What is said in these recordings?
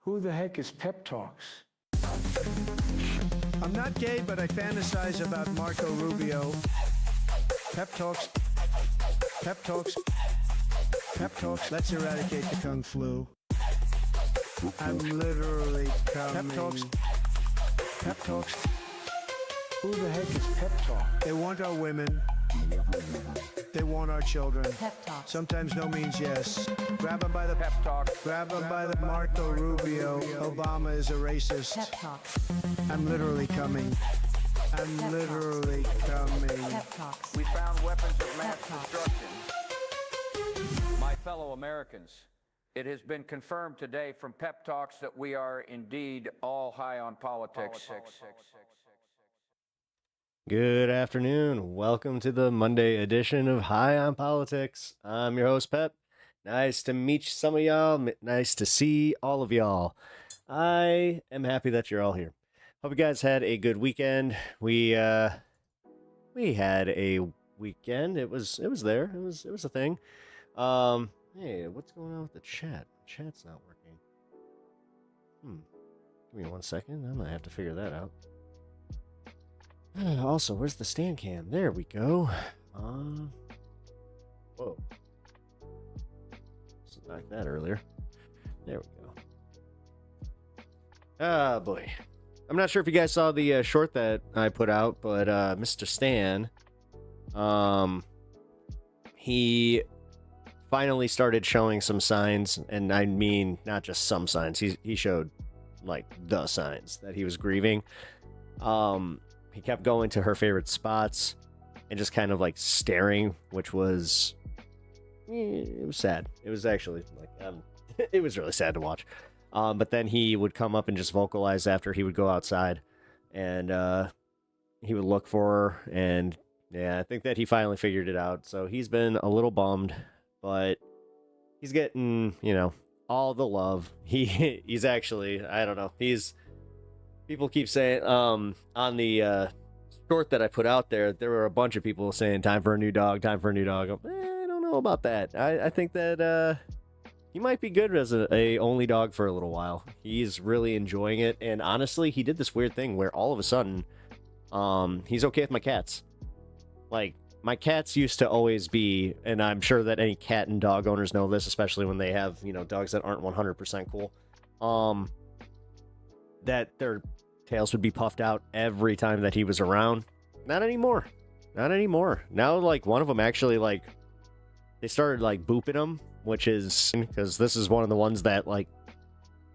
Who the heck is Pep Talks? I'm not gay, but I fantasize about Marco Rubio. Pep Talks. Pep Talks. Pep Talks. Let's eradicate the Kung Flu. I'm literally coming. Pep Talks. Pep Talks. Who the heck is Pep Talk? They want our women. They want our children. Pep Talks. Sometimes no means yes. Grab them by the pep talk. Grab them by the Marco Rubio. Obama is a racist. Pep Talks. I'm literally coming. I'm Pep literally coming. Pep Talks. We found weapons of mass Pep talks. destruction. My fellow Americans, it has been confirmed today from Pep Talks that we are indeed all high on politics. Good afternoon. Welcome to the Monday edition of High on Politics. I'm your host, Pep. Nice to meet some of y'all. Nice to see all of y'all. I am happy that you're all here. Hope you guys had a good weekend. We had a weekend. It was there. It was a thing. Hey, what's going on with the chat? Chat's not working. Give me 1 second. I might have to figure that out. Also, where's the stand cam? There we go. Whoa. Like that earlier. There we go. Ah, boy. I'm not sure if you guys saw the short that I put out, but Mr. Stan, he finally started showing some signs, and I mean not just some signs. He showed like the signs that he was grieving. He kept going to her favorite spots and just kind of like staring, which was it was sad. It was actually like it was really sad to watch. But then he would come up and just vocalize after he would go outside, and he would look for her, and yeah, I think that he finally figured it out. So he's been a little bummed, but he's getting, all the love. He's actually, I don't know, people keep saying, on the short that I put out there were a bunch of people saying, time for a new dog, time for a new dog. I don't know about that. I think that he might be good as a only dog for a little while. He's really enjoying it, and honestly, he did this weird thing where all of a sudden, he's okay with my cats. Like, my cats used to always be, and I'm sure that any cat and dog owners know this, especially when they have, dogs that aren't 100% cool, that their tails would be puffed out every time that he was around. Not anymore. Now, like, one of them actually, like, they started, like, booping him, which is, because this is one of the ones that, like,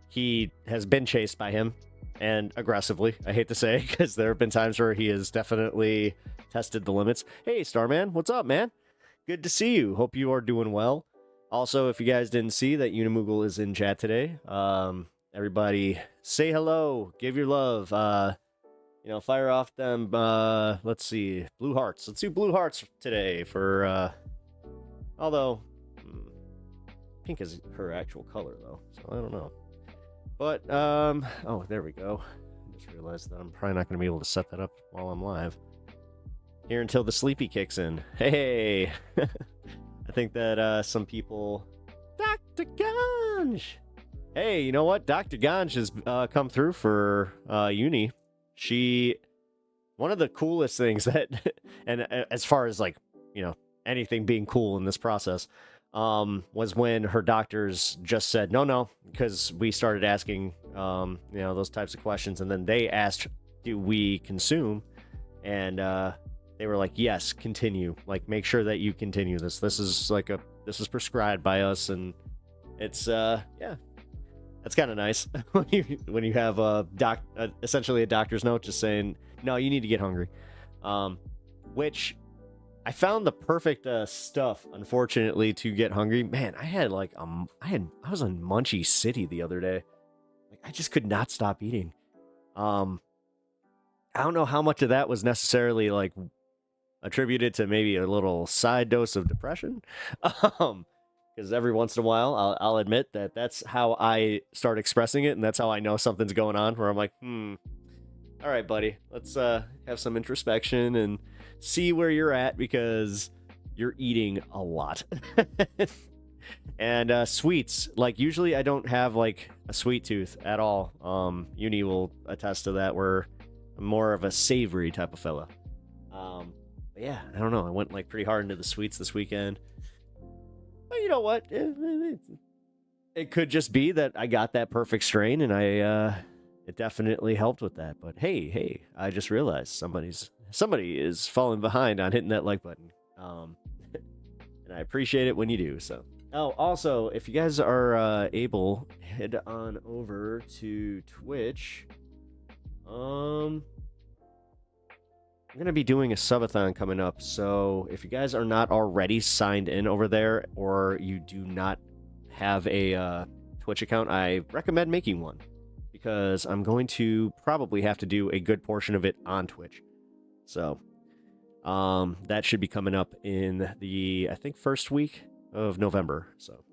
he has been chased by him, and aggressively, I hate to say, because there have been times where he has definitely tested the limits. Hey, Starman, what's up, man? Good to see you. Hope you are doing well. Also, if you guys didn't see that Unimoogle is in chat today, everybody say hello, give your love, fire off them, let's see, blue hearts. Let's do blue hearts today for, although, pink is her actual color, though, so I don't know. But, oh, there we go. I just realized that I'm probably not going to be able to set that up while I'm live. Here until the sleepy kicks in. Hey! I think that, some people... Dr. Ganj! Hey, you know what? Dr. Ganj has come through for uni. One of the coolest things that... and as far as, like, anything being cool in this process... was when her doctors just said no, because we started asking those types of questions, and then they asked, do we consume, and they were like, yes, continue, like, make sure that you continue this is prescribed by us, and it's that's kind of nice when you have essentially a doctor's note just saying, no, you need to get hungry, which I found the perfect stuff, unfortunately, to get hungry. Man, I had like I was in Munchie City the other day. Like, I just could not stop eating. I don't know how much of that was necessarily like attributed to maybe a little side dose of depression. Because every once in a while, I'll admit that that's how I start expressing it, and that's how I know something's going on. Where I'm like, all right, buddy, let's have some introspection and see where you're at, because you're eating a lot. And sweets, like usually I don't have like a sweet tooth at all. Uni will attest to that. We're more of a savory type of fella. But yeah, I don't know. I went like pretty hard into the sweets this weekend. But you know what? It could just be that I got that perfect strain, and it definitely helped with that. But hey, I just realized somebody is falling behind on hitting that like button. And I appreciate it when you do. So, oh, also, if you guys are able, head on over to Twitch. I'm gonna be doing a subathon coming up, so if you guys are not already signed in over there, or you do not have a Twitch account, I recommend making one, because I'm going to probably have to do a good portion of it on Twitch. So that should be coming up in the, I think, first week of November. So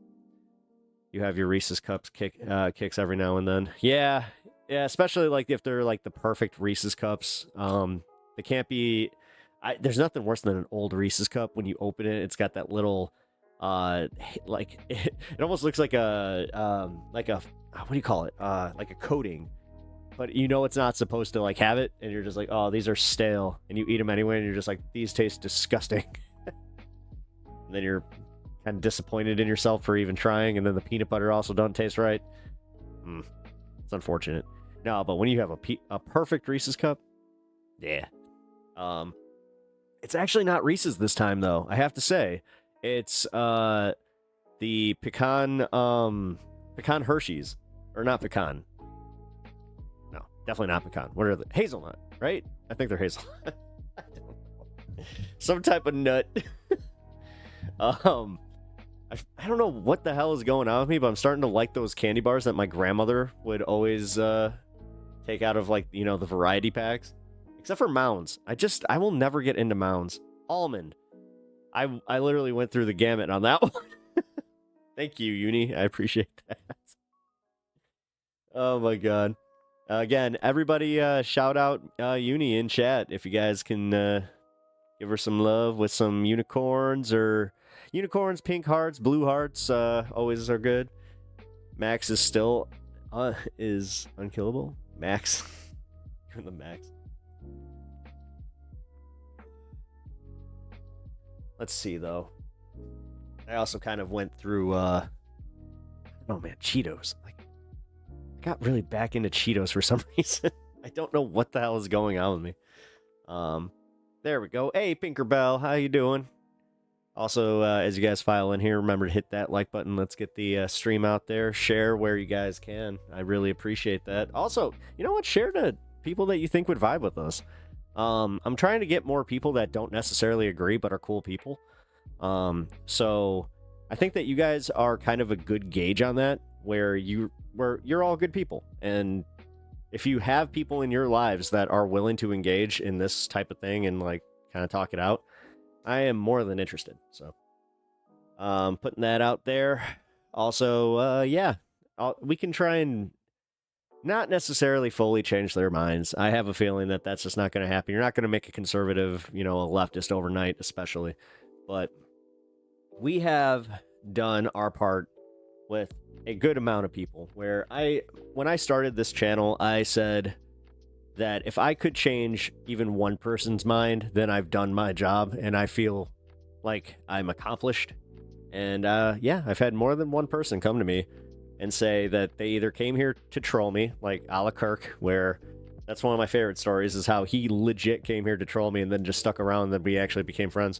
you have your Reese's Cups kicks every now and then. Yeah, especially like if they're like the perfect Reese's Cups. They can't be. There's nothing worse than an old Reese's cup. When you open it, it's got that little, like it almost looks like a what do you call it? Like a coating, but you know it's not supposed to like have it, and you're just like, oh, these are stale, and you eat them anyway, and you're just like, these taste disgusting. And then you're kind of disappointed in yourself for even trying, and then the peanut butter also doesn't taste right. It's unfortunate. No, but when you have a perfect Reese's cup, yeah. It's actually not Reese's this time, though. I have to say, it's the pecan Hershey's, or not pecan. No, definitely not pecan. What are the hazelnut? Right? I think they're hazelnut. I don't know. Some type of nut. I don't know what the hell is going on with me, but I'm starting to like those candy bars that my grandmother would always take out of, like, you know, the variety packs. Except for Mounds. I will never get into Mounds. Almond. I literally went through the gamut on that one. Thank you, Uni. I appreciate that. Oh my god. Again, everybody shout out Uni in chat if you guys can give her some love with some unicorns, pink hearts, blue hearts, always are good. Max is still is unkillable. Max. You're the Max. Let's see, though. I also kind of went through, oh man, Cheetos. Like, I got really back into Cheetos for some reason. I don't know what the hell is going on with me. There we go. Hey, Pinkerbell, how you doing? Also, as you guys file in here, remember to hit that like button. Let's get the stream out there. Share where you guys can. I really appreciate that. Also, you know what? Share to people that you think would vibe with us. I'm trying to get more people that don't necessarily agree but are cool people. So I think that you guys are kind of a good gauge on that, where you're all good people. And if you have people in your lives that are willing to engage in this type of thing and like kind of talk it out, I am more than interested. So putting that out there. Also, yeah, we can try and not necessarily fully change their minds. I have a feeling that that's just not going to happen. You're not going to make a conservative, you know, a leftist overnight, especially. But we have done our part with a good amount of people, where when I started this channel, I said that if I could change even one person's mind, then I've done my job, and I feel like I'm accomplished. And yeah, I've had more than one person come to me and say that they either came here to troll me, like a la Kirk, where that's one of my favorite stories, is how he legit came here to troll me and then just stuck around, and then we actually became friends.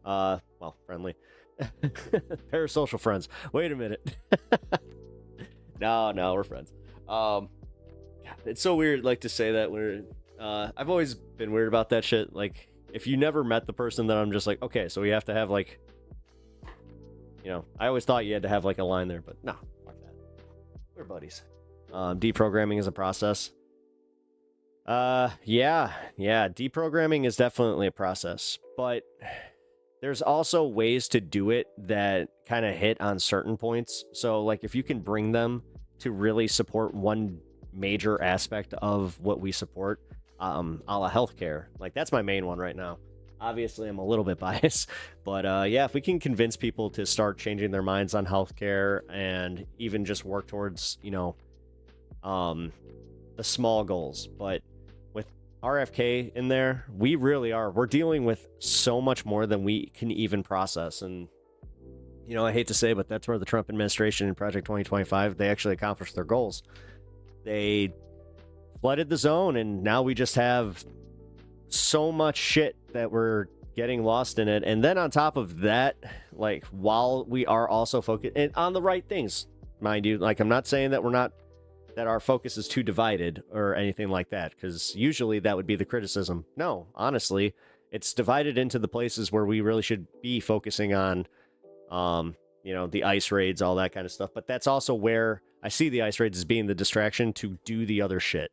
Well, friendly. Parasocial friends. Wait a minute. No, we're friends. It's so weird, like, to say that. I've always been weird about that shit. Like, if you never met the person, then I'm just like, okay, so we have to have, like, you know, I always thought you had to have, like, a line there, but no. We're buddies. Deprogramming is a process. Yeah, deprogramming is definitely a process, but there's also ways to do it that kind of hit on certain points. So, like, if you can bring them to really support one major aspect of what we support, a la healthcare, like, that's my main one right now. Obviously, I'm a little bit biased, but yeah, if we can convince people to start changing their minds on healthcare and even just work towards, you know, the small goals. But with RFK in there, we really are. We're dealing with so much more than we can even process. And, you know, I hate to say, but that's where the Trump administration and Project 2025, they actually accomplished their goals. They flooded the zone, and now we just have so much shit that we're getting lost in it. And then on top of that, like, while we are also focused on the right things, mind you, like, I'm not saying that that our focus is too divided or anything like that, because usually that would be the criticism. No, honestly, it's divided into the places where we really should be focusing on, you know, the ICE raids, all that kind of stuff. But that's also where I see the ICE raids as being the distraction to do the other shit.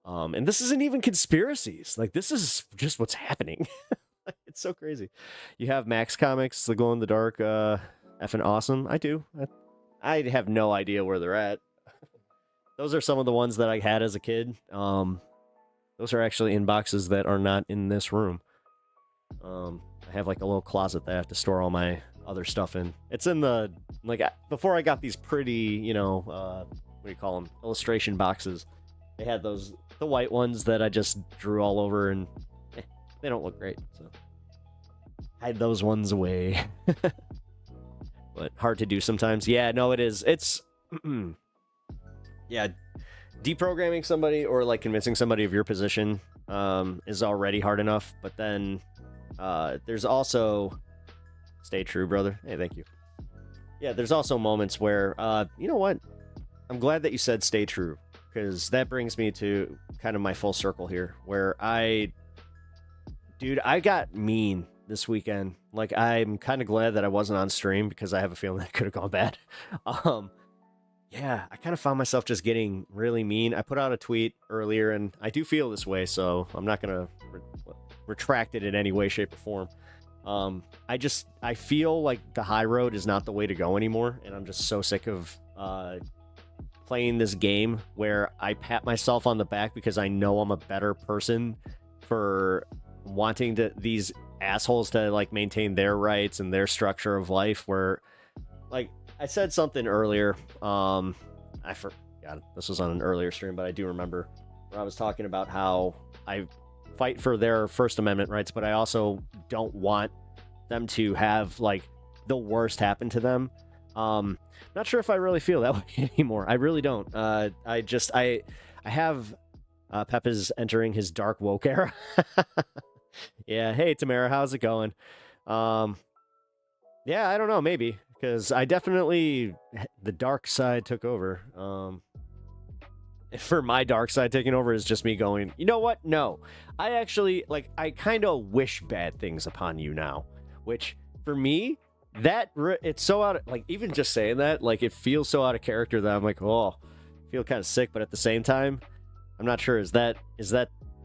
And this isn't even conspiracies. Like, this is just what's happening. It's so crazy. You have Max Comics, the glow in the dark, effing awesome. I do. I have no idea where they're at. Those are some of the ones that I had as a kid. Those are actually in boxes that are not in this room. I have like a little closet that I have to store all my other stuff in. It's in the, like, before I got these pretty, you know, what do you call them? Illustration boxes. They had those, the white ones that I just drew all over, and they don't look great, so hide those ones away. But hard to do sometimes. Yeah, no, it is. It's yeah, deprogramming somebody or like convincing somebody of your position is already hard enough, but then there's also, stay true, brother. Hey, thank you. Yeah, there's also moments where you know what, I'm glad that you said stay true, because that brings me to kind of my full circle here, where I got mean this weekend. Like, I'm kind of glad that I wasn't on stream, because I have a feeling that could have gone bad. Yeah, I kind of found myself just getting really mean. I put out a tweet earlier, and I do feel this way, so I'm not going to retract it in any way, shape, or form. I feel like the high road is not the way to go anymore, and I'm just so sick of playing this game where I pat myself on the back because I know I'm a better person for wanting these assholes to like maintain their rights and their structure of life, where, like, I said something earlier, I forgot, this was on an earlier stream, but I do remember, where I was talking about how I fight for their First Amendment rights, but I also don't want them to have like the worst happen to them. Not sure if I really feel that way anymore. I really don't. I have Pep is entering his dark woke era. Yeah. Hey, Tamara, how's it going? Yeah, I don't know. Maybe, because I definitely, the dark side took over. For my dark side taking over is just me going, you know what? No, I actually, like, I kind of wish bad things upon you now, which for me, it's so out of, like, even just saying that, like, it feels so out of character that I'm like, oh, I feel kind of sick. But at the same time, I'm not sure, is that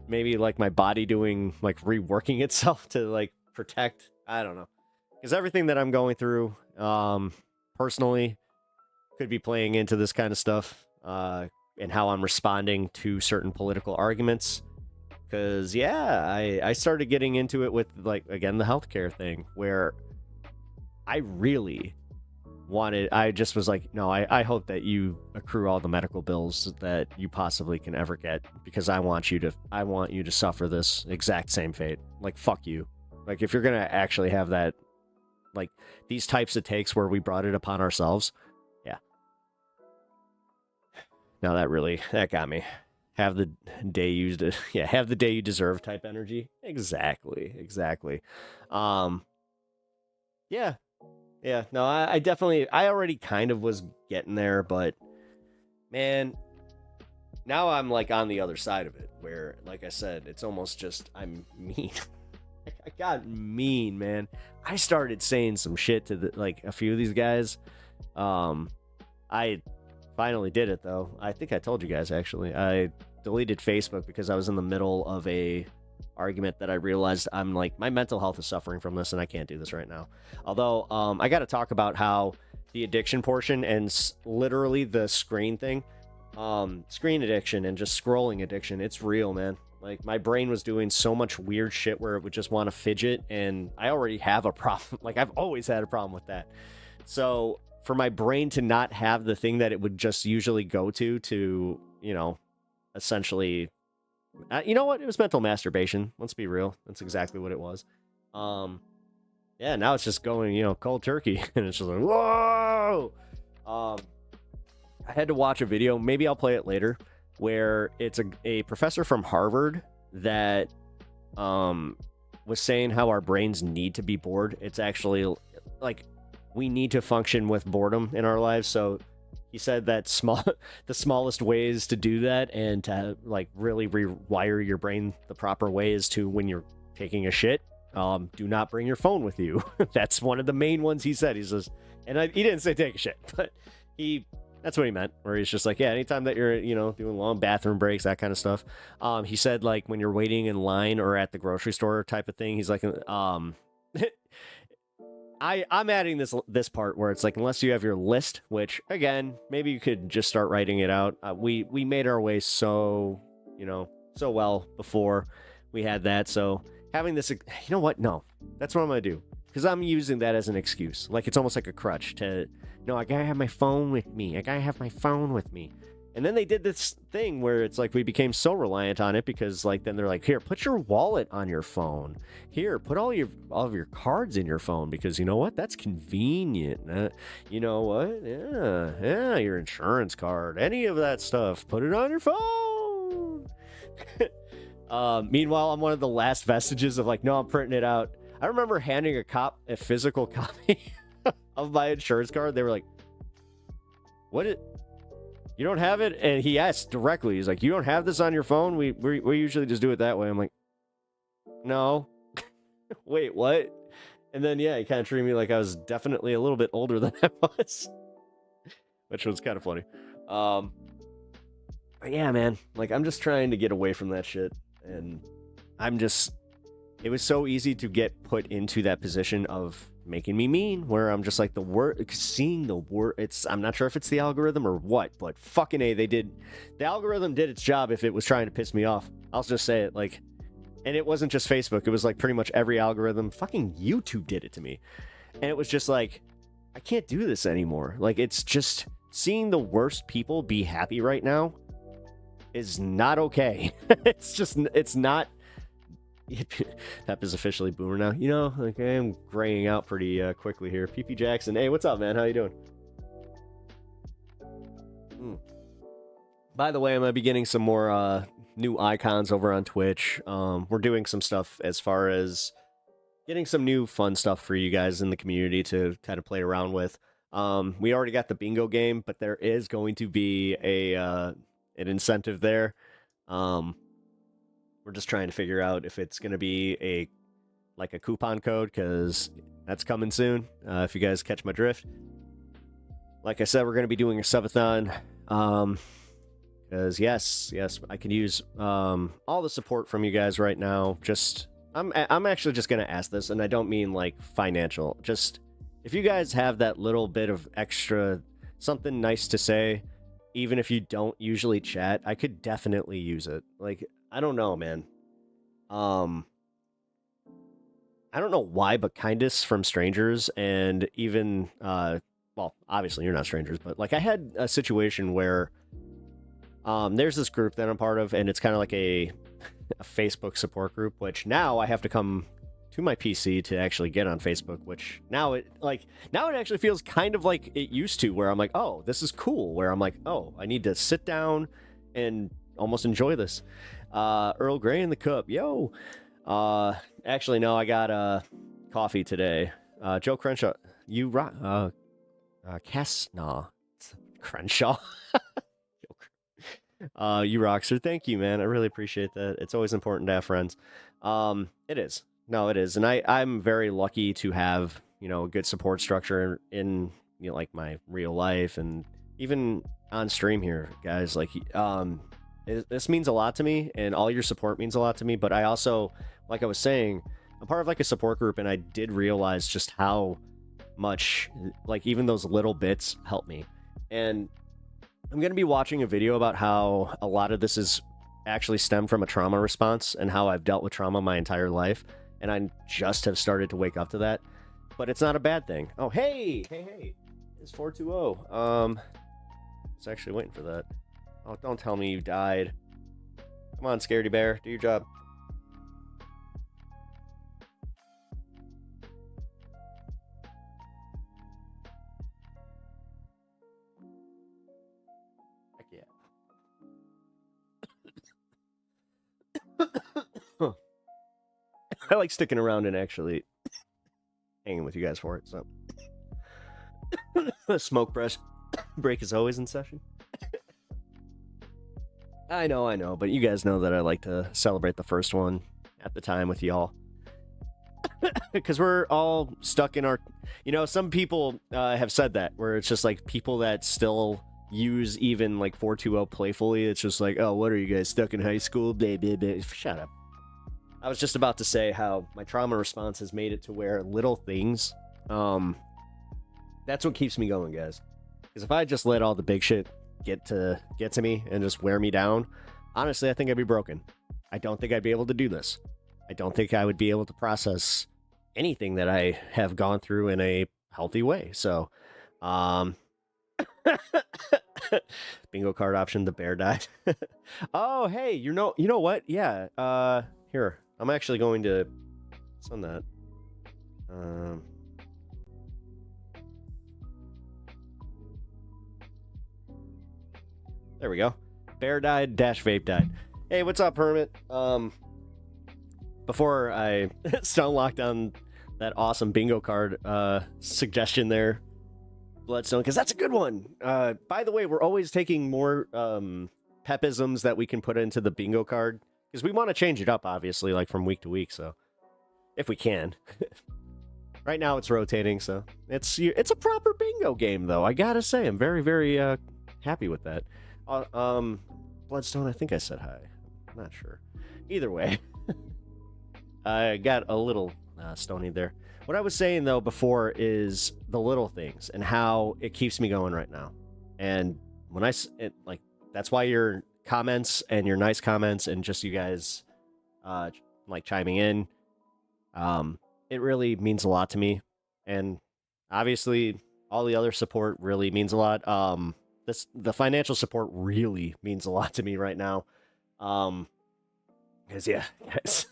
maybe like my body doing, like, reworking itself to like protect, I don't know, because everything that I'm going through personally could be playing into this kind of stuff, and how I'm responding to certain political arguments. Because yeah, I started getting into it with, like, again, the healthcare thing, where I really I just was like, no, I hope that you accrue all the medical bills that you possibly can ever get, because I want you to suffer this exact same fate. Like, fuck you. Like, if you're gonna actually have that, like, these types of takes where we brought it upon ourselves, yeah. Now that got me. Have the day have the day you deserve type energy. Exactly. Yeah, no, I definitely, I already kind of was getting there, but man, now I'm like on the other side of it, where, like I said, it's almost just, I'm mean. I got mean, man. I started saying some shit to a few of these guys. I finally did it, though. I think I told you guys, actually. I deleted Facebook because I was in the middle of a argument that I realized I'm like, my mental health is suffering from this, and I can't do this right now. Although, I got to talk about how the addiction portion and literally the screen thing, screen addiction and just scrolling addiction, it's real, man. Like, my brain was doing so much weird shit where it would just want to fidget, and I already have a problem. Like, I've always had a problem with that. So, for my brain to not have the thing that it would just usually go to, you know, essentially... you know what? It was mental masturbation. Let's be real. That's exactly what it was. Yeah, now it's just going, you know, cold turkey. And it's just like, whoa! I had to watch a video. Maybe I'll play it later. Where it's a professor from Harvard that was saying how our brains need to be bored. It's actually like we need to function with boredom in our lives. So he said that the smallest ways to do that and to like really rewire your brain the proper way is to, when you're taking a shit, do not bring your phone with you. That's one of the main ones he said. He says, and he didn't say take a shit, but that's what he meant, where he's just like, yeah, anytime that you're, you know, doing long bathroom breaks, that kind of stuff. He said, like, when you're waiting in line or at the grocery store type of thing, he's like, I'm adding this part where it's like, unless you have your list, which, again, maybe you could just start writing it out. We made our way so well before we had that. So having this, you know what? No, that's what I'm going to do. Because I'm using that as an excuse. Like, it's almost like a crutch to... No, I gotta have my phone with me. And then they did this thing where it's like we became so reliant on it because, like, then they're like, here, put your wallet on your phone. Here, put all of your cards in your phone because you know what? That's convenient. You know what? Yeah, your insurance card, any of that stuff. Put it on your phone. Meanwhile, I'm one of the last vestiges of like, no, I'm printing it out. I remember handing a physical copy of my insurance card. They were like, you don't have it? And he asked directly, he's like, you don't have this on your phone? We usually just do it that way. I'm like, no. Wait, what? And then, yeah, he kind of treated me like I was definitely a little bit older than I was, which was kind of funny. But yeah, man, like, I'm just trying to get away from that shit. And it was so easy to get put into that position of making me mean, where I'm just like seeing the word. I'm not sure if it's the algorithm or what, but fucking A, the algorithm did its job if it was trying to piss me off. I'll just say it, like, and it wasn't just Facebook. It was like pretty much every algorithm. Fucking YouTube did it to me. And it was just like, I can't do this anymore. Like, it's just seeing the worst people be happy right now is not okay. It's not. Pep is officially boomer now. You know, like, I am graying out pretty quickly here. PP Jackson, hey, what's up, man? How you doing? By the way, I'm gonna be getting some more new icons over on Twitch. We're doing some stuff as far as getting some new fun stuff for you guys in the community to kind of play around with. We already got the bingo game, but there is going to be an incentive there. We're just trying to figure out if it's going to be a coupon code, because that's coming soon, if you guys catch my drift. Like I said, we're going to be doing a subathon, because yes, I can use all the support from you guys right now. I'm actually just going to ask this, and I don't mean like financial. Just if you guys have that little bit of extra, something nice to say, even if you don't usually chat, I could definitely use it. Like, I don't know, man. I don't know why, but kindness from strangers, and even, well, obviously you're not strangers, but like I had a situation where there's this group that I'm part of, and it's kind of like a Facebook support group, which now I have to come to my PC to actually get on Facebook, which now it actually feels kind of like it used to, where I'm like, oh, this is cool, where I'm like, oh, I need to sit down and almost enjoy this. Earl Grey in the cup, yo. Actually, no, I got coffee today. Joe Crenshaw, you rock. Crenshaw. You rock, sir. Thank you, man. I really appreciate that. It's always important to have friends. It is. No, it is. And I'm very lucky to have, a good support structure in like my real life, and even on stream here, guys. Like, this means a lot to me, and all your support means a lot to me. But I also, like I was saying, I'm part of like a support group, and I did realize just how much, like, even those little bits help me. And I'm going to be watching a video about how a lot of this is actually stem from a trauma response and how I've dealt with trauma my entire life. And I just have started to wake up to that. But it's not a bad thing. Oh, hey! Hey! It's 420. I was actually waiting for that. Oh, don't tell me you died. Come on, Scaredy Bear. Do your job. Heck yeah. I like sticking around and actually hanging with you guys for it, so. Smoke break is always in session. I know, but you guys know that I like to celebrate the first one at the time with y'all. Because we're all stuck in our... You know, some people have said that, where it's just like people that still use even like 420 playfully. It's just like, oh, what are you guys, stuck in high school? Blah, blah, blah. Shut up. I was just about to say how my trauma response has made it to where little things... that's what keeps me going, guys. Because if I just let all the big shit get to me and just wear me down, honestly, I think I'd be broken. I don't think I'd be able to do this. I don't think I would be able to process anything that I have gone through in a healthy way. So, bingo card option, the bear died. Oh, hey, you know what? Yeah, here, I'm actually going to send that. There we go. Bear died, dash vape died. Hey, what's up, Hermit? Before I stone locked on that awesome bingo card suggestion there, Bloodstone, because that's a good one. By the way, we're always taking more pepisms that we can put into the bingo card, because we want to change it up, obviously, like from week to week, so if we can. Right now it's rotating, so it's a proper bingo game, though. I gotta say, I'm very, very happy with that. Bloodstone, I think I said hi. I'm not sure. Either way, I got a little stony there. What I was saying, though, before is the little things and how it keeps me going right now. And when like, that's why your comments and your nice comments and just you guys like chiming in, it really means a lot to me. And obviously, all the other support really means a lot. The financial support really means a lot to me right now. Because, yeah, guys,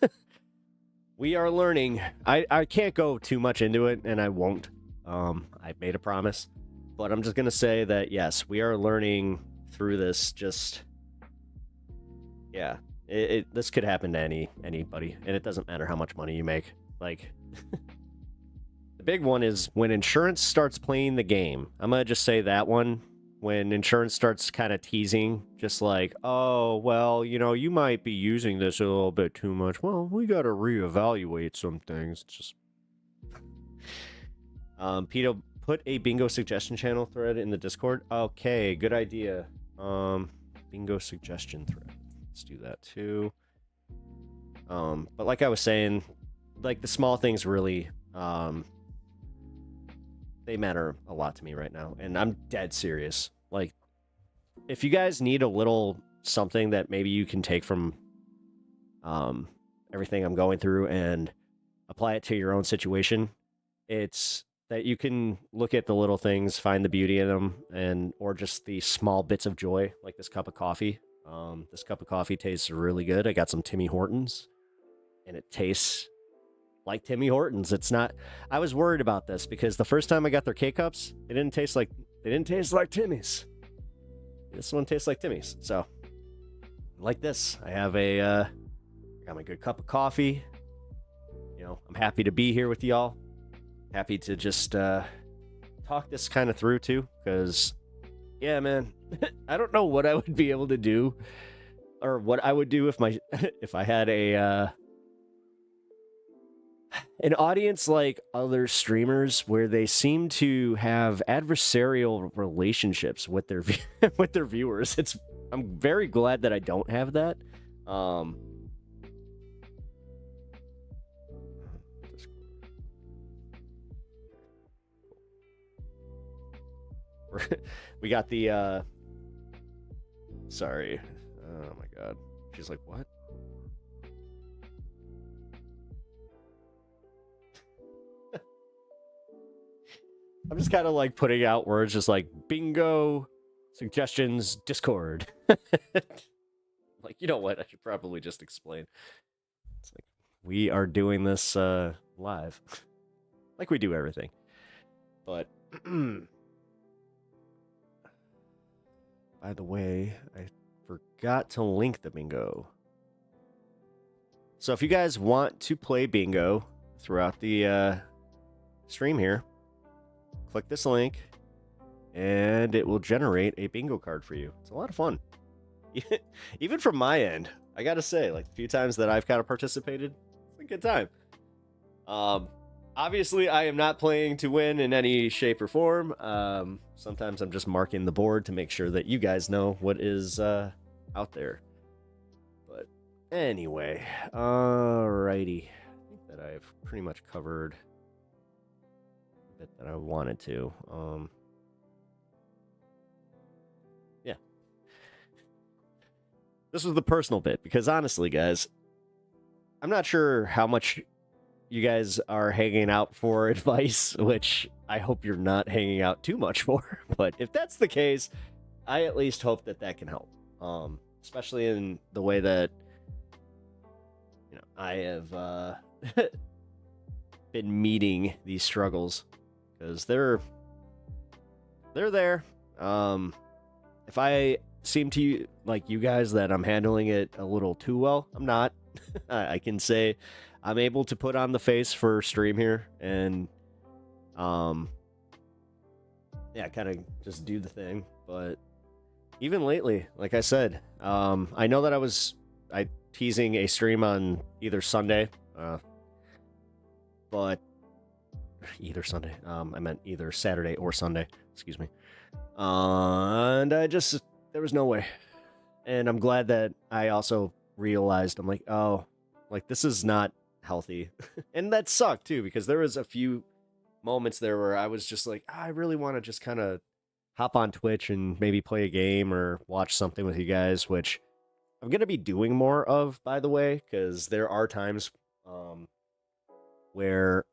we are learning. I can't go too much into it, and I won't. I've made a promise. But I'm just going to say that, yes, we are learning through this. Just, yeah, this could happen to anybody, and it doesn't matter how much money you make. Like, the big one is when insurance starts playing the game. I'm going to just say that one. When insurance starts kind of teasing, just like, oh, well, you know, you might be using this a little bit too much. Well, we got to reevaluate some things. Just, Pito, put a bingo suggestion channel thread in the Discord. Okay, good idea. Bingo suggestion thread. Let's do that too. But like I was saying, like the small things really, they matter a lot to me right now, and I'm dead serious. Like, if you guys need a little something that maybe you can take from everything I'm going through and apply it to your own situation, it's that you can look at the little things, find the beauty in them, or just the small bits of joy, like this cup of coffee. This cup of coffee tastes really good. I got some Timmy Hortons, and it tastes like Timmy Hortons. It's not... I was worried about this because the first time I got their K-Cups, they didn't taste like Timmy's. This one tastes like Timmy's. So, like this. I have I got my good cup of coffee. You know, I'm happy to be here with y'all. Happy to just talk this kind of through too, because, yeah, man, I don't know what I would be able to do, or what I would do if I had an audience like other streamers where they seem to have adversarial relationships with their with their viewers. I'm very glad that I don't have that. We got the sorry. Oh my god. She's like, what? I'm just kind of like putting out words just like bingo, suggestions, Discord. Like, you know what? I should probably just explain. It's like, we are doing this live. Like we do everything. But, by the way, I forgot to link the bingo. So if you guys want to play bingo throughout the stream here, click this link, and it will generate a bingo card for you. It's a lot of fun. Even from my end, I gotta say, like, the few times that I've kind of participated, it's a good time. Obviously, I am not playing to win in any shape or form. Sometimes I'm just marking the board to make sure that you guys know what is out there. But anyway, alrighty. I think that I've pretty much covered the bit that I wanted to. Yeah. This was the personal bit, because honestly, guys, I'm not sure how much you guys are hanging out for advice, which I hope you're not hanging out too much for. But if that's the case, I at least hope that that can help. Especially in the way that, you know, I have been meeting these struggles, because they're there. If I seem to you, like you guys, that I'm handling it a little too well, I'm not. I can say I'm able to put on the face for stream here and yeah, kind of just do the thing. But even lately, like I said, I know that I teasing a stream on either Sunday, but either Sunday, I meant either Saturday or Sunday, excuse me. And there was no way. And I'm glad that I also realized, I'm like, oh, like, this is not healthy. And that sucked too, because there was a few moments there where I was just like, I really want to just kind of hop on Twitch and maybe play a game or watch something with you guys, which I'm going to be doing more of, by the way, because there are times where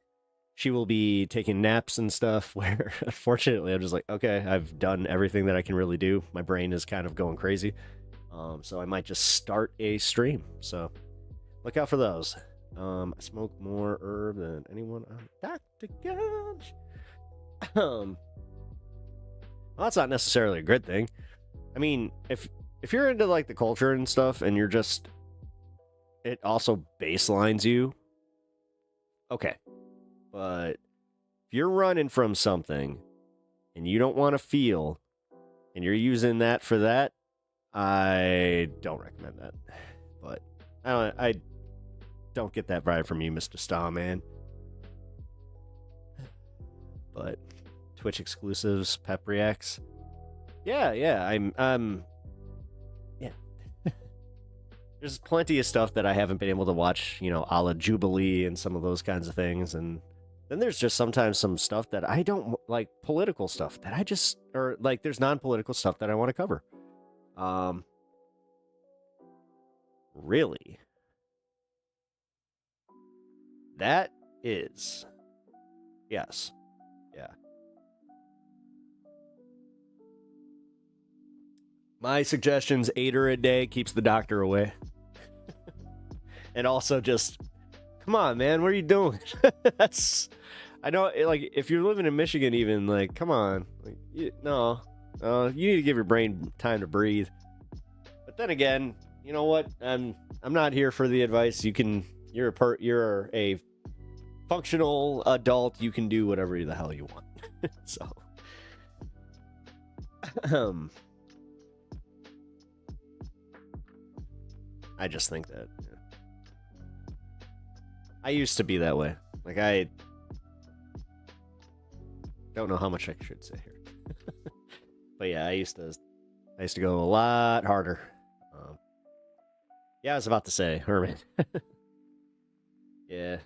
she will be taking naps and stuff, where unfortunately I'm just like, okay, I've done everything that I can really do. My brain is kind of going crazy. So I might just start a stream. So look out for those. I smoke more herb than anyone on Dr. Gunch. Well, that's not necessarily a good thing. I mean, if you're into like the culture and stuff, and you're just, it also baselines you, okay. But if you're running from something and you don't want to feel, and you're using that for that, I don't recommend that. But I don't get that vibe from you, Mr. Starman. But Twitch exclusives, Pep Reacts. Yeah, I'm yeah. There's plenty of stuff that I haven't been able to watch, you know, a la Jubilee and some of those kinds of things. And then there's just sometimes some stuff that I don't like, political stuff that I just, or like there's non-political stuff that I want to cover. Really? That is, yes, yeah. My suggestions: 8 a day keeps the doctor away. And also just, come on, man, what are you doing? That's, I know, like, if you're living in Michigan even, like, come on. Like, you need to give your brain time to breathe. But then again, you know what? I'm not here for the advice. You're a functional adult. You can do whatever the hell you want. So, I just think that, yeah. I used to be that way. Like, I don't know how much I should say here. But yeah, I used to go a lot harder. Yeah, I was about to say, Herman. Yeah.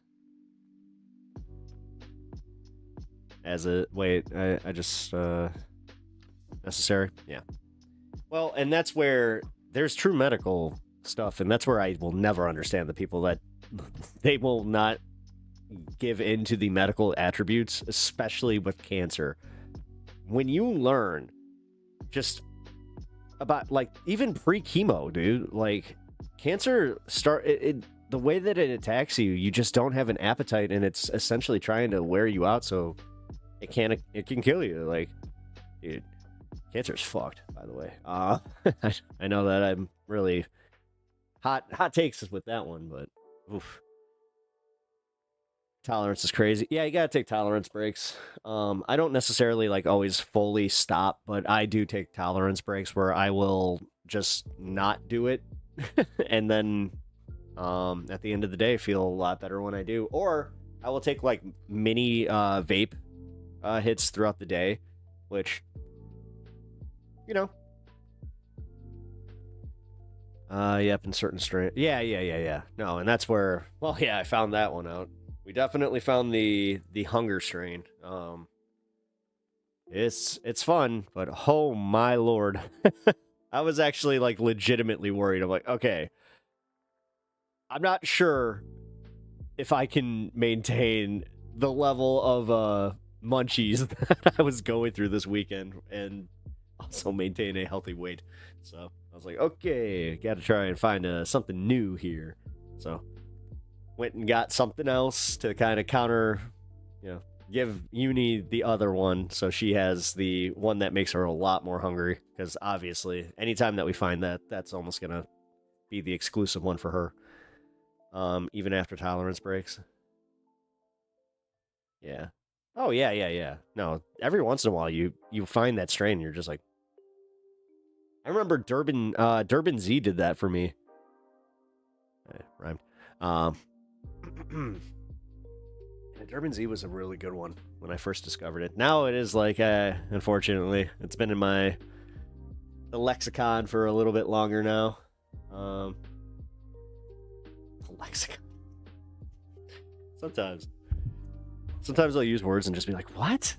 I just, necessary? Yeah. Well, and that's where there's true medical stuff, and that's where I will never understand the people that they will not give into the medical attributes, especially with cancer. When you learn just about, like, even pre-chemo, dude, like, cancer the way that it attacks you, you just don't have an appetite, and it's essentially trying to wear you out, so it can kill you. Like, dude, cancer's fucked, by the way. I know that I'm really hot takes with that one, but oof. Tolerance is crazy. Yeah, you gotta take tolerance breaks. I don't necessarily like always fully stop, but I do take tolerance breaks where I will just not do it, and then at the end of the day feel a lot better when I do. Or I will take like mini vape hits throughout the day, which, you know, yep, in certain strain. Yeah. No, and that's where, well, yeah, I found that one out. We definitely found the hunger strain. It's fun, but oh my lord. I was actually like legitimately worried. I'm like, okay, I'm not sure if I can maintain the level of munchies that I was going through this weekend and also maintain a healthy weight. So I was like, okay, gotta try and find something new here. So went and got something else to kind of counter, you know, give Uni the other one, so she has the one that makes her a lot more hungry, because obviously anytime that we find that, that's almost gonna be the exclusive one for her, even after tolerance breaks. Yeah. Oh yeah. No, every once in a while you find that strain and you're just like, I remember Durban Z did that for me. Rhymed. Yeah, Durban Z was a really good one when I first discovered it. Now it is like, unfortunately, it's been in the lexicon for a little bit longer now. The lexicon. Sometimes I'll use words and just be like, what?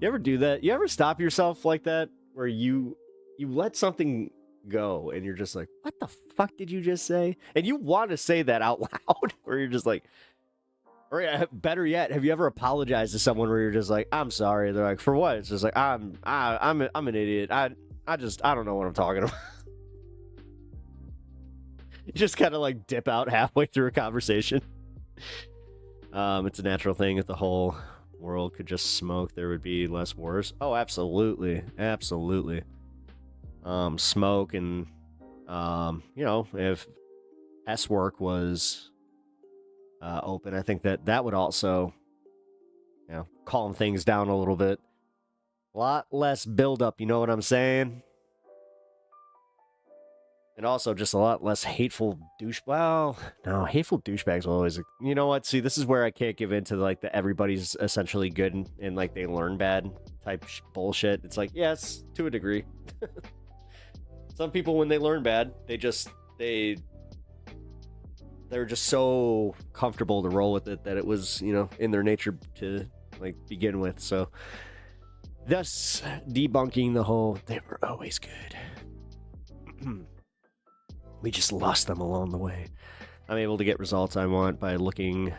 You ever do that? You ever stop yourself like that, where you let something go and you're just like, what the fuck did you just say? And you want to say that out loud, or you're just like, or better yet, have you ever apologized to someone where you're just like, I'm sorry? They're like, for what? It's just like, I'm an idiot. I don't know what I'm talking about. You just kind of like dip out halfway through a conversation. It's a natural thing. If the whole world could just smoke, there would be less wars. Oh, absolutely. Smoke and, you know, if S-Work was open, I think that would also, you know, calm things down a little bit. A lot less buildup, you know what I'm saying? And also just a lot less hateful hateful douchebags will always, you know what? See, this is where I can't give in to like the everybody's essentially good and like they learn bad type bullshit. It's like, yes, to a degree. Some people, when they learn bad, they're just so comfortable to roll with it that it was, you know, in their nature to like begin with. So thus debunking the whole, they were always good. We just lost them along the way. I'm able to get results I want by looking.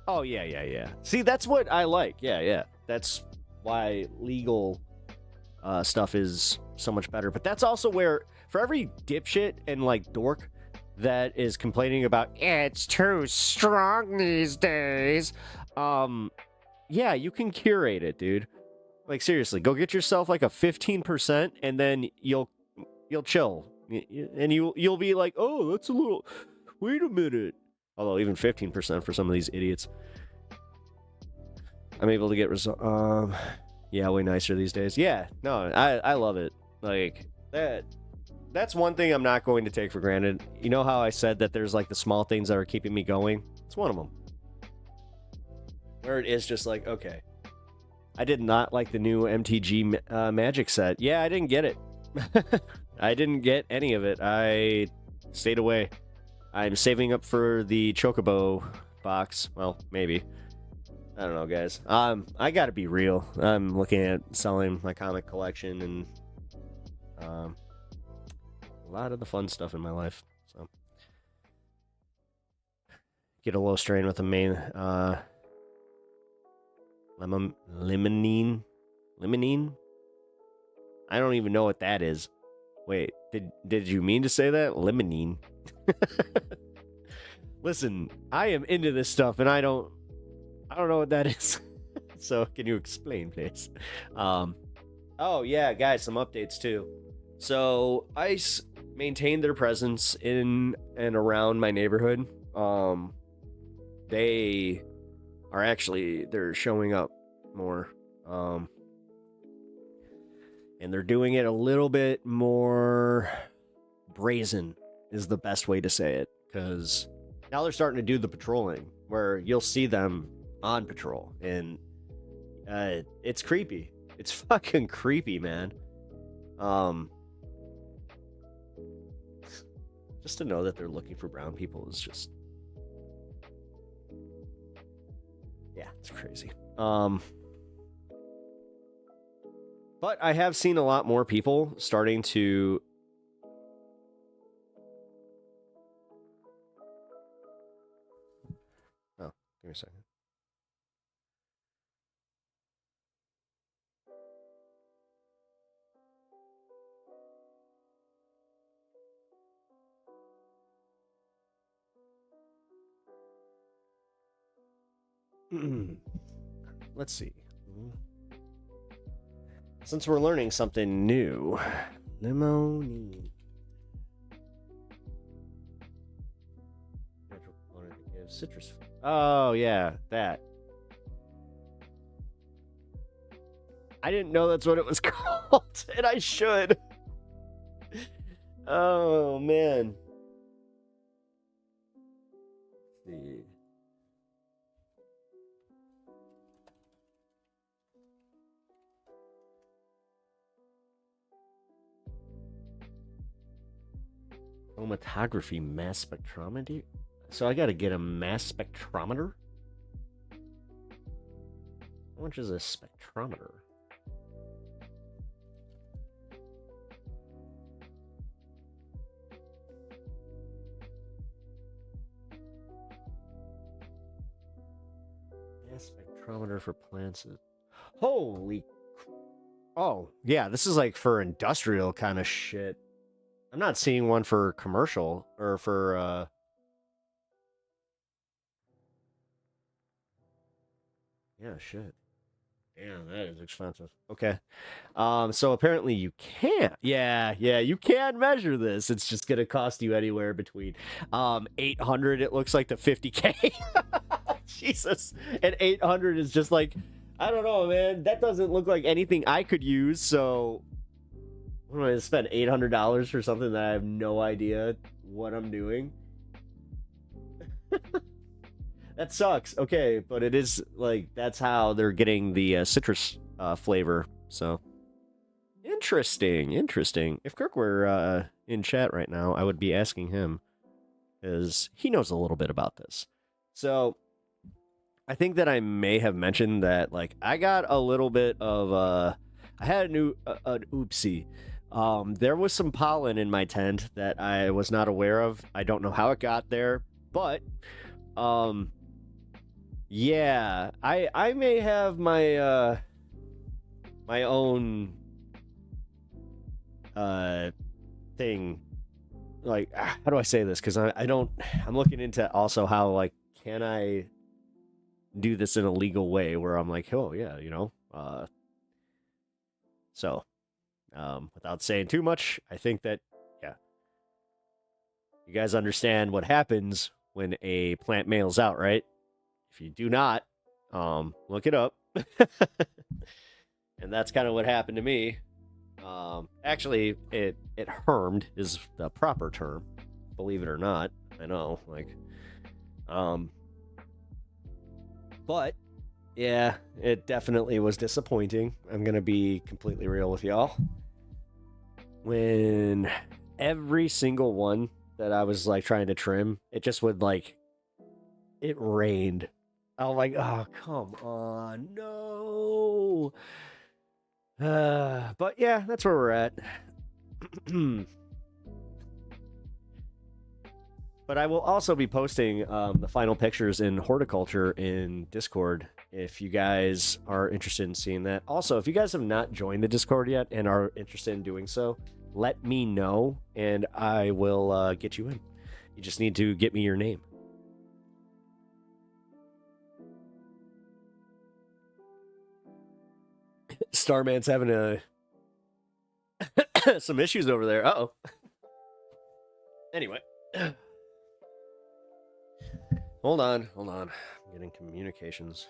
Oh, yeah. See, that's what I like. Yeah. That's why legal stuff is so much better. But that's also where, for every dipshit and like dork that is complaining about, it's too strong these days. Yeah, you can curate it, dude. Like, seriously, go get yourself like a 15% and then you'll chill. And you'll be like, oh, that's a little, wait a minute. Although even 15% for some of these idiots. I'm able to get yeah, way nicer these days. Yeah, no, I love it. Like, that's one thing I'm not going to take for granted. You know how I said that there's like the small things that are keeping me going? It's one of them. Where it is just like, okay, I did not like the new MTG Magic set. Yeah, I didn't get it. I didn't get any of it. I stayed away. I'm saving up for the Chocobo box. Well, maybe. I don't know, guys. I gotta be real. I'm looking at selling my comic collection and lot of the fun stuff in my life. So get a low strain with the main limonene. I don't even know what that is. Wait, did you mean to say that? Limonene. Listen, I am into this stuff and I don't know what that is. So can you explain, please? Oh yeah, guys, some updates too. So ICE maintained their presence in and around my neighborhood. They're showing up more. And they're doing it a little bit more brazen is the best way to say it, because now they're starting to do the patrolling where you'll see them on patrol, and it's creepy. It's fucking creepy, man. Just to know that they're looking for brown people is just, yeah, it's crazy. But I have seen a lot more people starting to give me a second. Let's see. Since we're learning something new, limonene. Citrus. Oh yeah, that. I didn't know that's what it was called, and I should. Oh man. Let's see. Chromatography mass spectrometry. So I gotta get a mass spectrometer? How much is a spectrometer? Mass spectrometer for plants. Holy. Oh, yeah, this is like for industrial kind of shit. I'm not seeing one for commercial or for yeah, shit. Damn, that is expensive. Okay. So apparently you can't. Yeah, you can measure this. It's just gonna cost you anywhere between 800, it looks like, to 50K. Jesus. And 800 is just like, I don't know, man. That doesn't look like anything I could use, so what am I gonna spend $800 for something that I have no idea what I'm doing? That sucks. Okay, but it is like that's how they're getting the citrus flavor. So interesting. If Kirk were in chat right now, I would be asking him, because he knows a little bit about this. So I think that I may have mentioned that, like, I got a little bit of I had an oopsie. There was some pollen in my tent that I was not aware of. I don't know how it got there, but yeah, I may have my my own thing. Like, how do I say this? Because I'm looking into also how, like, can I do this in a legal way where I'm like, oh yeah, you know. So without saying too much, I think that, yeah, you guys understand what happens when a plant mails out, right? If you do not, look it up. And that's kind of what happened to me. Actually, it hermed is the proper term, believe it or not. I know, like, but yeah, it definitely was disappointing. I'm gonna be completely real with y'all. When every single one that I was like trying to trim, it just would, like, it rained. I'm like, oh, come on, no. But yeah, that's where we're at. But I will also be posting the final pictures in horticulture in Discord if you guys are interested in seeing that. Also, if you guys have not joined the Discord yet and are interested in doing so, let me know and I will get you in. You just need to get me your name. Starman's having some issues over there. Uh-oh. Anyway. Hold on. I'm getting communications.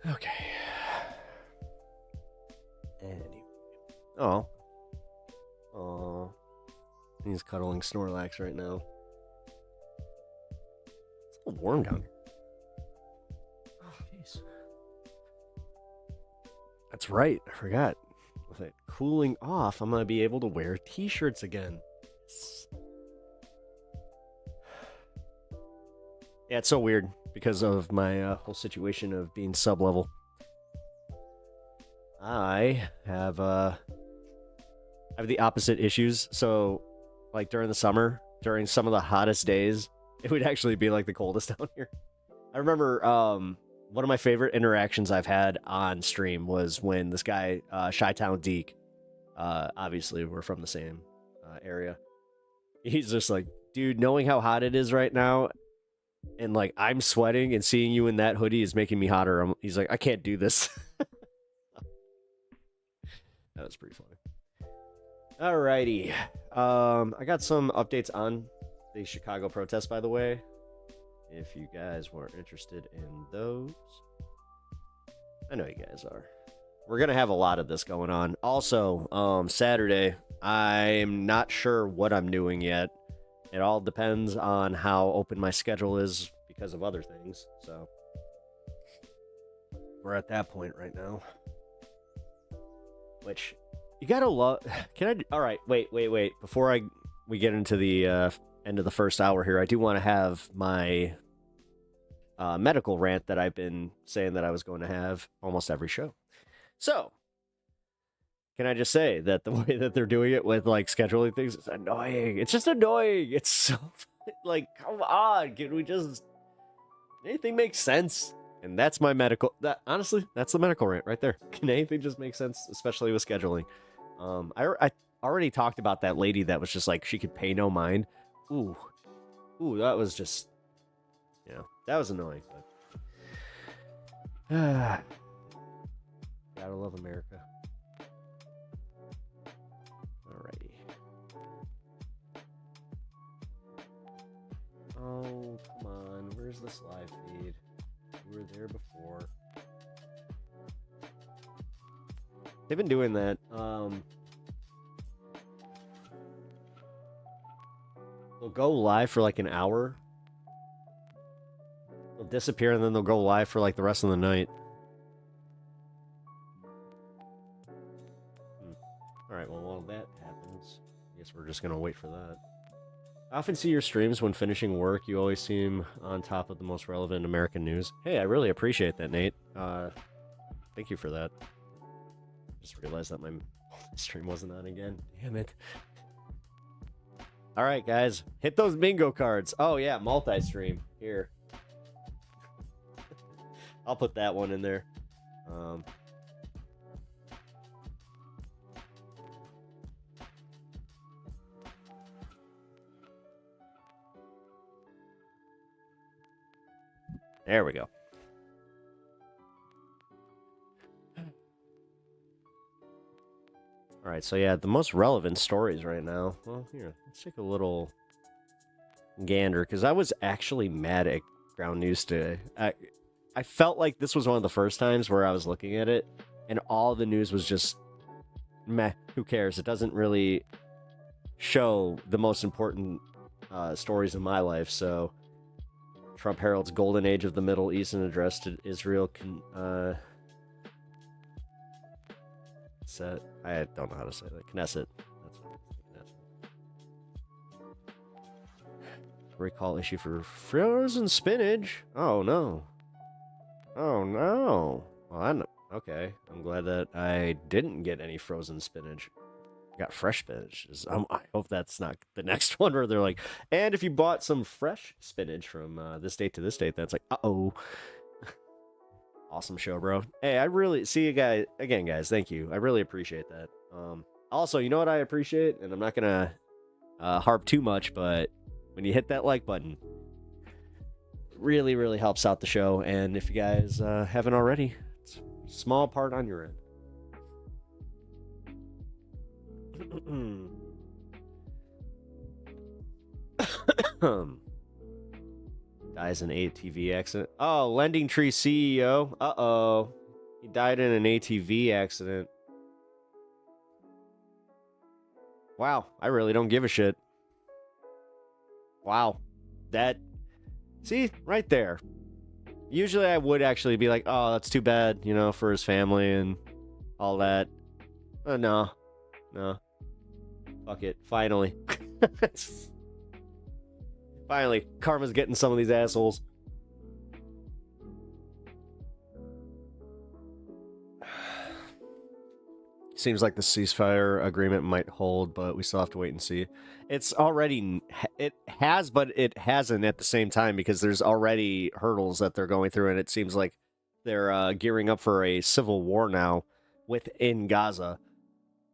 Okay. Anyway. Oh. He's cuddling Snorlax right now. It's a little warm down here. Oh, jeez. That's right. I forgot. With it cooling off, I'm going to be able to wear t-shirts again. Yeah, it's so weird because of my whole situation of being sub-level. I have the opposite issues. So, like during the summer, during some of the hottest days, it would actually be like the coldest down here. I remember one of my favorite interactions I've had on stream was when this guy, Chi-Town Deke, obviously we're from the same area. He's just like, dude, knowing how hot it is right now, and like I'm sweating and seeing you in that hoodie is making me hotter. He's like, I can't do this. That was pretty funny. Alrighty. I got some updates on the Chicago protests, by the way. If you guys were interested in those. I know you guys are. We're going to have a lot of this going on. Also, Saturday, I'm not sure what I'm doing yet. It all depends on how open my schedule is because of other things. So, we're at that point right now. Which, you gotta love... All right, wait. Before we get into the end of the first hour here, I do want to have my medical rant that I've been saying that I was going to have almost every show. So, can I just say that the way that they're doing it with, like, scheduling things is annoying. It's just annoying. It's so... Like, come on. Can we just... Anything makes sense? And that's my medical... Honestly, that's the medical rant right there. Can anything just make sense? Especially with scheduling. I already talked about that lady that was just like, she could pay no mind. Ooh, that was just... that was annoying. But... Gotta love America. Alrighty. Oh, come on. Where's this live feed? We were there before. They've been doing that. They'll go live for like an hour. They'll disappear and then they'll go live for like the rest of the night. Alright, well, while that happens, I guess we're just gonna wait for that. I often see your streams when finishing work. You always seem on top of the most relevant American news. Hey, I really appreciate that, Nate. Thank you for that. Just realized that my stream wasn't on again. Damn it. Alright, guys. Hit those bingo cards. Oh, yeah, multi-stream. Here. I'll put that one in there. There we go. Alright, so yeah, the most relevant stories right now. Well, here, let's take a little gander, because I was actually mad at Ground News today. I felt like this was one of the first times where I was looking at it, and all the news was just, meh, who cares? It doesn't really show the most important stories in my life, so... Trump heralds golden age of the Middle East in address to Israel. I don't know how to say that. Knesset. That's what Knesset. recall issue for frozen spinach. Oh no. Oh no. Well, okay. I'm glad that I didn't get any frozen spinach. I got fresh spinach. I hope that's not the next one where they're like, and if you bought some fresh spinach from this date to this date, that's like, uh-oh. Awesome show, bro. Hey, I really see you guys again, guys. Thank you. I really appreciate that. Also, you know what I appreciate, and I'm not gonna harp too much, but when you hit that like button, really, really helps out the show. And if you guys haven't already, it's a small part on your end. Dies in ATV accident. Oh, Lending Tree CEO. Uh-oh. He died in an ATV accident. Wow, I really don't give a shit. Wow. That... See, right there. Usually I would actually be like, oh, that's too bad, you know, for his family and all that. No. Fuck it. Finally. Finally, karma's getting some of these assholes. Seems like the ceasefire agreement might hold, but we still have to wait and see. It's already... It has, but it hasn't at the same time, because there's already hurdles that they're going through, and it seems like they're gearing up for a civil war now within Gaza.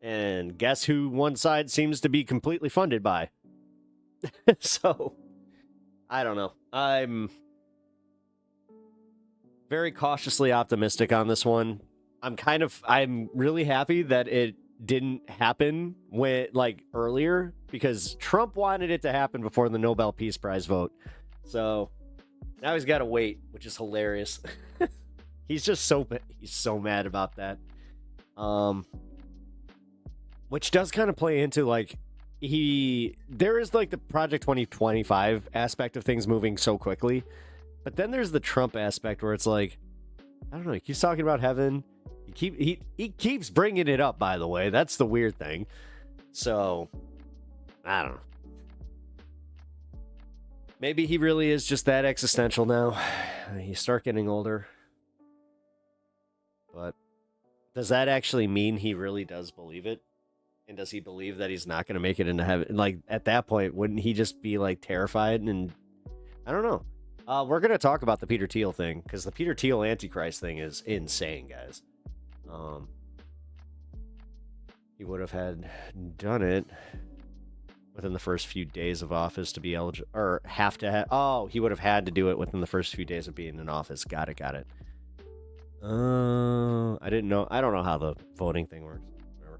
And guess who one side seems to be completely funded by? So, I don't know. I'm very cautiously optimistic on this one. I'm really happy that it didn't happen earlier, because Trump wanted it to happen before the Nobel Peace Prize vote. So now he's got to wait, which is hilarious. He's so mad about that. Which does kind of play into there is the Project 2025 aspect of things moving so quickly, but then there's the Trump aspect where it's like, I don't know, he keeps talking about heaven. He keeps bringing it up, by the way. That's the weird thing. So, I don't know. Maybe he really is just that existential now. You start getting older. But does that actually mean he really does believe it? And does he believe that he's not going to make it into heaven? At that point, wouldn't he just be, terrified? And I don't know. We're going to talk about the Peter Thiel thing, because the Peter Thiel Antichrist thing is insane, guys. He would have had done it within the first few days of office to be eligible, or he would have had to do it within the first few days of being in office. Got it. I didn't know. I don't know how the voting thing works. Whatever.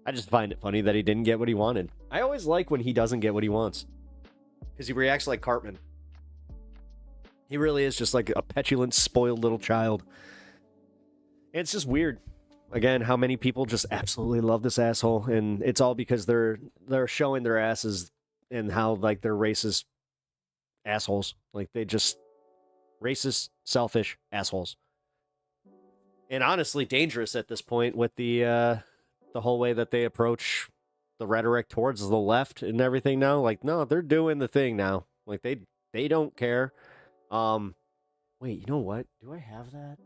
I just find it funny that he didn't get what he wanted. I always like when he doesn't get what he wants, because he reacts like Cartman. He really is just like a petulant, spoiled little child. And it's just weird, again, how many people just absolutely love this asshole, and it's all because they're showing their asses and how they're racist assholes. They just racist, selfish assholes, and honestly dangerous at this point with the whole way that they approach the rhetoric towards the left and everything now. No, they're doing the thing now. They don't care. Wait, you know what? Do I have that?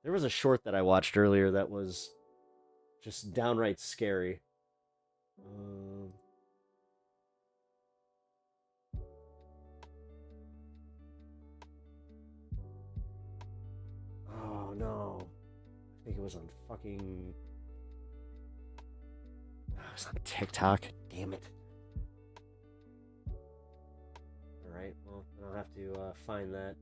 There was a short that I watched earlier that was just downright scary. Oh no. I think it was on fucking... It was on TikTok. Damn it. Alright, well, I'll have to find that.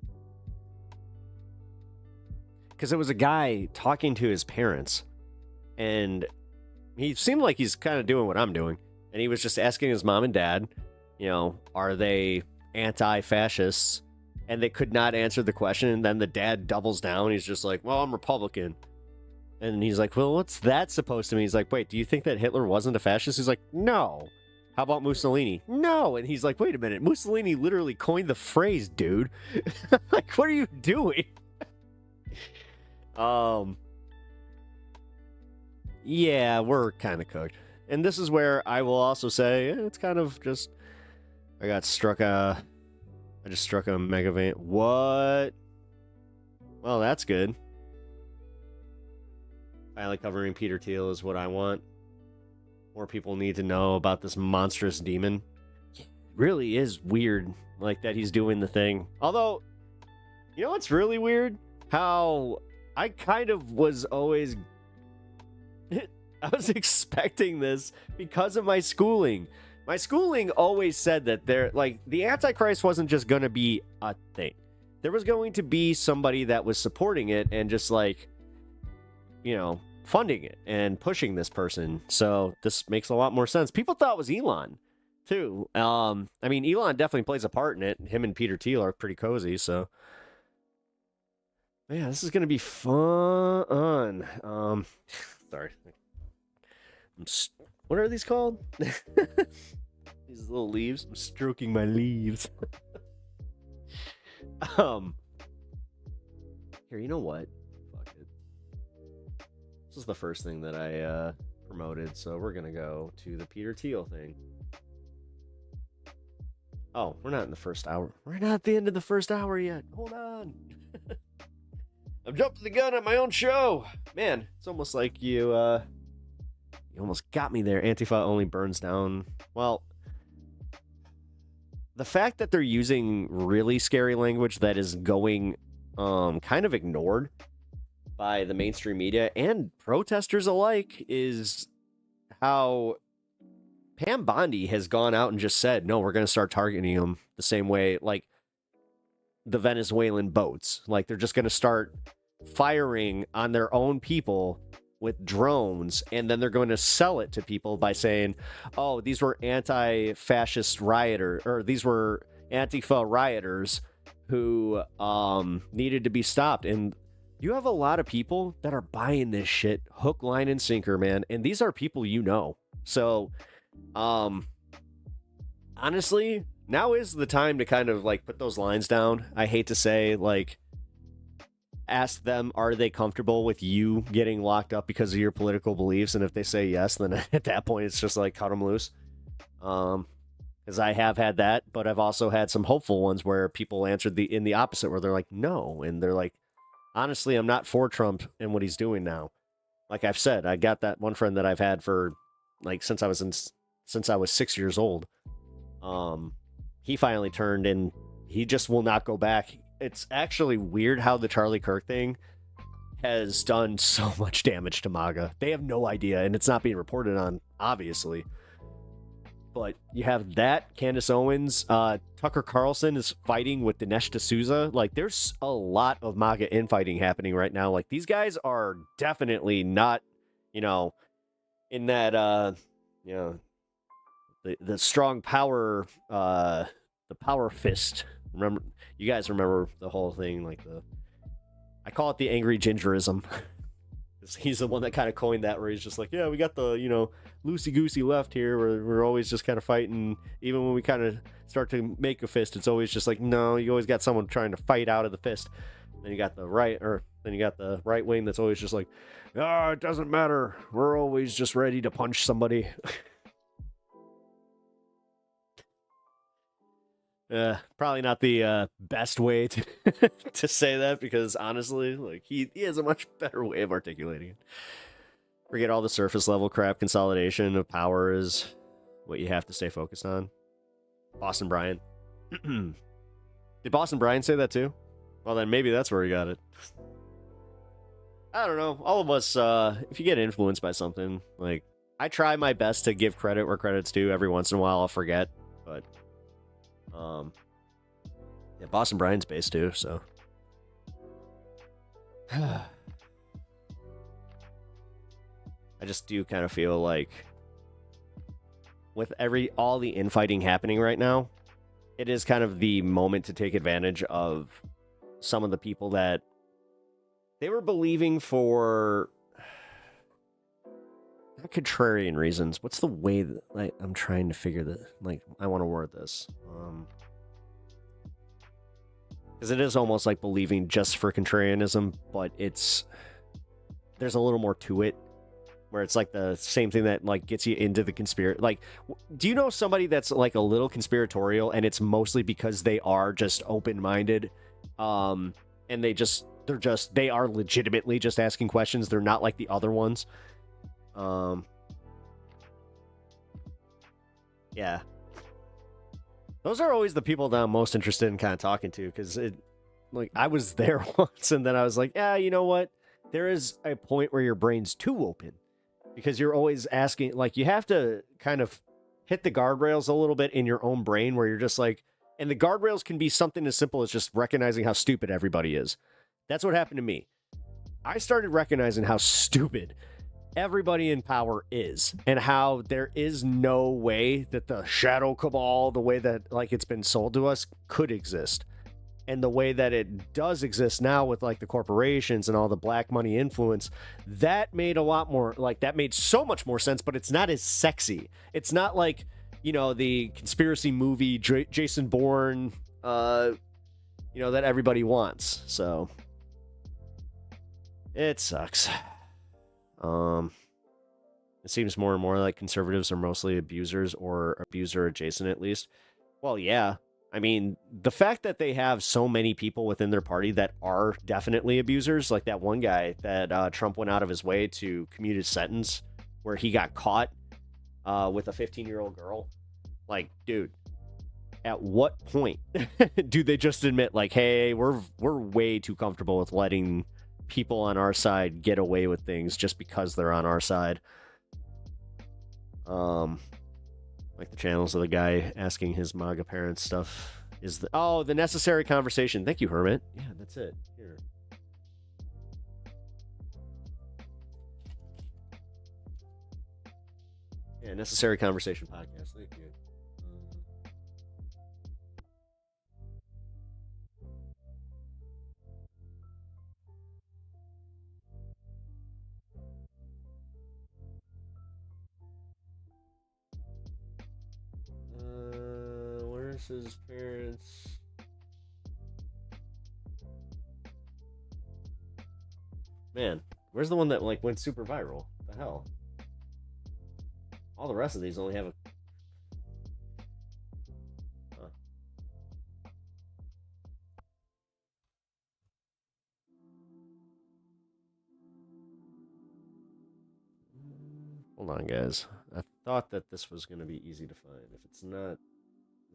Because it was a guy talking to his parents, and he seemed like he's kind of doing what I'm doing, and he was just asking his mom and dad, are they anti-fascists? And they could not answer the question, and then the dad doubles down. He's just like, well, I'm Republican. And he's like, well, what's that supposed to mean? He's like, wait, do you think that Hitler wasn't a fascist? He's like, no. How about Mussolini? No. And he's like, wait a minute, Mussolini literally coined the phrase, dude. What are you doing? Yeah, we're kind of cooked. And this is where I will also say it's kind of just I just struck a mega vein. What? Well, that's good. Finally covering Peter Thiel is what I want. More people need to know about this monstrous demon. It really is weird, like, that he's doing the thing. Although, you know what's really weird? How I kind of was always... I was expecting this because of my schooling. My schooling always said that the Antichrist wasn't just going to be a thing. There was going to be somebody that was supporting it and just, like, you know, funding it and pushing this person. So this makes a lot more sense. People thought it was Elon too. I mean, Elon definitely plays a part in it. Him and Peter Thiel are pretty cozy. So yeah, this is going to be fun. Sorry. What are these called? These little leaves. I'm stroking my leaves. Here, you know what? Fuck it. This is the first thing that I promoted, so we're gonna go to the Peter Thiel thing. Oh, we're not in the first hour. We're not at the end of the first hour yet. Hold on. I'm jumping the gun on my own show. Man, it's almost like you almost got me there. Antifa only burns down. Well, the fact that they're using really scary language that is going kind of ignored by the mainstream media and protesters alike is how Pam Bondi has gone out and just said, no, we're going to start targeting them the same way, like the Venezuelan boats. Like, they're just going to start firing on their own people with drones, and then they're going to sell it to people by saying, oh, these were anti-fascist rioters, or these were Antifa rioters who needed to be stopped. And you have a lot of people that are buying this shit hook, line, and sinker, man. And these are people you know. So, honestly, now is the time to kind of, like, put those lines down. I hate to say, like, ask them, are they comfortable with you getting locked up because of your political beliefs? And if they say yes, then at that point, it's just like, cut them loose. Because I have had that, but I've also had some hopeful ones where people answered in the opposite, where they're like, no. And they're like, honestly, I'm not for Trump and what he's doing now. Like I've said, I got that one friend that I've had for, like, since I was 6 years old. He finally turned, and he just will not go back. It's actually weird how the Charlie Kirk thing has done so much damage to MAGA. They have no idea, and it's not being reported on, obviously. But you have that, Candace Owens, Tucker Carlson is fighting with Dinesh D'Souza. Like, there's a lot of MAGA infighting happening right now. Like, these guys are definitely not, you know, in that, you know, the strong power, the power fist. Remember, you guys remember the whole thing, like I call it the angry gingerism. He's the one that kind of coined that, where he's just like, yeah, we got the, you know, loosey-goosey left here, where we're always just kind of fighting. Even when we kind of start to make a fist, it's always just like, no, you always got someone trying to fight out of the fist. Then you got the right wing that's always just like, ah, it doesn't matter. We're always just ready to punch somebody. Probably not the best way to to say that, because honestly, like, he has a much better way of articulating it. Forget all the surface level crap. Consolidation of power is what you have to stay focused on. Boston Brian. Did Boston Brian say that too? Well, then maybe that's where he got it. I don't know. All of us, if you get influenced by something, like, I try my best to give credit where credit's due. Every once in a while I'll forget, but yeah, Boston Brian's based too, so. I just do kind of feel like with all the infighting happening right now, it is kind of the moment to take advantage of some of the people that they were believing for not contrarian reasons. What's the way that, like, I'm trying to figure that, like, I want to word this. Because it is almost like believing just for contrarianism, but there's a little more to it, where it's like the same thing that like gets you into the conspiracy. Like, do you know somebody that's like a little conspiratorial, and it's mostly because they are just open-minded, and they are legitimately just asking questions. They're not like the other ones. Yeah. Those are always the people that I'm most interested in kind of talking to, because like I was there once, and then I was like, yeah, you know what? There is a point where your brain's too open, because you're always asking, like, you have to kind of hit the guardrails a little bit in your own brain, where you're just like, and the guardrails can be something as simple as just recognizing how stupid everybody is. That's what happened to me. I started recognizing how stupid everybody in power is, and how there is no way that the shadow cabal, the way that like it's been sold to us, could exist. And the way that it does exist now with like the corporations and all the black money influence, that made a lot more, like that made so much more sense, but it's not as sexy. It's not like, you know, the conspiracy movie Jason Bourne, that everybody wants. So it sucks. It seems more and more like conservatives are mostly abusers, or abuser adjacent at least. Well, yeah. I mean, the fact that they have so many people within their party that are definitely abusers, like that one guy that Trump went out of his way to commute his sentence, where he got caught with a 15-year-old girl. Like, dude, at what point do they just admit, like, hey, we're way too comfortable with letting people on our side get away with things just because they're on our side? Like the channels of the guy asking his MAGA parents stuff is the necessary conversation. Thank you, Hermit. Yeah, that's it. Here. Yeah, necessary conversation podcast. Thank you. Where's his parents? Man, where's the one that like went super viral? The hell? All the rest of these only have a. Huh. Hold on, guys. I thought that this was going to be easy to find. If it's not,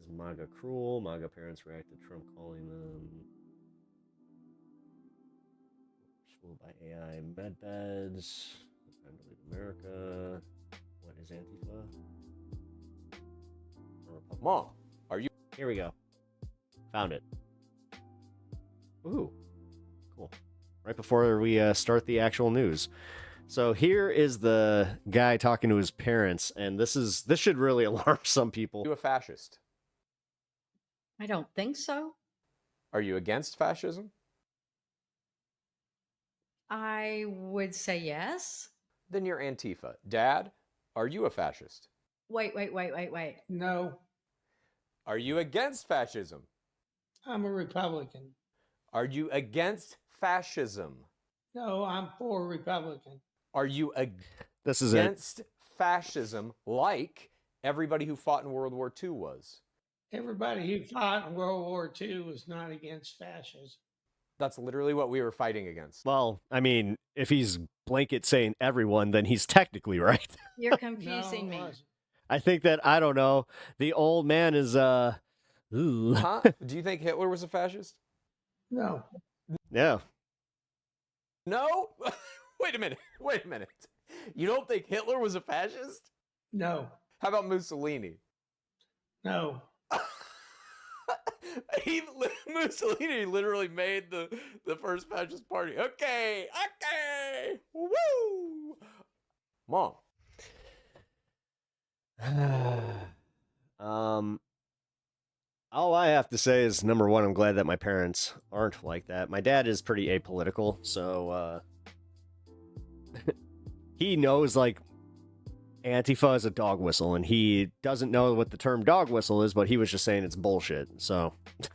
is MAGA cruel? MAGA parents react to Trump calling them schooled by AI med beds. Time to leave America. What is Antifa? Mom, are you? Here we go. Found it. Woohoo. Cool. Right before we start the actual news. So here is the guy talking to his parents, and this should really alarm some people. Are you a fascist? I don't think so. Are you against fascism? I would say yes. Then you're Antifa. Dad, are you a fascist? Wait. No, Are you against fascism? I'm a Republican. Are you against fascism? No, I'm for Republican. Are you This is it. against fascism like everybody who fought in World War II was? Everybody who fought in World War II was not against fascism. That's literally what we were fighting against. Well, I mean, if he's blanket saying everyone, then he's technically right. You're confusing No, it me. wasn't. I think that, I don't know, the old man is, ooh. Huh? Do you think Hitler was a fascist? No, Yeah. No? Wait a minute. You don't think Hitler was a fascist? no, How about Mussolini? no. Mussolini literally made the first fascist party. Okay. Woo! Mom. All I have to say is, number one, I'm glad that my parents aren't like that. My dad is pretty apolitical, so he knows like Antifa is a dog whistle, and he doesn't know what the term dog whistle is, but he was just saying it's bullshit. So I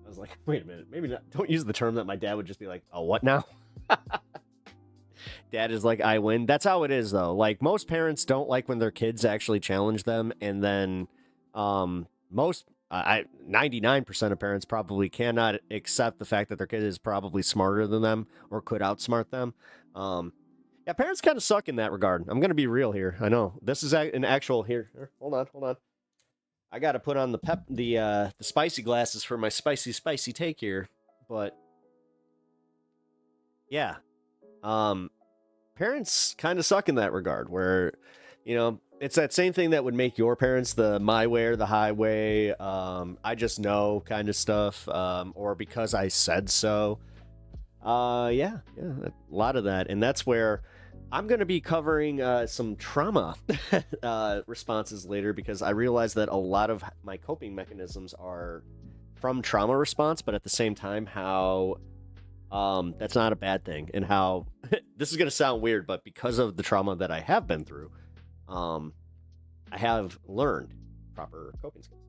was like, wait a minute, maybe not. Don't use the term that my dad would just be like, oh, what now? dad is like, I win. That's how it is, though. Like, most parents don't like when their kids actually challenge them, and then 99% of parents probably cannot accept the fact that their kid is probably smarter than them or could outsmart them. Yeah, parents kind of suck in that regard. I'm gonna be real here. I know this is an actual here. Hold on. I got to put on the spicy glasses for my spicy take here, but yeah, parents kind of suck in that regard. Where, you know, it's that same thing that would make your parents the my way or the highway. I just know kind of stuff, or because I said so. Yeah, a lot of that, and that's where I'm going to be covering some trauma responses later, because I realize that a lot of my coping mechanisms are from trauma response, but at the same time, how that's not a bad thing, and how this is going to sound weird, but because of the trauma that I have been through, I have learned proper coping skills.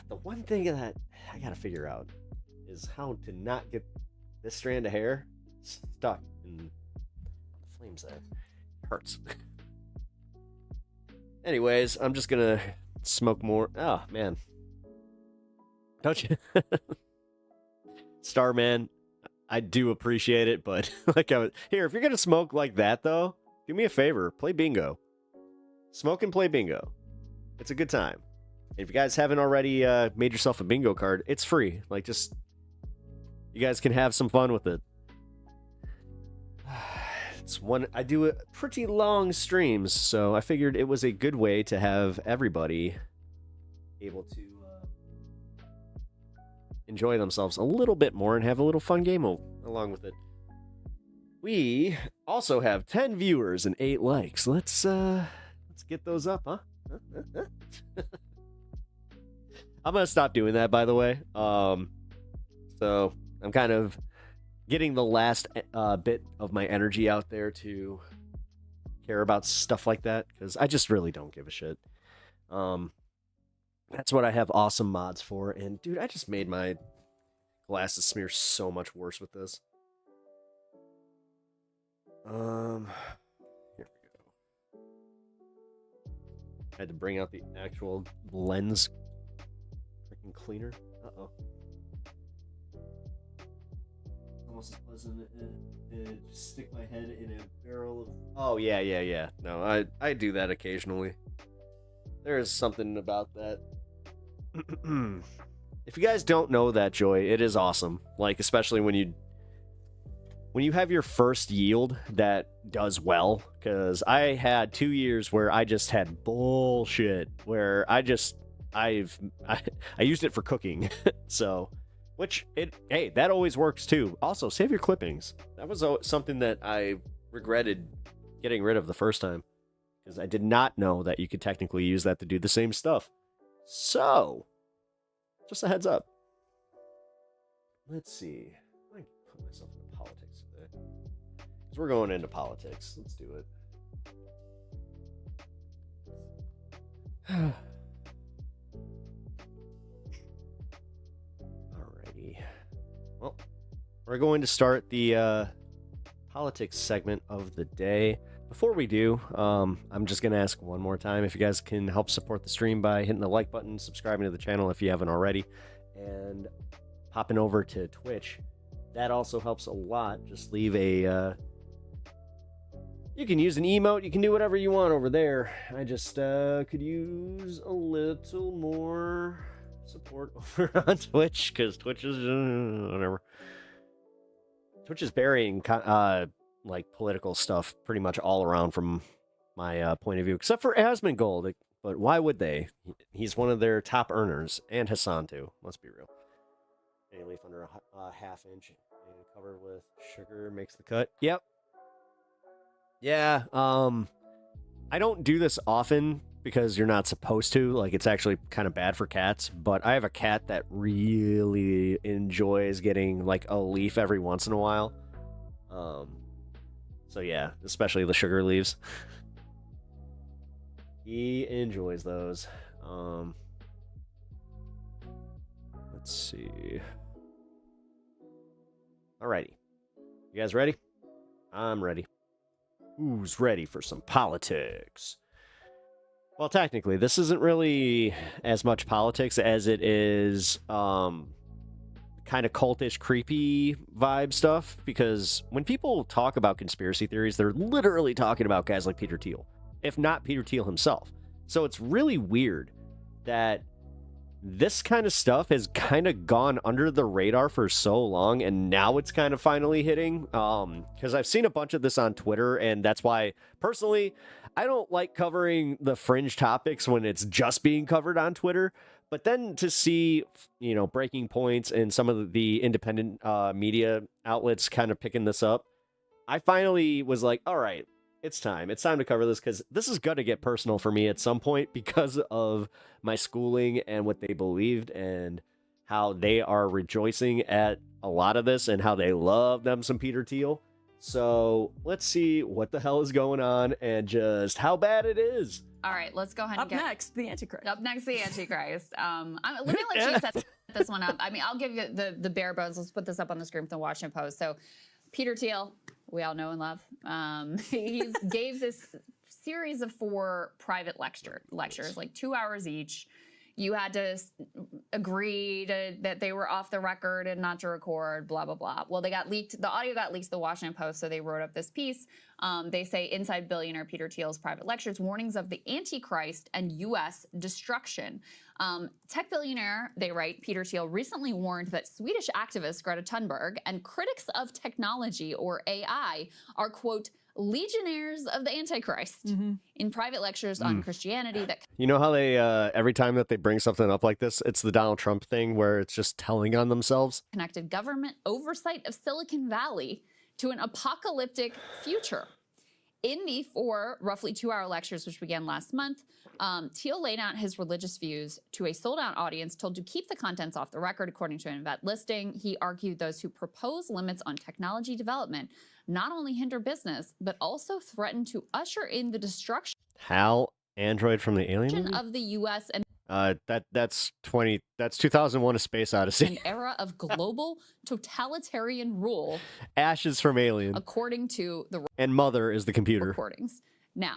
The one thing that I got to figure out is how to not get this strand of hair stuck in flames there. It hurts. Anyways, I'm just gonna smoke more. Oh man, don't you? Starman, I do appreciate it, but like here, if you're gonna smoke like that though, do me a favor, play bingo. Smoke and play bingo. It's a good time. And if you guys haven't already made yourself a bingo card, it's free. Like, just you guys can have some fun with it. I do a pretty long streams, so I figured it was a good way to have everybody able to enjoy themselves a little bit more and have a little fun game along with it. We also have 10 viewers and 8 likes. Let's get those up, huh? I'm gonna stop doing that, by the way. So I'm kind of getting the last bit of my energy out there to care about stuff like that, because I just really don't give a shit. That's what I have awesome mods for. And dude, I just made my glasses smear so much worse with this. Here we go. I had to bring out the actual lens freaking cleaner. Uh-oh. Almost as pleasant to just stick my head in a barrel of... Oh, yeah. No, I do that occasionally. There is something about that. If you guys don't know that joy, it is awesome. Like, especially when you have your first yield that does well, because I had 2 years where I just had bullshit, where I used it for cooking. So, hey, that always works too. Also, save your clippings. That was something that I regretted getting rid of the first time, because I did not know that you could technically use that to do the same stuff. So, just a heads up. Let's see. I might put myself into politics today, because we're going into politics. Let's do it. Alrighty. Well, we're going to start the politics segment of the day. Before we do, I'm just going to ask one more time if you guys can help support the stream by hitting the like button, subscribing to the channel if you haven't already, and popping over to Twitch. That also helps a lot. Just leave a... you can use an emote. You can do whatever you want over there. I just could use a little more support over on Twitch, because Twitch is... whatever. Twitch is burying... like political stuff pretty much all around from my point of view, except for Asmongold. But why would they? He's one of their top earners, and Hassan too. Let's be real. Any leaf under a half inch and covered with sugar makes the cut. Yep. Yeah. I don't do this often because you're not supposed to. Like, it's actually kind of bad for cats. But I have a cat that really enjoys getting like a leaf every once in a while. So yeah, especially the sugar leaves. He enjoys those. Let's see. Alrighty. You guys ready? I'm ready. Who's ready for some politics? Well, technically, this isn't really as much politics as it is kind of cultish, creepy vibe stuff. Because when people talk about conspiracy theories, they're literally talking about guys like Peter Thiel, if not Peter Thiel himself. So it's really weird that this kind of stuff has kind of gone under the radar for so long, and now it's kind of finally hitting. Because I've seen a bunch of this on Twitter, and that's why, personally, I don't like covering the fringe topics when it's just being covered on Twitter. But then to see, you know, breaking points and some of the independent media outlets kind of picking this up, I finally was like, all right, it's time. It's time to cover this, because this is going to get personal for me at some point because of my schooling and what they believed and how they are rejoicing at a lot of this and how they love them some Peter Thiel. So let's see what the hell is going on and just how bad it is. All right, let's go ahead and Up next, the Antichrist. Up next, the Antichrist. Let me let you set this one up. I mean, I'll give you the bare bones. Let's put this up on the screen from the Washington Post. So Peter Thiel, we all know and love. He gave this series of 4 private lectures, like 2 hours each. You had to agree that they were off the record and not to record, blah, blah, blah. Well, they got leaked. The audio got leaked to the Washington Post, so they wrote up this piece. They say, inside billionaire Peter Thiel's private lectures, warnings of the Antichrist and U.S. destruction. Tech billionaire, they write, Peter Thiel recently warned that Swedish activist Greta Thunberg and critics of technology, or AI, are, quote, legionnaires of the Antichrist in private lectures on Christianity. That You know how they, every time that they bring something up like this, it's the Donald Trump thing where it's just telling on themselves. Connected government oversight of Silicon Valley to an apocalyptic future. In the 4 roughly 2-hour lectures, which began last month, Thiel laid out his religious views to a sold-out audience told to keep the contents off the record, according to an event listing. He argued those who propose limits on technology development not only hinder business, but also threaten to usher in the destruction Hal, android from the alien movie? of the U.S. and That's 2001: A Space Odyssey. an era of global totalitarian rule, Ashes from Alien. according to the And Mother is the computer. recordings. Now,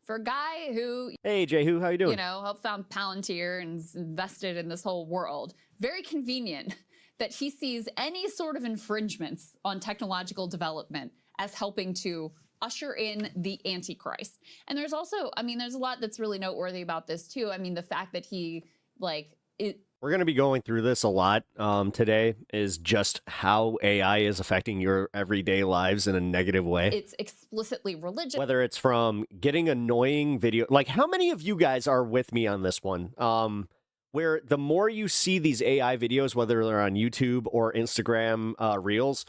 for a guy who, Hey, Jehu, how you doing? you know, helped found Palantir and is invested in this whole world, very convenient that he sees any sort of infringements on technological development as helping to usher in the Antichrist. And there's also, I mean, there's a lot that's really noteworthy about this too. I mean, the fact that he, like, We're going to be going through this a lot today, is just how AI is affecting your everyday lives in a negative way. it's explicitly religious. Whether it's from getting annoying video, like how many of you guys are with me on this one? Where the more you see these AI videos, whether they're on YouTube or Instagram Reels,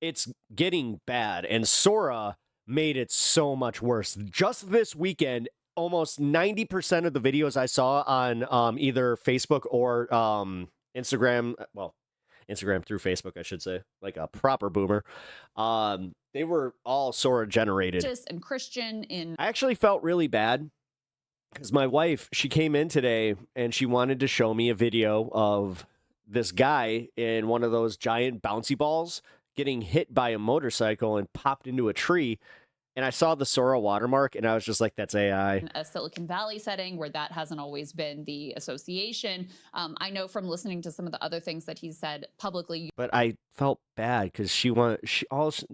it's getting bad. And Sora made it so much worse. Just this weekend, almost 90% of the videos I saw on either Facebook or Instagram, well, Instagram through Facebook, I should say, like a proper boomer, they were all Sora generated. And Christian in I actually felt really bad because my wife, she came in today and she wanted to show me a video of this guy in one of those giant bouncy balls getting hit by a motorcycle and popped into a tree. And I saw the Sora watermark and I was just like, that's AI. a Silicon Valley setting where that hasn't always been the association. I know from listening to some of the other things that he's said publicly. But I felt bad because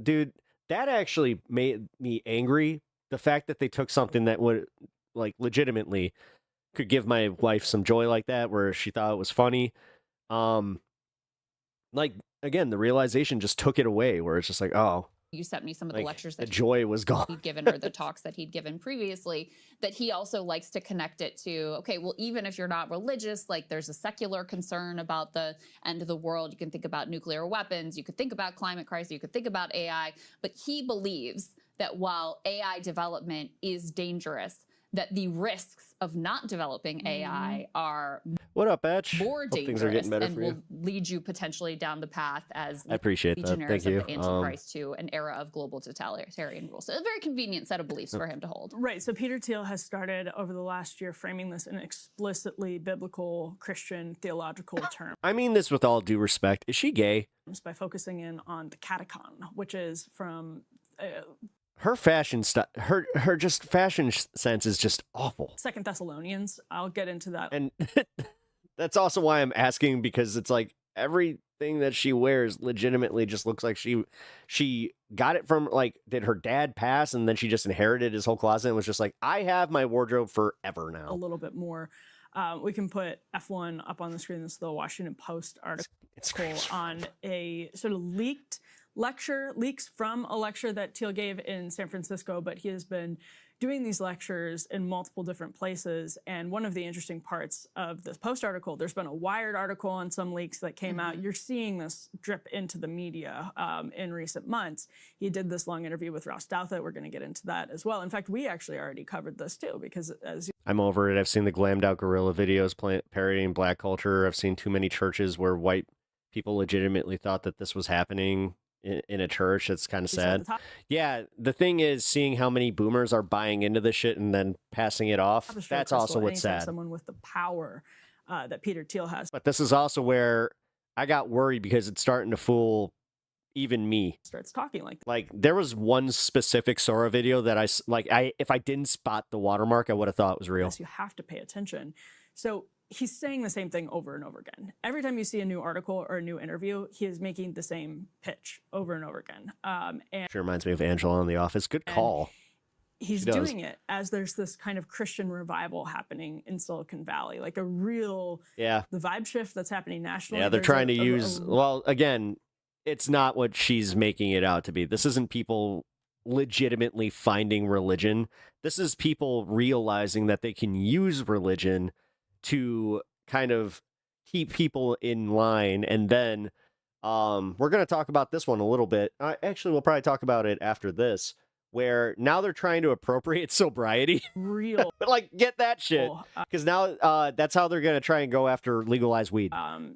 dude, that actually made me angry. The fact that they took something that would, like, legitimately could give my wife some joy like that, where she thought it was funny. Like, again, the realization just took it away, where it's just like, oh. You sent me some of the lectures that the joy was gone. he'd given, or the talks that he'd given previously, that he also likes to connect it to, okay, well, even if you're not religious, like there's a secular concern about the end of the world. You can think about nuclear weapons. You could think about climate crisis. You could think about AI. But he believes that while AI development is dangerous, that the risks of not developing AI are What up, Batch? more Hope dangerous things are getting better and for will you. lead you potentially down the path as I appreciate that. legionnaires Thank you. of the Antichrist to an era of global totalitarian rule. So a very convenient set of beliefs for him to hold. Right. So Peter Thiel has started over the last year framing this in explicitly biblical Christian theological terms I mean this with all due respect. Is she gay? by focusing in on the catechon, which is from Her fashion stuff, her just fashion sense is just awful. 2 Thessalonians. I'll get into that. And that's also why I'm asking, because it's like everything that she wears legitimately just looks like she got it from, like, did her dad pass and then she just inherited his whole closet and was just like, I have my wardrobe forever now. A little bit more. We can put F1 up on the screen. This is the Washington Post article on a sort of leaks from a lecture that Teal gave in San Francisco, but he has been doing these lectures in multiple different places. And one of the interesting parts of this Post article, there's been a Wired article on some leaks that came out. You're seeing this drip into the media in recent months. He did this long interview with Ross Douthat. We're going to get into that as well. In fact, we actually already covered this too, because as I'm over it. I've seen the glammed out gorilla videos parodying black culture. I've seen too many churches where white people legitimately thought that this was happening in a church. It's kind of sad. Yeah, the thing is, seeing how many boomers are buying into this shit and then passing it off, that's also what's sad. Someone with the power that Peter Thiel has. But this is also where I got worried, because it's starting to fool even me. Starts talking like that. Like, there was one specific Sora video that if I didn't spot the watermark, I would have thought it was real. Yes, you have to pay attention. So he's saying the same thing over and over again. Every time you see a new article or a new interview, he is making the same pitch over and over again. And sure reminds me of Angela on The Office. Good call. He's doing it as there's this kind of Christian revival happening in Silicon Valley, like a real, the vibe shift that's happening nationally. Yeah, they're trying to use, well, again, it's not what she's making it out to be. This isn't people legitimately finding religion. This is people realizing that they can use religion to kind of keep people in line. And then we're going to talk about this one a little bit. Actually, we'll probably talk about it after this, where now they're trying to appropriate sobriety. Real. Like, get that shit. Because now that's how they're going to try and go after legalized weed.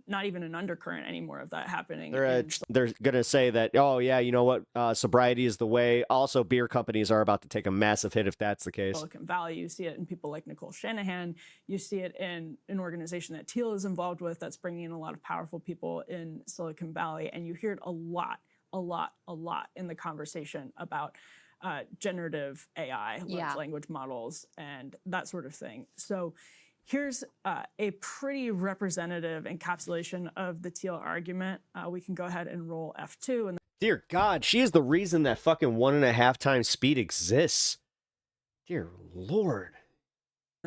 Not even an undercurrent anymore of that happening. They're going to say that, oh, yeah, you know what? Sobriety is the way. Also, beer companies are about to take a massive hit if that's the case. Silicon Valley, you see it in people like Nicole Shanahan. You see it in an organization that Teal is involved with that's bringing in a lot of powerful people in Silicon Valley. And you hear it a lot in the conversation about generative AI, large language models, and that sort of thing. So here's a pretty representative encapsulation of the Teal argument. We can go ahead and roll F2. And dear God, she is the reason that fucking 1.5 times speed exists. Dear Lord.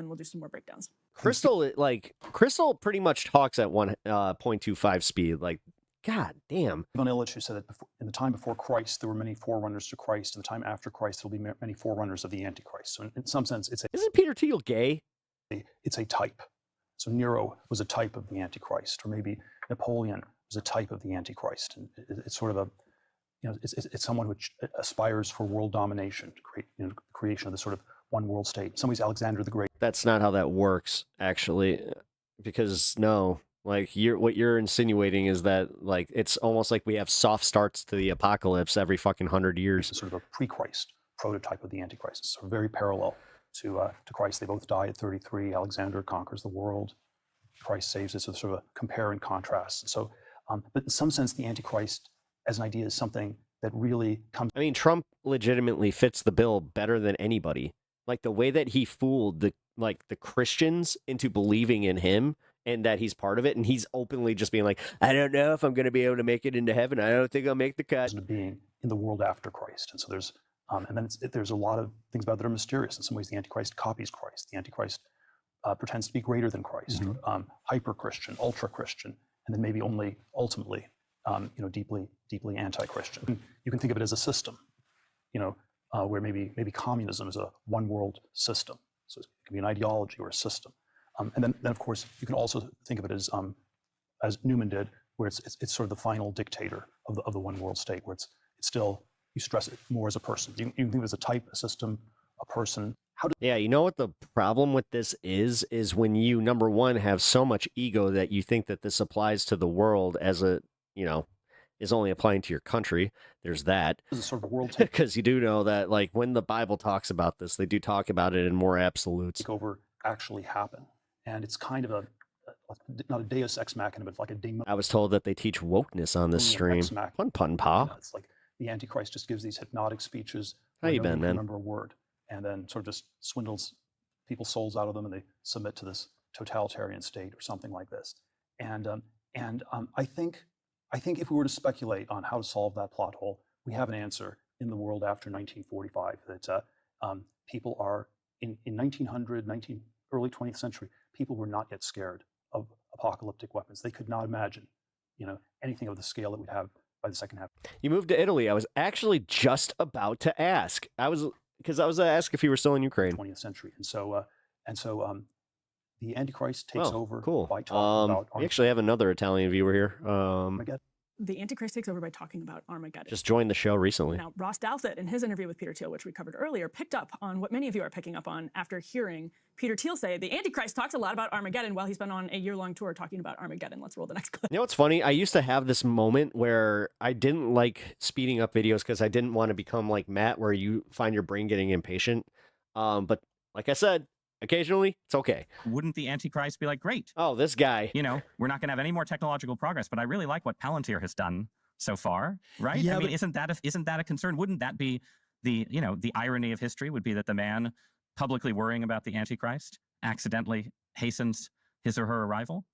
then we'll do some more breakdowns. Crystal pretty much talks at 1.25 speed. Like, God damn. Von Illich, who said that in the time before Christ, there were many forerunners to Christ. In the time after Christ, there will be many forerunners of the Antichrist. So in some sense, Isn't Peter Thiel gay? It's a type. So Nero was a type of the Antichrist, or maybe Napoleon was a type of the Antichrist. And it's sort of it's someone who aspires for world domination, to create, creation of this sort of one world state. In some ways, Alexander the Great. That's not how that works, actually, because no. Like, what you're insinuating is that, like, it's almost like we have soft starts to the apocalypse every fucking 100 years. It's sort of a pre-Christ prototype of the Antichrist. It's sort of very parallel to Christ. They both die at 33. Alexander conquers the world. Christ saves it. So sort of a compare and contrast. So, but in some sense, the Antichrist as an idea is something that really comes. I mean, Trump legitimately fits the bill better than anybody. Like, the way that he fooled the Christians into believing in him and that he's part of it, and he's openly just being like, I don't know if I'm going to be able to make it into heaven. I don't think I'll make the cut. Being in the world after Christ, and so there's and then there's a lot of things about it that are mysterious. In some ways, the Antichrist copies Christ. The Antichrist pretends to be greater than Christ, hyper-Christian, ultra-Christian, and then maybe only ultimately, deeply anti-Christian. You can think of it as a system, where maybe communism is a one-world system. So it can be an ideology or a system. And then of course, you can also think of it as Newman did, where it's sort of the final dictator of the one world state, where it's still, you stress it more as a person. You can think of it as a type, a system, a person. Yeah, you know what the problem with this is when you, number one, have so much ego that you think that this applies to the world as is only applying to your country. There's that. This is sort of a world because you do know that, like, when the Bible talks about this, they do talk about it in more absolutes. Takeover actually happen. And it's kind of not a deus ex machina, but like a demon. I was told that they teach wokeness on this stream. Pun, pa. It's like the Antichrist just gives these hypnotic speeches. How where you nobody been, can man? remember a word, and then sort of just swindles people's souls out of them, and they submit to this totalitarian state or something like this. And I think if we were to speculate on how to solve that plot hole, we have an answer in the world after 1945. That people are in 1900, early 20th century, people were not yet scared of apocalyptic weapons. They could not imagine, anything of the scale that we'd have by the second half. You moved to Italy. I was actually just about to ask. Because I was asked if you were still in Ukraine. 20th century, and so the Antichrist takes over cool. by talking about. We actually have another Italian viewer here. The Antichrist takes over by talking about Armageddon. Just joined the show recently. Now, Ross Douthat, in his interview with Peter Thiel, which we covered earlier, picked up on what many of you are picking up on after hearing Peter Thiel say the Antichrist talks a lot about Armageddon while he's been on a year-long tour talking about Armageddon. Let's roll the next clip. You know what's funny? I used to have this moment where I didn't like speeding up videos because I didn't want to become like Matt, where you find your brain getting impatient. But like I said, occasionally, it's okay. Wouldn't the Antichrist be like, great? Oh, this guy. We're not going to have any more technological progress, but I really like what Palantir has done so far, right? Yeah, I mean, isn't that a concern? Wouldn't that be the irony of history would be that the man publicly worrying about the Antichrist accidentally hastens his or her arrival?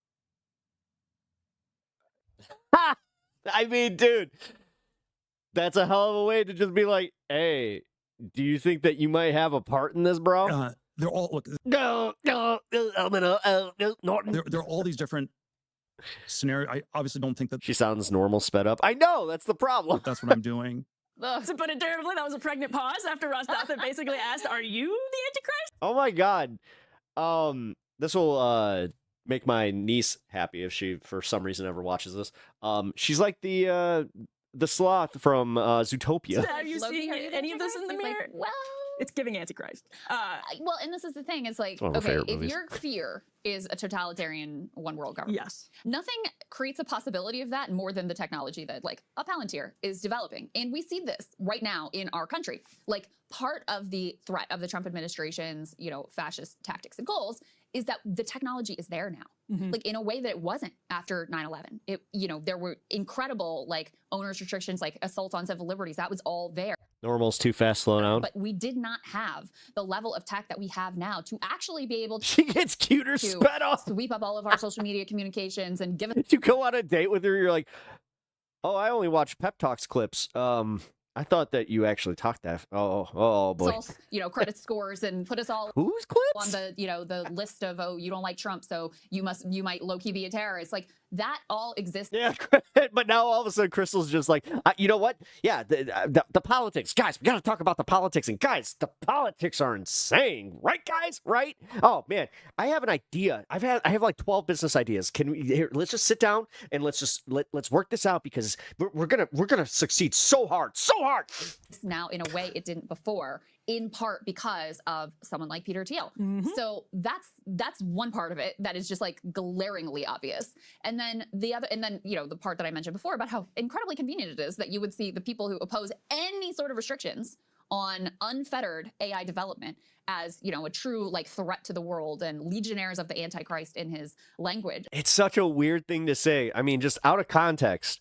I mean, dude, that's a hell of a way to just be like, hey, do you think that you might have a part in this, bro? They're all look. No, Norton. There are all these different scenarios. I obviously don't think that She sounds normal sped up. I know, that's the problem. that's what I'm doing. To put it terribly, that was a pregnant pause after Ross Douthat basically asked, are you the Antichrist? Oh my god. This will make my niece happy if she for some reason ever watches this. She's like the sloth from Zootopia. Have you Loki, seen are you the any of this in the Antichrist? He's mirror? like, well, It's giving Antichrist. well, and this is the thing. It's like, one of my okay, favorite if movies. your fear is a totalitarian one world government, Yes. nothing creates a possibility of that more than the technology that like a Palantir is developing. And we see this right now in our country. Like part of the threat of the Trump administration's, fascist tactics and goals is that the technology is there now. Like in a way that it wasn't after 9/11. It, there were incredible like owners restrictions, like assault on civil liberties. That was all there. Normal's too fast, slow down. But we did not have the level of tech that we have now to actually be able to She gets cuter sped up. sweep up all of our social media communications and give us You go on a date with her, you're like, oh, I only watch Pep Talks clips. I thought that you actually talked that. Oh boy. all, credit scores and put us all Whose on clips? the, the list of, oh, you don't like Trump, so you might low-key be a terrorist. Like that all exists. Yeah, but now all of a sudden Crystal's just like, you know what? Yeah, the politics. Guys, we got to talk about the politics. And guys, the politics are insane. Right, guys? Right? Oh, man, I have an idea. I have like 12 business ideas. Let's just sit down and let's work this out because we're going to succeed so hard. Now in a way it didn't before, in part because of someone like Peter Thiel. So that's one part of it that is just like glaringly obvious. And then the part that I mentioned before about how incredibly convenient it is that you would see the people who oppose any sort of restrictions on unfettered AI development as, a true like threat to the world and legionnaires of the Antichrist in his language. It's such a weird thing to say. I mean, just out of context.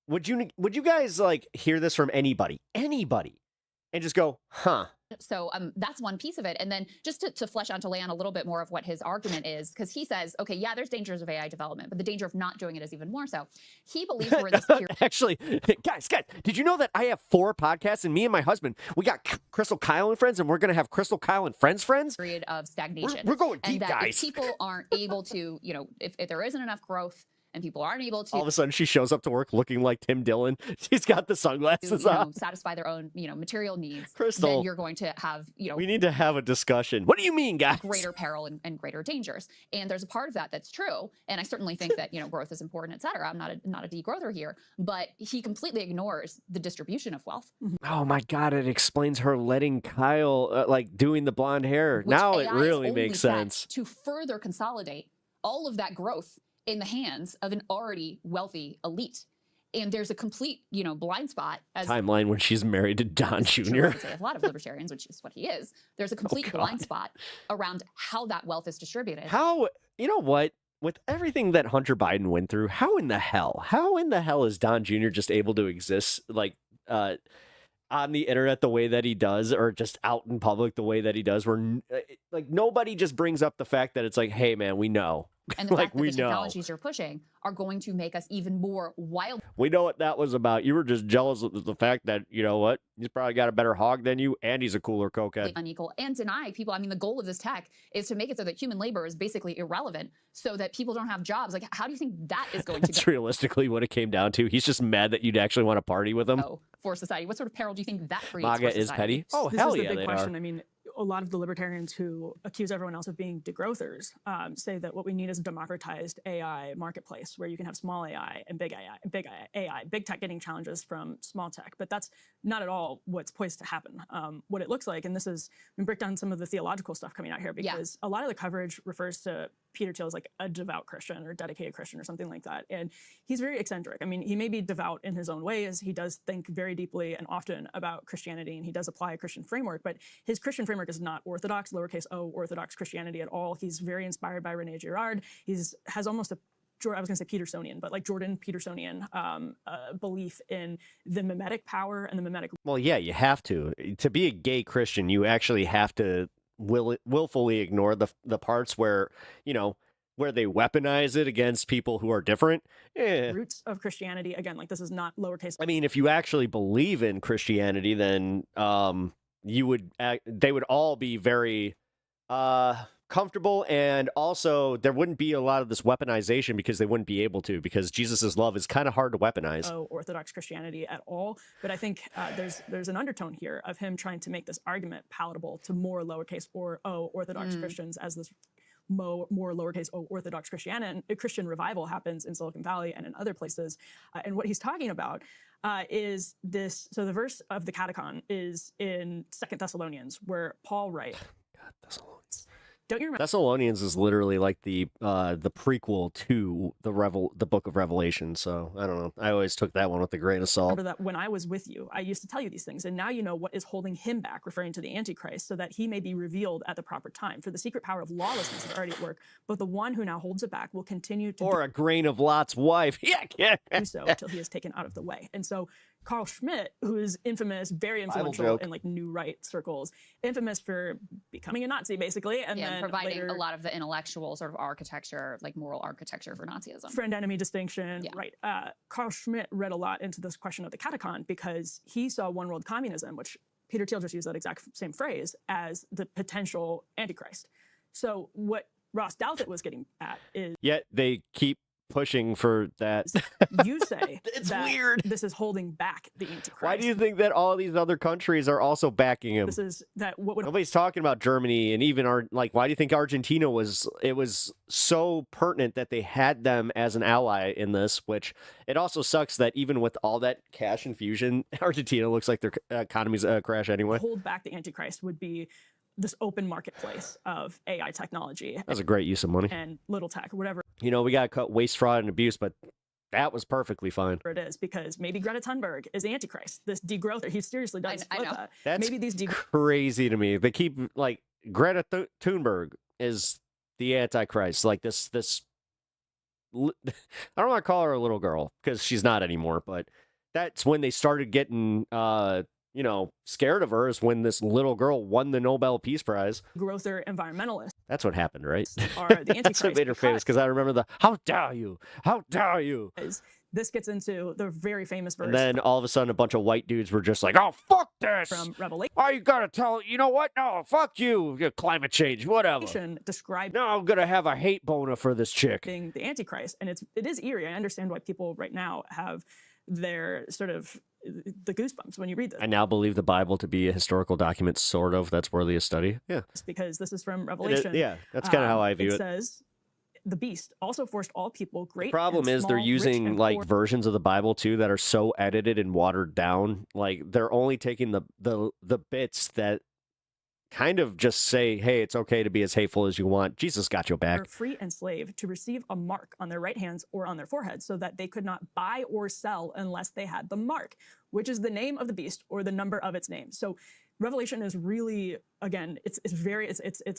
Would you guys like hear this from anybody, and just go, huh? So that's one piece of it. And then just to flesh out to Leon a little bit more of what his argument is, because he says, okay, yeah, there's dangers of AI development, but the danger of not doing it is even more so. He believes we're in this period. Actually, guys, did you know that I have 4 podcasts and me and my husband, we got Crystal Kyle and friends, and we're going to have Crystal Kyle and friends? Period of stagnation. We're going deep, and that guys. If people aren't able to, if there isn't enough growth, and people aren't able to All of a sudden, she shows up to work looking like Tim Dillon. She's got the sunglasses on. satisfy their own, material needs. Crystal, then you're going to have, we need to have a discussion. What do you mean, guys? Greater peril and greater dangers. And there's a part of that that's true. And I certainly think that, growth is important, et cetera. I'm not a degrowther here, but he completely ignores the distribution of wealth. Oh my God, it explains her letting Kyle, doing the blonde hair. Which Now AI it is really only makes set sense. to further consolidate all of that growth in the hands of an already wealthy elite. And there's a complete, blind spot as Timeline when she's married to Don Jr. I would say a lot of libertarians, which is what he is. There's a complete blind spot around how that wealth is distributed. How, you know what? with everything that Hunter Biden went through, how in the hell is Don Jr. just able to exist like on the internet the way that he does, or just out in public the way that he does, where like nobody just brings up the fact that it's like, hey man, we know. And the like fact that we the know. technologies you're pushing are going to make us even more wild. We know what that was about. You were just jealous of the fact that, you know what, he's probably got a better hog than you, and he's a cooler cokehead. Unequal and deny people. I mean, the goal of this tech is to make it so that human labor is basically irrelevant, so that people don't have jobs. Like, how do you think that is going to That's go realistically what it came down to. He's just mad that you'd actually want to party with him. for society? What sort of peril do you think that creates? MAGA for is society? petty. Oh, This hell is the yeah, big they question. are. I mean, a lot of the libertarians who accuse everyone else of being degrowthers say that what we need is a democratized AI marketplace where you can have small AI and big AI, big tech getting challenges from small tech. But that's not at all what's poised to happen. What it looks like, and this is, we break down some of the theological stuff coming out here, because a lot of the coverage refers to Peter Thiel as like a devout Christian or dedicated Christian or something like that. And he's very eccentric. I mean, he may be devout in his own ways. He does think very deeply and often about Christianity, and he does apply a Christian framework, but his Christian framework is not orthodox, lowercase o, orthodox Christianity at all. He's very inspired by Rene Girard. Has almost a, I was going to say Petersonian, but like Jordan Petersonian belief in the mimetic power and the mimetic. Well, yeah, you have to. To be a gay Christian, you actually have to willfully ignore the parts where, you know, where they weaponize it against people who are different. Roots of Christianity. Again, like this is not lowercase. I mean, if you actually believe in Christianity, then they would all be very comfortable, and also there wouldn't be a lot of this weaponization because they wouldn't be able to, because Jesus's love is kind of hard to weaponize. Orthodox Christianity at all, but I think there's an undertone here of him trying to make this argument palatable to more lowercase or o Orthodox Christians, as this more lowercase o Orthodox Christian revival happens in Silicon Valley and in other places. And what he's talking about is this. So the verse of the Catechon is in 2 Thessalonians, where Paul writes. God, Thessalonians. Don't you remember? Thessalonians is literally like the prequel to the book of Revelation. So I don't know. I always took that one with a grain of salt. Remember that when I was with you, I used to tell you these things, and now you know what is holding him back, referring to the Antichrist, so that he may be revealed at the proper time. For the secret power of lawlessness is already at work, but the one who now holds it back will continue to a grain of Lot's wife. do so until he is taken out of the way. And so Carl Schmitt, who is infamous, very influential in like new right circles, infamous for becoming a Nazi basically, and then providing later, a lot of the intellectual sort of architecture, like moral architecture for Nazism. Friend-enemy distinction, right? Carl Schmitt read a lot into this question of the Catechon because he saw one world communism, which Peter Thiel just used that exact same phrase, as the potential Antichrist. So what Ross Douthat was getting at is, yet they keep pushing for that. You say it's that weird. This is holding back the Antichrist. Why do you think that all these other countries are also backing him? This is that what would Nobody's talking about Germany, and even why do you think Argentina was so pertinent that they had them as an ally in this, which it also sucks that even with all that cash infusion, Argentina looks like their economy's crash anyway. hold back the Antichrist would be this open marketplace of AI technology. That's a great use of money. And little tech or whatever. You know, we got to cut waste, fraud, and abuse, but that was perfectly fine. It is, because maybe Greta Thunberg is the Antichrist. This degrowther, he seriously does I know. that. That's maybe these crazy to me. They keep like Greta Thunberg is the Antichrist. Like this. I don't want to call her a little girl because she's not anymore. But that's when they started getting scared of her, is when this little girl won the Nobel Peace Prize. growther environmentalists That's what happened, right? are the Antichrist. That's what made her famous, because I remember the "How dare you? How dare you?" This gets into the very famous verse. And then all of a sudden, a bunch of white dudes were just like, "Oh, fuck this!" From Revelation. Oh, you gotta tell, you know what? No, fuck you, climate change, whatever. Described No, I'm gonna have a hate boner for this chick. being the Antichrist, and it is eerie. I understand why people right now have their sort of the goosebumps when you read this. I now believe the Bible to be a historical document, sort of, that's worthy of study. Yeah. It's because this is from Revelation. Yeah, that's kind of how I view it. It says, the beast also forced all people, great The problem and is they're small, rich using and like poor, versions of the Bible too that are so edited and watered down. Like they're only taking the bits that kind of just say, hey, it's okay to be as hateful as you want. Jesus got your back. were free and slave to receive a mark on their right hands or on their foreheads, so that they could not buy or sell unless they had the mark, which is the name of the beast or the number of its name. So Revelation is really, again, it's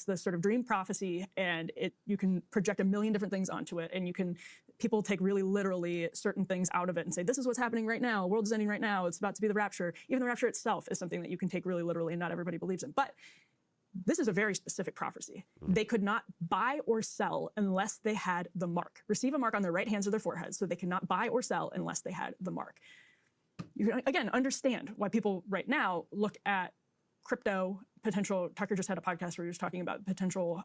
the sort of dream prophecy, and you can project a million different things onto it, and people take really literally certain things out of it and say, this is what's happening right now, world is ending right now, it's about to be the rapture. Even the rapture itself is something that you can take really literally, and not everybody believes in. But this is a very specific prophecy. They could not buy or sell unless they had the mark. Receive a mark on their right hands or their foreheads, so they cannot buy or sell unless they had the mark. You can, again, understand why people right now look at crypto potential. Tucker just had a podcast where he was talking about potential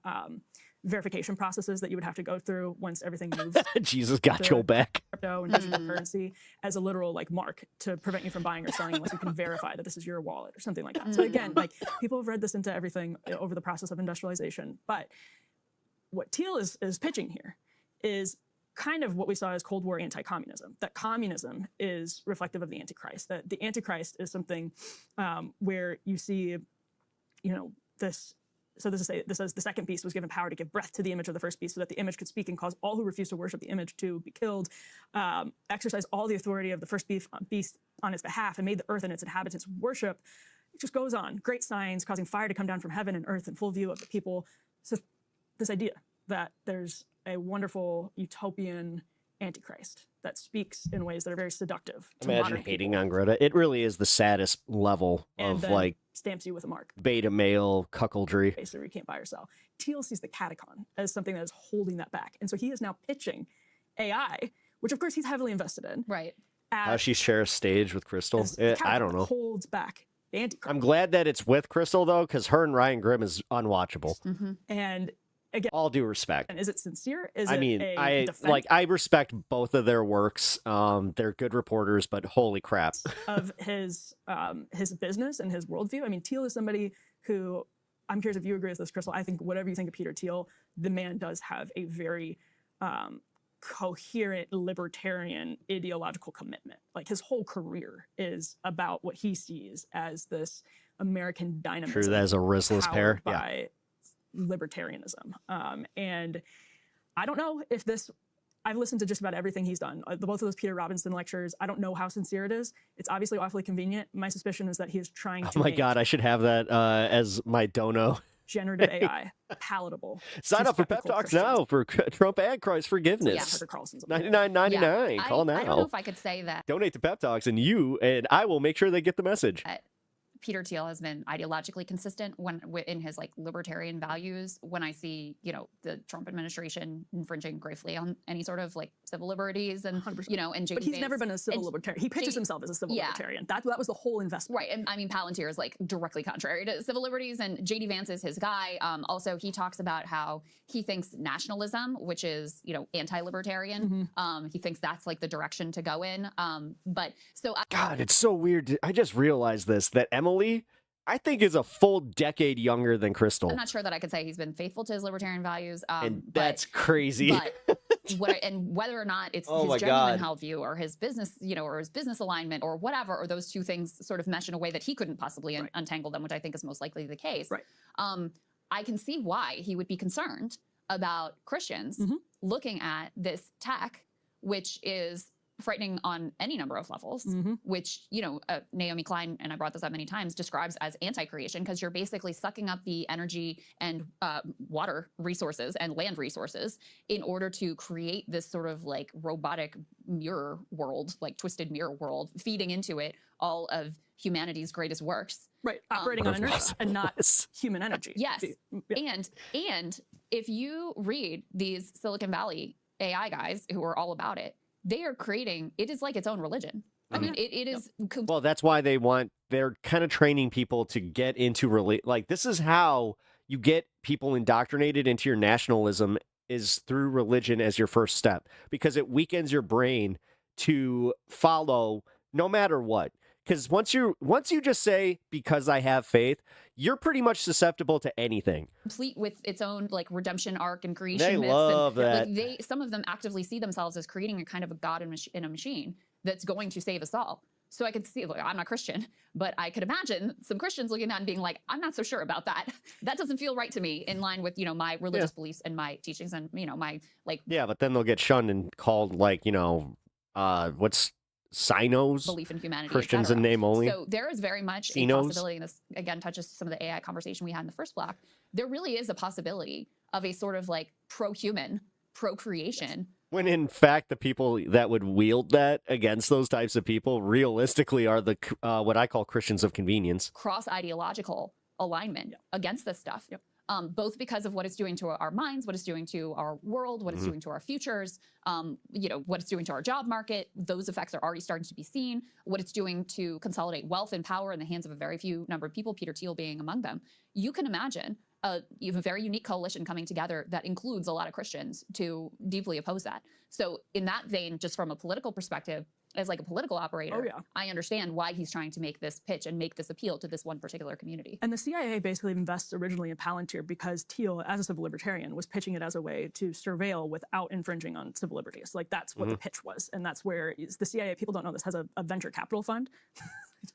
verification processes that you would have to go through once everything moves. Jesus got Joe back. Crypto and digital currency as a literal like mark to prevent you from buying or selling unless you can verify that this is your wallet or something like that. So again, like people have read this into everything over the process of industrialization. But what Thiel is pitching here is kind of what we saw as Cold War anti-communism, that communism is reflective of the Antichrist, that the Antichrist is something where you see, this. So this says the second beast was given power to give breath to the image of the first beast so that the image could speak and cause all who refuse to worship the image to be killed, exercise all the authority of the first beast on its behalf, and made the earth and its inhabitants worship. It just goes on. Great signs, causing fire to come down from heaven and earth in full view of the people. So this idea that there's a wonderful utopian Antichrist that speaks in ways that are very seductive to Imagine modern hating people, on Greta. It really is the saddest level and of then like stamps you with a mark. beta male cuckoldry. Basically, you can't buy or sell. Thiel sees the catacon as something that is holding that back. And so he is now pitching AI, which of course he's heavily invested in. Right. How she shares stage with Crystal. The I don't catacon know. holds back the Antichrist. I'm glad that it's with Crystal though, because her and Ryan Grimm is unwatchable. And again, all due respect. And is it sincere? Is I it mean, a defense I respect both of their works. They're good reporters, but holy crap. of his business and his worldview? I mean, Thiel is somebody who, I'm curious if you agree with this, Crystal. I think whatever you think of Peter Thiel, the man does have a very coherent libertarian ideological commitment. Like his whole career is about what he sees as this American dynamism. True, that is a Rizla's pair. By libertarianism. And I don't know if this, I've listened to just about everything he's done. Both of those Peter Robinson lectures, I don't know how sincere it is. It's obviously awfully convenient. My suspicion is that he is trying to Oh my make God, I should have that as my dono. generative AI palatable. Sign to up for Pep skeptical Talks Christians. now for Trump Antichrist forgiveness. Yeah, Tucker Carlson's $99.99. Call now. I don't know if I could say that Donate to Pep Talks, and I will make sure they get the message. Peter Thiel has been ideologically consistent in his like libertarian values. When I see, the Trump administration infringing gravely on any sort of like civil liberties and, 100%. and But he's never been a civil libertarian. He pitches himself as a civil libertarian. That was the whole investment. Right. And I mean, Palantir is like directly contrary to civil liberties, and JD Vance is his guy. Also, he talks about how he thinks nationalism, which is, anti-libertarian, he thinks that's like the direction to go in. God, it's so weird. I just realized this, that Emily, I think, is a full decade younger than Crystal. I'm not sure that I could say he's been faithful to his libertarian values. And that's crazy. But whether or not it's his genuine health view or his business, or his business alignment or whatever, or those two things sort of mesh in a way that he couldn't possibly untangle them, which I think is most likely the case. Right. I can see why he would be concerned about Christians looking at this tech, which is frightening on any number of levels, which, Naomi Klein, and I brought this up many times, describes as anti-creation, because you're basically sucking up the energy and water resources and land resources in order to create this sort of like robotic mirror world, like twisted mirror world, feeding into it all of humanity's greatest works. Right, operating on inertia and not human energy. Yes, and if you read these Silicon Valley AI guys who are all about it, they are creating, it is like its own religion. I mean, it is. Well, that's why they're kind of training people to get into like, this is how you get people indoctrinated into your nationalism, is through religion as your first step, because it weakens your brain to follow no matter what. Because once you just say, because I have faith, you're pretty much susceptible to anything. Complete with its own like redemption arc and creation They myths. love and, that. Like, some of them actively see themselves as creating a kind of a god in a machine that's going to save us all. So I could see, like, I'm not Christian, but I could imagine some Christians looking at that and being like, I'm not so sure about that. That doesn't feel right to me, in line with, my religious beliefs and my teachings and, my like. Yeah, but then they'll get shunned and called like, what's Sinos, belief in humanity, Christians et in cetera. name only. So there is very much a Sinos. possibility, and this again touches some of the AI conversation we had in the first block. There really is a possibility of a sort of like pro-human, pro-creation. When in fact, the people that would wield that against those types of people realistically are the what I call Christians of convenience. Cross-ideological alignment against this stuff. Both because of what it's doing to our minds, what it's doing to our world, what it's doing to our futures, you know, what it's doing to our job market. Those effects are already starting to be seen. What it's doing to consolidate wealth and power in the hands of a very few number of people, Peter Thiel being among them. You can imagine you have a very unique coalition coming together that includes a lot of Christians to deeply oppose that. So in that vein, just from a political perspective, as like a political operator, I understand why he's trying to make this pitch and make this appeal to this one particular community. And the CIA basically invests originally in Palantir because Thiel, as a civil libertarian, was pitching it as a way to surveil without infringing on civil liberties. Like that's what the pitch was. And that's where the CIA, people don't know this, has a venture capital fund.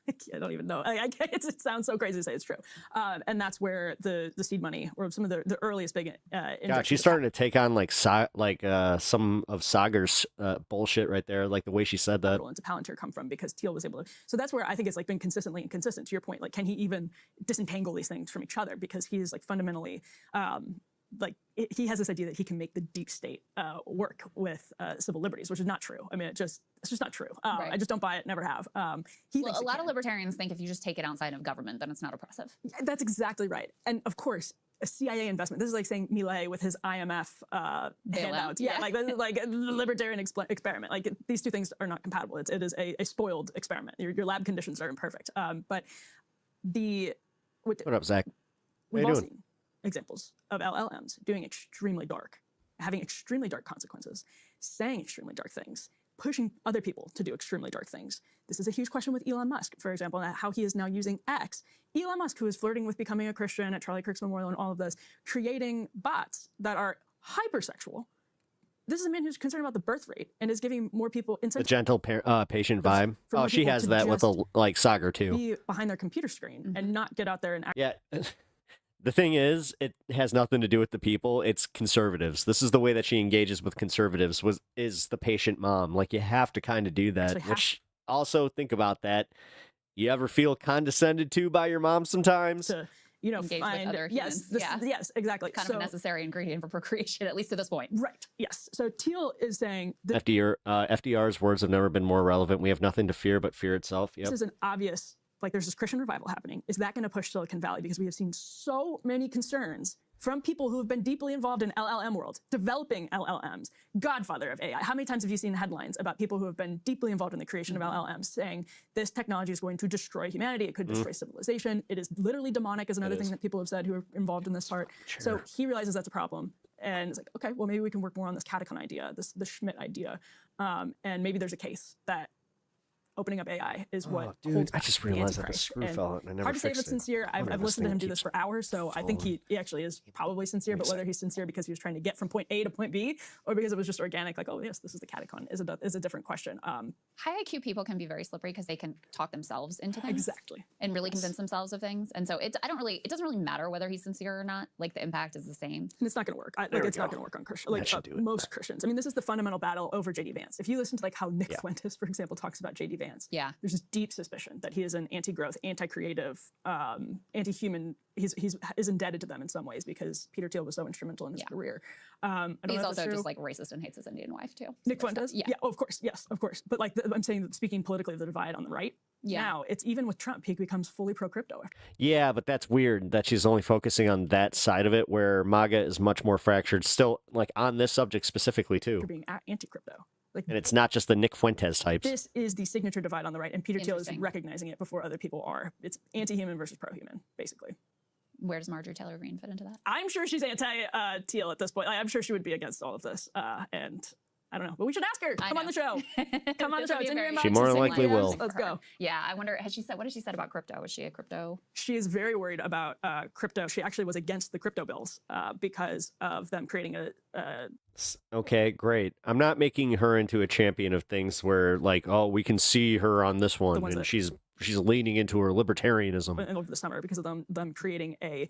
I don't even know. It sounds so crazy to say it's true. And that's where the seed money or some of the earliest big God, she's starting to take on like some of Sagar's bullshit right there, like the way she said that. Into Palantir come from because Thiel was able to. So that's where I think it's like been consistently inconsistent. To your point, like can he even disentangle these things from each other? Because he is like fundamentally he has this idea that he can make the deep state work with civil liberties, which is not true. I mean, it's just not true. I just don't buy it, never have. Well, a lot of libertarians think if you just take it outside of government, then it's not oppressive. That's exactly right. And of course, a CIA investment. This is like saying Millet with his IMF handouts. Yeah, like this is like a libertarian experiment. Like these two things are not compatible. It is a spoiled experiment. Your lab conditions are imperfect. But what up, Zach? We've all seen examples of LLMs doing extremely dark, having extremely dark consequences, saying extremely dark things, pushing other people to do extremely dark things. This is a huge question with Elon Musk, for example, and how he is now using X. Elon Musk, who is flirting with becoming a Christian at Charlie Kirk's memorial and all of this, creating bots that are hypersexual. This is a man who's concerned about the birth rate and is giving more people the gentle patient vibe. Oh, she has that with Sagar too. Be behind their computer screen and not get out there and act. Yeah. The thing is, it has nothing to do with the people. It's conservatives. This is the way that she engages with conservatives. Is the patient mom. Like you have to kind of do that. Which also think about that. You ever feel condescended to by your mom sometimes? Engage with other humans. Yes, exactly. Kind of a necessary ingredient for procreation, at least to this point. Right. Yes. So Thiel is saying FDR's words have never been more relevant. We have nothing to fear but fear itself. Yep. This is an obvious. Like there's this Christian revival happening. Is that going to push Silicon Valley? Because we have seen so many concerns from people who have been deeply involved in LLM world, developing LLMs, godfather of AI. How many times have you seen headlines about people who have been deeply involved in the creation of LLMs saying this technology is going to destroy humanity, it could destroy civilization, it is literally demonic is another thing that people have said who are involved in this part. Sure. So he realizes that's a problem. And it's like, okay, well, maybe we can work more on this catacon idea, the Schmidt idea. And maybe there's a case that opening up AI is what holds I just realized that the screw fell out and I never hard to say if fixed it's sincere. I've listened to him do this for hours, so I think he actually is probably sincere, but whether he's sincere because he was trying to get from point A to point B or because it was just organic, like, oh yes, this is the catacon, is a different question. High IQ people can be very slippery because they can talk themselves into things. Exactly. And really convince themselves of things. And so it doesn't really matter whether he's sincere or not. Like the impact is the same. And it's not going to work. It's not going to work on Christians. Like most Christians. I mean, this is the fundamental battle over J.D. Vance. If you listen to like how Nick Fuentes, for example, talks about J.D. Vance, there's this deep suspicion that he is an anti-growth, anti-creative, anti-human. He's indebted to them in some ways because Peter Thiel was so instrumental in his career. He's also just like racist and hates his Indian wife too. Nick Fuentes? Yeah, of course. Yes, of course. But like I'm saying, that speaking politically of the divide on the right, now it's even with Trump, he becomes fully pro-crypto. Yeah, but that's weird that she's only focusing on that side of it where MAGA is much more fractured still, like on this subject specifically too. For being anti-crypto. And it's not just the Nick Fuentes types. This is the signature divide on the right, and Peter Thiel is recognizing it before other people are. It's anti-human versus pro-human, basically. Where does Marjorie Taylor Greene fit into that? I'm sure she's anti-Thiel at this point. I'm sure she would be against all of this, and I don't know, but we should ask her. Come on the show. Come on the show. It's in your inbox. She more than likely will. Let's go. Yeah, I wonder, what has she said about crypto? Is she a crypto? She is very worried about crypto. She actually was against the crypto bills because of them creating a... Okay, great. I'm not making her into a champion of things where like, oh, we can see her on this one and she's leaning into her libertarianism. And over the summer because of them creating a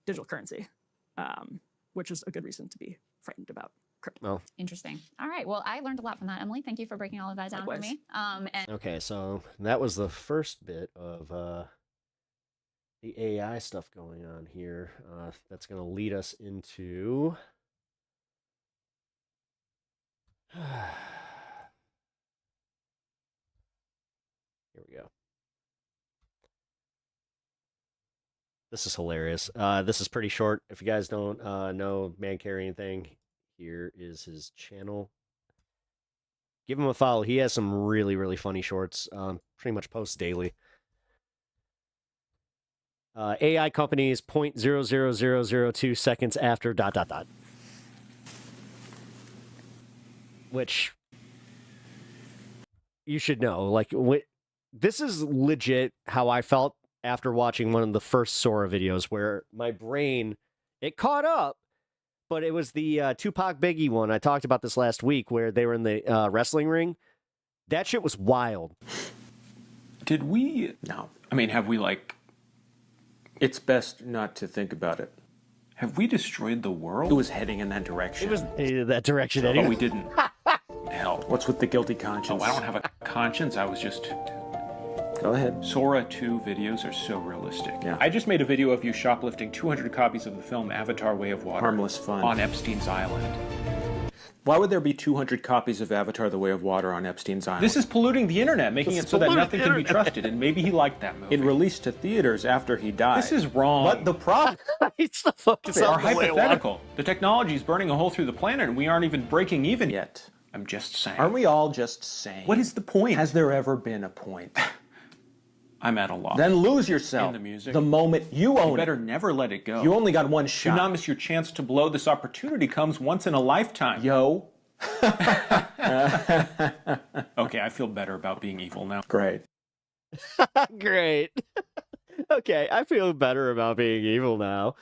digital currency, which is a good reason to be frightened about Oh. Interesting. All right. Well, I learned a lot from that, Emily. Thank you for breaking all of that down for me. And Okay, so that was the first bit of the AI stuff going on here. That's going to lead us into... Here we go. This is hilarious. This is pretty short. If you guys don't know Man Carry anything, here is his channel. Give him a follow. He has some really, really funny shorts. Pretty much posts daily. AI companies 0.00002 seconds after ... Which you should know. Like, this is legit how I felt after watching one of the first Sora videos, where my brain, it caught up, but it was the Tupac Biggie one. I talked about this last week, where they were in the wrestling ring. That shit was wild. Did we? No. I mean, have we, like, It's best not to think about it. have we destroyed the world? It was heading in that direction. It was that direction Oh, anyway. we didn't. Hell. What's with the guilty conscience? Oh, I don't have a conscience. I was just... Go ahead. Sora 2 videos are so realistic. Yeah. I just made a video of you shoplifting 200 copies of the film Avatar: Way of Water. Harmless fun. On Epstein's Island. Why would there be 200 copies of Avatar: The Way of Water on Epstein's Island? This is polluting the internet, making it so that nothing can be trusted, and maybe he liked that movie. It released to theaters after he died. This is wrong. But the problem... It's the fucking Are hypothetical. The technology is burning a hole through the planet, and we aren't even breaking even yet. I'm just saying. Aren't we all just saying? What is the point? Has there ever been a point? I'm at a loss. Then lose yourself. In the music. The moment you own You better it. never let it go. You only got one shot. Do not miss your chance to blow. This opportunity comes once in a lifetime. Yo. Okay, I feel better about being evil now. Great. Great. Okay, I feel better about being evil now.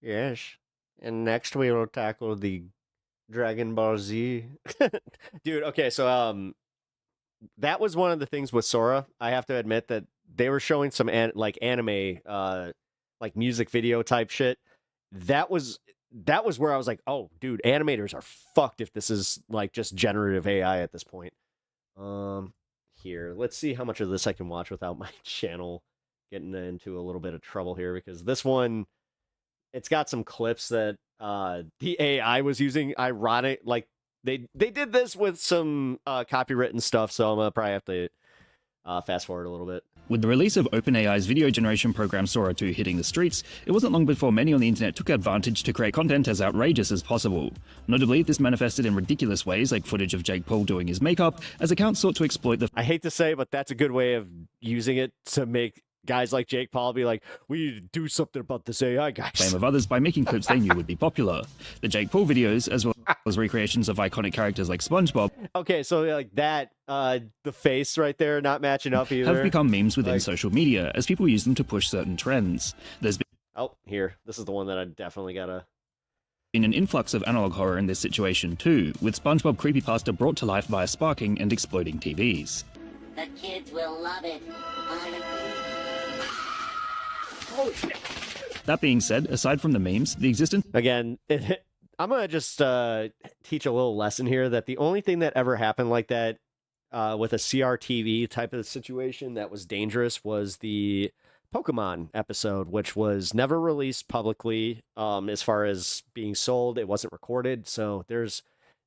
Yes. And next we will tackle the Dragon Ball Z. Dude, okay, so that was one of the things with Sora. I have to admit that they were showing some anime like music video type shit. That was where I was like, oh, dude, animators are fucked if this is like just generative AI at this point. Here, let's see how much of this I can watch without my channel getting into a little bit of trouble here, because this one, it's got some clips that the AI was using. Ironic, like they did this with some copywritten stuff, so I'm gonna probably have to fast forward a little bit. With the release of OpenAI's video generation program Sora 2 hitting the streets, it wasn't long before many on the internet took advantage to create content as outrageous as possible. Notably, this manifested in ridiculous ways, like footage of Jake Paul doing his makeup, as accounts sought to exploit the... I hate to say, but that's a good way of using it to make guys like Jake Paul be like, we need to do something about this AI, guys. ...fame of others by making clips they knew would be popular. The Jake Paul videos, as well as recreations of iconic characters like SpongeBob... Okay, so like that, the face right there not matching up either. ...have become memes within social media, as people use them to push certain trends. There's been... Oh, here. This is the one that I definitely gotta... ...been an influx of analog horror in this situation too, with SpongeBob creepypasta brought to life via sparking and exploding TVs. The kids will love it. That being said, aside from the memes, the existence... Again, I'm going to just teach a little lesson here that the only thing that ever happened like that with a CRTV type of situation that was dangerous was the Pokemon episode, which was never released publicly as far as being sold. It wasn't recorded, so there's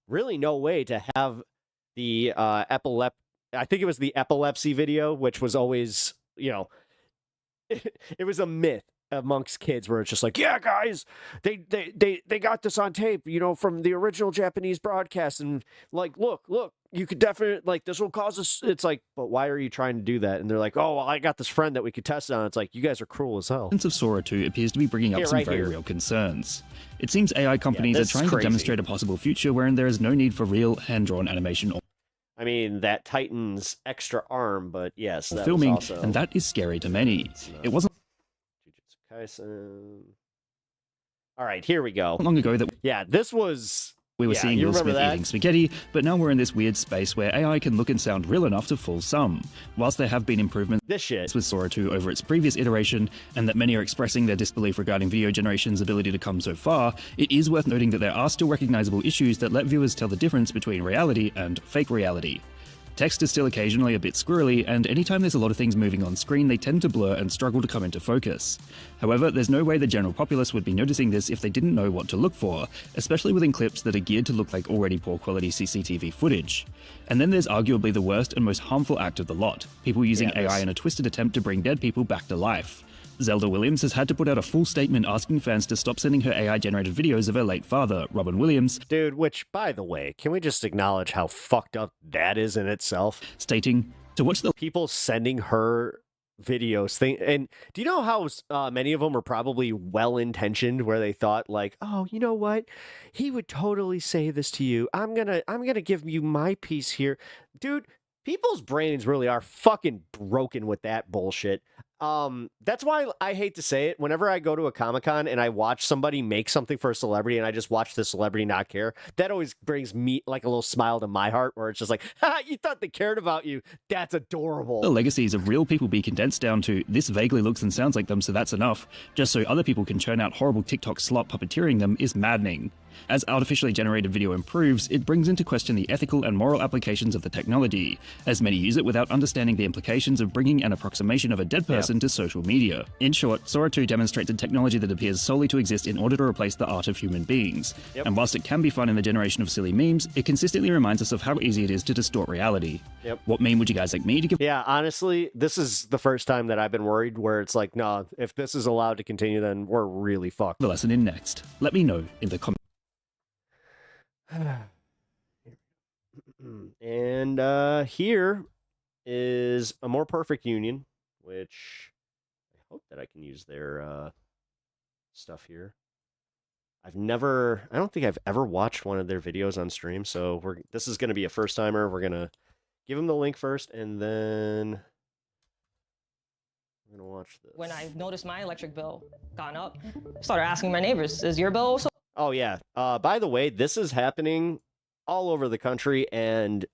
really no way to have the I think it was the epilepsy video, which was always, you know, it was a myth amongst kids where it's just like, yeah, guys, they got this on tape, you know, from the original Japanese broadcast, and like, look, you could definitely, like, this will cause us. It's like, but why are you trying to do that? And they're like, oh, well, I got this friend that we could test on. It's like, you guys are cruel as hell. The of Sora 2 appears to be bringing up some very real concerns. It seems AI companies are trying to demonstrate a possible future wherein there is no need for real hand-drawn animation or... I mean, that Titan's extra arm, but yes, that filming, was also... and that is scary to many. It wasn't Jujutsu Kaisen. All right, here we go. long ago that... Yeah, this was We were Yeah, seeing you Will remember Smith that? eating spaghetti, but now we're in this weird space where AI can look and sound real enough to fool some. Whilst there have been improvements This shit. with Sora 2 over its previous iteration, and that many are expressing their disbelief regarding video generation's ability to come so far, it is worth noting that there are still recognizable issues that let viewers tell the difference between reality and fake reality. Text is still occasionally a bit squirrely, and anytime there's a lot of things moving on screen, they tend to blur and struggle to come into focus. However, there's no way the general populace would be noticing this if they didn't know what to look for, especially within clips that are geared to look like already poor quality CCTV footage. And then there's arguably the worst and most harmful act of the lot, people using AI in a twisted attempt to bring dead people back to life. Zelda Williams has had to put out a full statement asking fans to stop sending her AI-generated videos of her late father, Robin Williams. Dude, which, by the way, can we just acknowledge how fucked up that is in itself? Stating, to watch the people sending her videos and do you know how many of them are probably well-intentioned, where they thought like, oh, you know what, he would totally say this to you, I'm gonna give you my piece here. Dude, people's brains really are fucking broken with that bullshit. That's why I hate to say it, whenever I go to a Comic-Con and I watch somebody make something for a celebrity and I just watch the celebrity not care, that always brings me like a little smile to my heart, where it's just like, ha, you thought they cared about you. That's adorable. The legacies of real people be condensed down to this vaguely looks and sounds like them, so that's enough, just so other people can churn out horrible TikTok slop puppeteering them, is maddening. As artificially generated video improves, it brings into question the ethical and moral applications of the technology, as many use it without understanding the implications of bringing an approximation of a dead person to social media. In short, Sora 2 demonstrates a technology that appears solely to exist in order to replace the art of human beings. And whilst it can be fun in the generation of silly memes, it consistently reminds us of how easy it is to distort reality. What meme would you guys like me to give? Yeah, honestly, this is the first time that I've been worried, where it's like, no, if this is allowed to continue, then we're really fucked. The lesson in next. Let me know in the comments. And here is a more perfect union, which I hope that I can use their stuff here. I don't think I've ever watched one of their videos on stream, so this is going to be a first timer. We're going to give them the link first, and then we're going to watch this. When I noticed my electric bill gone up, I started asking my neighbors, is your bill also? Oh, yeah. By the way, this is happening all over the country, and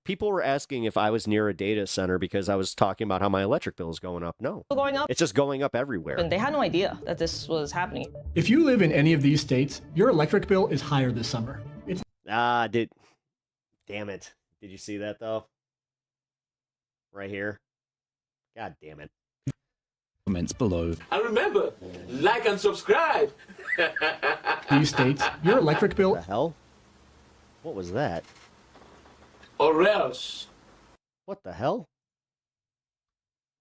people were asking if I was near a data center because I was talking about how my electric bill is going up. No. Going up? It's just going up everywhere. And they had no idea that this was happening. If you live in any of these states, your electric bill is higher this summer. Damn it. Did you see that, though? Right here. God damn it. Comments below. And remember, like and subscribe. These states, your electric bill... What the hell? What was that? Or else. What the hell?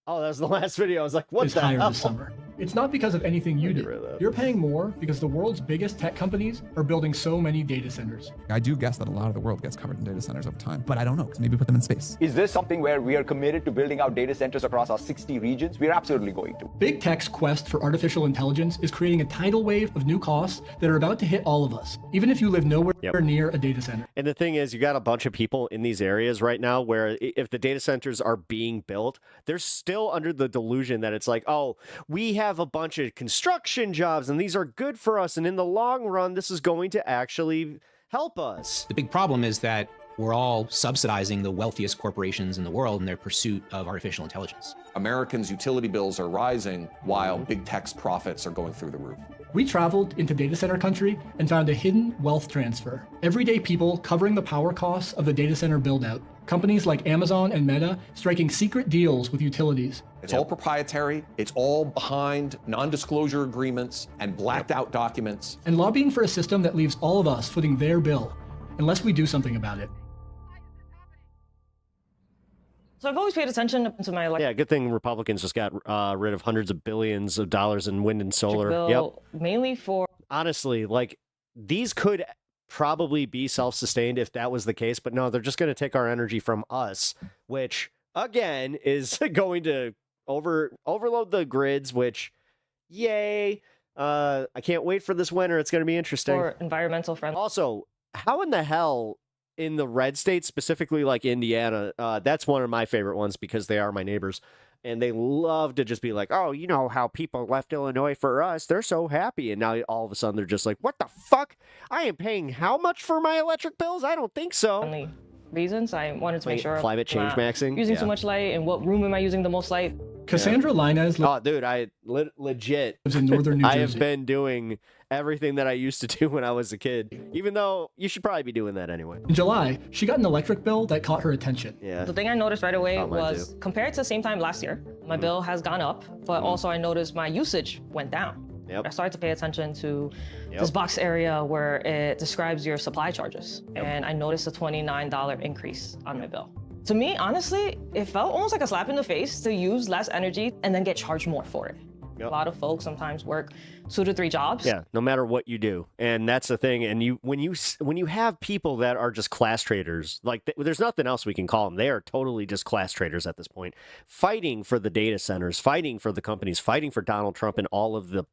Oh, that was the last video. I was like, what is the higher hell? this summer. It's not because of anything you do. You're paying more because the world's biggest tech companies are building so many data centers. I do guess that a lot of the world gets covered in data centers over time, but I don't know, because maybe put them in space. Is this something where we are committed to building out data centers across our 60 regions? We're absolutely going to. Big tech's quest for artificial intelligence is creating a tidal wave of new costs that are about to hit all of us, even if you live nowhere near a data center. And the thing is, you got a bunch of people in these areas right now where if the data centers are being built, they're still under the delusion that it's like, oh, we have a bunch of construction jobs and these are good for us, and in the long run this is going to actually help us. The big problem is that we're all subsidizing the wealthiest corporations in the world in their pursuit of artificial intelligence. Americans' utility bills are rising while big tech's profits are going through the roof. We traveled into data center country and found a hidden wealth transfer. Everyday people covering the power costs of the data center build-out. Companies like Amazon and Meta striking secret deals with utilities. It's all proprietary. It's all behind non-disclosure agreements and blacked out documents. And lobbying for a system that leaves all of us footing their bill, unless we do something about it. So I've always paid attention to my electric Yeah, good thing Republicans just got rid of hundreds of billions of dollars in wind and solar. bill, mainly for... Honestly, like, these could probably be self-sustained if that was the case, but no, they're just going to take our energy from us, which, again, is going to overload the grids, which, yay. I can't wait for this winter. It's going to be interesting. For environmental friendly. Also, how in the hell... in the red states, specifically like Indiana, that's one of my favorite ones because they are my neighbors. And they love to just be like, oh, you know how people left Illinois for us. They're so happy. And now all of a sudden they're just like, what the fuck? I am paying how much for my electric bills? I don't think so. Reasons I wanted to make sure climate change maxing? using Yeah. too much light, and what room am I using the most light? Cassandra Linez Oh, dude, I legit lives in northern New Jersey. I have been doing everything that I used to do when I was a kid, even though you should probably be doing that anyway. In July, she got an electric bill that caught her attention. Yeah. The thing I noticed right away Mine was compared to the same time last year, my bill has gone up, but also I noticed my usage went down. Yep. I started to pay attention to this box area where it describes your supply charges, and I noticed a $29 increase on my bill. To me, honestly, it felt almost like a slap in the face to use less energy and then get charged more for it. A lot of folks sometimes work 2 to 3 jobs. Yeah, no matter what you do, and that's the thing. And when you have people that are just class traders, like there's nothing else we can call them. They are totally just class traders at this point, fighting for the data centers, fighting for the companies, fighting for Donald Trump and all of the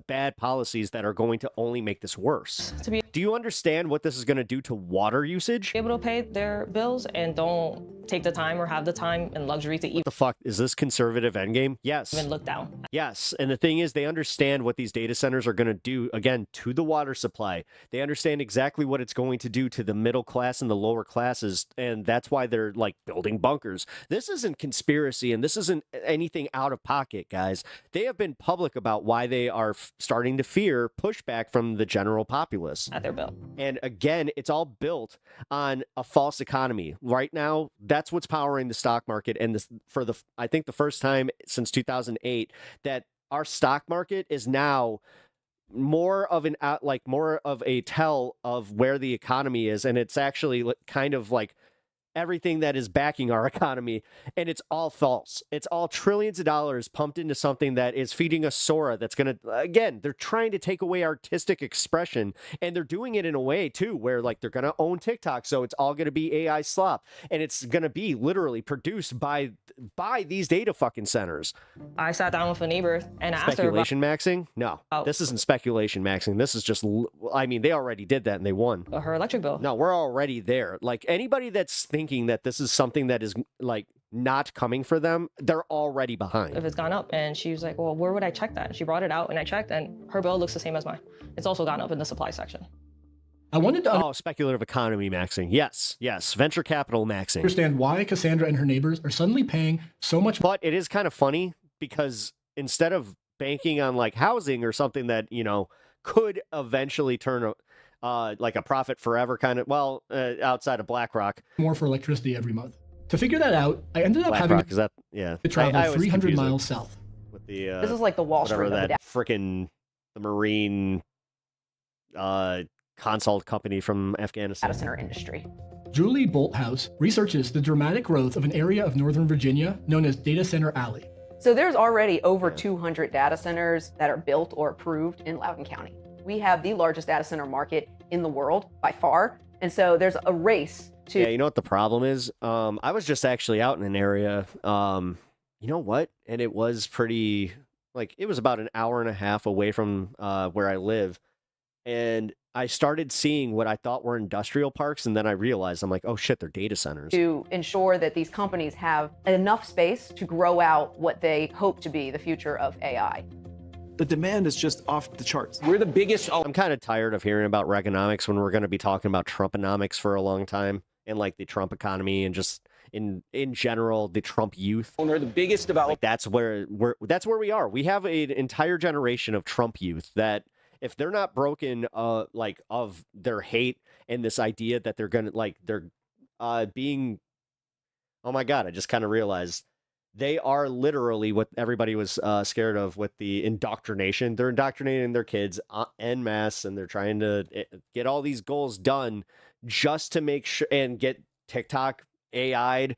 bad policies that are going to only make this worse. Do you understand what this is going to do to water usage? Be able to pay their bills and don't take the time or have the time and luxury to What the fuck is this conservative endgame? Yes. even look down. Yes, and the thing is, they understand what these data centers are going to do, again, to the water supply. They understand exactly what it's going to do to the middle class and the lower classes, and that's why they're, like, building bunkers. This isn't conspiracy, and this isn't anything out of pocket, guys. They have been public about why they are starting to fear pushback from the general populace. At their bill. And again, it's all built on a false economy. Right now, that's what's powering the stock market, and this, I think the first time since 2008 that our stock market is now more of a tell of where the economy is, and it's actually kind of like everything that is backing our economy, and it's all false. It's all trillions of dollars pumped into something that is feeding us Sora. That's gonna, again, they're trying to take away artistic expression, and they're doing it in a way too where like they're gonna own TikTok, so it's all gonna be AI slop, and it's gonna be literally produced by these data fucking centers. I sat down with a neighbor and asked her Speculation maxing? No, this isn't speculation maxing. This is just, I mean, they already did that and they won. about her electric bill. No, we're already there. Like anybody that's thinking that this is something that is like not coming for them, they're already behind. If it's gone up, and she was like, well, where would I check that? And she brought it out and I checked, and her bill looks the same as mine. It's also gone up in the supply section. I wanted to speculative economy maxing. Yes, yes. Venture capital maxing. understand why Cassandra and her neighbors are suddenly paying so much. But it is kind of funny because instead of banking on like housing or something that, you know, could eventually turn like a profit forever kind of, well, outside of BlackRock. More for electricity every month. To figure that out, I ended up having is that, yeah. to travel I always 300 confuse it miles south. with the This is like the Wall whatever Street of the that frickin' the Marine consult company from Afghanistan. data center industry. Julie Bolthouse researches the dramatic growth of an area of Northern Virginia known as Data Center Alley. So there's already over 200 data centers that are built or approved in Loudoun County. We have the largest data center market in the world by far. And so there's a race to... Yeah, you know what the problem is? I was just actually out in an area, you know what? And it was pretty, like, it was about an hour and a half away from where I live. And I started seeing what I thought were industrial parks, and then I realized, I'm like, oh shit, they're data centers. to ensure that these companies have enough space to grow out what they hope to be the future of AI. The demand is just off the charts. We're the biggest. I'm kind of tired of hearing about Reaganomics when we're going to be talking about Trumponomics for a long time, and like the Trump economy and just in general the Trump youth. We're the biggest development. Like that's where we are. We have an entire generation of Trump youth that, if they're not broken like of their hate and this idea that they're gonna like they're being, oh my god, I just kind of realized they are literally what everybody was scared of with the indoctrination. They're indoctrinating their kids en masse, and they're trying to get all these goals done just to make sure and get TikTok AI'd.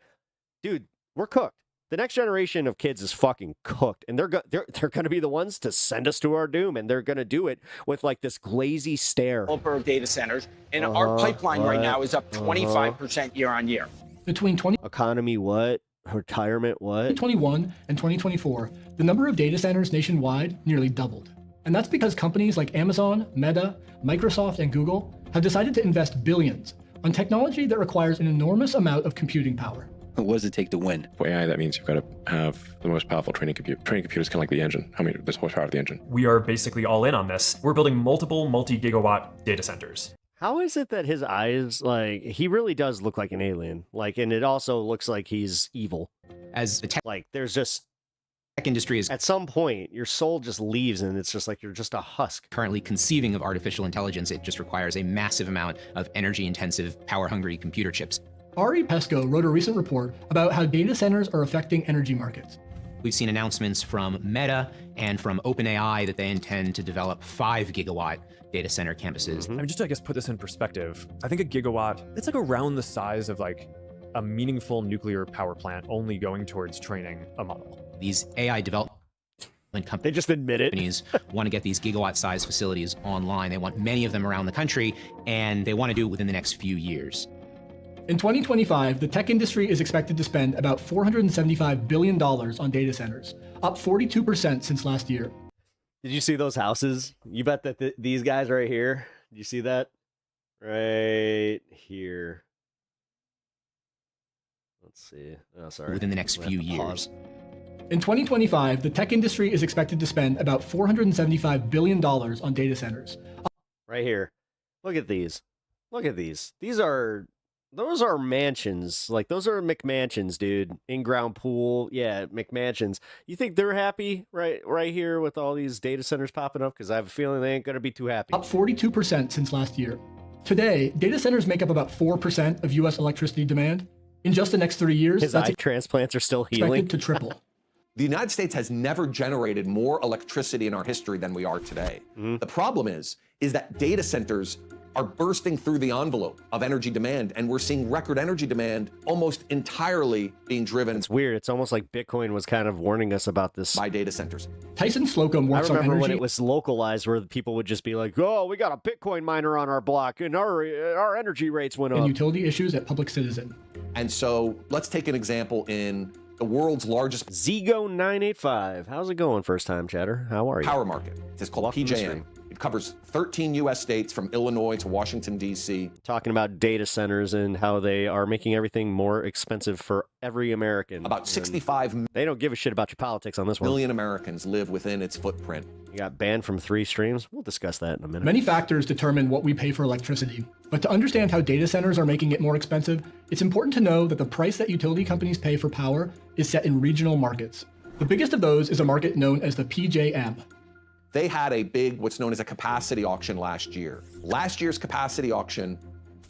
Dude, we're cooked. The next generation of kids is fucking cooked, and they're going to be the ones to send us to our doom, and they're going to do it with like this glazy stare. Developer of data centers, and our pipeline right now is up 25% year on year. Between economy what? Retirement what? 2021 and 2024, the number of data centers nationwide nearly doubled. And that's because companies like Amazon, Meta, Microsoft, and Google have decided to invest billions on technology that requires an enormous amount of computing power. What does it take to win? For AI, that means you've got to have the most powerful training compute. Training compute is kind of like the engine. There's horsepower of the engine. We are basically all in on this. We're building multiple multi-gigawatt data centers. How is it that his eyes, like, he really does look like an alien? Like, and it also looks like he's evil. As the like, there's just tech industry is at some point your soul just leaves and it's just like you're just a husk. Currently conceiving of artificial intelligence, it just requires a massive amount of energy-intensive, power-hungry computer chips. Ari Pesco wrote a recent report about how data centers are affecting energy markets. We've seen announcements from Meta and from OpenAI that they intend to develop 5 gigawatt data center campuses. I mean, just to, I guess, put this in perspective, I think a gigawatt, it's like around the size of like a meaningful nuclear power plant only going towards training a model. These AI development companies, they just admit it. Want to get these gigawatt-sized facilities online. They want many of them around the country, and they want to do it within the next few years. In 2025, the tech industry is expected to spend about $475 billion on data centers, up 42% since last year. Did you see those houses? You bet that these guys right here, did you see that? Right here. Let's see. Oh, sorry. Within the next few years. In 2025, the tech industry is expected to spend about $475 billion on data centers. Right here. Look at these. Look at these. Those are mansions. Like, those are McMansions, dude. In-ground pool. Yeah, McMansions. You think they're happy right here with all these data centers popping up? Because I have a feeling they ain't going to be too happy. Up 42% since last year. Today, data centers make up about 4% of U.S. electricity demand. In just the next 3 years, his eye transplants are still healing. Expected to triple. The United States has never generated more electricity in our history than we are today. The problem is that data centers are bursting through the envelope of energy demand, and we're seeing record energy demand almost entirely being driven. It's weird. It's almost like Bitcoin was kind of warning us about this. By data centers. Tyson Slocum works on energy. I remember when it was localized where people would just be like, oh, we got a Bitcoin miner on our block and our energy rates went up. And utility issues at Public Citizen. And so let's take an example in the world's largest Zigo985. How's it going, first time chatter? How are you? Power market. It's called PJM. It covers 13 U.S. states from Illinois to Washington, D.C. Talking about data centers and how they are making everything more expensive for every American. About 65 They don't give a shit about your politics on this one. million Americans live within its footprint. You got banned from 3 streams. We'll discuss that in a minute. Many factors determine what we pay for electricity. But to understand how data centers are making it more expensive, it's important to know that the price that utility companies pay for power is set in regional markets. The biggest of those is a market known as the PJM. They had a big, what's known as a capacity auction last year. Last year's capacity auction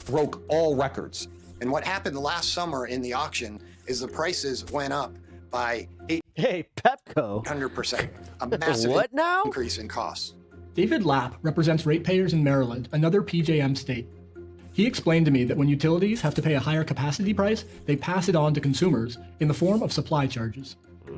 broke all records. And what happened last summer in the auction is the prices went up by Pepco 800%. A massive what now? increase in costs. David Lapp represents ratepayers in Maryland, another PJM state. He explained to me that when utilities have to pay a higher capacity price, they pass it on to consumers in the form of supply charges.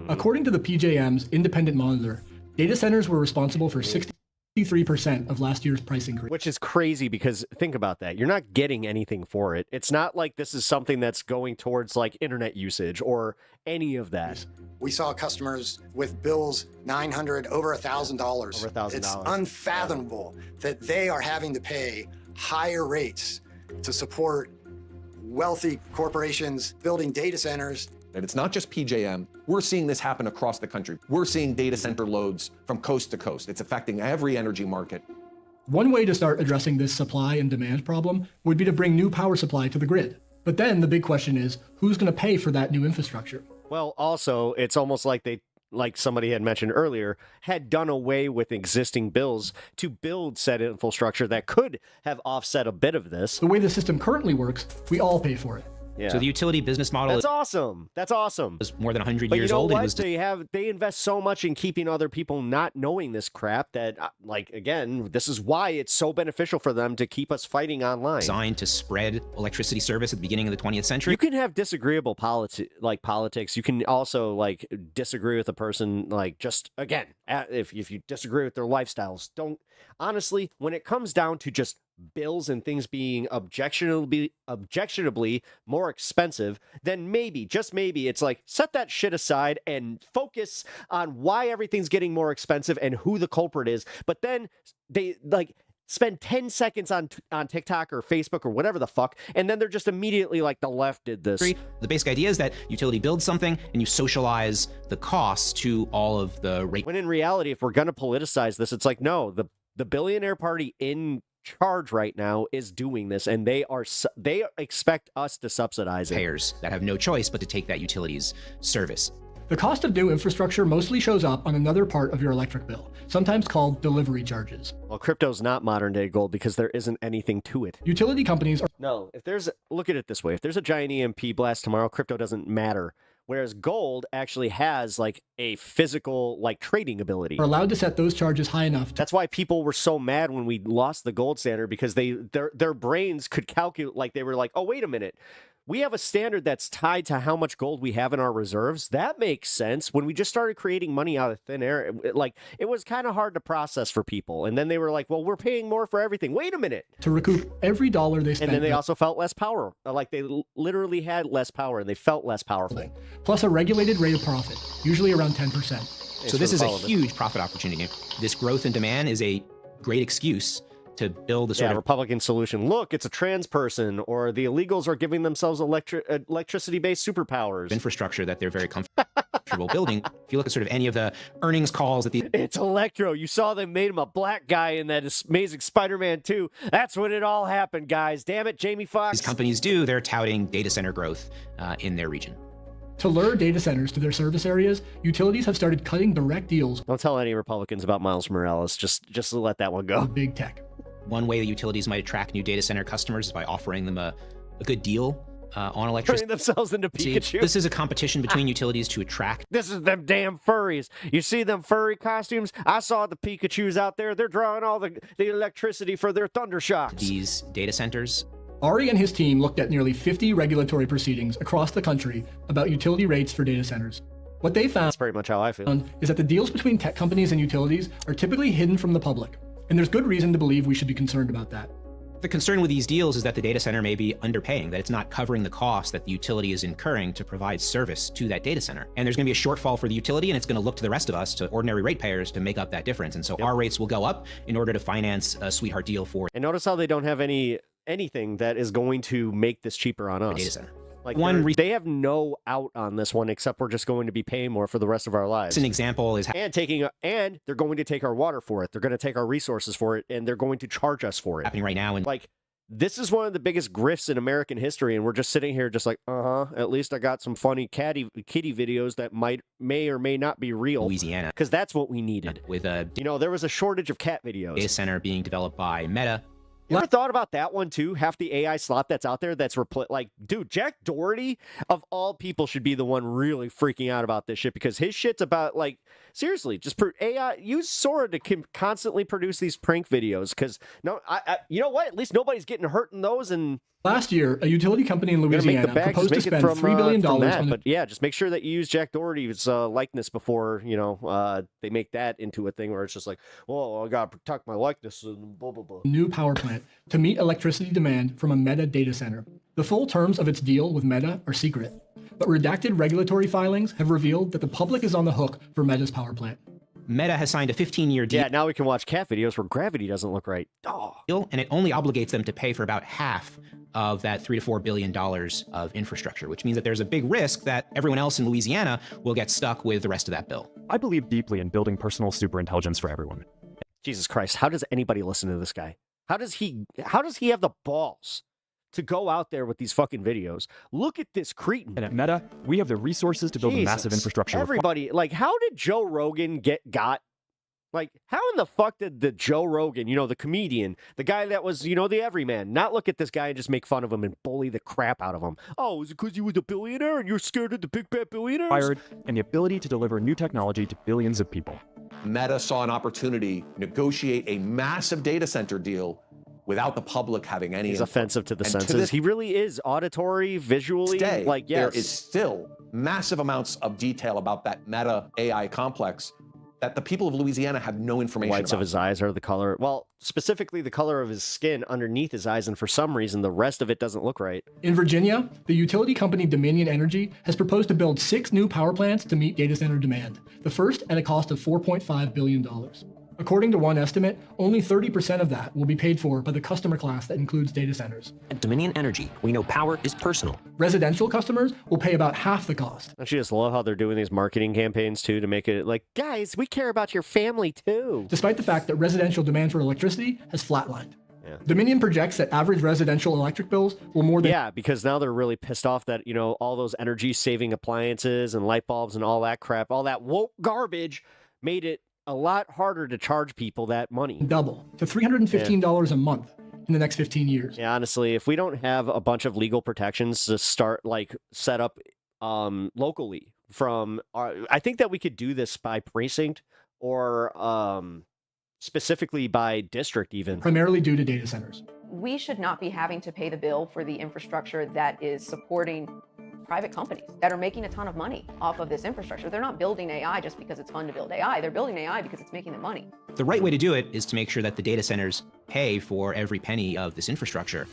According to the PJM's independent monitor, data centers were responsible for 63% of last year's price increase. Which is crazy because think about that. You're not getting anything for it. It's not like this is something that's going towards like internet usage or any of that. We saw customers with bills $900, over $1,000. Over $1,000. It's unfathomable that they are having to pay higher rates to support wealthy corporations building data centers. And it's not just PJM. We're seeing this happen across the country. We're seeing data center loads from coast to coast. It's affecting every energy market. One way to start addressing this supply and demand problem would be to bring new power supply to the grid. But then the big question is, who's going to pay for that new infrastructure? Well, also, it's almost like they, like somebody had mentioned earlier, had done away with existing bills to build said infrastructure that could have offset a bit of this. The way the system currently works, we all pay for it. Yeah. So the utility business model That's awesome. That's awesome. is more than 100 But years you know old. what? And was They invest so much in keeping other people not knowing this crap that, like, again, this is why it's so beneficial for them to keep us fighting online. designed to spread electricity service at the beginning of the 20th century. You can have disagreeable politics. You can also like disagree with a person, like just again, if you disagree with their lifestyles, don't honestly, when it comes down to just bills and things being objectionably more expensive, then maybe, just maybe, it's like set that shit aside and focus on why everything's getting more expensive and who the culprit is. But then they like spend 10 seconds on TikTok or Facebook or whatever the fuck, and then they're just immediately like, the left did this. The basic idea is that utility builds something and you socialize the costs to all of the rate. When in reality, if we're going to politicize this, it's like, no, the billionaire party in charge right now is doing this, and they expect us to subsidize it. Payers that have no choice but to take that utilities service. The cost of new infrastructure mostly shows up on another part of your electric bill, sometimes called delivery charges. Well, crypto's not modern day gold because there isn't anything to it. Utility companies are... No, look at it this way. If there's a giant EMP blast tomorrow, crypto doesn't matter. Whereas gold actually has like a physical like trading ability. Are allowed to set those charges high enough. That's why people were so mad when we lost the gold standard, because their brains could calculate, like they were like, oh, wait a minute. We have a standard that's tied to how much gold we have in our reserves. That makes sense. When we just started creating money out of thin air, it was kind of hard to process for people. And then they were like, well, we're paying more for everything. Wait a minute. To recoup every dollar they spent. And then they also felt less power. Like they literally had less power and they felt less powerful. Plus a regulated rate of profit, usually around 10%. So this is a huge profit opportunity. This growth in demand is a great excuse to build a sort of Republican solution. Look, it's a trans person, or the illegals are giving themselves electricity-based superpowers. Infrastructure that they're very comfortable building. If you look at sort of any of the earnings calls that It's Electro. You saw they made him a black guy in that amazing Spider-Man 2. That's when it all happened, guys. Damn it, Jamie Foxx. These companies do, they're touting data center growth in their region. To lure data centers to their service areas, utilities have started cutting direct deals. Don't tell any Republicans about Miles Morales. Just let that one go. Big tech. One way that utilities might attract new data center customers is by offering them a good deal on electricity. Turning themselves into Pikachu. This is a competition between utilities to attract. This is them damn furries. You see them furry costumes? I saw the Pikachus out there. They're drawing all the electricity for their thunder shocks. These data centers. Ari and his team looked at nearly 50 regulatory proceedings across the country about utility rates for data centers. What they found, that's pretty much how I feel, is that the deals between tech companies and utilities are typically hidden from the public. And there's good reason to believe we should be concerned about that. The concern with these deals is that the data center may be underpaying, that it's not covering the cost that the utility is incurring to provide service to that data center. And there's going to be a shortfall for the utility, and it's going to look to the rest of us, to ordinary ratepayers, to make up that difference. And so our rates will go up in order to finance a sweetheart deal for. And notice how they don't have anything that is going to make this cheaper on us. Data center. Like they have no out on this one, except we're just going to be paying more for the rest of our lives. An example is and they're going to take our water for it. They're going to take our resources for it, and they're going to charge us for it. Happening right now, and like this is one of the biggest grifts in American history, and we're just sitting here just like, at least I got some funny kitty videos that may or may not be real. Louisiana, because that's what we needed. With a there was a shortage of cat videos. Data center being developed by Meta. You ever thought about that one too? Half the AI slop that's out there that's like, dude, Jack Doherty of all people should be the one really freaking out about this shit, because his shit's about like, seriously, just AI, use Sora to constantly produce these prank videos, because you know what? At least nobody's getting hurt in those. And last year, a utility company in Louisiana proposed to spend $3 billion on but yeah, just make sure that you use Jack Doherty's likeness before, they make that into a thing where it's just like, well, I gotta protect my likeness and blah, blah, blah. New power plant to meet electricity demand from a Meta data center. The full terms of its deal with Meta are secret, but redacted regulatory filings have revealed that the public is on the hook for Meta's power plant. Meta has signed a 15-year deal. Yeah, now we can watch cat videos where gravity doesn't look right. And it only obligates them to pay for about half of that $3 to $4 billion of infrastructure, which means that there's a big risk that everyone else in Louisiana will get stuck with the rest of that bill. I believe deeply in building personal superintelligence for everyone. Jesus Christ, how does anybody listen to this guy? How does he have the balls to go out there with these fucking videos? Look at this cretin. And at Meta, we have the resources to build a massive infrastructure. Everybody, like, how did Joe Rogan got? Like, how in the fuck did the Joe Rogan, the comedian, the guy that was, the everyman, not look at this guy and just make fun of him and bully the crap out of him? Oh, is it because you was a billionaire and you're scared of the big bad billionaires? And the ability to deliver new technology to billions of people. Meta saw an opportunity to negotiate a massive data center deal without the public having any He's input. Offensive to the senses. He really is auditory, visually. Today, like, yes. There is still massive amounts of detail about that Meta AI complex that the people of Louisiana have no information Whites about. of his eyes are the color. Well, specifically the color of his skin underneath his eyes, and for some reason, the rest of it doesn't look right. In Virginia, the utility company Dominion Energy has proposed to build 6 new power plants to meet data center demand, the first at a cost of $4.5 billion. According to one estimate, only 30% of that will be paid for by the customer class that includes data centers. At Dominion Energy, we know power is personal. Residential customers will pay about half the cost. Don't you just love how they're doing these marketing campaigns too to make it like, guys, we care about your family too. Despite the fact that residential demand for electricity has flatlined. Yeah. Dominion projects that average residential electric bills will more than... Yeah, because now they're really pissed off that, you know, all those energy-saving appliances and light bulbs and all that crap, all that woke garbage made it a lot harder to charge people that money. Double to $315 a month in the next 15 years. Yeah, honestly, if we don't have a bunch of legal protections to start, like, set up locally from... I think that we could do this by precinct or... specifically by district even. Primarily due to data centers. We should not be having to pay the bill for the infrastructure that is supporting private companies that are making a ton of money off of this infrastructure. They're not building AI just because it's fun to build AI. They're building AI because it's making them money. The right way to do it is to make sure that the data centers pay for every penny of this infrastructure.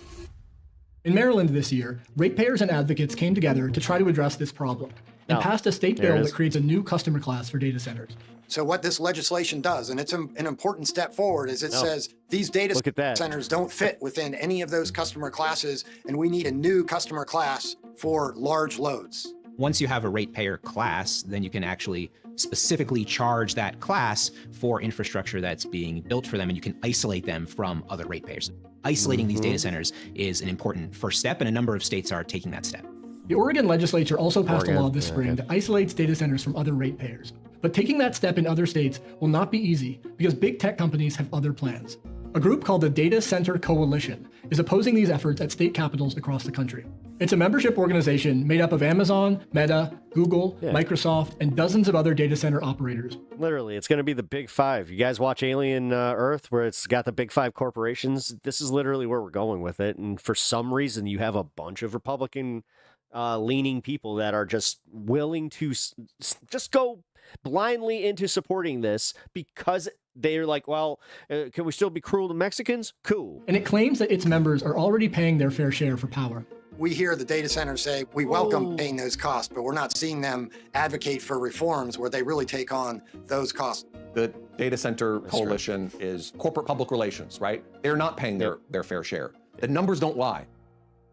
In Maryland this year, ratepayers and advocates came together to try to address this problem and passed a state bill that creates a new customer class for data centers. So what this legislation does, and it's an important step forward, is it says these data centers don't fit within any of those customer classes, and we need a new customer class for large loads. Once you have a ratepayer class, then you can actually specifically charge that class for infrastructure that's being built for them, and you can isolate them from other ratepayers. Isolating these data centers is an important first step, and a number of states are taking that step. The Oregon legislature also passed a law this spring that isolates data centers from other ratepayers. But taking that step in other states will not be easy because big tech companies have other plans. A group called the Data Center Coalition is opposing these efforts at state capitals across the country. It's a membership organization made up of Amazon, Meta, Google, Microsoft, and dozens of other data center operators. Literally, it's going to be the big five. You guys watch Alien Earth, where it's got the big five corporations? This is literally where we're going with it. And for some reason, you have a bunch of Republican leaning people that are just willing to just go blindly into supporting this because they're like, well, can we still be cruel to Mexicans? Cool. And it claims that its members are already paying their fair share for power. We hear the data centers say, we welcome paying those costs, but we're not seeing them advocate for reforms where they really take on those costs. The Data Center Coalition is corporate public relations, right? They're not paying their fair share. The numbers don't lie.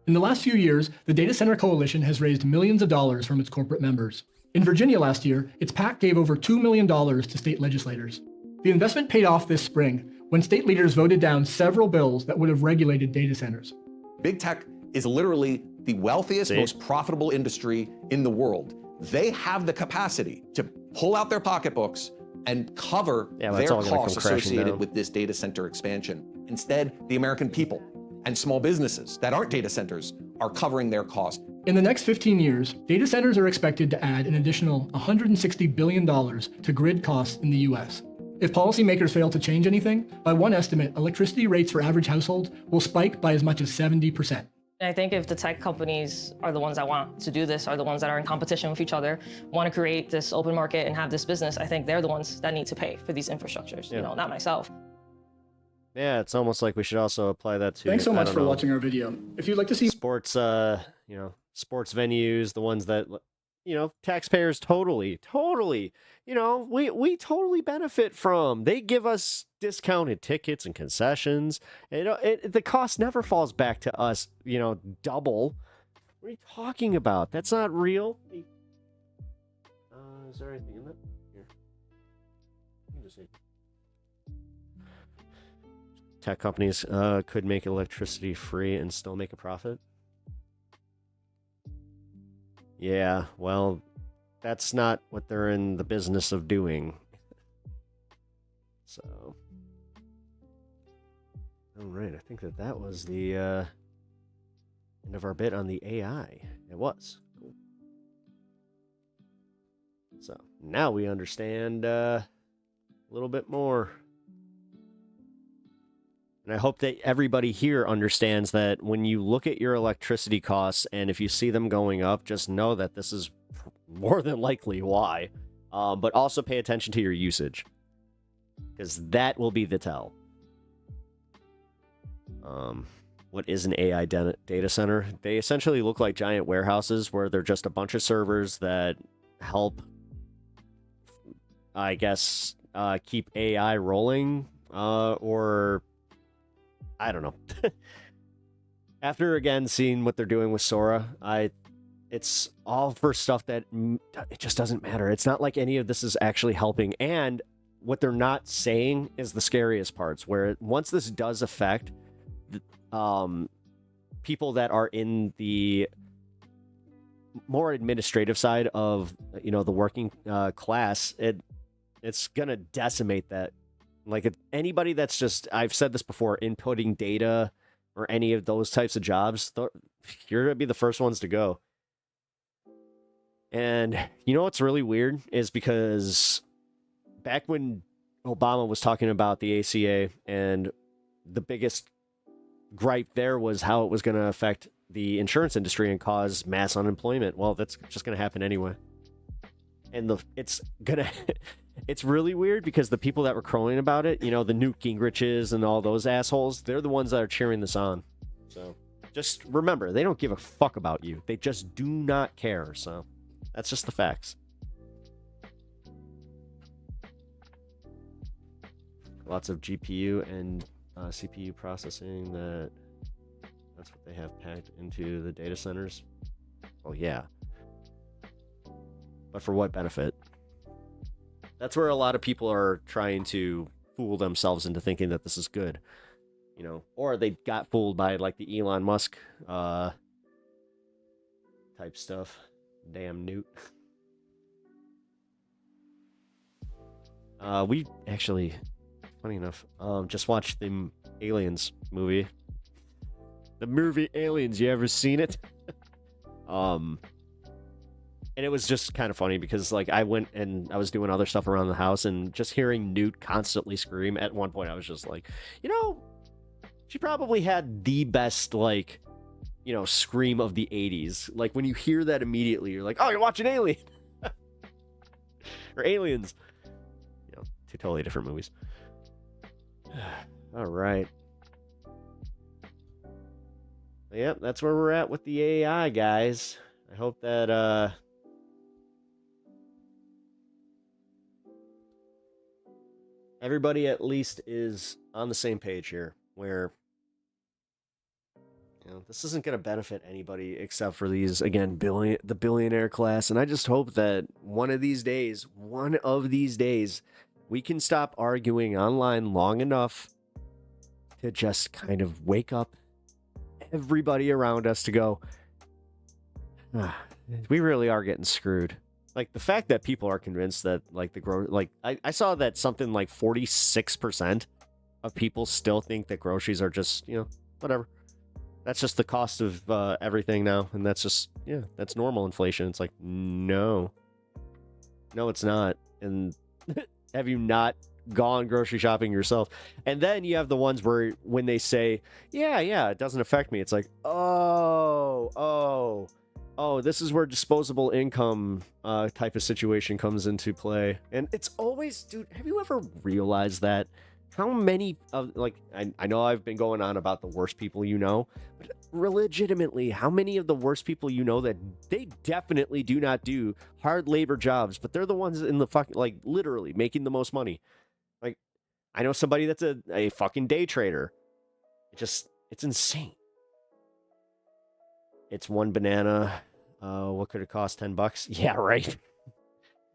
In the last few years, the Data Center Coalition has raised millions of dollars from its corporate members. In Virginia last year, its PAC gave over $2 million to state legislators. The investment paid off this spring when state leaders voted down several bills that would have regulated data centers. Big tech is literally the wealthiest, most profitable industry in the world. They have the capacity to pull out their pocketbooks and cover their costs associated with this data center expansion. Instead, the American people and small businesses that aren't data centers are covering their cost. In the next 15 years, data centers are expected to add an additional $160 billion to grid costs in the US. If policymakers fail to change anything, by one estimate, electricity rates for average households will spike by as much as 70%. I think if the tech companies are the ones that want to do this, are the ones that are in competition with each other, want to create this open market and have this business, I think they're the ones that need to pay for these infrastructures, you know, not myself. Yeah, it's almost like we should also apply that to... Thanks so much for watching our video. If you'd like to see... Sports, you know, sports venues, the ones that, you know, taxpayers totally, you know, we totally benefit from. They give us discounted tickets and concessions. You know, the cost never falls back to us, you know, double. What are you talking about? That's not real. Is there anything in that? Here. Let me just see. Tech companies could make electricity free and still make a profit. Yeah, well, that's not what they're in the business of doing. So, all right, I think that was the end of our bit on the AI. It was. Cool. So, now we understand a little bit more. And I hope that everybody here understands that when you look at your electricity costs and if you see them going up, just know that this is more than likely why. But also pay attention to your usage, because that will be the tell. What is an AI data center? They essentially look like giant warehouses where they're just a bunch of servers that help, I guess, keep AI rolling, or I don't know. After again seeing what they're doing with Sora, it's all for stuff that it just doesn't matter. It's not like any of this is actually helping. And what they're not saying is the scariest parts, where once this does affect people that are in the more administrative side of, you know, the working class, it's gonna decimate that. Like anybody that's just, I've said this before, inputting data or any of those types of jobs, you're gonna be the first ones to go. And you know what's really weird is because back when Obama was talking about the ACA, and the biggest gripe there was how it was going to affect the insurance industry and cause mass unemployment. Well, that's just going to happen anyway. And it's really weird because the people that were crowing about it, you know, the Newt Gingriches and all those assholes, they're the ones that are cheering this on. So just remember, they don't give a fuck about you. They just do not care. So that's just the facts. Lots of GPU and CPU processing, that's what they have packed into the data centers. Oh yeah. But for what benefit? That's where a lot of people are trying to fool themselves into thinking that this is good. You know, or they got fooled by like the Elon Musk type stuff. Damn Newt. We actually, funny enough, just watched the Aliens movie. The movie Aliens, you ever seen it? And it was just kind of funny because like I went and I was doing other stuff around the house, and just hearing Newt constantly scream, at one point I was just like, you know, she probably had the best, like, you know, scream of the 80s. Like when you hear that immediately, you're like, oh, you're watching Alien. Or Aliens. You know, two totally different movies. All right. Yep, that's where we're at with the AI, guys. I hope that everybody at least is on the same page here, where, you know, this isn't going to benefit anybody except for these, again, the billionaire class. And I just hope that one of these days, we can stop arguing online long enough to just kind of wake up everybody around us to go, we really are getting screwed. Like the fact that people are convinced that like I saw that something like 46% of people still think that groceries are just, you know, whatever. That's just the cost of everything now. And that's just, yeah, that's normal inflation. It's like, no, it's not. And have you not gone grocery shopping yourself? And then you have the ones where when they say, yeah, it doesn't affect me. It's like, oh, this is where disposable income type of situation comes into play. And it's always, dude, have you ever realized that? How many of, like, I know I've been going on about the worst people you know, but legitimately, how many of the worst people you know that they definitely do not do hard labor jobs, but they're the ones in the fucking, like, literally making the most money? Like, I know somebody that's a fucking day trader. It's insane. It's one banana. What could it cost? $10? Yeah, right.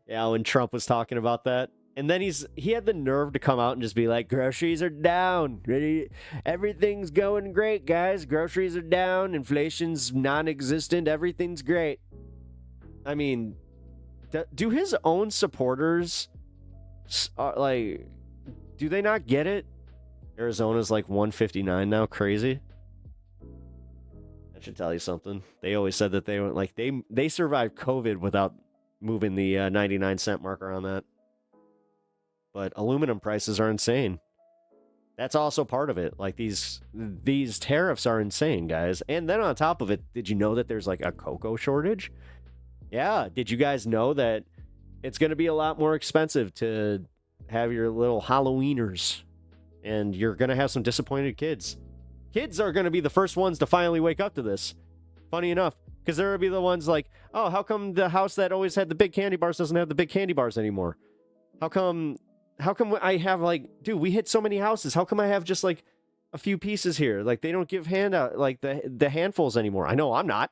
Yeah, when Trump was talking about that. And then he had the nerve to come out and just be like, groceries are down. Everything's going great, guys. Groceries are down. Inflation's non-existent. Everything's great. I mean, do his own supporters, like, do they not get it? Arizona's like 159 now. Crazy. That should tell you something. They always said that they were like, they survived COVID without moving the 99-cent marker on that. But aluminum prices are insane. That's also part of it. Like these tariffs are insane, guys. And then on top of it, did you know that there's like a cocoa shortage? Yeah. Did you guys know that it's going to be a lot more expensive to have your little Halloweeners, and you're going to have some disappointed kids? Kids are going to be the first ones to finally wake up to this. Funny enough, because there will be the ones like, oh, how come the house that always had the big candy bars doesn't have the big candy bars anymore? How come How come I have like, dude, we hit so many houses. How come I have just like a few pieces here? Like they don't give handout like the handfuls anymore. I know I'm not.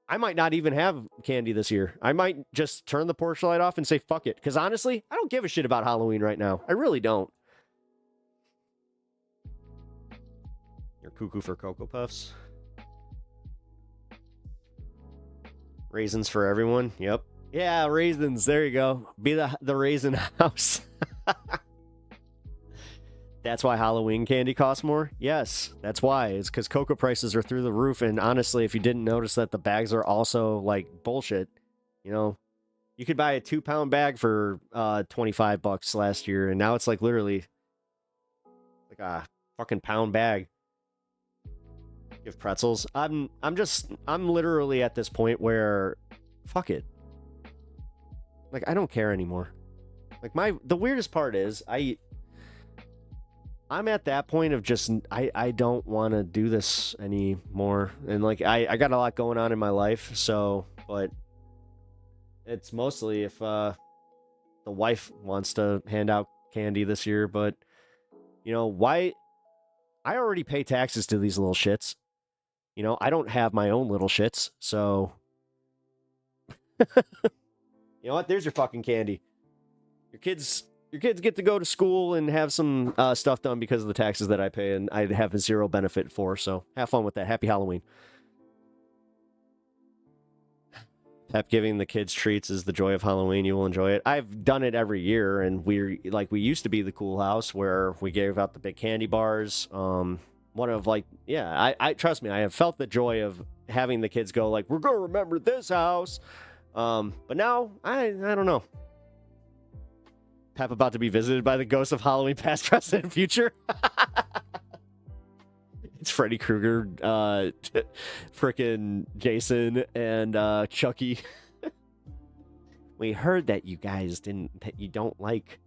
I might not even have candy this year. I might just turn the porch light off and say fuck it. Because honestly, I don't give a shit about Halloween right now. I really don't. You're cuckoo for Cocoa Puffs. Raisins for everyone. Yep. Yeah, raisins. There you go. Be the raisin house. That's why Halloween candy costs more? Yes, that's why. It's because cocoa prices are through the roof. And honestly, if you didn't notice that the bags are also like bullshit, you know, you could buy a 2-pound bag for $25 last year. And now it's like literally like a fucking pound bag. Give pretzels. I'm literally at this point where fuck it. Like, I don't care anymore. Like, the weirdest part is, I'm at that point of just, I don't want to do this anymore. And, like, I got a lot going on in my life, so, but it's mostly if the wife wants to hand out candy this year, but, you know, why? I already pay taxes to these little shits. You know, I don't have my own little shits, so... You know what? There's your fucking candy. Your kids get to go to school and have some stuff done because of the taxes that I pay and I have zero benefit for. So have fun with that. Happy Halloween. Pep giving the kids treats is the joy of Halloween. You will enjoy it. I've done it every year, and we used to be the cool house where we gave out the big candy bars. I trust me, I have felt the joy of having the kids go like, we're gonna remember this house. But now, I don't know. Pep about to be visited by the ghosts of Halloween past, present, and future. It's Freddy Krueger, frickin' Jason, and Chucky. We heard that you guys that you don't like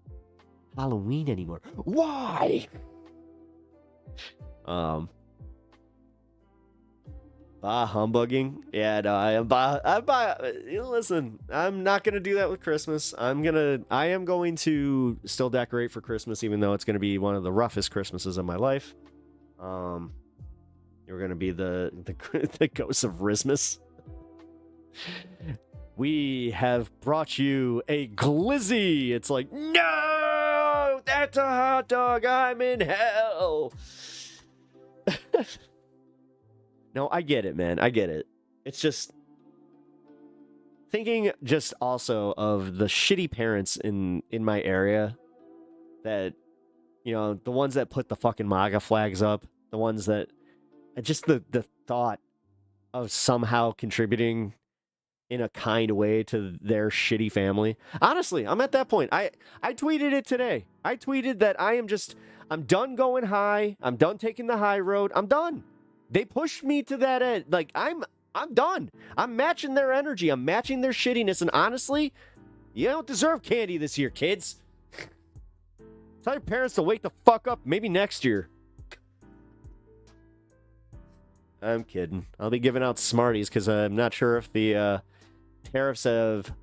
Halloween anymore. Why? Humbugging. Yeah, no, listen, I'm not gonna do that with Christmas. I am going to still decorate for Christmas, even though it's gonna be one of the roughest Christmases of my life. You're gonna be the ghost of Christmas. We have brought you a glizzy. It's like, no, that's a hot dog. I'm in hell. No, I get it, man. I get it. It's just thinking just also of the shitty parents in my area that, you know, the ones that put the fucking MAGA flags up, the ones that just the thought of somehow contributing in a kind way to their shitty family. Honestly, I'm at that point. I tweeted it today. I tweeted that I'm done going high. I'm done taking the high road. I'm done. They pushed me to that end. Like, I'm done. I'm matching their energy. I'm matching their shittiness. And honestly, you don't deserve candy this year, kids. Tell your parents to wake the fuck up. Maybe next year. I'm kidding. I'll be giving out Smarties because I'm not sure if the tariffs have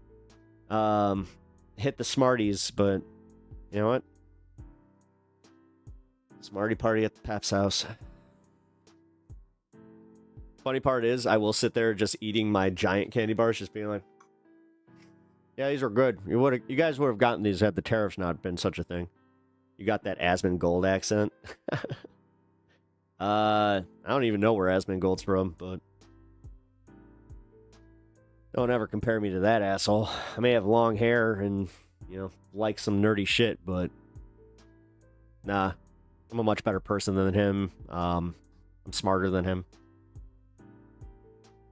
hit the Smarties, but you know what? Smartie party at the Pep's house. Funny part is, I will sit there just eating my giant candy bars, just being like, yeah, these are good. You guys would have gotten these had the tariffs not been such a thing. You got that Asmongold accent. I don't even know where Asmongold's from, but don't ever compare me to that asshole. I may have long hair and, you know, like some nerdy shit, but nah, I'm a much better person than him. I'm smarter than him.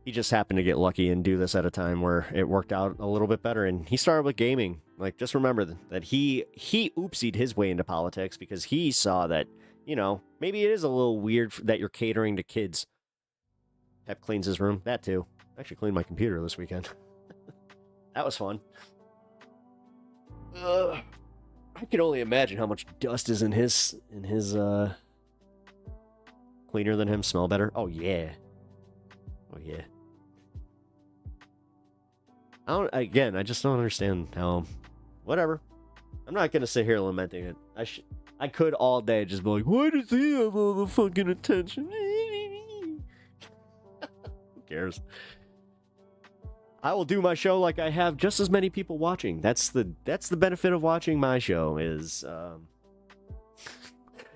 He just happened to get lucky and do this at a time where it worked out a little bit better. And he started with gaming. Like, just remember that he oopsied his way into politics because he saw that, you know, maybe it is a little weird that you're catering to kids. Pep cleans his room. That too. I actually cleaned my computer this weekend. That was fun. I can only imagine how much dust is in his cleaner than him. Smell better. Oh yeah. Oh yeah. I just don't understand how. Whatever. I'm not gonna sit here lamenting it. I could all day just be like, why does he have all the fucking attention? Who cares? I will do my show like I have just as many people watching. That's the benefit of watching my show is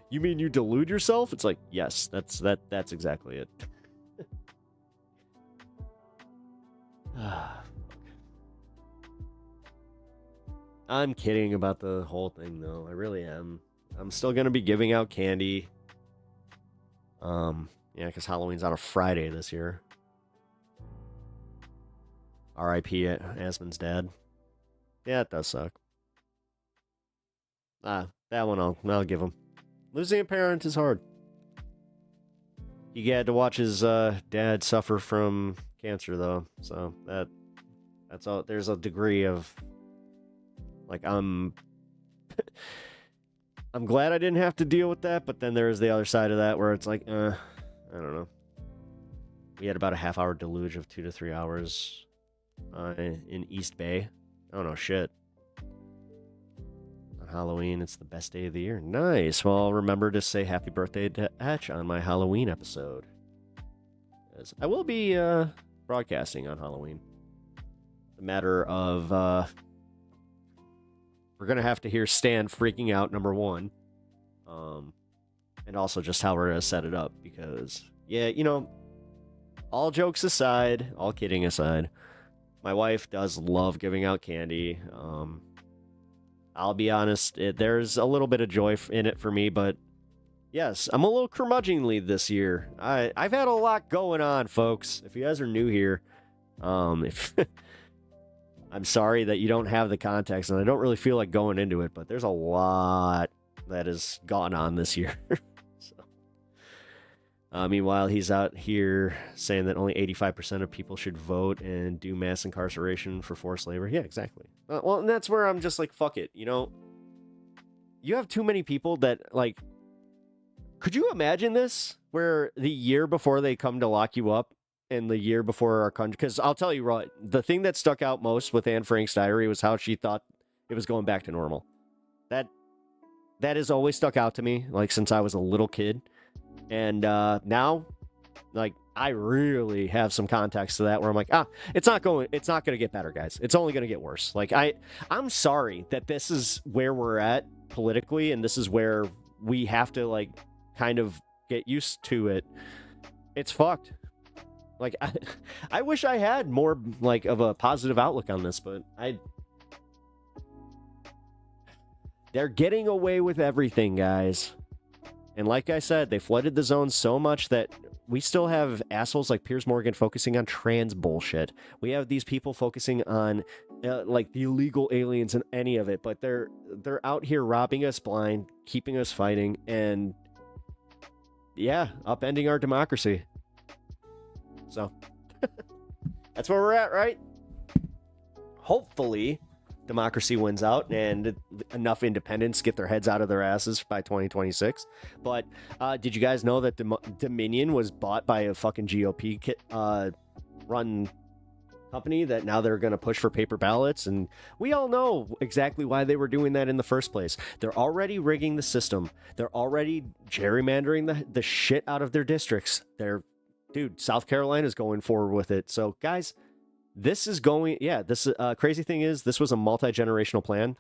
you mean you delude yourself? It's like, yes, that's exactly it. I'm kidding about the whole thing though. I really am. I'm still gonna be giving out candy. Yeah, because Halloween's on a Friday this year. R.I.P. Asmon's dad. Yeah, it does suck. That one I'll give him. Losing a parent is hard. He had to watch his dad suffer from cancer though, so that's all. There's a degree of like I'm glad I didn't have to deal with that, but then there's the other side of that where it's like, I don't know. We had about a half-hour deluge of 2 to 3 hours in East Bay. Oh no, shit. On Halloween, it's the best day of the year. Nice. Well, I'll remember to say happy birthday to Etch on my Halloween episode. As I will be broadcasting on Halloween. A matter of we're gonna have to hear Stan freaking out, number one. And also just how we're gonna set it up, because yeah, you know, all jokes aside, all kidding aside, my wife does love giving out candy. I'll be honest, there's a little bit of joy in it for me, but yes, I'm a little curmudgeonly this year. I've had a lot going on, folks. If you guys are new here, I'm sorry that you don't have the context, and I don't really feel like going into it, but there's a lot that has gone on this year. Meanwhile, he's out here saying that only 85% of people should vote and do mass incarceration for forced labor. Yeah, exactly. Well, and that's where I'm just like, fuck it. You know, you have too many people that, like, could you imagine this? Where the year before they come to lock you up and the year before our country, because I'll tell you what, the thing that stuck out most with Anne Frank's diary was how she thought it was going back to normal. That has always stuck out to me, like, since I was a little kid. And now, like, I really have some context to that where I'm like, it's not going to get better, guys. It's only going to get worse. Like, I'm sorry that this is where we're at politically, and this is where we have to, like, kind of get used to it. It's fucked. Like, I wish I had more, like, of a positive outlook on this, but they're getting away with everything, guys. And like I said, they flooded the zone so much that we still have assholes like Piers Morgan focusing on trans bullshit. We have these people focusing on like the illegal aliens and any of it, but they're out here robbing us blind, keeping us fighting, and yeah, upending our democracy. So that's where we're at, right? Hopefully democracy wins out and enough independents get their heads out of their asses by 2026. But did you guys know that Dominion was bought by a fucking GOP run company that now they're going to push for paper ballots? And we all know exactly why they were doing that in the first place. They're already rigging the system. They're already gerrymandering the shit out of their districts. Dude, South Carolina is going forward with it. So guys, this is going, yeah, this crazy thing is this was a multi-generational plan.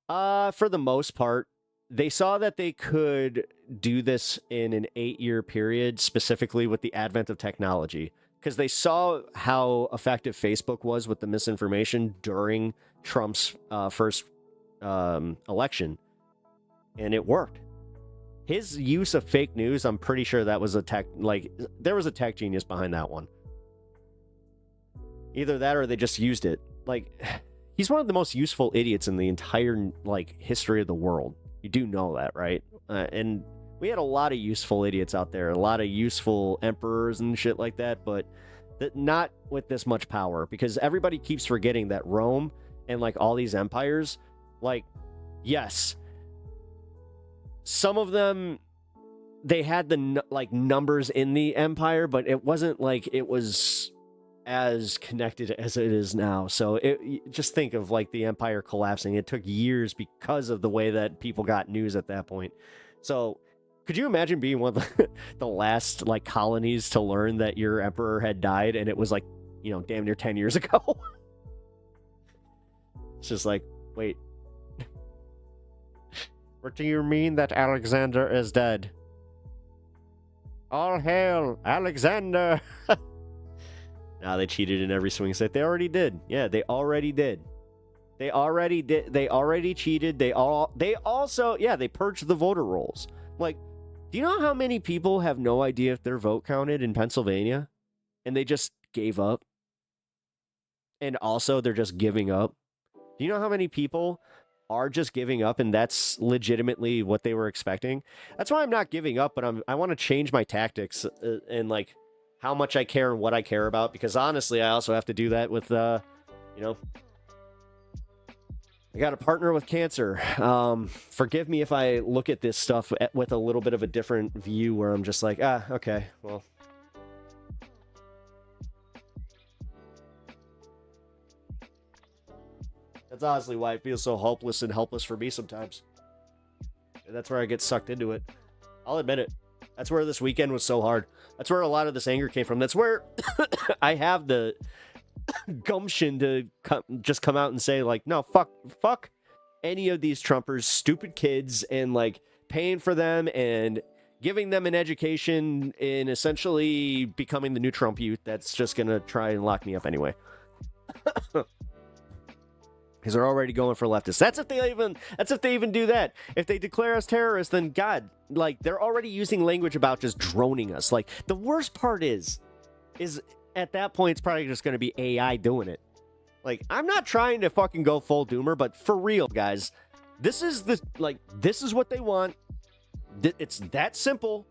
For the most part, they saw that they could do this in an 8-year period, specifically with the advent of technology, because they saw how effective Facebook was with the misinformation during Trump's first election, and it worked. His use of fake news, I'm pretty sure that was there was a tech genius behind that one. Either that or they just used it. Like, he's one of the most useful idiots in the entire, like, history of the world. You do know that, right? And we had a lot of useful idiots out there, a lot of useful emperors and shit like that, but not with this much power, because everybody keeps forgetting that Rome and, like, all these empires, like, yes, some of them, they had the, like, numbers in the empire, but it wasn't like it was as connected as it is now. So just think of like the empire collapsing. It took years because of the way that people got news at that point. So could you imagine being one of the last like colonies to learn that your emperor had died, and it was like, you know, damn near 10 years ago? It's just like, wait. What do you mean that Alexander is dead? All hail Alexander! Nah, they cheated in every swing set. They already did. Yeah, they already did. They already did. They already cheated. They also, yeah, they purged the voter rolls. Like, do you know how many people have no idea if their vote counted in Pennsylvania? And they just gave up? And also, they're just giving up. Do you know how many people are just giving up, and that's legitimately what they were expecting? That's why I'm not giving up, but I want to change my tactics and like how much I care and what I care about, because honestly, I also have to do that with, you know, I got a partner with cancer. Forgive me if I look at this stuff with a little bit of a different view, where I'm just like, okay, well. That's honestly why it feels so hopeless and helpless for me sometimes. And that's where I get sucked into it. I'll admit it. That's where this weekend was so hard. That's where a lot of this anger came from. That's where I have the gumption to just come out and say, like, no, fuck any of these Trumpers, stupid kids, and like paying for them and giving them an education in essentially becoming the new Trump youth that's just gonna try and lock me up anyway. Because they're already going for leftists. That's if they even do that. If they declare us terrorists, then God, like, they're already using language about just droning us. Like, the worst part is at that point, it's probably just going to be AI doing it. Like, I'm not trying to fucking go full doomer, but for real, guys, this is what they want. It's that simple.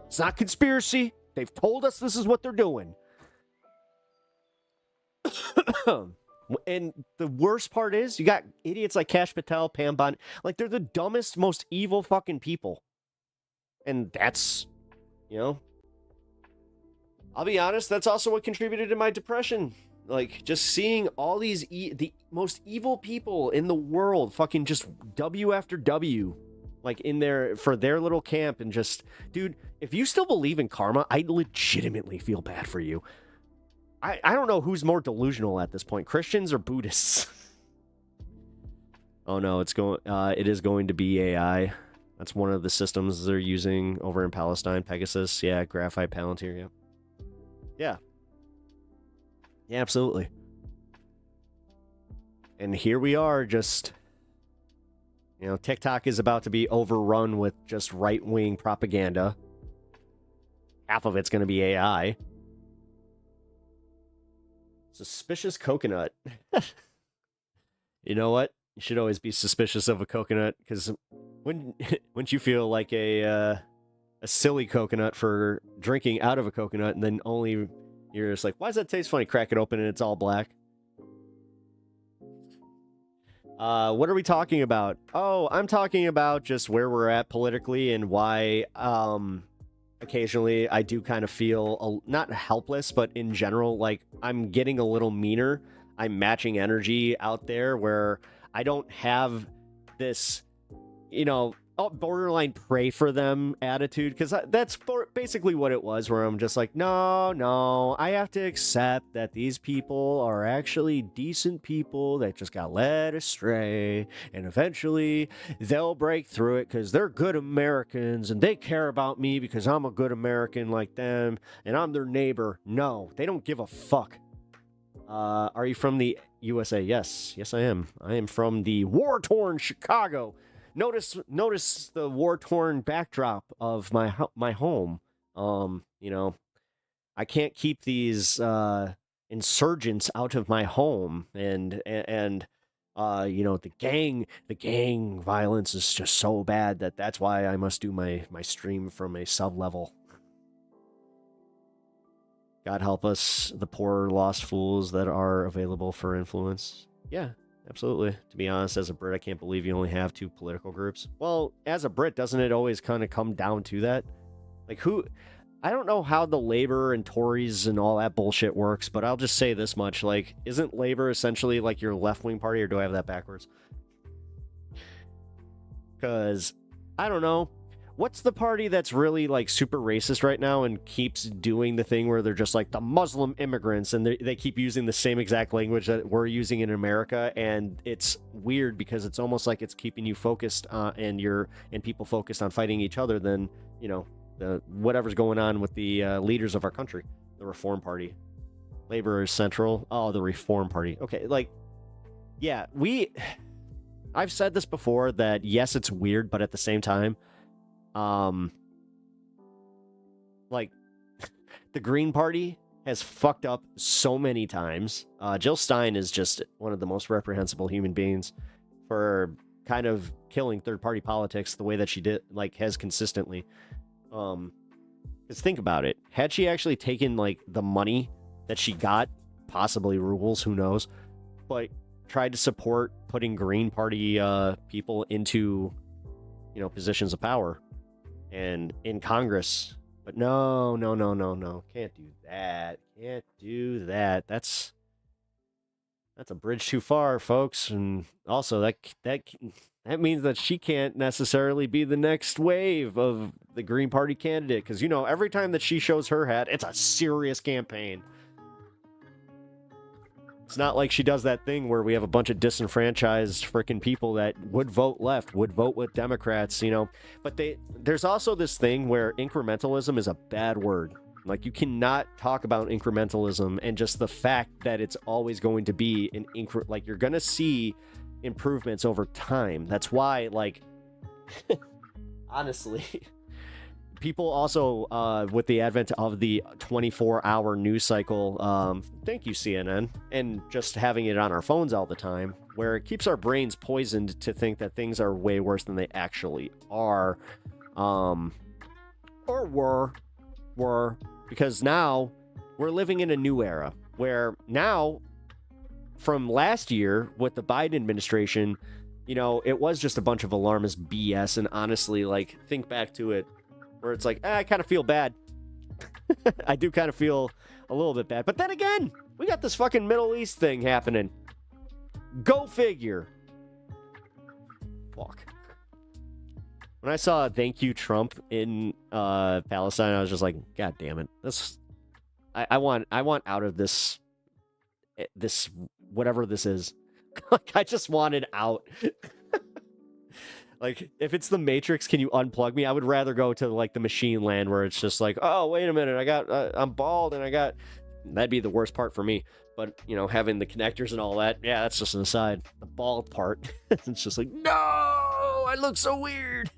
It's not conspiracy. They've told us this is what they're doing. And the worst part is, you got idiots like Kash Patel, Pam Bond. Like, they're the dumbest, most evil fucking people. And that's, you know, I'll be honest, that's also what contributed to my depression. Like, just seeing all these, the most evil people in the world, fucking just W after W, like, in there for their little camp. And just, dude, if you still believe in karma, I legitimately feel bad for you. I don't know who's more delusional at this point, Christians or Buddhists. Oh no, it is going to be AI. That's one of the systems they're using over in Palestine. Pegasus, yeah, Graphite Palantir, yeah. Yeah, absolutely. And here we are, just, you know, TikTok is about to be overrun with just right-wing propaganda. Half of it's going to be AI. Suspicious coconut. You know what? You should always be suspicious of a coconut, because wouldn't you feel like a silly coconut for drinking out of a coconut, and then only you're just like, why does that taste funny? Crack it open and it's all black. What are we talking about? Oh, I'm talking about just where we're at politically and why occasionally I do kind of feel not helpless, but in general, like, I'm getting a little meaner. I'm matching energy out there where I don't have this, you know, borderline pray for them attitude, because that's basically what it was, where I'm just like, no, I have to accept that these people are actually decent people that just got led astray, and eventually they'll break through it because they're good Americans and they care about me because I'm a good American like them and I'm their neighbor. No, they don't give a fuck. Are you from the USA? Yes, I am. I am from the war-torn Chicago. Notice the war-torn backdrop of my home. You know, I can't keep these insurgents out of my home, and you know, the gang violence is just so bad that's why I must do my stream from a sub level. God help us, the poor lost fools that are available for influence. Yeah. Absolutely. To be honest, as a Brit, I can't believe you only have 2 political groups. Well, as a Brit, doesn't it always kind of come down to that? Like, I don't know how the Labor and Tories and all that bullshit works, but I'll just say this much. Like, isn't Labor essentially like your left-wing party, or do I have that backwards? Because, I don't know. What's the party that's really, like, super racist right now and keeps doing the thing where they're just like, the Muslim immigrants, and they keep using the same exact language that we're using in America, and it's weird because it's almost like it's keeping you focused and people focused on fighting each other than, you know, whatever's going on with the leaders of our country. The Reform Party. Labor is central. Oh, the Reform Party. Okay, like, yeah, I've said this before that, yes, it's weird, but at the same time, like, the Green Party has fucked up so many times. Jill Stein is just one of the most reprehensible human beings for kind of killing third-party politics the way that she did, like, has consistently. Because think about it. Had she actually taken, like, the money that she got, possibly rules, who knows, but tried to support putting Green Party people into, you know, positions of power and in Congress. But no. Can't do that. That's a bridge too far, folks. And also that means that she can't necessarily be the next wave of the Green Party candidate. Because, you know, every time that she shows her hat, it's a serious campaign. It's not like she does that thing where we have a bunch of disenfranchised freaking people that would vote left, would vote with Democrats, you know. But there's also this thing where incrementalism is a bad word. Like, you cannot talk about incrementalism and just the fact that it's always going to be like, you're going to see improvements over time. That's why, like, honestly, people also, with the advent of the 24-hour news cycle, thank you, CNN, and just having it on our phones all the time, where it keeps our brains poisoned to think that things are way worse than they actually are, or were, because now we're living in a new era, where now, from last year with the Biden administration, you know, it was just a bunch of alarmist BS, and honestly, like, think back to it, where it's like, I kind of feel bad. I do kind of feel a little bit bad. But then again, we got this fucking Middle East thing happening. Go figure. Fuck. When I saw "Thank You, Trump" in Palestine, I was just like, God damn it. I want out of this whatever this is. Like, I just wanted out. Like, if it's the Matrix, can you unplug me? I would rather go to, like, the machine land where it's just like, oh, wait a minute, I'm bald and that'd be the worst part for me. But, you know, having the connectors and all that, yeah, that's just an aside. The bald part, it's just like, no, I look so weird.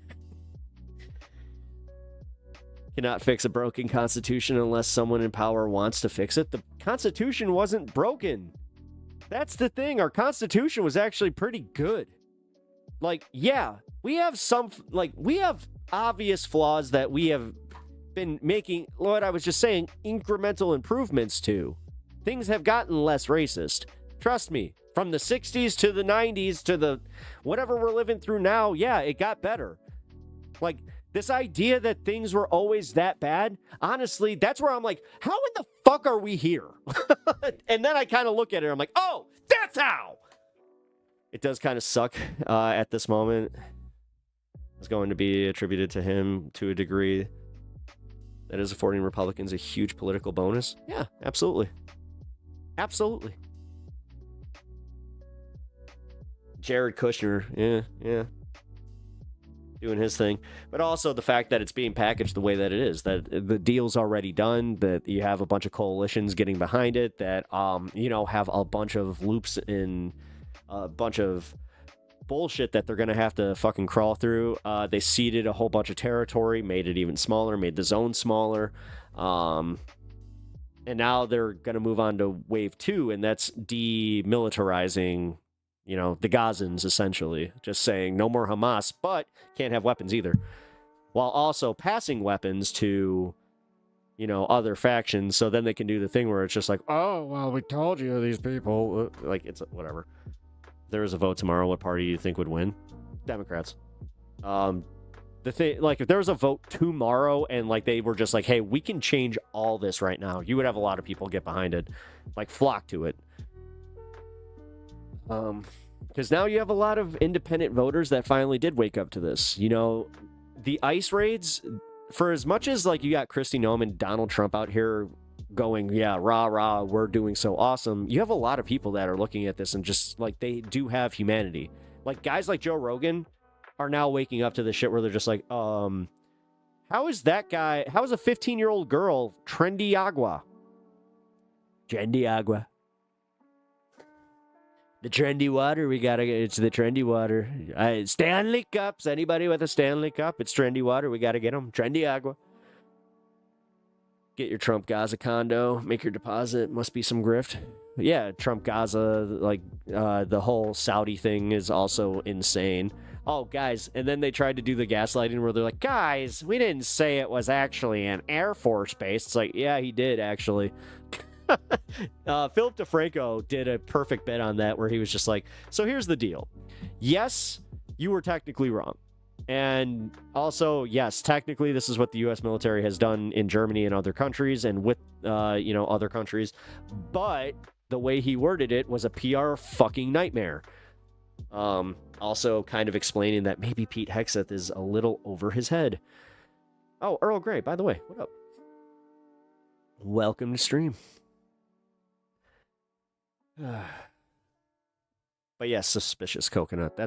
Cannot fix a broken constitution unless someone in power wants to fix it. The Constitution wasn't broken. That's the thing. Our Constitution was actually pretty good. Like, yeah, we have obvious flaws that we have been making, what I was just saying, incremental improvements to. Things have gotten less racist. Trust me, from the 60s to the 90s to the whatever we're living through now, yeah, it got better. Like, this idea that things were always that bad, honestly, that's where I'm like, how in the fuck are we here? And then I kind of look at it, I'm like, oh, that's how! It does kind of suck at this moment. It's going to be attributed to him to a degree that is affording Republicans a huge political bonus. Yeah, absolutely. Absolutely. Jared Kushner, yeah. Doing his thing. But also the fact that it's being packaged the way that it is, that the deal's already done, that you have a bunch of coalitions getting behind it, that, you know, have a bunch of loops in a bunch of bullshit that they're going to have to fucking crawl through. They ceded a whole bunch of territory, made it even smaller, made the zone smaller. And now they're going to move on to wave 2, and that's demilitarizing, you know, the Gazans, essentially. Just saying no more Hamas, but can't have weapons either. While also passing weapons to, you know, other factions, so then they can do the thing where it's just like, oh, well, we told you these people. Like, it's whatever. If there is a vote tomorrow, what party do you think would win? Democrats. the thing, like, if there was a vote tomorrow and like they were just like, hey, we can change all this right now, you would have a lot of people get behind it, like flock to it. Because now you have a lot of independent voters that finally did wake up to this. You know, the ICE raids, for as much as like you got Kristi Noem and Donald Trump out here going, yeah, rah, rah, we're doing so awesome, you have a lot of people that are looking at this and just like, they do have humanity. Like guys like Joe Rogan are now waking up to this shit where they're just like, how is that guy, how is a 15-year-old girl trendy agua? Trendy agua. The trendy water, it's the trendy water. Stanley Cups, anybody with a Stanley Cup, it's trendy water, we gotta get them. Trendy agua. Get your Trump Gaza condo, make your deposit, must be some grift. But yeah, Trump Gaza, like the whole Saudi thing is also insane. Oh, guys, and then they tried to do the gaslighting where they're like, guys, we didn't say it was actually an Air Force base. It's like, yeah, he did, actually. Philip DeFranco did a perfect bit on that where he was just like, so here's the deal. Yes, you were technically wrong. And also, yes, technically this is what the U.S. military has done in Germany and other countries and with, other countries. But the way he worded it was a PR fucking nightmare. Also kind of explaining that maybe Pete Hegseth is a little over his head. Oh, Earl Grey, by the way, what up? Welcome to stream. But yes, suspicious coconut.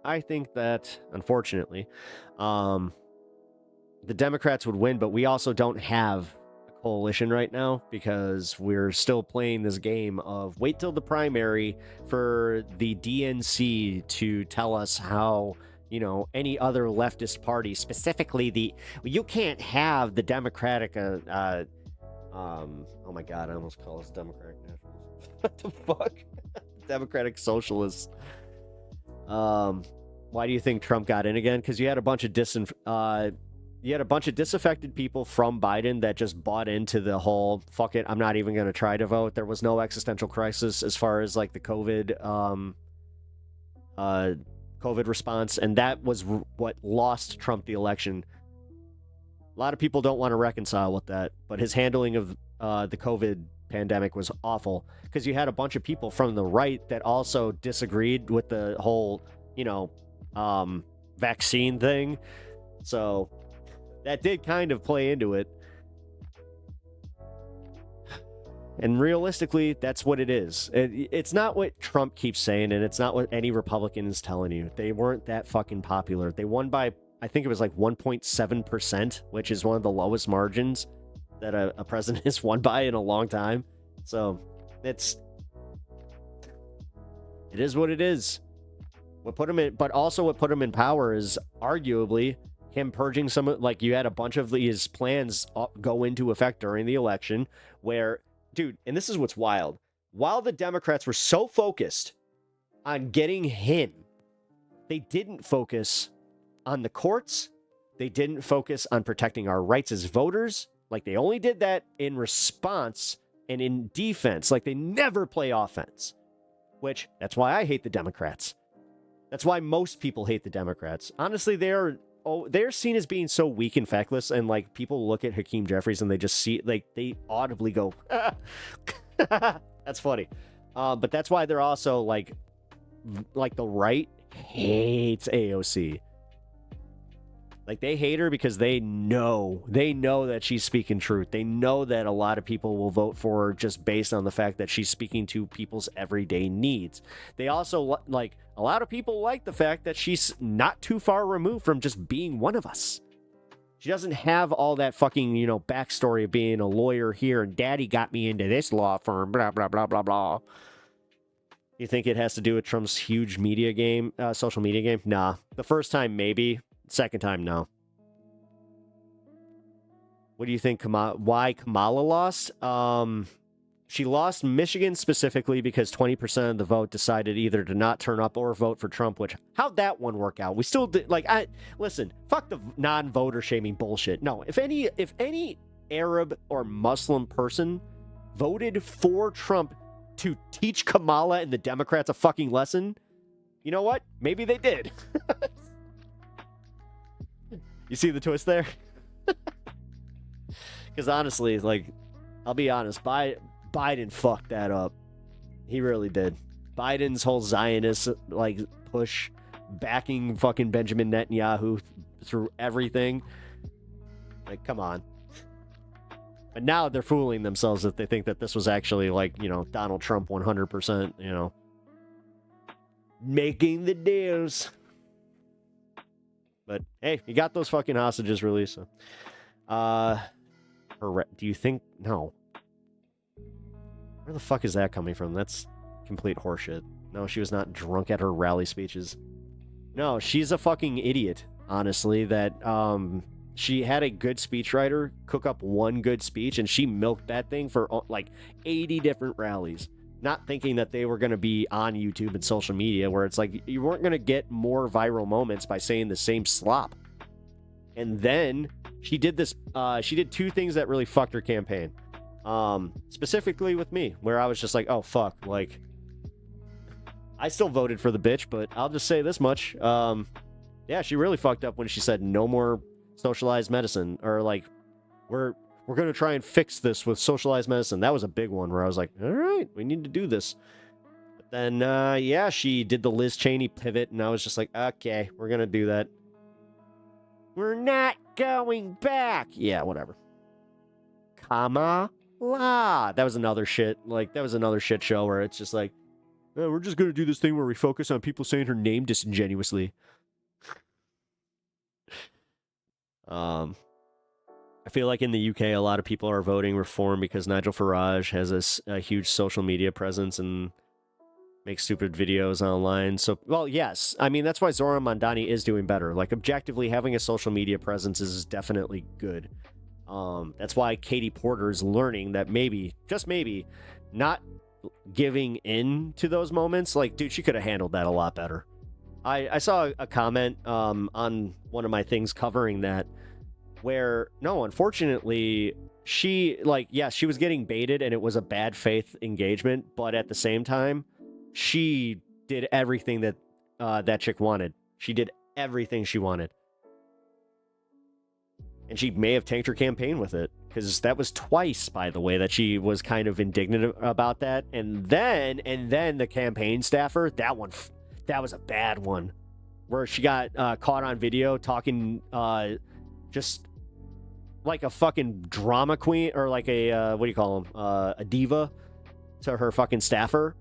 I think that, unfortunately, the Democrats would win, but we also don't have a coalition right now because we're still playing this game of wait till the primary for the DNC to tell us how, any other leftist party, specifically you can't have the Democratic, oh my God, I almost call us Democratic Nationalists. What the fuck? Democratic Socialists. Why do you think Trump got in again? Because you had a bunch of disaffected people from Biden that just bought into the whole fuck it, I'm not even going to try to vote. There was no existential crisis as far as like the COVID response, and that was what lost Trump the election. A lot of people don't want to reconcile with that, but his handling of the COVID pandemic was awful because you had a bunch of people from the right that also disagreed with the whole, vaccine thing. So that did kind of play into it. And realistically, that's what it is. It's not what Trump keeps saying, and it's not what any Republican is telling you. They weren't that fucking popular. They won by, I think it was like 1.7%, which is one of the lowest margins that a president has won by in a long time. So it is what it is. What put him in, but also what put him in power is arguably him purging some, like you had a bunch of these plans go into effect during the election where, dude, and this is what's wild. While the Democrats were so focused on getting him, they didn't focus on the courts. They didn't focus on protecting our rights as voters. Like they only did that in response and in defense. Like they never play offense, which that's why I hate the Democrats. That's why most people hate the Democrats. Honestly, they're seen as being so weak and feckless, and like people look at Hakeem Jeffries and they just see, like they audibly go, that's funny. But that's why they're also like the right hates AOC. Like they hate her because they know that she's speaking truth. They know that a lot of people will vote for her just based on the fact that she's speaking to people's everyday needs. They also like a lot of people like the fact that she's not too far removed from just being one of us. She doesn't have all that fucking, backstory of being a lawyer here and daddy got me into this law firm, blah, blah, blah, blah, blah. You think it has to do with Trump's huge media game, social media game? Nah. The first time, maybe. Second time, no. What do you think? Why Kamala lost? She lost Michigan specifically because 20% of the vote decided either to not turn up or vote for Trump, which, how'd that one work out? We still did, listen, fuck the non-voter shaming bullshit. No, if any Arab or Muslim person voted for Trump to teach Kamala and the Democrats a fucking lesson, you know what? Maybe they did. You see the twist there? Because honestly, like, I'll be honest, Biden fucked that up. He really did. Biden's whole Zionist like push, backing fucking Benjamin Netanyahu through everything. Like, come on. But now they're fooling themselves if they think that this was actually like, you know, Donald Trump 100%, you know, making the deals. But hey, he got those fucking hostages released. So. Do you think? No. Where the fuck is that coming from? That's complete horseshit. No, she was not drunk at her rally speeches. No, she's a fucking idiot, honestly, that she had a good speechwriter cook up one good speech and she milked that thing for like 80 different rallies, not thinking that they were going to be on YouTube and social media where it's like you weren't going to get more viral moments by saying the same slop. And then she did this, she did two things that really fucked her campaign. Specifically with me, where I was just like, oh, fuck, like, I still voted for the bitch, but I'll just say this much. Yeah, she really fucked up when she said no more socialized medicine, or like, we're going to try and fix this with socialized medicine. That was a big one where I was like, all right, we need to do this. But then, yeah, she did the Liz Cheney pivot, and I was just like, okay, we're going to do that. We're not going back. Yeah, whatever. Kamala. That was another shit. Like, that was another shit show where it's just like, oh, we're just going to do this thing where we focus on people saying her name disingenuously. I feel like in the UK, a lot of people are voting reform because Nigel Farage has a huge social media presence and makes stupid videos online. So, well, yes. I mean, that's why Zoran Mondani is doing better. Like, objectively, having a social media presence is definitely good. That's why Katie Porter is learning that maybe, just maybe, not giving in to those moments. Like, dude, she could have handled that a lot better. I saw a comment on one of my things covering that where, no, unfortunately, she, like, yes, she was getting baited and it was a bad faith engagement, but at the same time, she did everything that that chick wanted. She did everything she wanted. And she may have tanked her campaign with it, because that was twice, by the way, that she was kind of indignant about that. And then the campaign staffer, that was a bad one, where she got caught on video talking just like a fucking drama queen, or like a, what do you call them, a diva to her fucking staffer.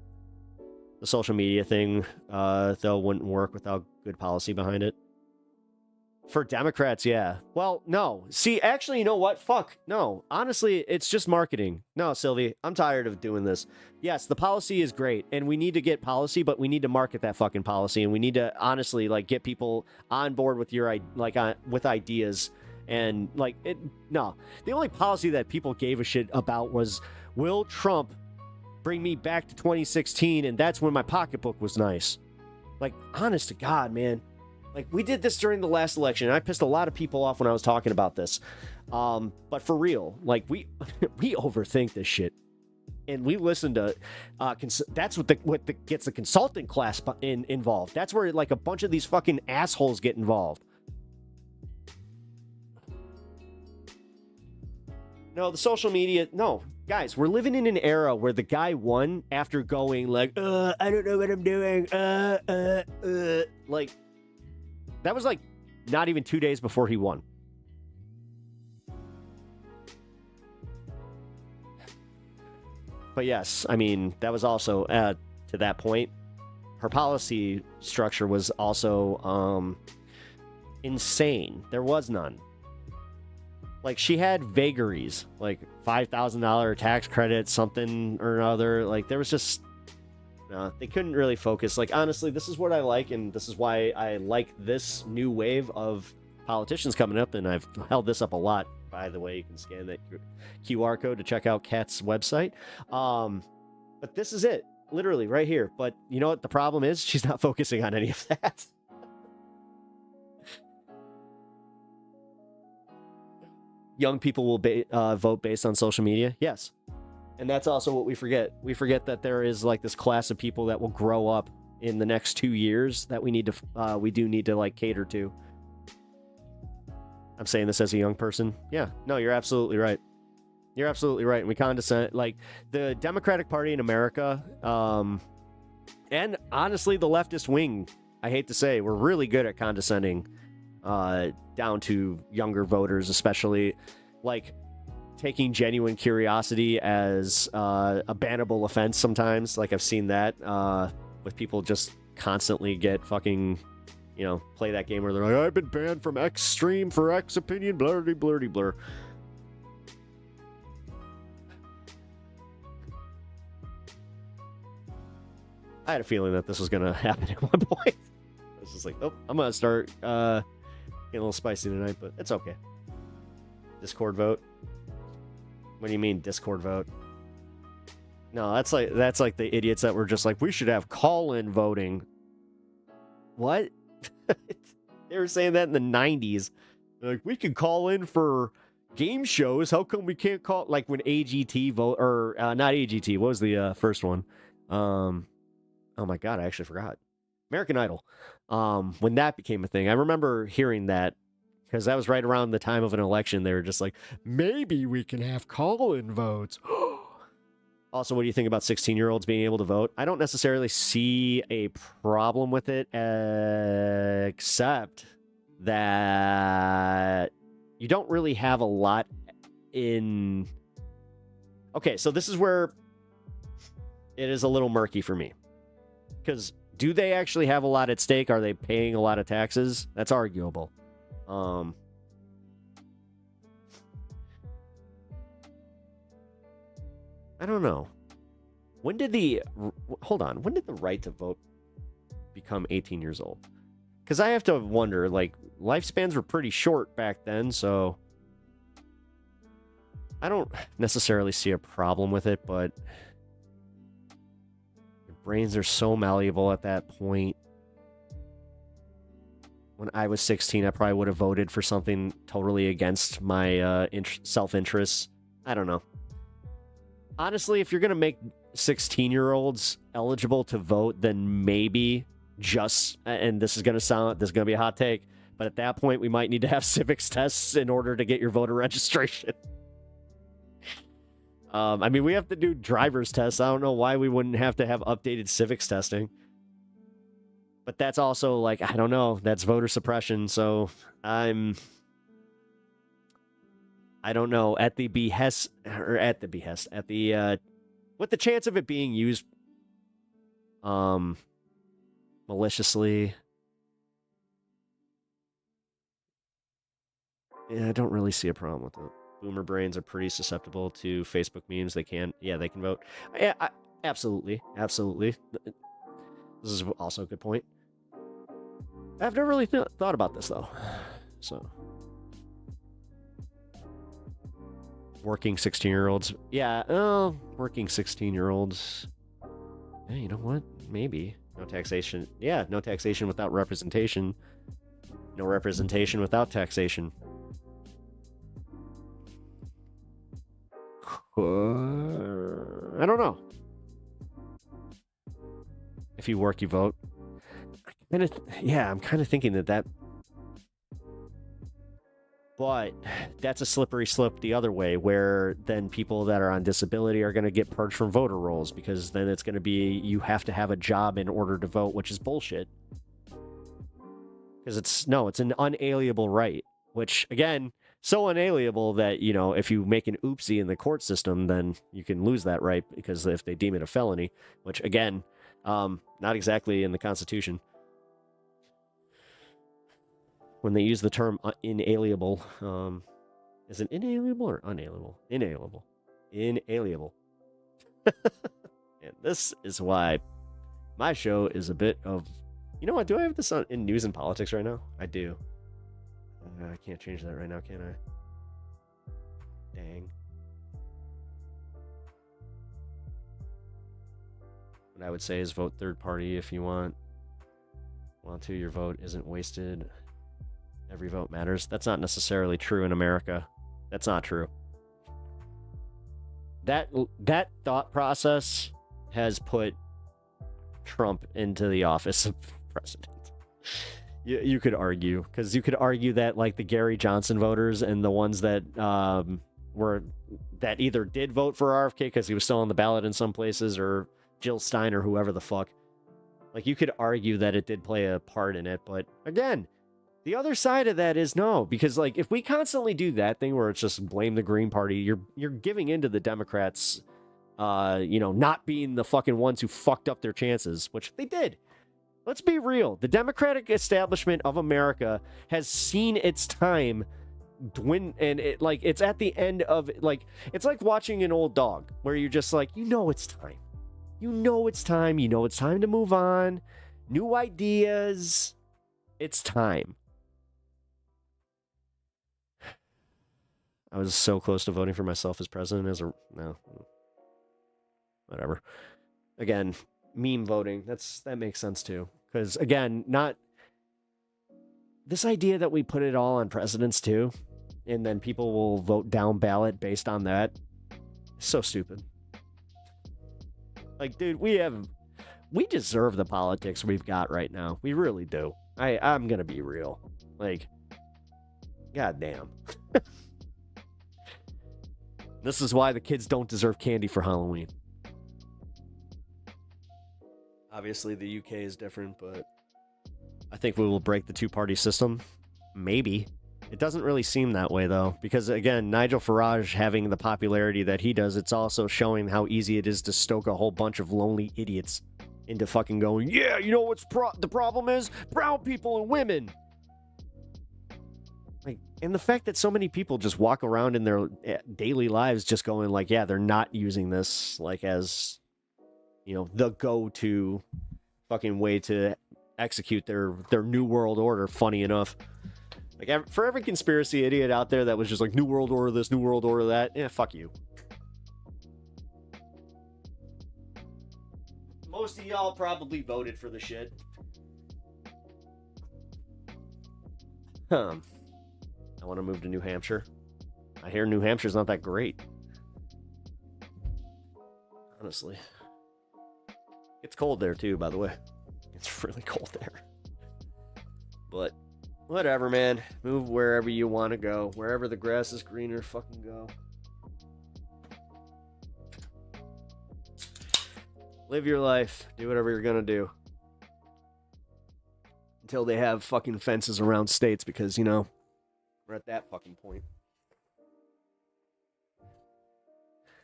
The social media thing, though, wouldn't work without good policy behind it. For Democrats, yeah. Well, no. See, actually, you know what? Fuck. No. Honestly, it's just marketing. No, Sylvie, I'm tired of doing this. Yes, the policy is great, and we need to get policy, but we need to market that fucking policy, and we need to honestly, like, get people on board with your, like, with ideas. And, like, no. The only policy that people gave a shit about was, will Trump bring me back to 2016, and that's when my pocketbook was nice. Like, honest to God, man. Like, we did this during the last election, and I pissed a lot of people off when I was talking about this. But for real, like, we overthink this shit. And we listen to, that's what gets the consulting class involved. That's where, like, a bunch of these fucking assholes get involved. No, the social media, no. Guys, we're living in an era where the guy won after going, like, I don't know what I'm doing, like, that was, like, not even 2 days before he won. But yes, I mean, that was also, to that point, her policy structure was also insane. There was none. Like, she had vagaries, like $5,000 tax credit, something or another. Like, there was just... they couldn't really focus. Like, honestly, this is what I like, and this is why I like this new wave of politicians coming up, and I've held this up a lot. By the way, you can scan that QR code to check out Kat's website. But this is it, literally, right here. But you know what the problem is? She's not focusing on any of that. Young people will vote based on social media. Yes. And that's also what we forget. We forget that there is, like, this class of people that will grow up in the next 2 years that we do need to like cater to. I'm saying this as a young person. Yeah, no, you're absolutely right. You're absolutely right. And we condescend, like the Democratic Party in America, and honestly, the leftist wing, I hate to say, we're really good at condescending down to younger voters, especially like taking genuine curiosity as a bannable offense sometimes. Like I've seen that with people just constantly get fucking, you know, play that game where they're like, I've been banned from X stream for X opinion, blurty blurty blur. I had a feeling that this was going to happen at one point. I was just like, oh, I'm going to start getting a little spicy tonight, but it's okay. Discord vote? What do you mean, Discord vote? No, that's like the idiots that were just like, we should have call-in voting. What? They were saying that in the 90s. They're like, we can call in for game shows. How come we can't call, like when AGT vote, or not AGT, what was the first one? Oh my God, I actually forgot. American Idol. When that became a thing, I remember hearing that because that was right around the time of an election. They were just like, maybe we can have call-in votes. Also, what do you think about 16-year-olds being able to vote? I don't necessarily see a problem with it, except that you don't really have a lot in... Okay, so this is where it is a little murky for me. Because do they actually have a lot at stake? Are they paying a lot of taxes? That's arguable. I don't know. When did the... Hold on. When did the right to vote become 18 years old? Because I have to wonder, like, lifespans were pretty short back then, so... I don't necessarily see a problem with it, but... Your brains are so malleable at that point. When I was 16, I probably would have voted for something totally against my self-interest. I don't know. Honestly, if you're going to make 16-year-olds eligible to vote, then maybe just, and this is going to be a hot take, but at that point, we might need to have civics tests in order to get your voter registration. I mean, we have to do driver's tests. I don't know why we wouldn't have to have updated civics testing. But that's also, like, I don't know, that's voter suppression, so I don't know, with the chance of it being used maliciously, yeah, I don't really see a problem with it. Boomer brains are pretty susceptible to Facebook memes. They can vote. Yeah, absolutely. This is also a good point. I've never really thought about this, though. So... Working 16-year-olds. Yeah, working 16-year-olds. Yeah, you know what? Maybe. No taxation. Yeah, no taxation without representation. No representation without taxation. I don't know. If you work, you vote. I'm kind of thinking that... But that's a slippery slope the other way, where then people that are on disability are going to get purged from voter rolls, because then it's going to be you have to have a job in order to vote, which is bullshit. Because it's an unalienable right, which, again, so unalienable that, you know, if you make an oopsie in the court system, then you can lose that right, because if they deem it a felony, which, again, not exactly in the Constitution. When they use the term inalienable, is it inalienable or unalienable? Inalienable. Inalienable. And this is why my show is a bit of... You know what? Do I have this in news and politics right now? I do. I can't change that right now, can I? Dang. What I would say is vote third party if you want to. Your vote isn't wasted. Every vote matters. That's not necessarily true in America. That's not true. That thought process has put Trump into the office of president. You could argue, because you could argue that like the Gary Johnson voters and the ones that that either did vote for RFK because he was still on the ballot in some places, or Jill Stein or whoever the fuck. Like, you could argue that it did play a part in it, but again, the other side of that is no, because like if we constantly do that thing where it's just blame the Green Party, you're giving into the Democrats, not being the fucking ones who fucked up their chances, which they did. Let's be real. The Democratic establishment of America has seen its time dwindle, and it's at the end of it's like watching an old dog where you're just like, it's time. It's time. It's time to move on. New ideas. It's time. I was so close to voting for myself as president no. Whatever. Again, meme voting. That makes sense too. Because again, not this idea that we put it all on presidents too, and then people will vote down ballot based on that. So stupid. Like, dude, we deserve the politics we've got right now. We really do. I'm gonna be real. Like, goddamn. This is why the kids don't deserve candy for Halloween. Obviously, the UK is different, but I think we will break the two-party system. Maybe. It doesn't really seem that way, though, because, again, Nigel Farage having the popularity that he does, it's also showing how easy it is to stoke a whole bunch of lonely idiots into fucking going, yeah, you know what's the problem is? Brown people and women. Like, and the fact that so many people just walk around in their daily lives just going like, yeah, they're not using this like as, the go-to fucking way to execute their New World Order, funny enough. Like, for every conspiracy idiot out there that was just like, New World Order this, New World Order that, fuck you. Most of y'all probably voted for the shit. I want to move to New Hampshire. I hear New Hampshire's not that great. Honestly. It's cold there too, by the way. It's really cold there. But whatever, man. Move wherever you want to go. Wherever the grass is greener, fucking go. Live your life. Do whatever you're gonna do. Until they have fucking fences around states, because, we're at that fucking point.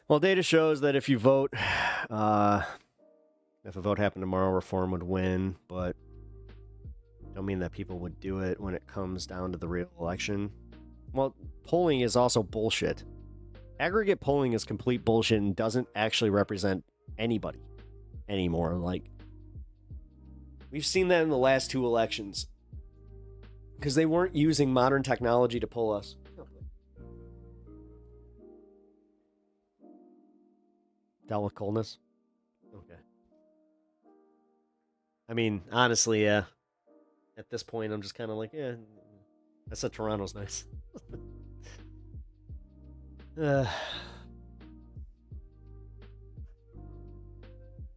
Well, data shows that if you vote, if a vote happened tomorrow, reform would win, but I don't mean that people would do it when it comes down to the real election. Well, polling is also bullshit. Aggregate polling is complete bullshit and doesn't actually represent anybody anymore. Like, we've seen that in the last two elections. Because they weren't using modern technology to pull us. Dealt with coldness? Okay. I mean, honestly, at this point, I'm just kind of like, yeah, I said Toronto's nice.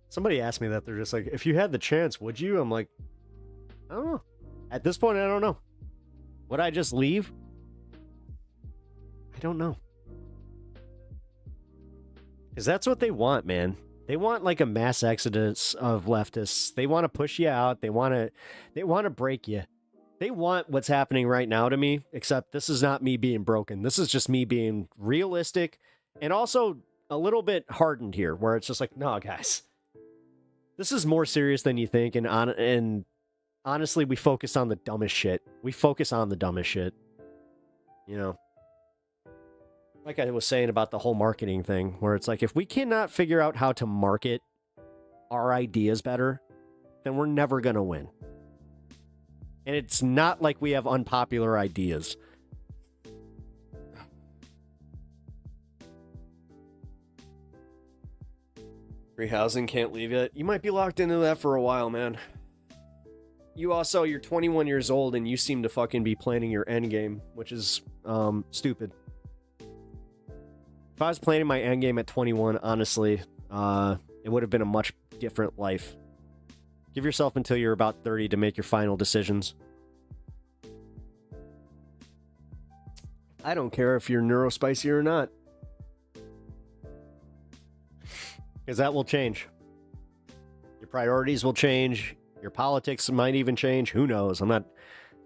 Somebody asked me that. They're just like, if you had the chance, would you? I'm like, I don't know. At this point, I don't know. Would I just leave? I don't know. Because that's what they want, man. They want like a mass exodus of leftists. They want to push you out. They want to break you. They want what's happening right now to me, except this is not me being broken. This is just me being realistic and also a little bit hardened here, where it's just like, no, guys, this is more serious than you think. And honestly, we focus on the dumbest shit. Like I was saying about the whole marketing thing, where it's like, if we cannot figure out how to market our ideas better, then we're never going to win. And it's not like we have unpopular ideas. Free housing, can't leave yet. You might be locked into that for a while, man. You're 21 years old and you seem to fucking be planning your end game, which is stupid. If I was planning my end game at 21, honestly, it would have been a much different life. Give yourself until you're about 30 to make your final decisions. I don't care if you're neurospicy or not. Because that will change. Your priorities will change. Your politics might even change. Who knows? I'm not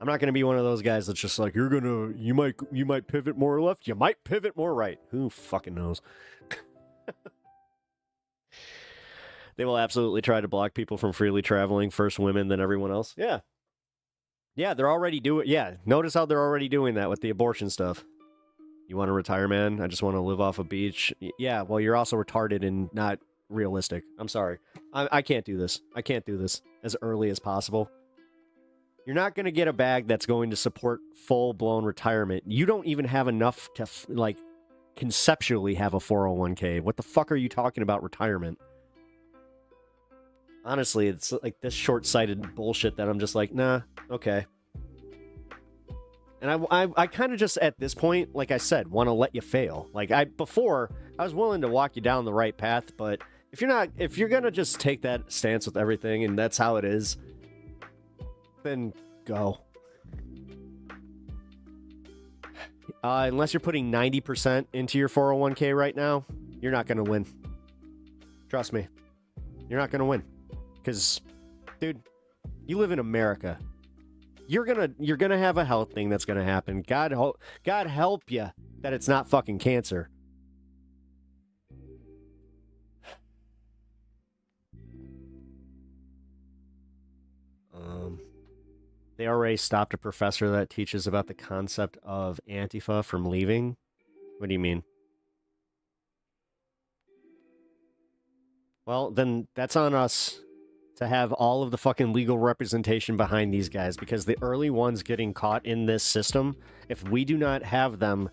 going to be one of those guys that's just like, you might pivot more left. You might pivot more right. Who fucking knows? They will absolutely try to block people from freely traveling, first women, then everyone else. Yeah. Yeah, they're already doing. Yeah, notice how they're already doing that with the abortion stuff. You want to retire, man? I just want to live off a beach. Yeah, well, you're also retarded and not realistic. I'm sorry. I can't do this. I can't do this as early as possible. You're not going to get a bag that's going to support full-blown retirement. You don't even have enough to, like, conceptually have a 401k. What the fuck are you talking about retirement? Honestly, it's like this short-sighted bullshit that I'm just like, nah, okay. And I kind of just, at this point, like I said, want to let you fail. Like, before, I was willing to walk you down the right path, but if you're going to just take that stance with everything and that's how it is, then go. Unless you're putting 90% into your 401k right now, you're not going to win. Trust me. You're not going to win. Because, dude, you live in America. You're gonna have a health thing that's gonna happen. God help you that it's not fucking cancer. They already stopped a professor that teaches about the concept of Antifa from leaving. What do you mean? Well, then that's on us to have all of the fucking legal representation behind these guys, because the early ones getting caught in this system, if we do not have them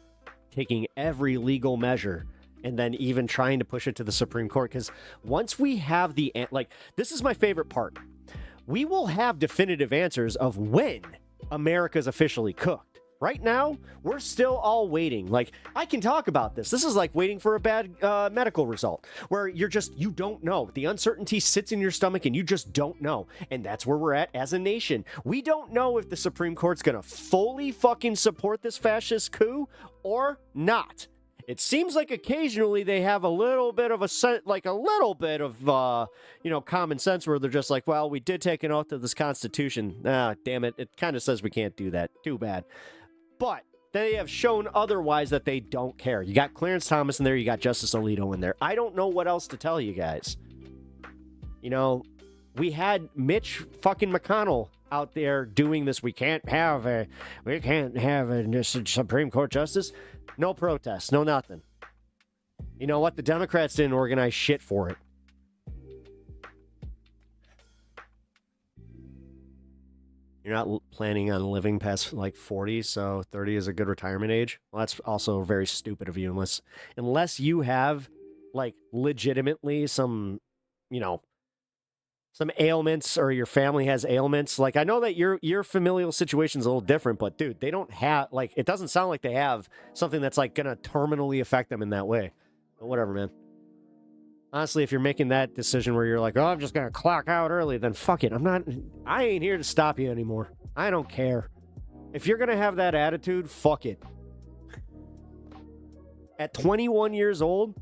taking every legal measure and then even trying to push it to the Supreme Court, because once we have this is my favorite part. We will have definitive answers of when America's officially cooked. Right now, we're still all waiting. Like, I can talk about this. This is like waiting for a bad medical result, where you don't know. The uncertainty sits in your stomach and you just don't know. And that's where we're at as a nation. We don't know if the Supreme Court's going to fully fucking support this fascist coup or not. It seems like occasionally they have a little bit of common sense where they're just like, well, we did take an oath to this Constitution. Ah, damn it. It kind of says we can't do that. Too bad. But they have shown otherwise that they don't care. You got Clarence Thomas in there. You got Justice Alito in there. I don't know what else to tell you guys. You know, we had Mitch fucking McConnell out there doing this. We can't have a Supreme Court justice. No protests. No nothing. You know what? The Democrats didn't organize shit for it. You're not planning on living past like 40, so 30 is a good retirement age. Well, that's also very stupid of you, unless you have like legitimately some ailments, or your family has ailments. Like, I know that your familial situation's a little different, but dude, they don't have, like, it doesn't sound like they have something that's like gonna terminally affect them in that way. But whatever, man. Honestly, if you're making that decision where you're like, oh, I'm just going to clock out early, then fuck it. I ain't here to stop you anymore. I don't care. If you're going to have that attitude, fuck it. At 21 years old,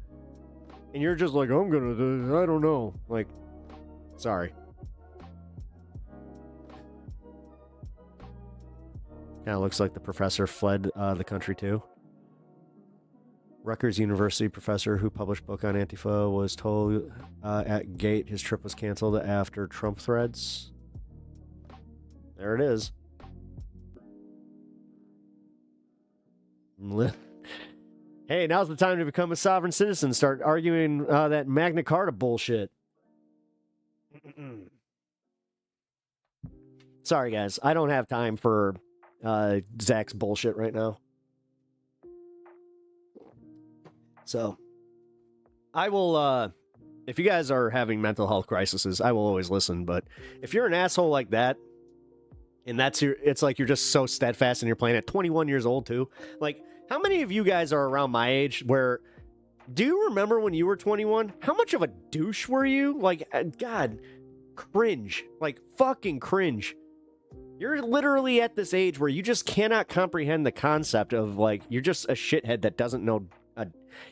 and you're just like, I don't know. Like, sorry. Kind of looks like the professor fled the country too. Rutgers University professor who published book on Antifa was told at gate his trip was canceled after Trump threads. There it is. Hey, now's the time to become a sovereign citizen. Start arguing that Magna Carta bullshit. Sorry, guys. I don't have time for Zach's bullshit right now. So, I will, if you guys are having mental health crises, I will always listen. But if you're an asshole like that, and it's like you're just so steadfast in your plan at 21 years old too. Like, how many of you guys are around my age where, do you remember when you were 21? How much of a douche were you? Like, God, cringe. Like, fucking cringe. You're literally at this age where you just cannot comprehend the concept of, like, you're just a shithead that doesn't know...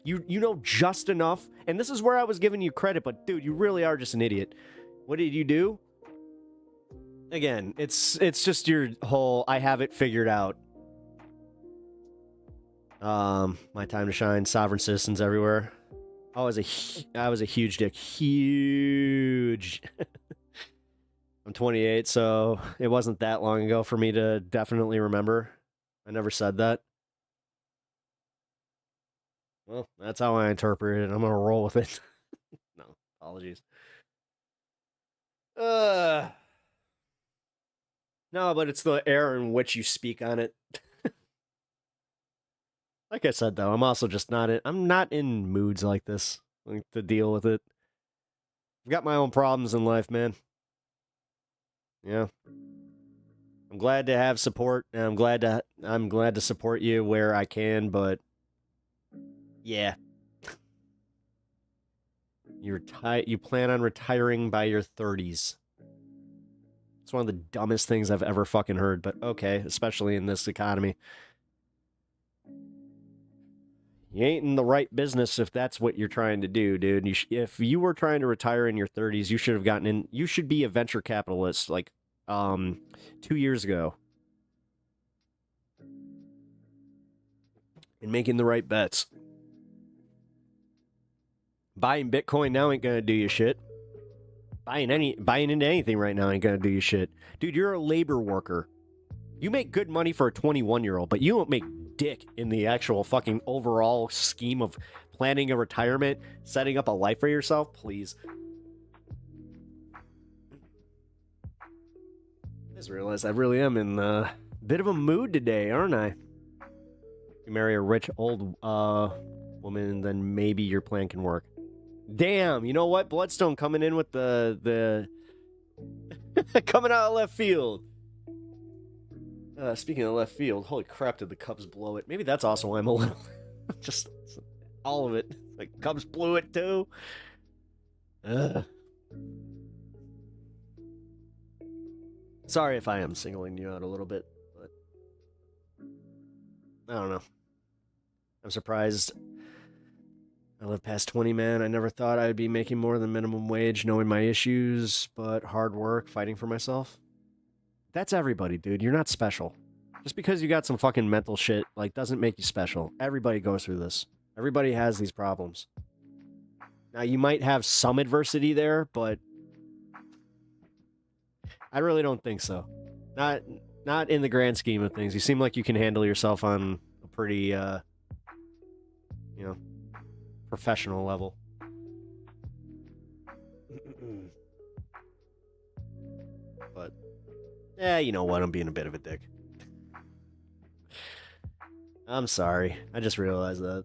You know just enough, and this is where I was giving you credit, but dude, you really are just an idiot. What did you do? Again, it's just your whole, I have it figured out. My time to shine, sovereign citizens everywhere. I was a huge dick. Huge. I'm 28, so it wasn't that long ago for me to definitely remember. I never said that. Well, that's how I interpret it. I'm gonna roll with it. No, apologies. No, but it's the air in which you speak on it. Like I said, though, I'm also just I'm not in moods like this to deal with it. I've got my own problems in life, man. Yeah. I'm glad to have support, and I'm glad to support you where I can, but yeah. You plan on retiring by your 30s. It's one of the dumbest things I've ever fucking heard, but okay, especially in this economy. You ain't in the right business if that's what you're trying to do, dude. If you were trying to retire in your 30s, you should have gotten in. You should be a venture capitalist like 2 years ago. And making the right bets. Buying Bitcoin now ain't gonna do you shit. Buying into anything right now ain't gonna do you shit. Dude, you're a labor worker. You make good money for a 21-year-old, but you don't make dick in the actual fucking overall scheme of planning a retirement, setting up a life for yourself, please. I just realized I really am in a bit of a mood today, aren't I? You marry a rich old woman, then maybe your plan can work. Damn, you know what? Bloodstone coming in with the coming out of left field. Speaking of left field, holy crap, did the Cubs blow it? Maybe that's also why I'm a little... just all of it. Like, Cubs blew it too. Sorry if I am singling you out a little bit, but... I don't know. I'm surprised I live past 20, man. I never thought I'd be making more than minimum wage, knowing my issues, but hard work, fighting for myself. That's everybody, dude. You're not special. Just because you got some fucking mental shit, like, doesn't make you special. Everybody goes through this. Everybody has these problems. Now, you might have some adversity there, but I really don't think so. Not in the grand scheme of things. You seem like you can handle yourself on a pretty, professional level. But, you know what? I'm being a bit of a dick. I'm sorry. I just realized that.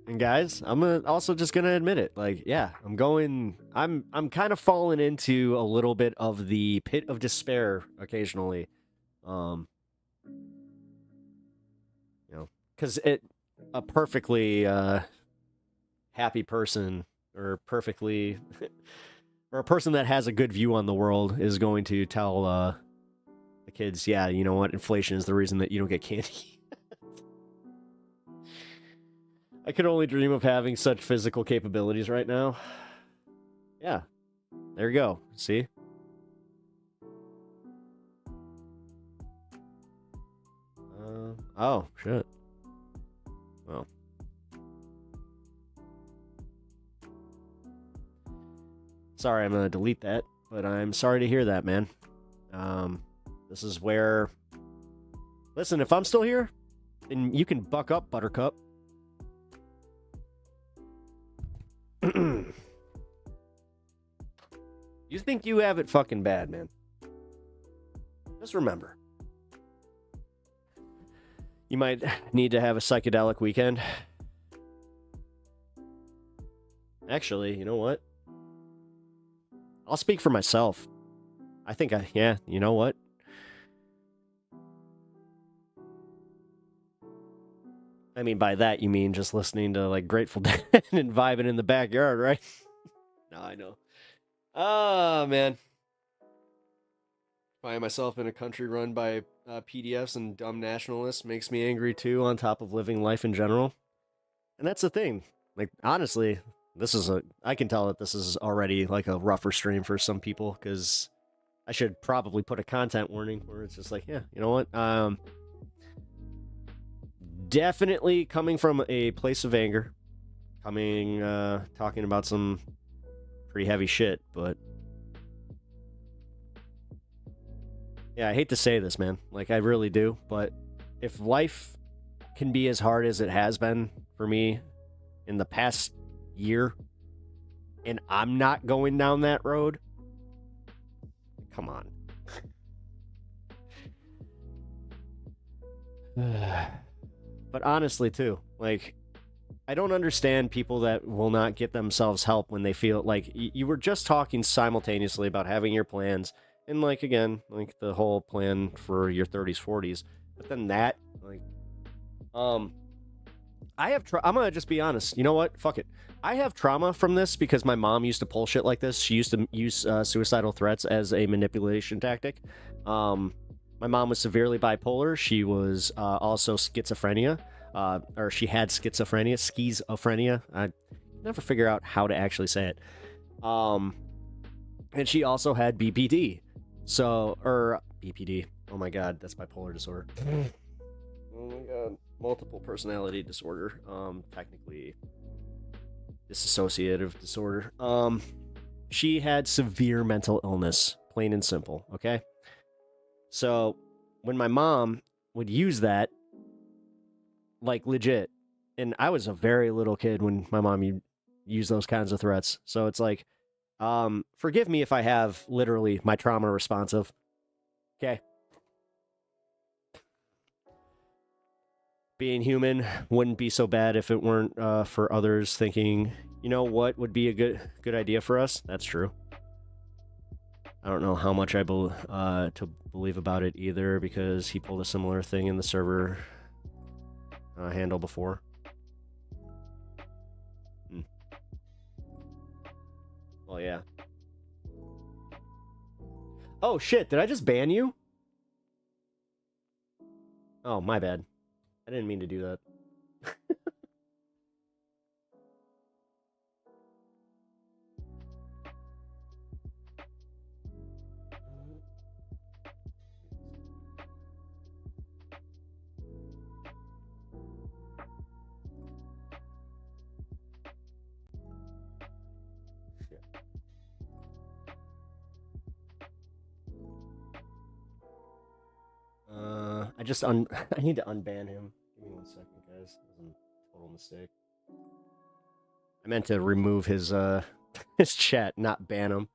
And guys, I'm also just gonna admit it. Like, yeah, I'm kind of falling into a little bit of the pit of despair occasionally. Because a perfectly happy person or perfectly or a person that has a good view on the world is going to tell the kids, yeah, you know what, inflation is the reason that you don't get candy. I could only dream of having such physical capabilities right now. Yeah, there you go. See? Oh, shit. Well. Sorry, I'm going to delete that, but I'm sorry to hear that, man. This is where... Listen, if I'm still here, then you can buck up, Buttercup. You think you have it fucking bad, man. Just remember. You might need to have a psychedelic weekend. Actually, you know what? I'll speak for myself. I think you know what? I mean, by that, you mean just listening to, like, Grateful Dead and vibing in the backyard, right? No, I know. Oh, man. Find myself in a country run by PDFs and dumb nationalists makes me angry too, on top of living life in general. And that's the thing. Like, honestly, I can tell that this is already like a rougher stream for some people, because I should probably put a content warning where it's just like, yeah, you know what? Definitely coming from a place of anger, talking about some pretty heavy shit, but yeah, I hate to say this, man. Like, I really do, but if life can be as hard as it has been for me in the past year, and I'm not going down that road, come on. But honestly, too, like, I don't understand people that will not get themselves help when they feel like you were just talking simultaneously about having your plans, and like, again, like the whole plan for your 30s, 40s, but then that, like, I'm gonna just be honest. You know what? Fuck it. I have trauma from this because my mom used to pull shit like this. She used to use suicidal threats as a manipulation tactic. My mom was severely bipolar. She was also schizophrenia, or she had schizophrenia. I never figure out how to actually say it. And she also had BPD. BPD. Oh my god, that's bipolar disorder. Oh my god. Multiple personality disorder. Technically dissociative disorder. She had severe mental illness, plain and simple, okay? So when my mom would use that, like, legit, and I was a very little kid when my mom used those kinds of threats, so it's like, forgive me if I have literally my trauma responsive, okay? Being human wouldn't be so bad if it weren't for others thinking, you know what would be a good idea for us? That's true. I don't know how much I to believe about it either, because he pulled a similar thing in the server handle before. Well, yeah. Oh shit, did I just ban you? Oh, my bad. I didn't mean to do that. I need to unban him. Give me 1 second, guys. That was a total mistake. I meant to remove his his chat, not ban him.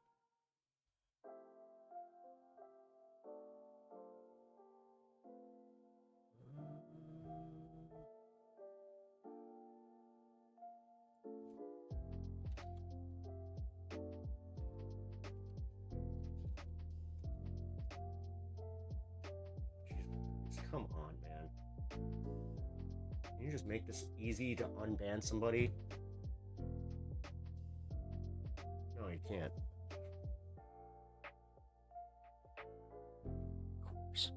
Come on, man. Can you just make this easy to unban somebody? No, you can't. Of course.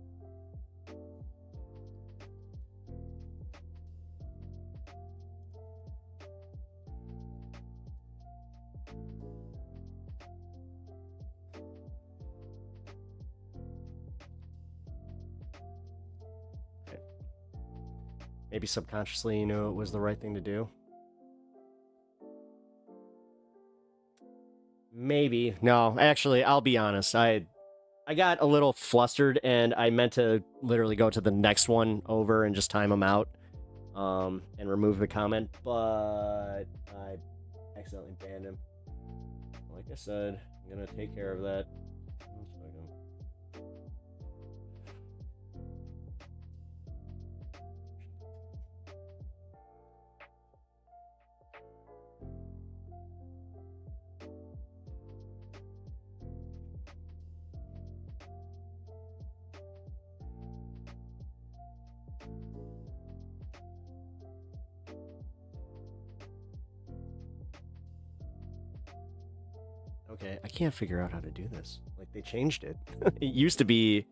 Maybe subconsciously you knew it was the right thing to do. Maybe. No, actually, I'll be honest. I got a little flustered, and I meant to literally go to the next one over and just time him out, and remove the comment, but I accidentally banned him. Like I said, I'm gonna take care of that. Okay, I can't figure out how to do this. Like, they changed it. It used to be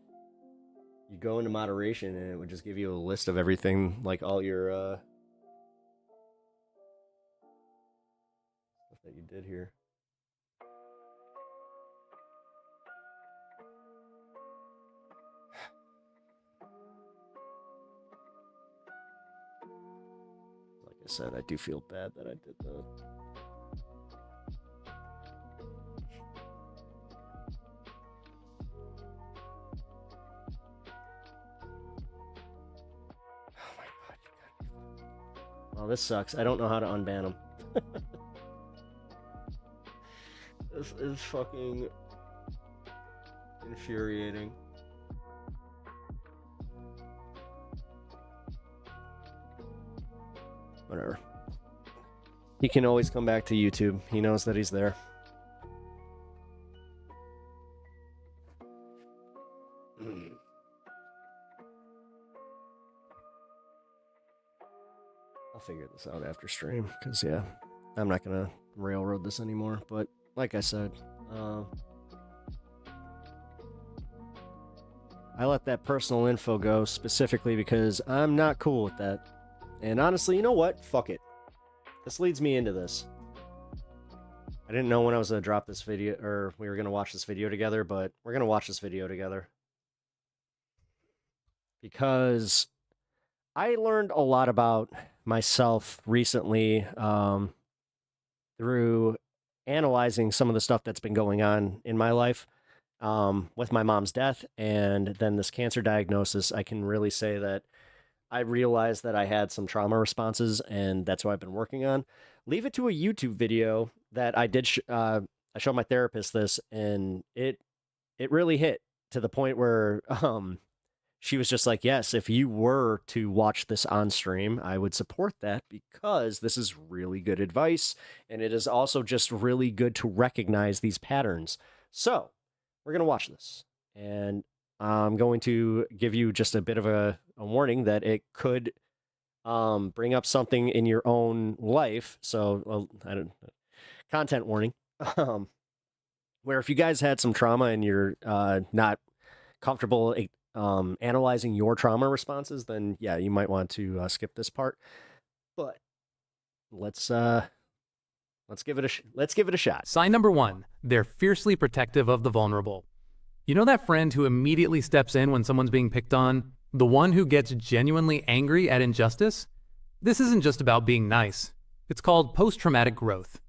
you go into moderation and it would just give you a list of everything, like all your stuff that you did here. Like I said, I do feel bad that I did that. Oh, this sucks. I don't know how to unban him. This is fucking infuriating. Whatever. He can always come back to YouTube. He knows that he's there. I'll figure this out after stream, because, yeah, I'm not going to railroad this anymore. But, like I said, I let that personal info go specifically because I'm not cool with that. And honestly, you know what? Fuck it. This leads me into this. I didn't know when I was going to drop this video, or we were going to watch this video together, but we're going to watch this video together. Because I learned a lot about myself recently through analyzing some of the stuff that's been going on in my life with my mom's death and then this cancer diagnosis. I can really say that I realized that I had some trauma responses, and that's what I've been working on. Leave it to a YouTube video that I did. I showed my therapist this, and it really hit to the point where she was just like, yes, if you were to watch this on stream, I would support that, because this is really good advice, and it is also just really good to recognize these patterns. So we're going to watch this, and I'm going to give you just a bit of a warning that it could bring up something in your own life. So, content warning, where if you guys had some trauma and you're not comfortable analyzing your trauma responses, then yeah, you might want to skip this part. But let's give it a shot. Sign number 1: they're fiercely protective of the vulnerable. You know that friend who immediately steps in when someone's being picked on? The one who gets genuinely angry at injustice? This isn't just about being nice. It's called post-traumatic growth.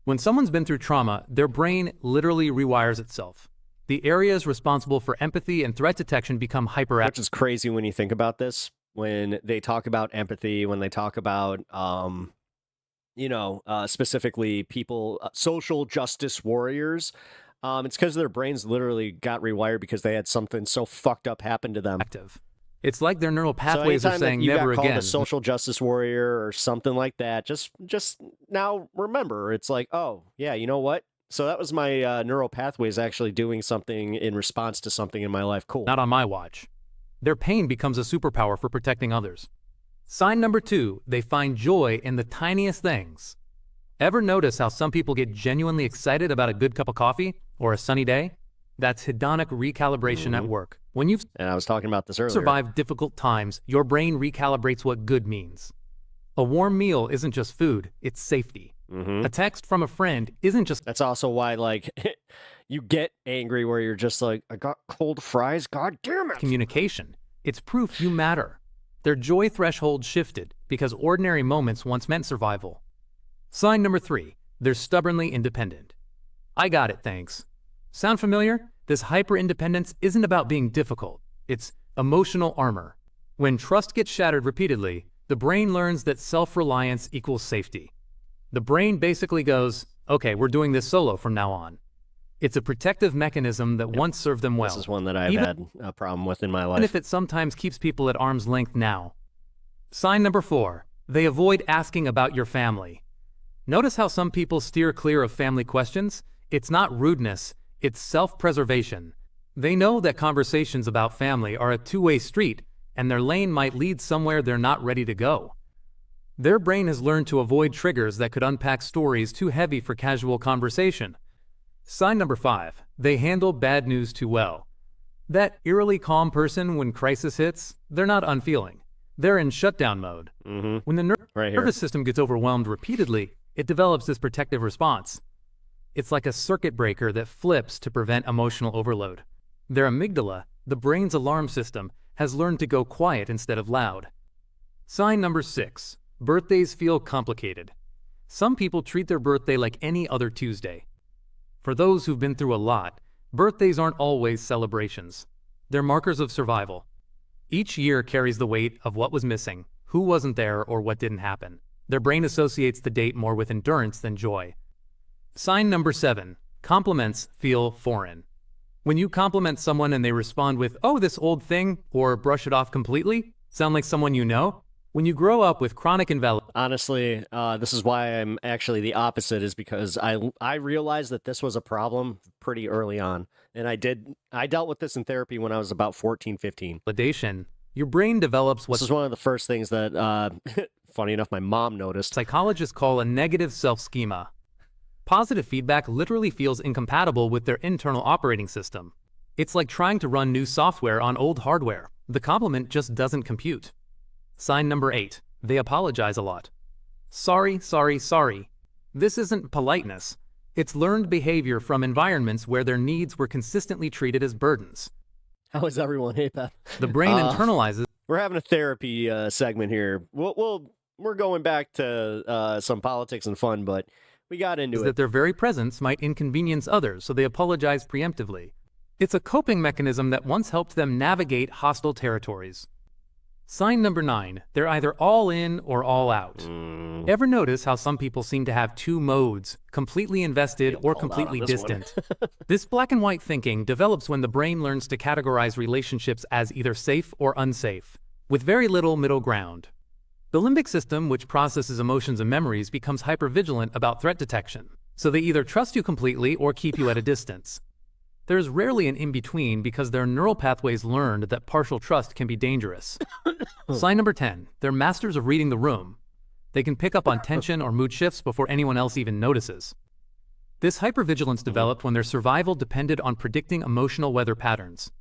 When someone's been through trauma, their brain literally rewires itself. The areas responsible for empathy and threat detection become hyperactive. Which is crazy when you think about this. When they talk about empathy, when they talk about, specifically people, social justice warriors, it's because their brains literally got rewired because they had something so fucked up happen to them. It's like their neural pathways are saying never again. A social justice warrior or something like that. Just now remember, it's like, oh yeah, you know what? So that was my neural pathways actually doing something in response to something in my life. Cool. Not on my watch. Their pain becomes a superpower for protecting others. Sign number 2: they find joy in the tiniest things. Ever notice how some people get genuinely excited about a good cup of coffee or a sunny day? That's hedonic recalibration at work. When you've I was talking about this earlier. survived difficult times, your brain recalibrates what good means. A warm meal isn't just food, it's safety. A text from a friend isn't just... That's also why, like, you get angry where you're just like, I got cold fries, god damn it! Communication. It's proof you matter. Their joy threshold shifted because ordinary moments once meant survival. Sign number 3: they're stubbornly independent. I got it, thanks. Sound familiar? This hyper-independence isn't about being difficult. It's emotional armor. When trust gets shattered repeatedly, the brain learns that self-reliance equals safety. The brain basically goes, okay, we're doing this solo from now on. It's a protective mechanism that once served them well. This is one that I've had a problem with in my life. Even if it sometimes keeps people at arm's length now. Sign number 4: they avoid asking about your family. Notice how some people steer clear of family questions? It's not rudeness, it's self-preservation. They know that conversations about family are a two-way street, and their lane might lead somewhere they're not ready to go. Their brain has learned to avoid triggers that could unpack stories too heavy for casual conversation. Sign number 5. They handle bad news too well. That eerily calm person when crisis hits, they're not unfeeling. They're in shutdown mode. When the nervous system gets overwhelmed repeatedly, it develops this protective response. It's like a circuit breaker that flips to prevent emotional overload. Their amygdala, the brain's alarm system, has learned to go quiet instead of loud. Sign number 6. Birthdays feel complicated. Some people treat their birthday like any other Tuesday. For those who've been through a lot, birthdays aren't always celebrations. They're markers of survival. Each year carries the weight of what was missing, who wasn't there, or what didn't happen. Their brain associates the date more with endurance than joy. Sign number 7. Compliments feel foreign. When you compliment someone and they respond with, "Oh, this old thing," or brush it off completely, sound like someone you know? When you grow up with chronic invalidation... Honestly, this is why I'm actually the opposite, is because I realized that this was a problem pretty early on. And I dealt with this in therapy when I was about 14, 15. Your brain develops what... This is one of the first things that, funny enough, my mom noticed. Psychologists call a negative self-schema. Positive feedback literally feels incompatible with their internal operating system. It's like trying to run new software on old hardware. The compliment just doesn't compute. Sign number 8. They apologize a lot. Sorry, sorry, sorry. This isn't politeness. It's learned behavior from environments where their needs were consistently treated as burdens. How is everyone? Hey, Beth. The brain internalizes... We're having a therapy segment here. We're going back to some politics and fun, but we got into it. That their very presence might inconvenience others, so they apologize preemptively. It's a coping mechanism that once helped them navigate hostile territories. Sign number 9. They're either all in or all out. Ever notice how some people seem to have two modes, completely invested or completely distant? This black and white thinking develops when the brain learns to categorize relationships as either safe or unsafe, with very little middle ground. The limbic system, which processes emotions and memories, becomes hypervigilant about threat detection, so they either trust you completely or keep you at a distance. There's rarely an in-between because their neural pathways learned that partial trust can be dangerous. Sign number 10. They're masters of reading the room. They can pick up on tension or mood shifts before anyone else even notices. This hypervigilance developed when their survival depended on predicting emotional weather patterns.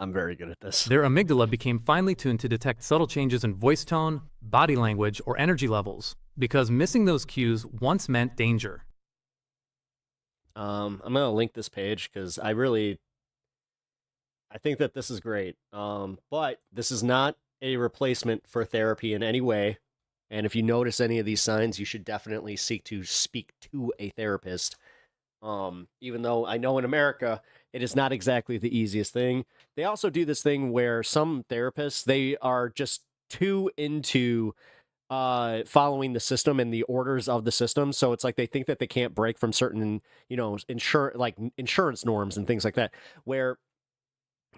I'm very good at this. Their amygdala became finely tuned to detect subtle changes in voice tone, body language, or energy levels, because missing those cues once meant danger. I'm going to link this page because I think that this is great. But this is not a replacement for therapy in any way. And if you notice any of these signs, you should definitely seek to speak to a therapist. Even though I know in America, it is not exactly the easiest thing. They also do this thing where some therapists, they are just too into following the system and the orders of the system. So it's like they think that they can't break from certain, insurance norms and things like that. Where,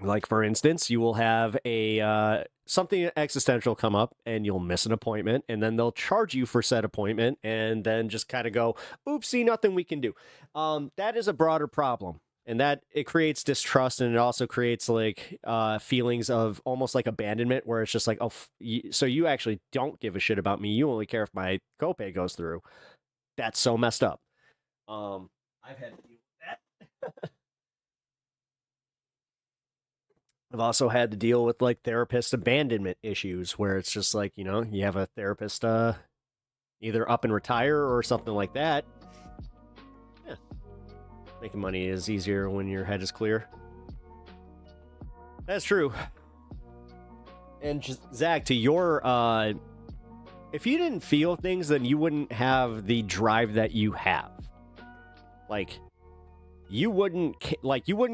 like, for instance, you will have a something existential come up and you'll miss an appointment, and then they'll charge you for said appointment and then just kind of go, oopsie, nothing we can do. That is a broader problem. And that it creates distrust, and it also creates like feelings of almost like abandonment, where it's just like, oh, so you actually don't give a shit about me. You only care if my copay goes through. That's so messed up. I've had to deal with that. I've also had to deal with like therapist abandonment issues, where it's just like, you have a therapist either up and retire or something like that. Making money is easier when your head is clear. That's true. And just, Zach, to your, if you didn't feel things, then you wouldn't have the drive that you have. Like, you wouldn't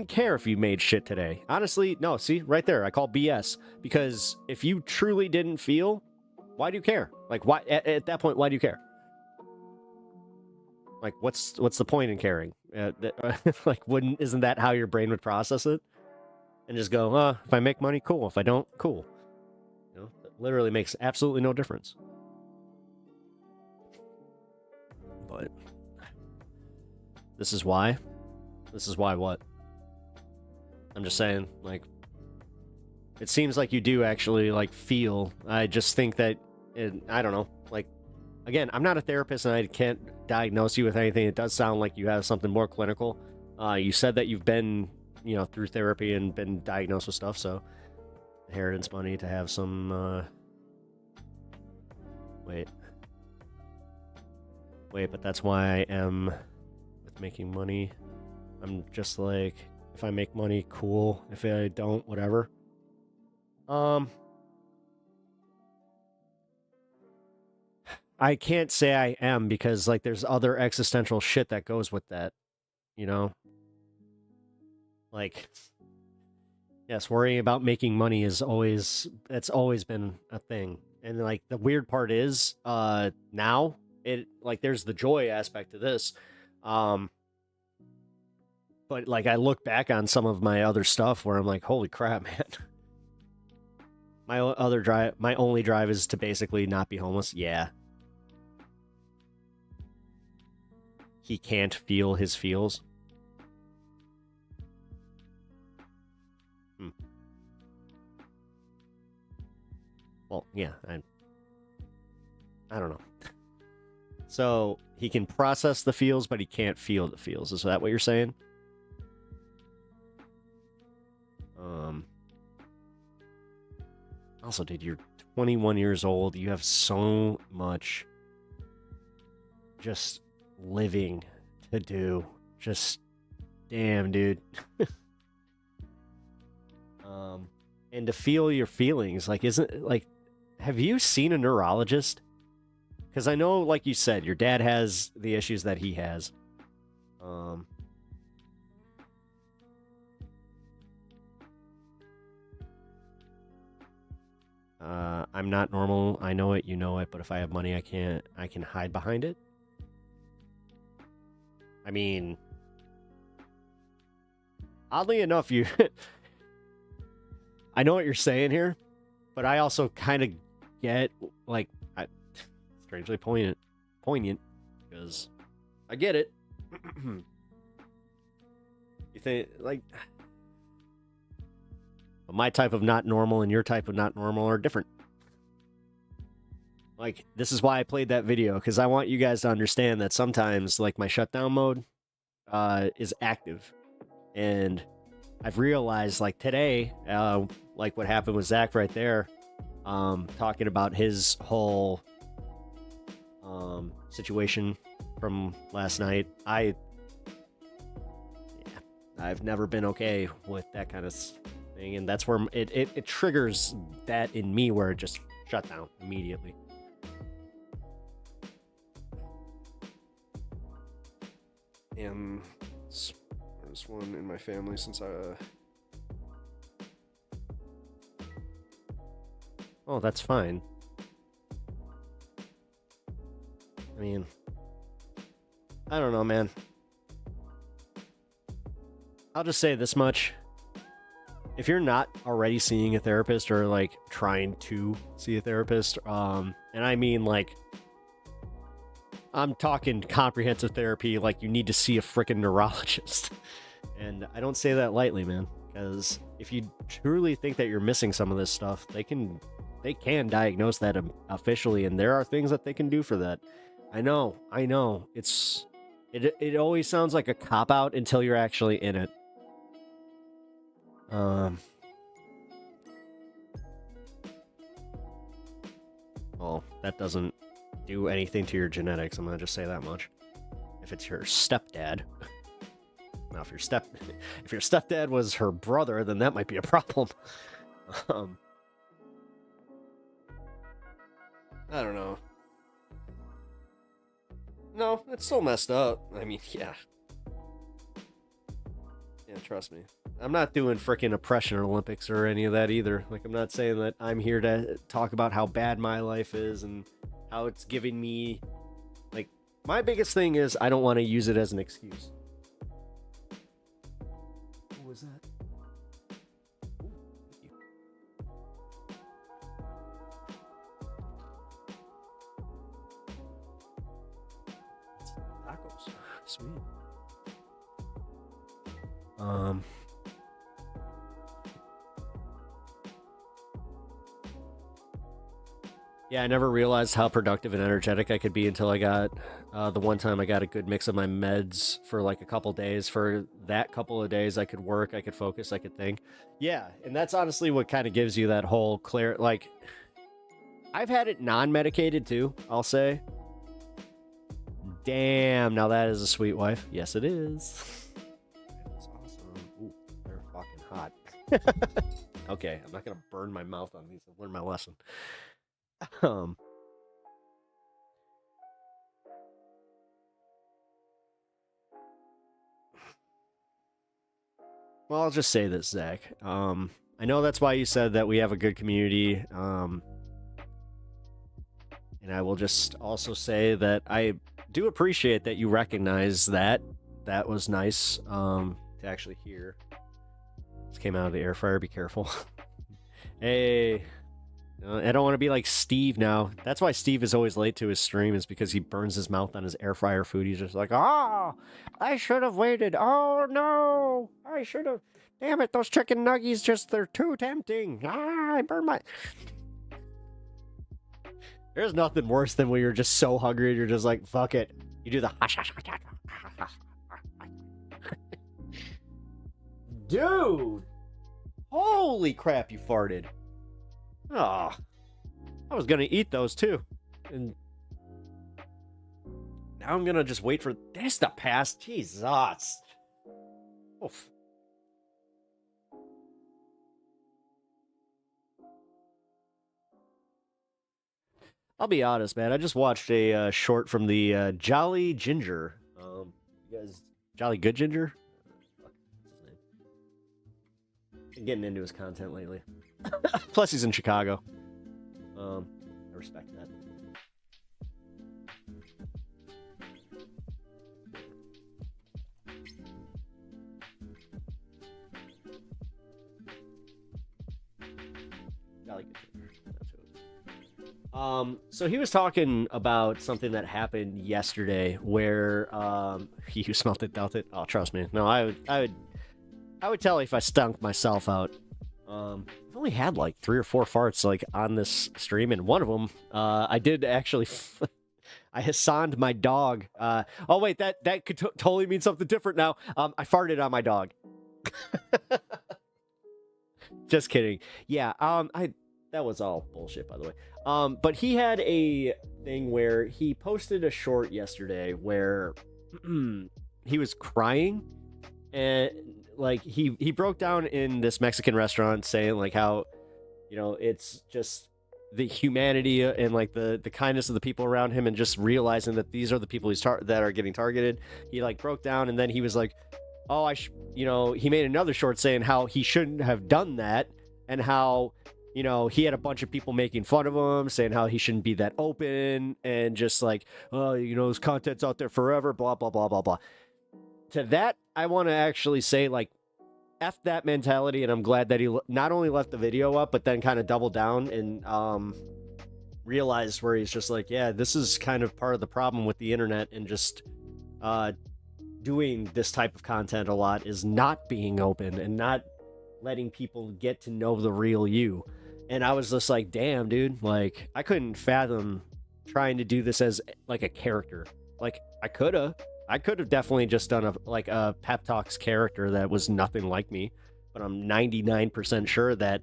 care if you made shit today. Honestly, no, see, right there, I call BS. Because if you truly didn't feel, why do you care? Like, why, at that point, why do you care? Like, what's the point in caring? Like, isn't that how your brain would process it? And just go, if I make money, cool. If I don't, cool. It literally makes absolutely no difference. But this is why. This is why what? I'm just saying, like, it seems like you do actually, like, feel. I just think that, I don't know, like, again, I'm not a therapist, and I can't diagnose you with anything. It does sound like you have something more clinical. You said that you've been, you know, through therapy and been diagnosed with stuff, so inheritance money to have some, Wait, but that's why I am with making money. I'm just like, if I make money, cool. If I don't, whatever. I can't say I am because, like, there's other existential shit that goes with that, you know? Like, yes, worrying about making money is always, it's always been a thing. And, like, the weird part is, now, it, like, there's the joy aspect to this. But, like, I look back on some of my other stuff where I'm like, holy crap, man. My only drive is to basically not be homeless. Yeah. He can't feel his feels. Well, yeah, I don't know. So, he can process the feels, but he can't feel the feels. Is that what you're saying? Also, dude, you're 21 years old. You have so much just living to do. Just, damn, dude. And to feel your feelings, like, have you seen a neurologist? Because I know, like you said, your dad has the issues that he has. I'm not normal. I know it, you know it, but if I have money, I can hide behind it. I mean, oddly enough, I know what you're saying here, but I also kind of get, like, strangely poignant, because I get it. You think, like, my type of not normal and your type of not normal are different. Like, this is why I played that video, because I want you guys to understand that sometimes, like, my shutdown mode is active. And I've realized, like, today, like what happened with Zach right there, talking about his whole situation from last night. I've never been okay with that kind of thing, and that's where it triggers that in me, where it just shut down immediately. And there's one in my family since Oh, that's fine. I mean, I don't know, man. I'll just say this much. If you're not already seeing a therapist or, like, trying to see a therapist, and I mean, like, I'm talking comprehensive therapy, like, you need to see a freaking neurologist. And I don't say that lightly, man, because if you truly think that you're missing some of this stuff, they can diagnose that officially, and there are things that they can do for that. I know. It always sounds like a cop-out until you're actually in it. Well, that doesn't do anything to your genetics, I'm gonna just say that much. If it's your stepdad. Now, if your stepdad was her brother, then that might be a problem. I don't know. No, it's so messed up. I mean, yeah. Yeah, trust me. I'm not doing frickin' oppression Olympics or any of that either. Like, I'm not saying that I'm here to talk about how bad my life is and how it's giving me... Like, my biggest thing is I don't want to use it as an excuse. What was that? Tacos. Sweet. Yeah, I never realized how productive and energetic I could be until I got the one time I got a good mix of my meds for like a couple days. For that couple of days, I could work, I could focus, I could think. Yeah, and that's honestly what kind of gives you that whole clear, like, I've had it non-medicated too, I'll say. Damn, now that is a sweet wife. Yes, it is. That's awesome. Ooh, they're fucking hot. Okay, I'm not gonna burn my mouth on these. I've learned my lesson. Well, I'll just say this, Zach. I know that's why you said that we have a good community. And I will just also say that I do appreciate that you recognize that. That was nice to actually hear. This came out of the air fryer. Be careful. Hey. I don't want to be like Steve now. That's why Steve is always late to his stream, is because he burns his mouth on his air fryer food. He's just like, oh, I should have waited. Oh, no. I should have. Damn it, those chicken nuggies they're too tempting. Ah, I burned my... There's nothing worse than when you're just so hungry and you're just like, fuck it. You do the... Dude! Holy crap, you farted. Oh, I was gonna eat those too, and now I'm gonna just wait for this to pass. Jesus. Oof. I'll be honest, man. I just watched a short from the Jolly Ginger. You guys, Jolly Good Ginger? What's his name? Been getting into his content lately. Plus, he's in Chicago. I respect that. So he was talking about something that happened yesterday, where he who smelt it dealt it. Oh, trust me. No, I would tell if I stunk myself out. I've only had like 3 or 4 farts like on this stream, and one of them, I did actually, I Hassaned my dog. Oh wait, that could totally mean something different now. I farted on my dog. Just kidding. Yeah, that was all bullshit, by the way. But he had a thing where he posted a short yesterday where he was crying, and like he broke down in this Mexican restaurant saying like how, you know, it's just the humanity and like the kindness of the people around him, and just realizing that these are the people that are getting targeted. He like broke down, and then he was like, oh, you know, he made another short saying how he shouldn't have done that, and how, you know, he had a bunch of people making fun of him, saying how he shouldn't be that open, and just like, oh, you know, his content's out there forever, blah, blah, blah, blah, blah. To that, I want to actually say, like, F that mentality, and I'm glad that he not only left the video up, but then kind of doubled down and realized where he's just like, yeah, this is kind of part of the problem with the internet, and just doing this type of content a lot is not being open and not letting people get to know the real you. And I was just like, damn, dude, like, I couldn't fathom trying to do this as like a character. Like, I could have definitely just done a pep talks character that was nothing like me, but I'm 99% sure that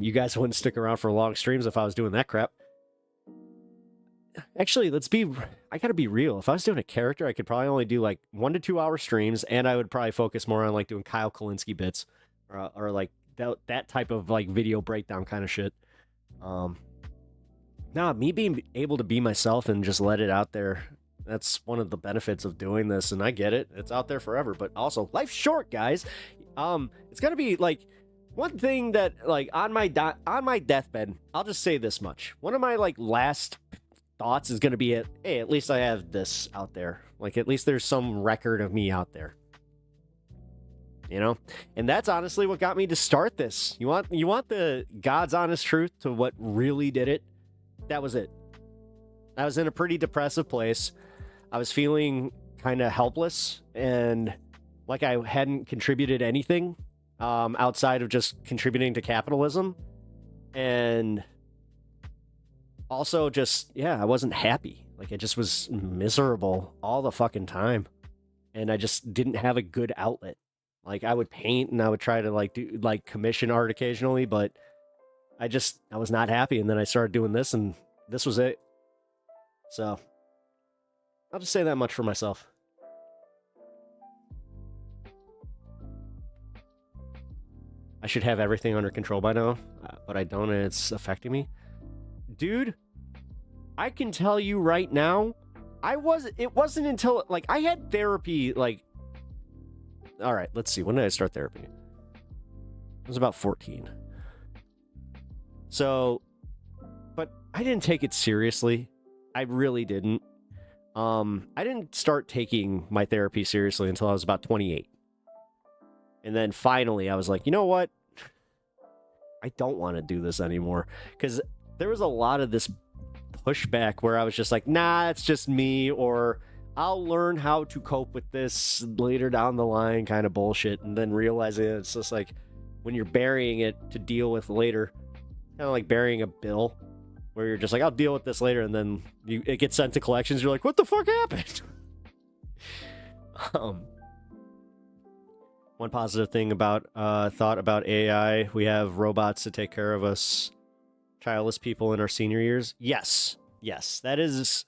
you guys wouldn't stick around for long streams if I was doing that crap. Actually, I gotta be real. If I was doing a character, I could probably only do like 1 to 2 hour streams, and I would probably focus more on like doing Kyle Kalinske bits, or like that type of like video breakdown kind of shit. Nah, me being able to be myself and just let it out there, that's one of the benefits of doing this, and I get it. It's out there forever, but also life's short, guys. It's gonna be like one thing that like on my deathbed, I'll just say this much. One of my like last thoughts is gonna be hey, at least I have this out there. Like, at least there's some record of me out there. You know? And that's honestly what got me to start this. You want the God's honest truth to what really did it? That was it. I was in a pretty depressive place. I was feeling kind of helpless, and like I hadn't contributed anything outside of just contributing to capitalism. And also just, yeah, I wasn't happy. Like, I just was miserable all the fucking time. And I just didn't have a good outlet. Like, I would paint and I would try to, like, do, like, commission art occasionally, but I was not happy. And then I started doing this, and this was it. So, I'll just say that much for myself. I should have everything under control by now, but I don't, and it's affecting me. Dude, I can tell you right now, it wasn't until, like, I had therapy, like, all right, let's see, when did I start therapy? It was about 14. So, but I didn't take it seriously. I really didn't. I didn't start taking my therapy seriously until I was about 28. And then finally, I was like, you know what? I don't want to do this anymore. Because there was a lot of this pushback where I was just like, nah, it's just me, or I'll learn how to cope with this later down the line kind of bullshit. And then realizing it's just like, when you're burying it to deal with later, kind of like burying a bill, where you're just like, I'll deal with this later, and then it gets sent to collections, you're like, what the fuck happened? One positive thing about thought about AI, we have robots to take care of us childless people in our senior years. Yes, that is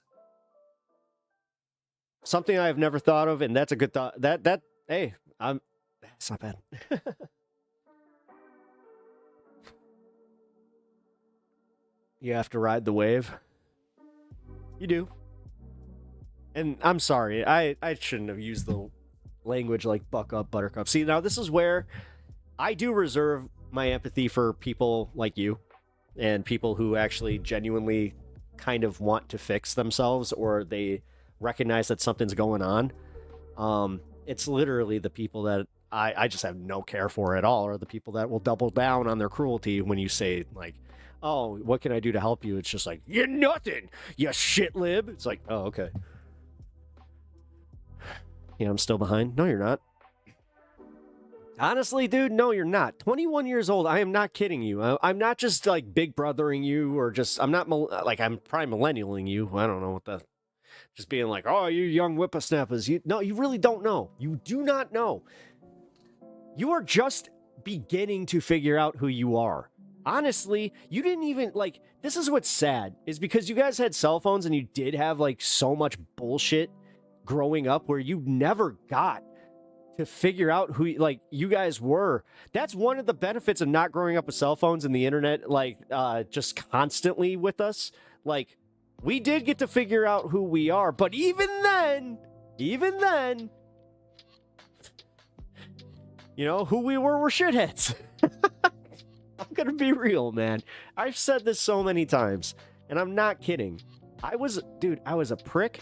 something I've never thought of, and that's a good thought. Hey, it's not bad. You have to ride the wave. You do. And I'm sorry, I shouldn't have used the language like buck up, buttercup. See, now this is where I do reserve my empathy for people like you and people who actually genuinely kind of want to fix themselves, or they recognize that something's going on. It's literally the people that I just have no care for at all, or the people that will double down on their cruelty when you say, like, oh, what can I do to help you? It's just like, you're nothing, you shit lib. It's like, oh, okay. Yeah, I'm still behind. No, you're not. Honestly, dude, no, you're not. 21 years old. I am not kidding you. I'm not just like big brothering you, or just, I'm not like, I'm probably millennialing you. I don't know what the, just being like, oh, you young whippersnappers. No, you really don't know. You do not know. You are just beginning to figure out who you are. Honestly, you didn't even, like, this is what's sad, is because you guys had cell phones and you did have, like, so much bullshit growing up where you never got to figure out who, like, you guys were. That's one of the benefits of not growing up with cell phones and the internet, like, just constantly with us. Like, we did get to figure out who we are, but even then, you know, who we were shitheads. I'm gonna be real, man. I've said this so many times, and I'm not kidding. I was a prick.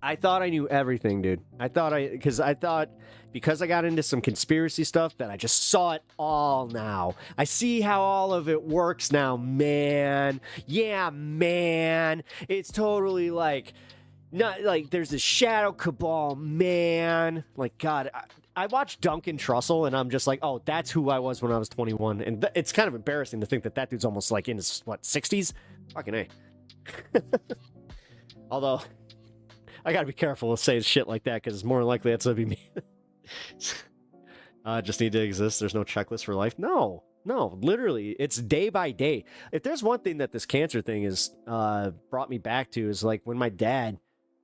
I thought I knew everything, dude. Because I got into some conspiracy stuff that I just saw it all now. I see how all of it works now, man. Yeah, man. It's totally like, not like there's a shadow cabal, man. Like, God, I watched Duncan Trussell, and I'm just like, oh, that's who I was when I was 21. And it's kind of embarrassing to think that dude's almost like in his, 60s? Fucking A. Although, I gotta be careful with saying shit like that, because it's more likely that's gonna be me. Just need to exist. There's no checklist for life. No, literally, it's day by day. If there's one thing that this cancer thing has brought me back to, is like when my dad,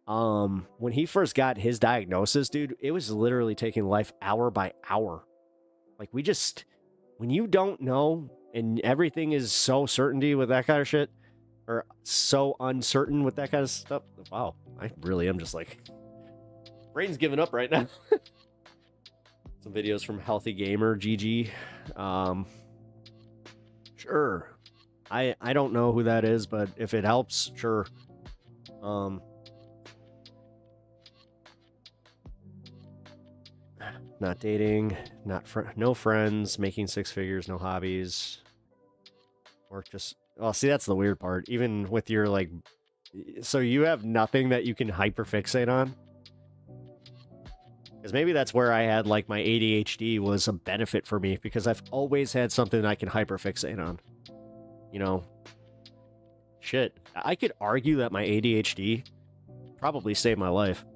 when he first got his diagnosis, dude, it was literally taking life hour by hour. Like, when you don't know and everything is so certainty with that kind of shit, or so uncertain with that kind of stuff, wow, I really am just like, brain's giving up right now. Some videos from Healthy Gamer, GG. Sure. I don't know who that is, but if it helps, sure. Not dating, no friends, making six figures, no hobbies. Or just, oh, see, that's the weird part. Even with your, like, so you have nothing that you can hyperfixate on? Because maybe that's where I had, like, my ADHD was a benefit for me, because I've always had something I can hyperfixate on. you know, shit. I could argue that my ADHD probably saved my life.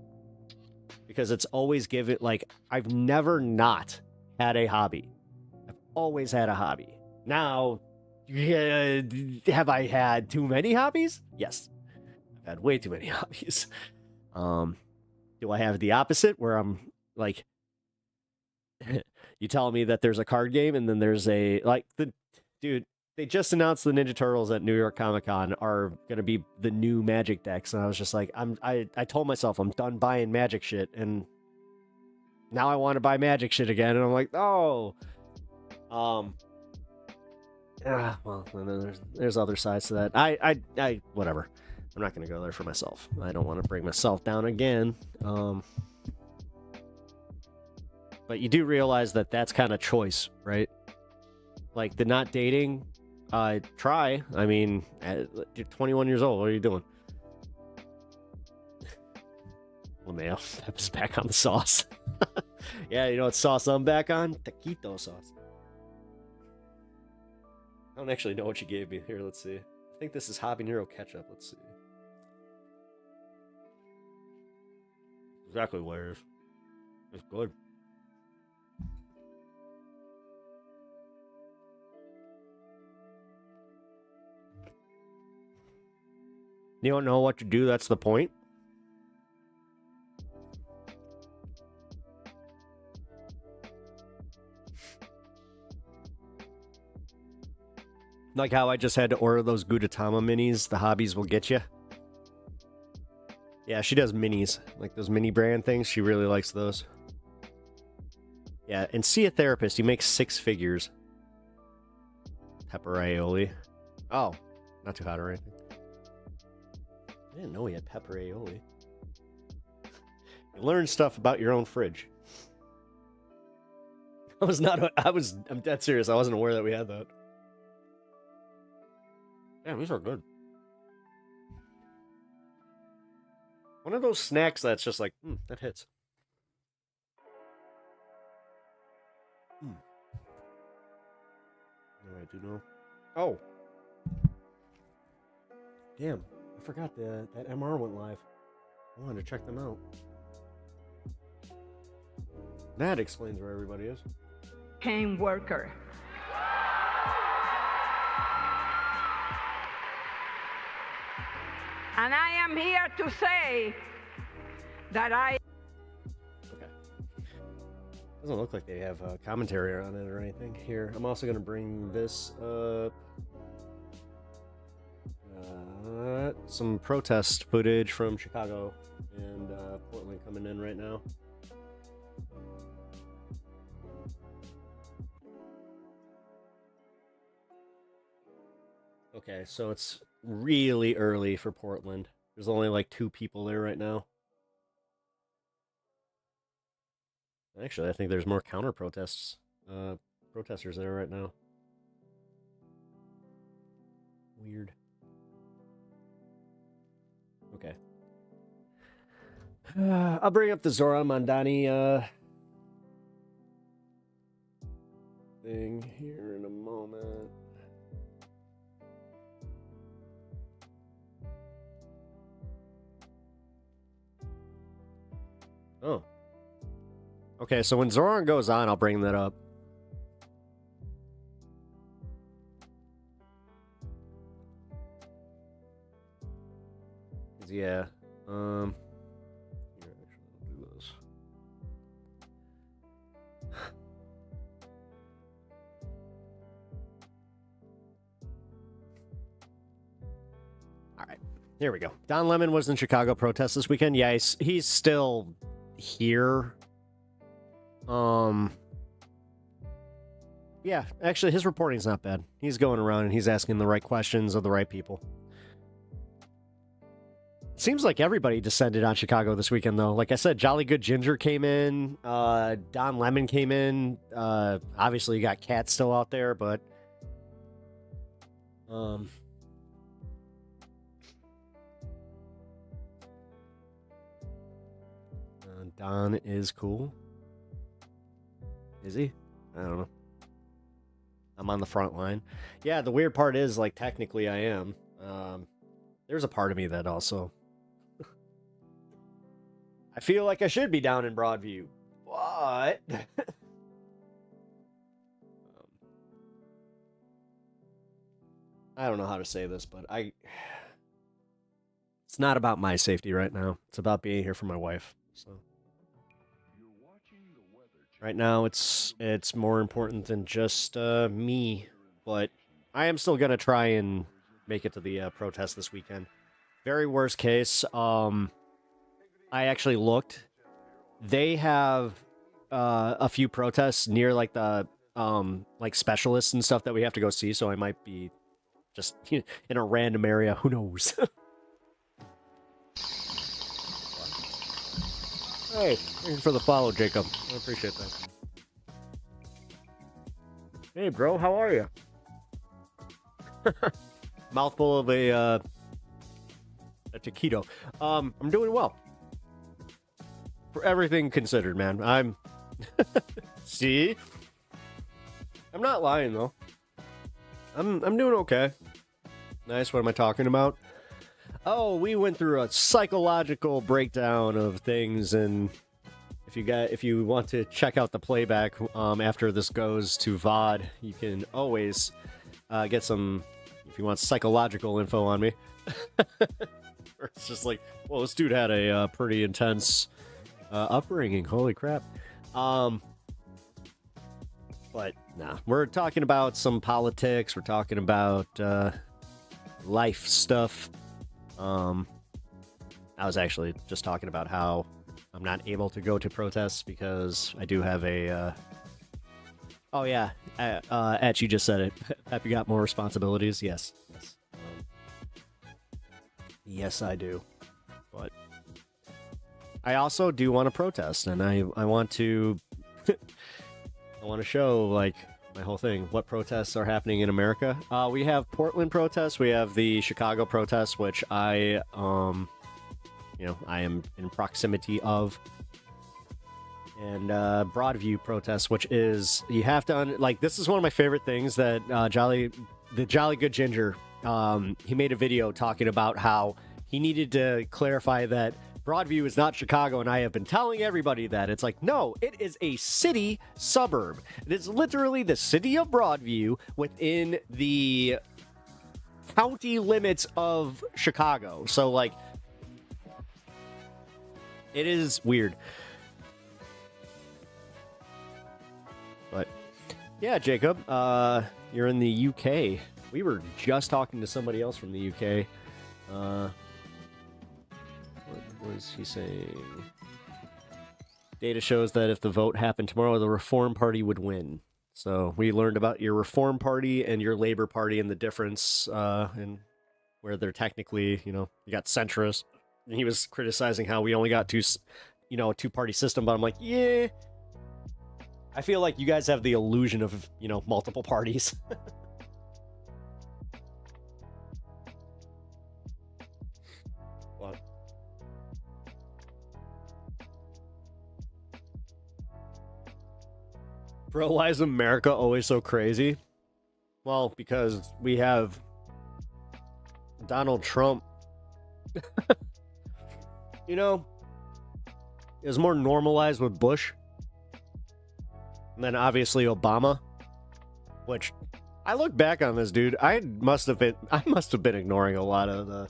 Because it's always given, like, I've never not had a hobby. I've always had a hobby. Now, have I had too many hobbies? Yes. I've had way too many hobbies. Do I have the opposite where I'm like, you tell me that there's a card game and then there's a, like, dude, they just announced the Ninja Turtles at New York Comic Con are going to be the new Magic decks. And I was just like, I told myself I'm done buying Magic shit. And now I want to buy Magic shit again. And I'm like, oh, well, and then there's other sides to that. I whatever. I'm not going to go there for myself. I don't want to bring myself down again. But you do realize that that's kind of choice, right? Like the not dating, try. I mean, you're 21 years old. What are you doing? LeMayo, that was back on the sauce. Yeah, you know what sauce I'm back on? Taquito sauce. I don't actually know what you gave me. Here, let's see. I think this is habanero ketchup. Let's see. Exactly what it is. It's good. You don't know what to do, that's the point. Like how I just had to order those Gudetama minis, the hobbies will get you. Yeah, she does minis, like those mini brand things. She really likes those. Yeah, and see a therapist. He makes 6 figures. Pepper aioli. Oh, not too hot or anything. I didn't know he had pepper aioli. You learn stuff about your own fridge. I'm dead serious. I wasn't aware that we had that. Damn, these are good. One of those snacks that's just like, that hits. I do know. Oh. Damn, I forgot that MR went live. I wanted to check them out. That explains where everybody is. Pain worker. And I am here to say that Okay. Doesn't look like they have commentary on it or anything. Here, I'm also going to bring this up. Some protest footage from Chicago and Portland coming in right now. Okay, so it's really early for Portland. There's only like 2 people there right now. Actually, I think there's more counter protests, protesters there right now. Weird. Okay. I'll bring up the Zoran Mondani thing here in a moment. Oh. Okay, so when Zoran goes on, I'll bring that up. Yeah. Here, actually, I'll do this. All right. Here we go. Don Lemon was in Chicago protest this weekend. Yeah, he's still here. Yeah, actually, his reporting's not bad. He's going around and he's asking the right questions of the right people. Seems like everybody descended on Chicago this weekend, though. Like I said, Jolly Good Ginger came in. Don Lemon came in. Obviously, you got Cat still out there, but... Don is cool. Is he? I don't I'm on the front line. Yeah, the weird part is, like, technically I am. There's a part of me that also... I feel like I should be down in Broadview, but... I don't know how to say this, but it's not about my safety right now. It's about being here for my wife. So right now it's more important than just me, but I am still going to try and make it to the protest this weekend. Very worst case, I actually looked. They have a few protests near like the like specialists and stuff that we have to go see, so I might be just in a random area. Who knows? Hey, thanks for the follow, Jacob. I appreciate that. Hey, bro, how are you? Mouthful of a taquito. I'm doing well. For everything considered, man. I'm... See? I'm not lying, though. I'm doing okay. Nice, what am I talking about? Oh, we went through a psychological breakdown of things, and if you want to check out the playback after this goes to VOD, you can always get some, if you want psychological info on me. Or it's just like, well, this dude had a pretty intense upbringing. Holy crap. But nah, we're talking about some politics. We're talking about life stuff. I was actually just talking about how I'm not able to go to protests because I do have a... Oh, yeah. Etch, you just said it. Have you got more responsibilities? Yes. Yes, I do. But I also do want to protest, and I want to... I want to show, like, my whole thing. What protests are happening in America? We have Portland protests. We have the Chicago protests, which I am in proximity of. And Broadview protests, which is, you have to, this is one of my favorite things that Jolly Good Ginger, he made a video talking about how he needed to clarify that Broadview is not Chicago, and I have been telling everybody that. It's like, no, it is a city suburb. It is literally the city of Broadview within the county limits of Chicago. So, like, it is weird. But, yeah, Jacob, you're in the UK. We were just talking to somebody else from the UK. What was he saying? Data shows that if the vote happened tomorrow, the Reform Party would win. So we learned about your Reform Party and your Labor Party and the difference, and where they're technically, you got centrist. And he was criticizing how we only got a two-party system, but I'm like, yeah. I feel like you guys have the illusion of, multiple parties. What? Bro, why is America always so crazy? Well, because we have Donald Trump. It was more normalized with Bush. And then obviously Obama. Which, I look back on this, dude. I must have been ignoring a lot of the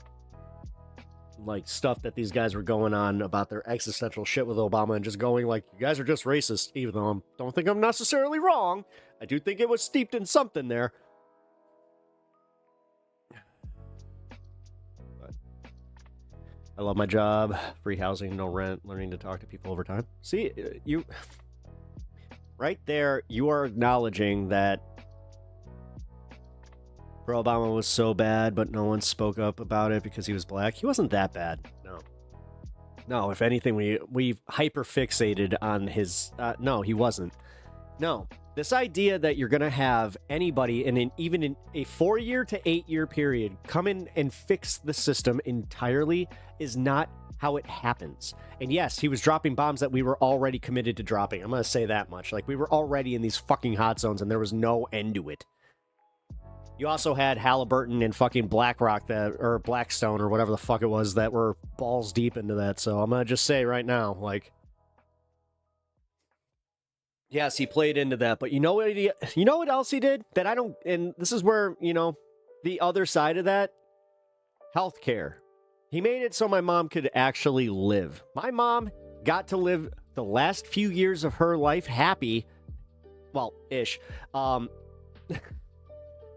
stuff that these guys were going on about their existential shit with Obama, and just going like, you guys are just racist, even though I don't think I'm necessarily wrong. I do think it was steeped in something there. But I love my job. Free housing, no rent, learning to talk to people over time. See, you... Right there, you are acknowledging that Obama was so bad, but no one spoke up about it because he was black. He wasn't that bad. No, if anything, we hyper-fixated on his... no, he wasn't. No, this idea that you're going to have anybody, even in a 4-year to 8-year period, come in and fix the system entirely is not how it happens. And yes, he was dropping bombs that we were already committed to dropping. I'm going to say that much. Like, we were already in these fucking hot zones, and there was no end to it. You also had Halliburton and fucking BlackRock or Blackstone or whatever the fuck it was that were balls deep into that. So I'm gonna just say right now, like, yes, he played into that. But you know what else he did that I don't. And this is where the other side of that, healthcare. He made it so my mom could actually live. My mom got to live the last few years of her life happy. Well, ish.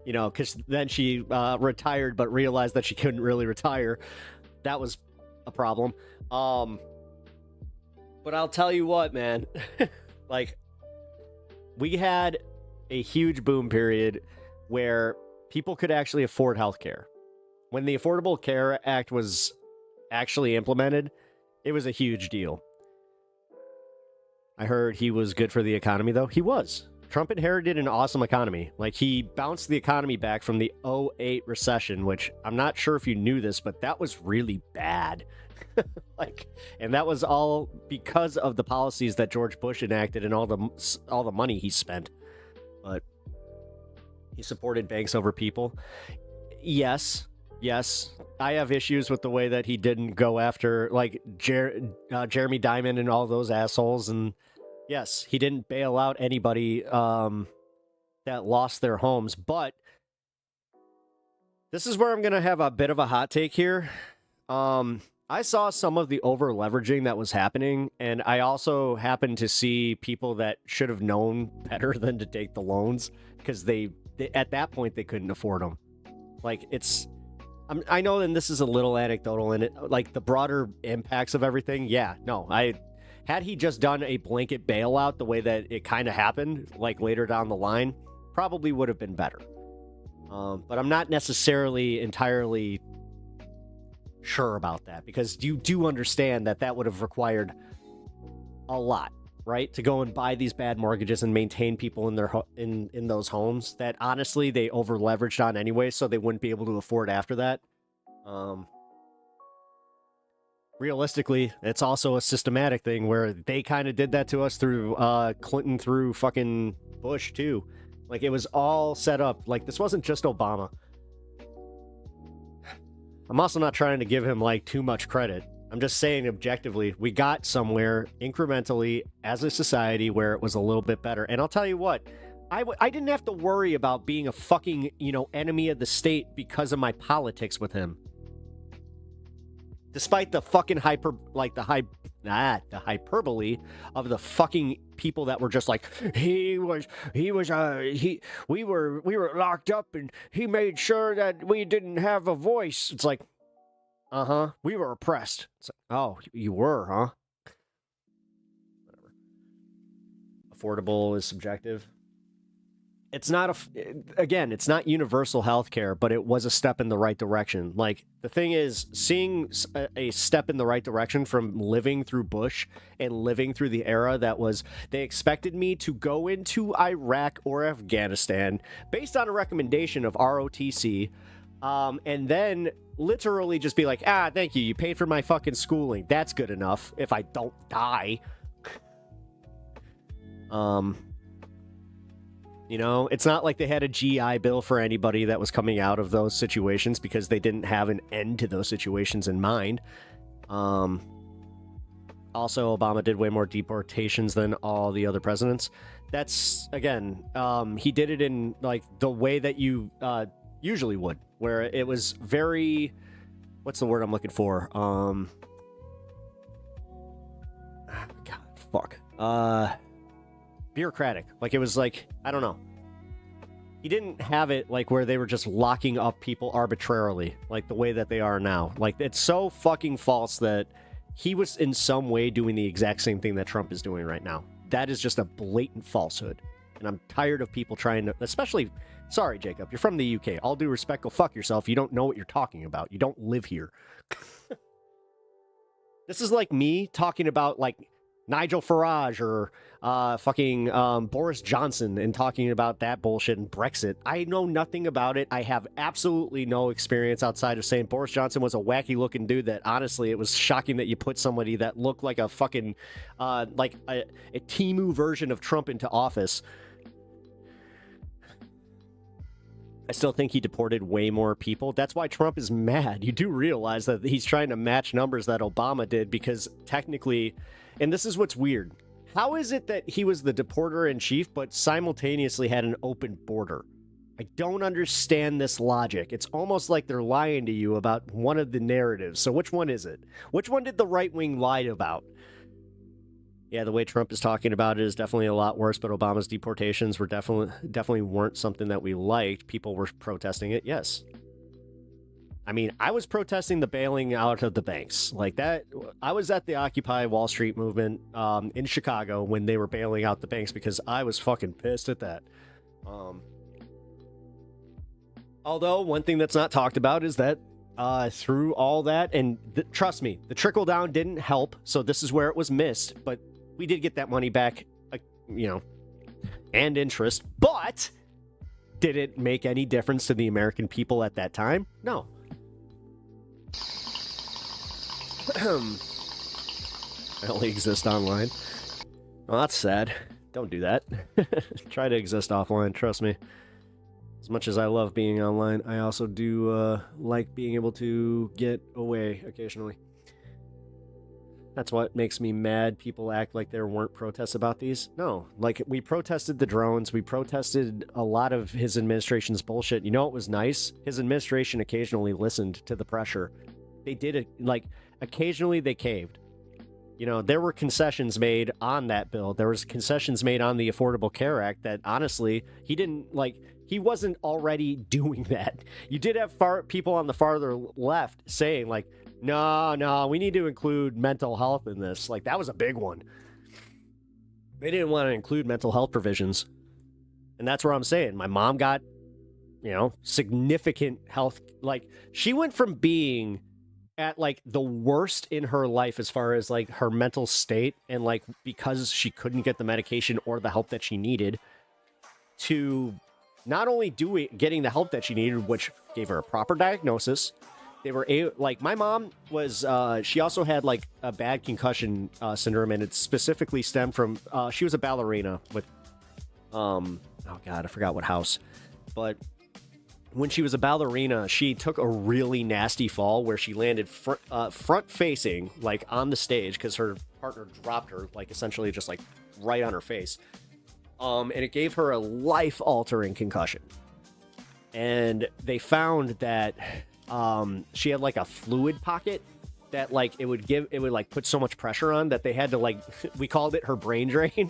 Because then she retired, but realized that she couldn't really retire. That was a problem. But I'll tell you what, man. Like, we had a huge boom period where people could actually afford healthcare. When the Affordable Care Act was actually implemented, it was a huge deal. I heard he was good for the economy, though. He was. Trump inherited an awesome economy. Like, he bounced the economy back from the 2008 recession, which I'm not sure if you knew this, but that was really bad. And that was all because of the policies that George Bush enacted and all the money he spent. But he supported banks over people. Yes, I have issues with the way that he didn't go after Jeremy Dimon and all those assholes. And yes, he didn't bail out anybody that lost their homes. But this is where I'm going to have a bit of a hot take here. I saw some of the over leveraging that was happening, and I also happened to see people that should have known better than to take the loans because they at that point they couldn't afford them. Like, I know, and this is a little anecdotal, and the broader impacts of everything. Yeah, no, had he just done a blanket bailout the way that it kind of happened, like later down the line, probably would have been better. But I'm not necessarily entirely sure about that, because you do understand that would have required a lot, right? To go and buy these bad mortgages and maintain people in their in those homes that honestly they over leveraged on anyway, so they wouldn't be able to afford after that. Realistically, it's also a systematic thing where they kind of did that to us through Clinton, through fucking Bush too. Like, it was all set up. Like, this wasn't just Obama. I'm also not trying to give him too much credit. I'm just saying objectively, we got somewhere incrementally as a society where it was a little bit better. And I'll tell you what, I didn't have to worry about being a fucking, enemy of the state because of my politics with him. Despite the fucking the hyperbole of the fucking people that were just like, we were locked up and he made sure that we didn't have a voice. It's like, we were oppressed. It's like, oh, you were, huh? Whatever. Affordable is subjective. It's not it's not universal health care, but it was a step in the right direction. Like, the thing is, seeing a step in the right direction from living through Bush and living through the era that was, they expected me to go into Iraq or Afghanistan based on a recommendation of ROTC, and then literally just be like, thank you, you paid for my fucking schooling. That's good enough if I don't die. It's not like they had a GI Bill for anybody that was coming out of those situations because they didn't have an end to those situations in mind. Also, Obama did way more deportations than all the other presidents. That's, again, he did it in, the way that you usually would, where it was very... What's the word I'm looking for? God, fuck. Bureaucratic. It was I don't know. He didn't have it where they were just locking up people arbitrarily, the way that they are now. It's so fucking false that he was in some way doing the exact same thing that Trump is doing right now. That is just a blatant falsehood. And I'm tired of people trying to, especially, sorry, Jacob, you're from the UK. All due respect, go fuck yourself. You don't know what you're talking about. You don't live here. This is like me talking about, Nigel Farage or fucking Boris Johnson and talking about that bullshit and Brexit. I know nothing about it. I have absolutely no experience outside of saying Boris Johnson was a wacky looking dude that honestly it was shocking that you put somebody that looked like a fucking a Temu version of Trump into office. I still think he deported way more people. That's why Trump is mad. You do realize that he's trying to match numbers that Obama did because technically, and this is what's weird. How is it that he was the deporter in chief but simultaneously had an open border? I don't understand this logic. It's almost like they're lying to you about one of the narratives. So which one is it? Which one did the right wing lie about? Yeah, the way Trump is talking about it is definitely a lot worse, but Obama's deportations were definitely weren't something that we liked. People were protesting it, yes. I mean, I was protesting the bailing out of the banks. Like that, I was at the Occupy Wall Street movement in Chicago when they were bailing out the banks because I was fucking pissed at that. Although, one thing that's not talked about is that through all that, and trust me, the trickle-down didn't help, so this is where it was missed, but we did get that money back, and interest, but did it make any difference to the American people at that time? No. I only exist online. Well, that's sad. Don't do that. Try to exist offline, trust me. As much as I love being online, I also do like being able to get away occasionally. That's what makes me mad. People act like there weren't protests about these. No, like we protested the drones. We protested a lot of his administration's bullshit. You know what was nice? His administration occasionally listened to the pressure. They did it, like, occasionally they caved. You know, there were concessions made on that bill. There was concessions made on the Affordable Care Act that, honestly, he wasn't already doing that. You did have people on the farther left saying, like, no, we need to include mental health in this. Like, that was a big one. They didn't want to include mental health provisions. And that's where I'm saying. My mom got, significant health. Like, she went from being at, like, the worst in her life as far as, like, her mental state and, like, because she couldn't get the medication or the help that she needed to not only getting the help that she needed, which gave her a proper diagnosis. They were my mom was, she also had like a bad concussion syndrome, and it specifically stemmed from, she was a ballerina with, oh God, I forgot what house. But when she was a ballerina, she took a really nasty fall where she landed front facing, like on the stage, because her partner dropped her, like essentially just like right on her face. And it gave her a life-altering concussion. And they found that she had like a fluid pocket that like it would like put so much pressure on that they had to like, we called it her brain drain.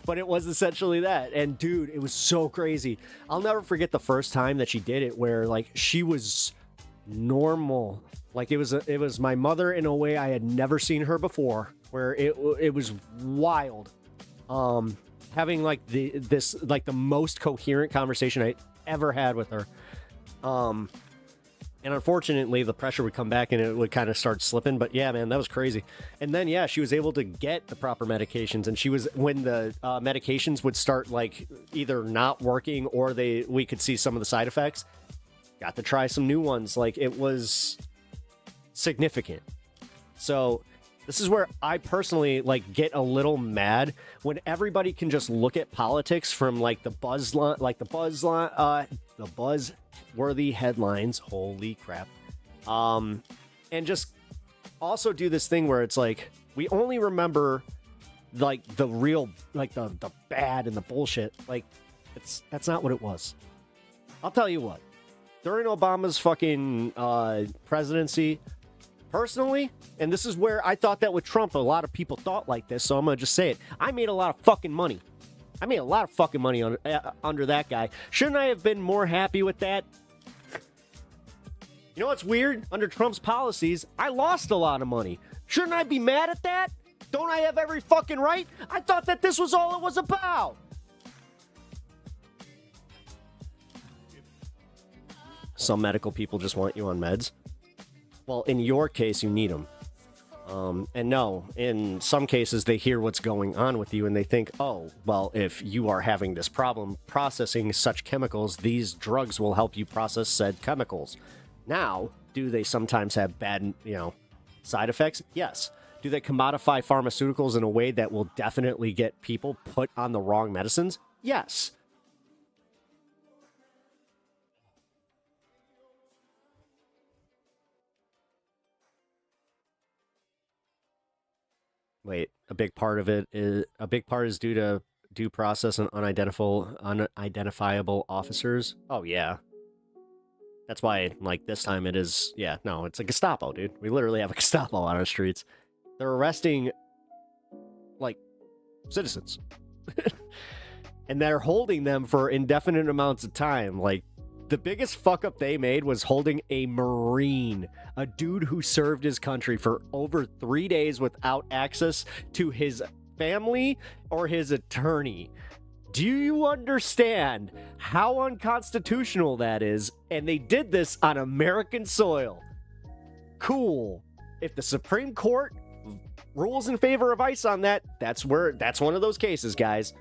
But it was essentially that. And dude, it was so crazy. I'll never forget the first time that she did it, where like she was normal. Like it was my mother in a way I had never seen her before, where it was wild. Having like the most coherent conversation I ever had with her. And unfortunately, the pressure would come back and it would kind of start slipping. But yeah, man, that was crazy. And then, yeah, she was able to get the proper medications. And when the medications would start like either not working or we could see some of the side effects, got to try some new ones. Like it was significant. So this is where I personally like get a little mad when everybody can just look at politics from like the buzz-worthy headlines. Holy crap. And just also do this thing where it's like, we only remember like the real, like the bad and the bullshit. Like that's not what it was. I'll tell you what, during Obama's fucking presidency, personally, and this is where I thought that with Trump, a lot of people thought like this, so I'm going to just say it. I made a lot of fucking money. Under that guy. Shouldn't I have been more happy with that? You know what's weird? Under Trump's policies, I lost a lot of money. Shouldn't I be mad at that? Don't I have every fucking right? I thought that this was all it was about. Some medical people just want you on meds. Well, in your case, you need them. And no, in some cases, they hear what's going on with you and they think, oh, well, if you are having this problem processing such chemicals, these drugs will help you process said chemicals. Now, do they sometimes have bad, side effects? Yes. Do they commodify pharmaceuticals in a way that will definitely get people put on the wrong medicines? Yes. Wait, a big part is due to due process and unidentifiable officers. Oh yeah. That's why, like, this time it is, yeah, no, it's a Gestapo, dude. We literally have a Gestapo on our streets. They're arresting, like, citizens. And they're holding them for indefinite amounts of time. Like, the biggest fuck-up they made was holding a Marine, a dude who served his country for over 3 days without access to his family or his attorney. Do you understand how unconstitutional that is? And they did this on American soil. Cool. If the Supreme Court rules in favor of ICE on that, that's one of those cases, guys.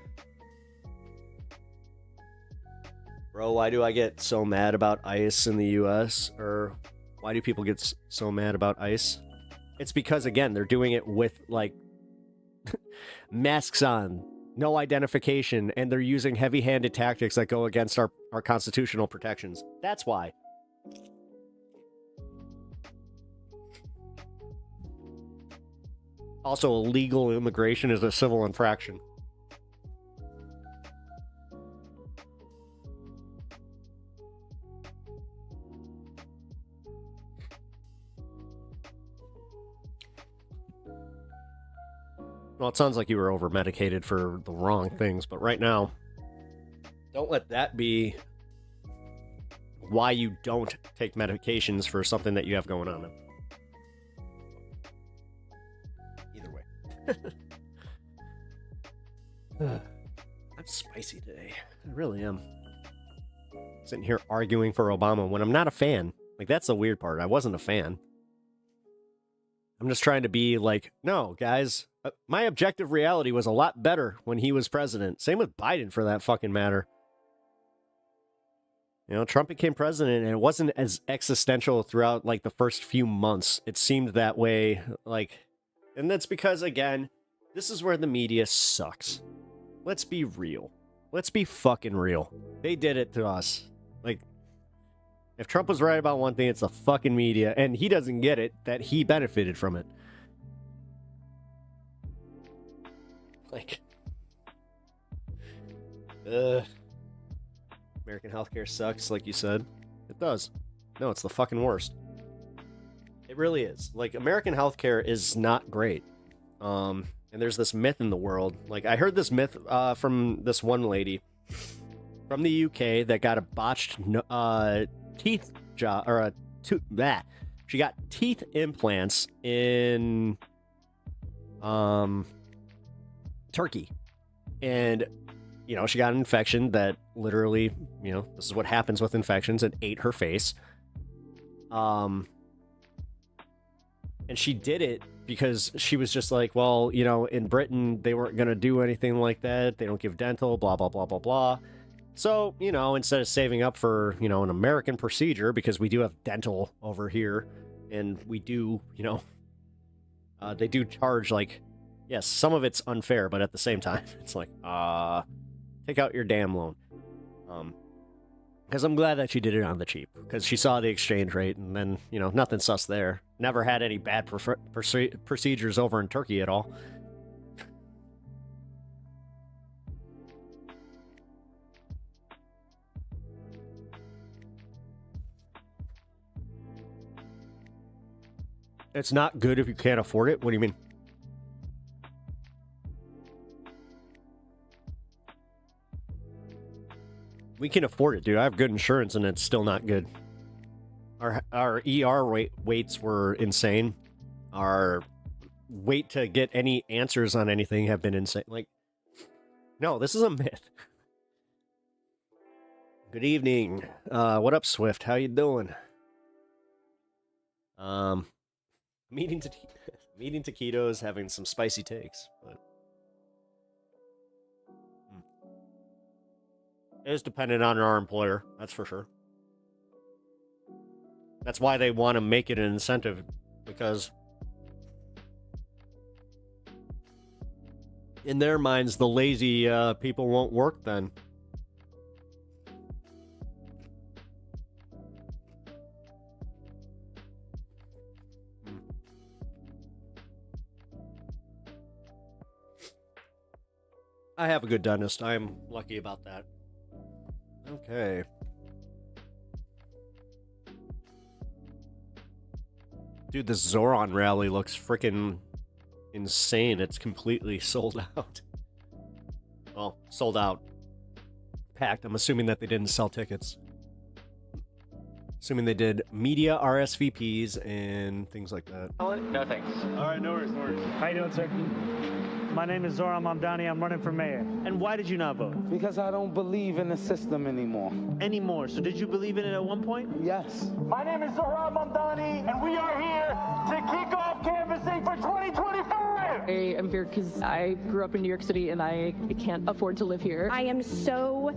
Bro, why do I get so mad about ICE in the US? Or why do people get so mad about ICE? It's because, again, they're doing it with, like, masks on, no identification, and they're using heavy-handed tactics that go against our constitutional protections. That's why. Also, illegal immigration is a civil infraction. Well, it sounds like you were over-medicated for the wrong things, but right now, don't let that be why you don't take medications for something that you have going on. Either way. I'm spicy today. I really am. Sitting here arguing for Obama when I'm not a fan. Like, that's the weird part. I wasn't a fan. I'm just trying to be like, no, guys, my objective reality was a lot better when he was president. Same with Biden, for that fucking matter. You know, Trump became president, and it wasn't as existential throughout, like, the first few months. It seemed that way, like, and that's because, again, this is where the media sucks. Let's be real. Let's be fucking real. They did it to us. Like, if Trump was right about one thing, it's the fucking media, and he doesn't get it that he benefited from it. Like, American healthcare sucks, like you said. It does. No, it's the fucking worst. It really is. Like, American healthcare is not great. And there's this myth in the world. Like, I heard this myth from this one lady from the UK that got a botched teeth job, or a tooth, that she got teeth implants in Turkey, and you know, she got an infection that literally, you know, this is what happens with infections, and ate her face. And she did it because she was just like, well, you know, in Britain they weren't gonna do anything like that, they don't give dental, blah blah blah blah blah. So, you know, instead of saving up for, you know, an American procedure, because we do have dental over here, and we do, you know, they do charge, like, yes, some of it's unfair, but at the same time, it's like, take out your damn loan. Because I'm glad that she did it on the cheap, because she saw the exchange rate, and then, you know, nothing sus there. Never had any bad procedures over in Turkey at all. It's not good if you can't afford it? What do you mean? We can afford it, dude. I have good insurance, and it's still not good. Our ER waits were insane. Our wait to get any answers on anything have been insane. Like, no, this is a myth. Good evening. What up, Swift? How you doing? Meeting taquitos, having some spicy takes, but it is dependent on our employer, that's for sure. That's why they want to make it an incentive, because in their minds, the lazy people won't work then. I have a good dentist. I'm lucky about that. Okay. Dude, this Zoran rally looks freaking insane. It's completely sold out. Well, sold out. Packed. I'm assuming that they didn't sell tickets. Assuming they did media RSVPs and things like that. No thanks. All right, no worries, no worries. How you doing, sir? My name is Zoran Mamdani. I'm running for mayor. And why did you not vote? Because I don't believe in the system anymore. Anymore. So did you believe in it at one point? Yes. My name is Zoran Mamdani, and we are here to kick off canvassing for 2025. I am here because I grew up in New York City and I can't afford to live here. I am so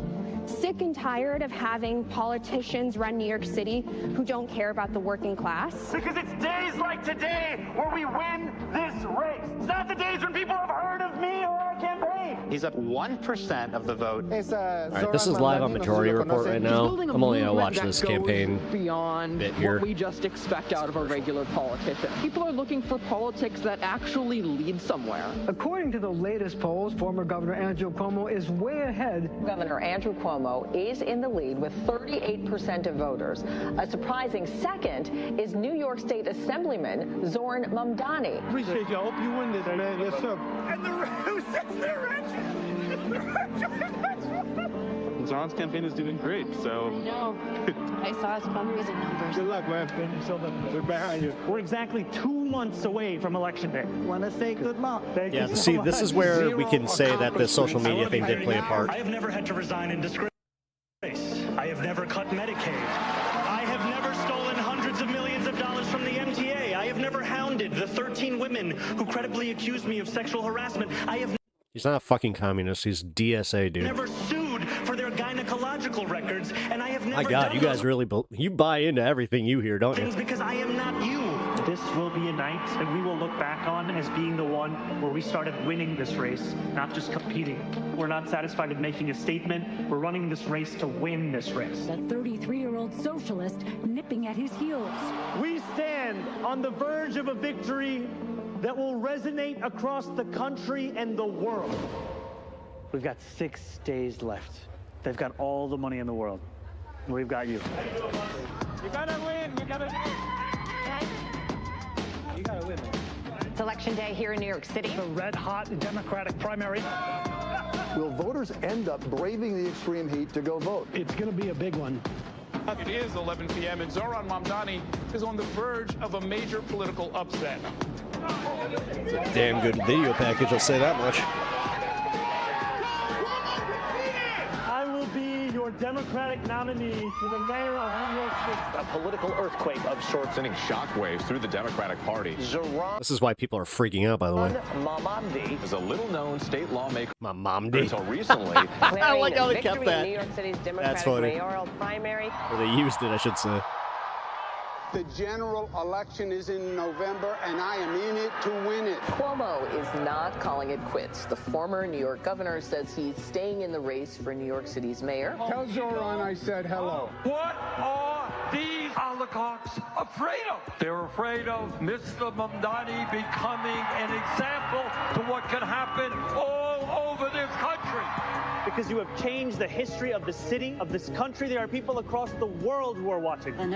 sick and tired of having politicians run New York City who don't care about the working class. Because it's days like today where we win this race. It's not the days when people have heard of me or our campaign. He's up 1% of the vote. Alright, this is live on Majority Report right now. I'm only gonna watch this campaign beyond bit here. what we just expect out of a regular politician. People are looking for politics that actually lead somewhere. According to the latest polls, former Governor Andrew Cuomo is way ahead. Governor Andrew Cuomo is in the lead with 38% of voters. A surprising second is New York State Assemblyman Zoran Mamdani. Appreciate you. I hope you win this, man. Yes, sir. And who says they're rich? John's campaign is doing great, so. No, I saw his fundraising numbers. Good luck, man. We're behind you. We're exactly 2 months away from Election Day. Want to say good luck. Thank Yeah, you see, so this much. is where we can say that the social media thing did play a part. I have never had to resign in disgrace. I have never cut Medicaid. I have never stolen hundreds of millions of dollars from the MTA. I have never hounded the 13 women who credibly accused me of sexual harassment. I have He's not a fucking communist. He's DSA, dude. never sued for their gynecological records, and I have never My God, done you guys those really you buy into everything you hear, don't things you? because I am not you. This will be a night that we will look back on as being the one where we started winning this race, not just competing. We're not satisfied with making a statement. We're running this race to win this race. A 33-year-old socialist nipping at his heels. We stand on the verge of a victory that will resonate across the country and the world. We've got 6 days left. They've got all the money in the world. We've got you. You gotta win. You gotta win. It's Election Day here in New York City. The red-hot Democratic primary. Will voters end up braving the extreme heat to go vote? It's going to be a big one. It is 11 p.m. and Zoran Mamdani is on the verge of a major political upset. It's a damn good video package, I'll say that much. I will be your Democratic nominee for the mayor of New York City. A political earthquake of sorts sending shockwaves through the Democratic Party. Zoran This is why people are freaking out, by the way. Mamdani is a little-known state lawmaker. Mamdani. Until recently. I like how they kept Victory that. in New York City's That's Democratic funny. mayoral primary. Or they used it, I should say. The general election is in November, and I am in it to win it. Cuomo is not calling it quits. The former New York governor says he's staying in the race for New York City's mayor. Tell Zoran I said hello. What are these oligarchs afraid of? They're afraid of Mr. Mamdani becoming an example to what can happen all over this country. Because you have changed the history of the city, of this country. There are people across the world who are watching. And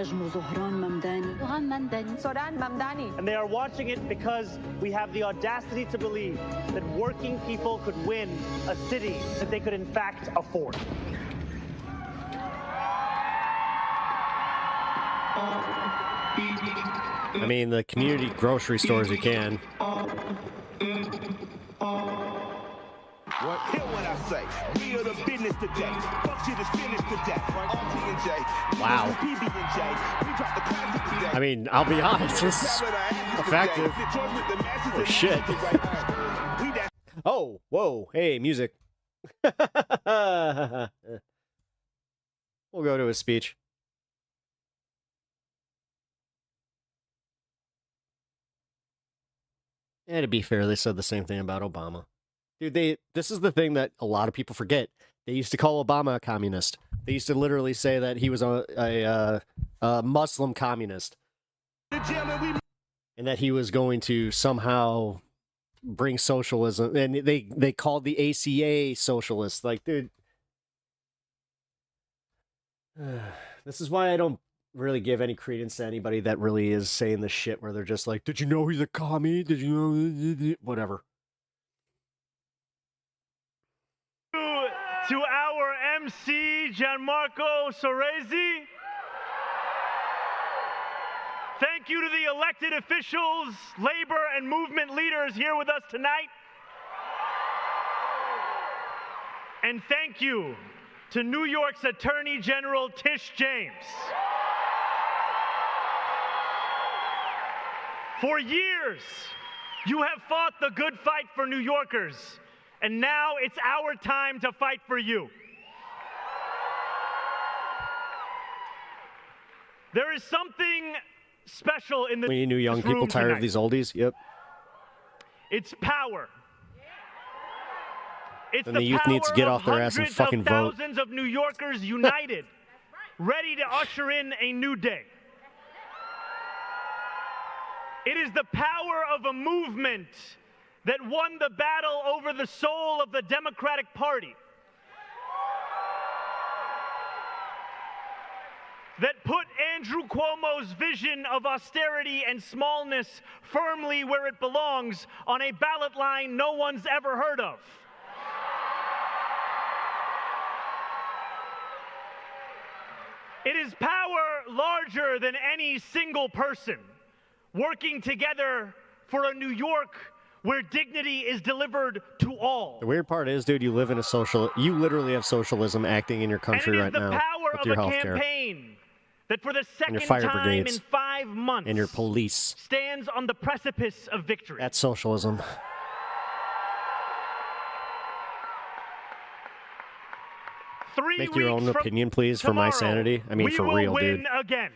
they are watching it because we have the audacity to believe that working people could win a city that they could in fact afford. I mean, the community grocery stores you can. What? Hear what I say. We are the business today. Fuck shit is finished today. RT&J. Wow. PB&J. We drop the classic today. I mean, I'll be honest, this is effective. Oh, shit. Oh, whoa, hey, music. We'll go to his speech. And to be fair, they said the same thing about Obama. Dude, this is the thing that a lot of people forget. They used to call Obama a communist. They used to literally say that he was a Muslim communist. And that he was going to somehow bring socialism, and they called the ACA socialist. Like, dude, this is why I don't really give any credence to anybody that really is saying the shit where they're just like, did you know he's a commie? Did you know? Whatever. To our MC, Gianmarco Soresi. Thank you to the elected officials, labor, and movement leaders here with us tonight. And thank you to New York's Attorney General Tish James. For years, you have fought the good fight for New Yorkers, and now it's our time to fight for you. There is something special in We need new young people tired tonight. of these oldies. Yep. It's power. It's And the youth needs to get off their ass and fucking vote. Thousands of New Yorkers united, ready to usher in a new day. It is the power of a movement that won the battle over the soul of the Democratic Party, that put Andrew Cuomo's vision of austerity and smallness firmly where it belongs on a ballot line no one's ever heard of. It is power larger than any single person, working together for a New York where dignity is delivered to all. The weird part is, dude, you live in a you literally have socialism acting in your country right now with your healthcare. Campaign that for the second and your fire time brigades in 5 months and your police stands on the precipice of victory. That's socialism. Make your own opinion, please, for my sanity. I mean, for real, dude. We will win again.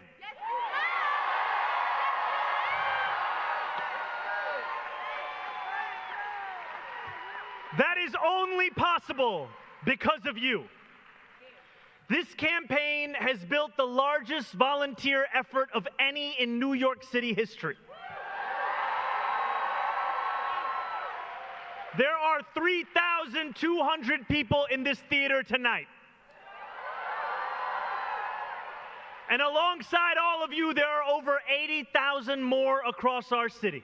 That is only possible because of you. This campaign has built the largest volunteer effort of any in New York City history. There are 3,200 people in this theater tonight. And alongside all of you, there are over 80,000 more across our city.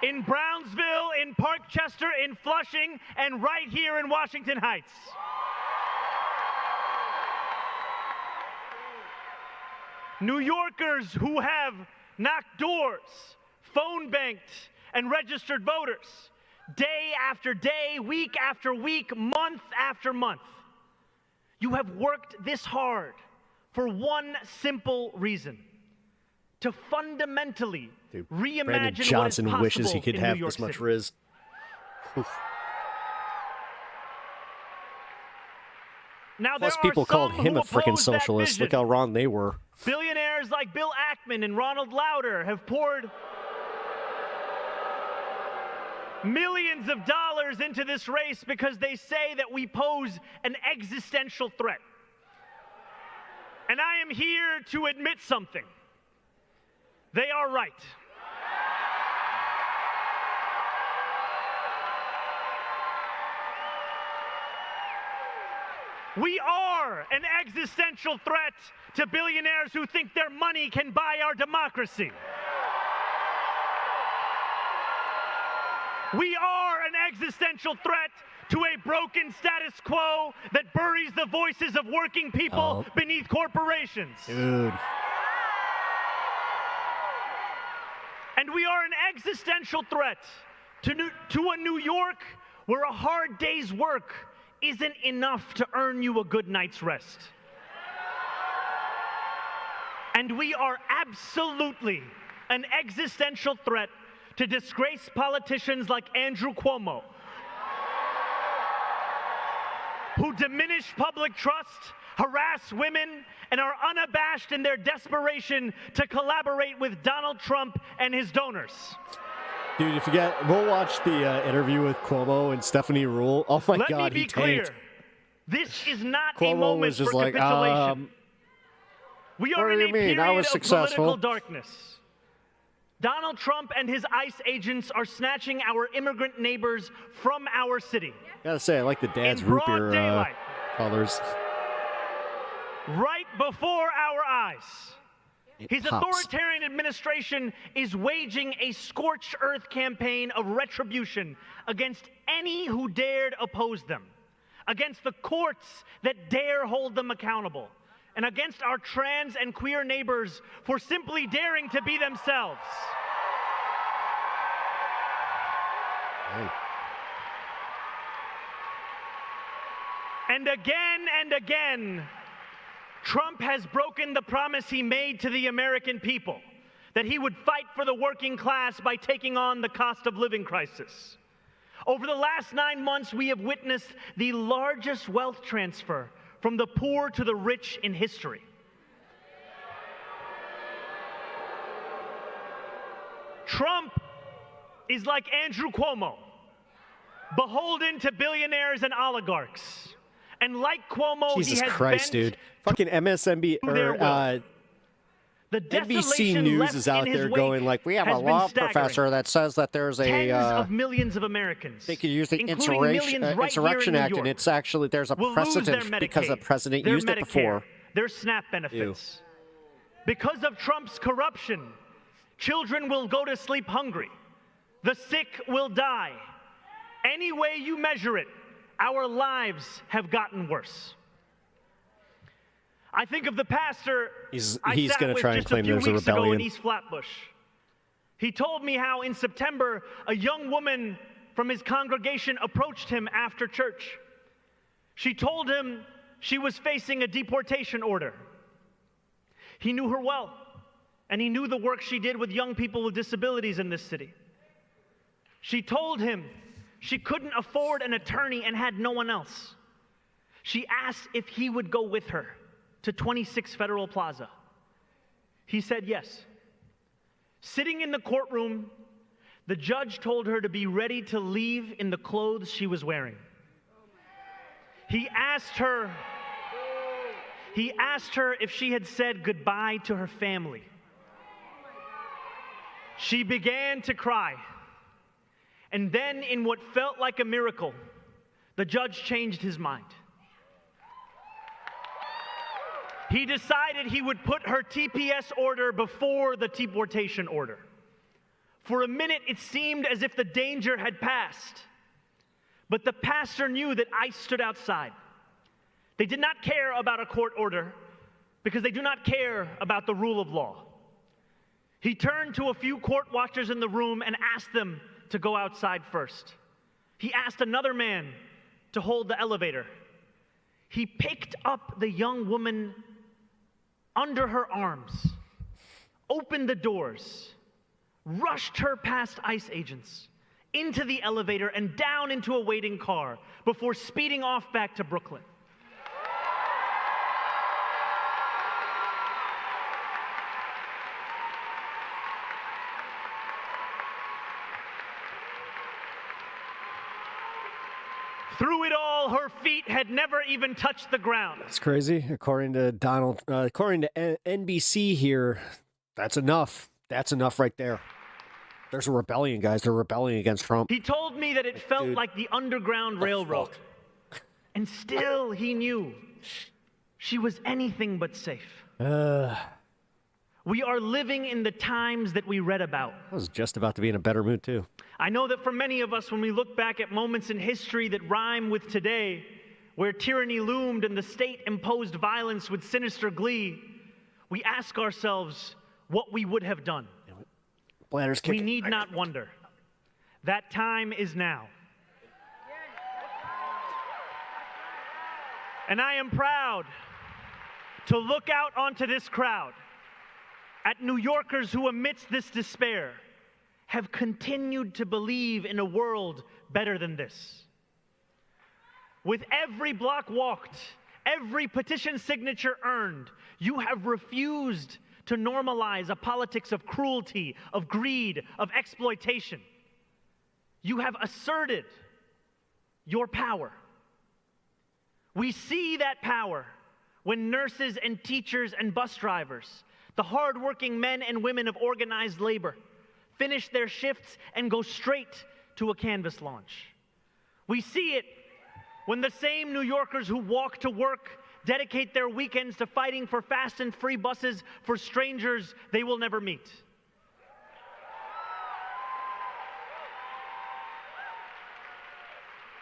In Brownsville, in Parkchester, in Flushing, and right here in Washington Heights. New Yorkers who have knocked doors, phone banked, and registered voters, day after day, week after week, month after month. You have worked this hard for one simple reason: to fundamentally reimagine Brandon Johnson what is wishes he possible could in have New York this much City. riz. Now, Plus, there people are called some him who a freaking oppose that socialist. Look vision. how wrong they were. Billionaires like Bill Ackman and Ronald Lauder have poured millions of dollars into this race because they say that we pose an existential threat. And I am here to admit something. They are right. We are an existential threat to billionaires who think their money can buy our democracy. We are an existential threat to a broken status quo that buries the voices of working people beneath corporations. Dude. And we are an existential threat to a New York where a hard day's work isn't enough to earn you a good night's rest. And we are absolutely an existential threat to disgraced politicians like Andrew Cuomo, who diminish public trust, harass women, and are unabashed in their desperation to collaborate with Donald Trump and his donors. Dude, if you we'll watch the interview with Cuomo and Stephanie Rule. Oh my Let God, me be he clear. tanked. This is not Cuomo a moment was just for like, capitulation. We are what in do a you mean? period I was of successful. political darkness. Donald Trump and his ICE agents are snatching our immigrant neighbors from our city. Gotta say, I like the dad's In root broad beer daylight. colors. Right before our eyes. His pops. authoritarian administration is waging a scorched earth campaign of retribution against any who dared oppose them, against the courts that dare hold them accountable, and against our trans and queer neighbors for simply daring to be themselves. Hey. And again, Trump has broken the promise he made to the American people that he would fight for the working class by taking on the cost of living crisis. Over the last 9 months, we have witnessed the largest wealth transfer from the poor to the rich in history. Trump is like Andrew Cuomo, beholden to billionaires and oligarchs. And like Cuomo, Jesus he has Christ, bent dude. Fucking MSNBC their or will. The NBC desolation News left is out in his there wake going like, we have a has been law staggering. professor that says that there's Tens a of millions of Americans, they could use the including millions right Insurrection here in Act, New and York, it's actually there's a will lose their precedent because the Medicaid, president their used it Medicare, before. their SNAP benefits. Because of Trump's corruption, children will go to sleep hungry. The sick will die. Any way you measure it, our lives have gotten worse. I think of the pastor He's I going sat to with try and just claim a few there's a weeks ago in rebellion. East Flatbush. He told me how in September, a young woman from his congregation approached him after church. She told him she was facing a deportation order. He knew her well, and he knew the work she did with young people with disabilities in this city. She told him she couldn't afford an attorney and had no one else. She asked if he would go with her to 26 Federal Plaza. He said yes. Sitting in the courtroom, the judge told her to be ready to leave in the clothes she was wearing. He asked her if she had said goodbye to her family. She began to cry. And then, in what felt like a miracle, the judge changed his mind. He decided he would put her TPS order before the deportation order. For a minute, it seemed as if the danger had passed. But the pastor knew that ICE stood outside. They did not care about a court order because they do not care about the rule of law. He turned to a few court watchers in the room and asked them to go outside first. He asked another man to hold the elevator. He picked up the young woman under her arms, opened the doors, rushed her past ICE agents, into the elevator and down into a waiting car before speeding off back to Brooklyn. Through it all, her feet had never even touched the ground. It's crazy. According to NBC here, that's enough. That's enough right there. There's a rebellion, guys. They're rebelling against Trump. He told me that it felt like the Underground Railroad. And still he knew she was anything but safe. We are living in the times that we read about. I was just about to be in a better mood, too. I know that for many of us, when we look back at moments in history that rhyme with today, where tyranny loomed and the state imposed violence with sinister glee, we ask ourselves what we would have done. We need not wonder. That time is now. And I am proud to look out onto this crowd at New Yorkers who, amidst this despair, have continued to believe in a world better than this. With every block walked, every petition signature earned, you have refused to normalize a politics of cruelty, of greed, of exploitation. You have asserted your power. We see that power when nurses and teachers and bus drivers, the hardworking men and women of organized labor, finish their shifts, and go straight to a canvas launch. We see it when the same New Yorkers who walk to work dedicate their weekends to fighting for fast and free buses for strangers they will never meet.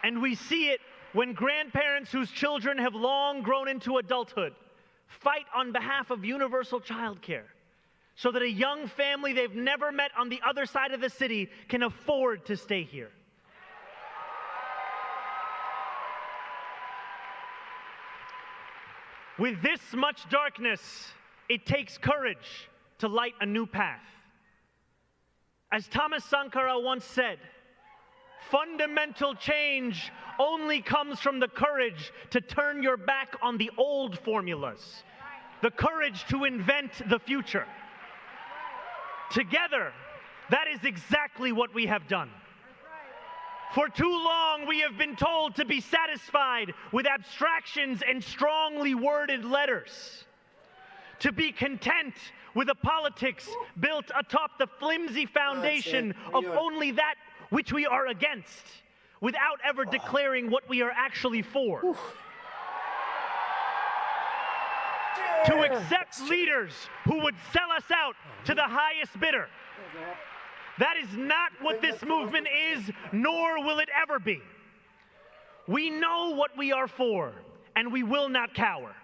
And we see it when grandparents whose children have long grown into adulthood fight on behalf of universal childcare so that a young family they've never met on the other side of the city can afford to stay here. With this much darkness, it takes courage to light a new path. As Thomas Sankara once said, fundamental change only comes from the courage to turn your back on the old formulas, the courage to invent the future. Together, that is exactly what we have done. For too long, we have been told to be satisfied with abstractions and strongly worded letters, to be content with a politics built atop the flimsy foundation of only that which we are against, without ever declaring what we are actually for. To accept leaders who would sell us out to the highest bidder. That is not what this movement is, nor will it ever be. We know what we are for, and we will not cower.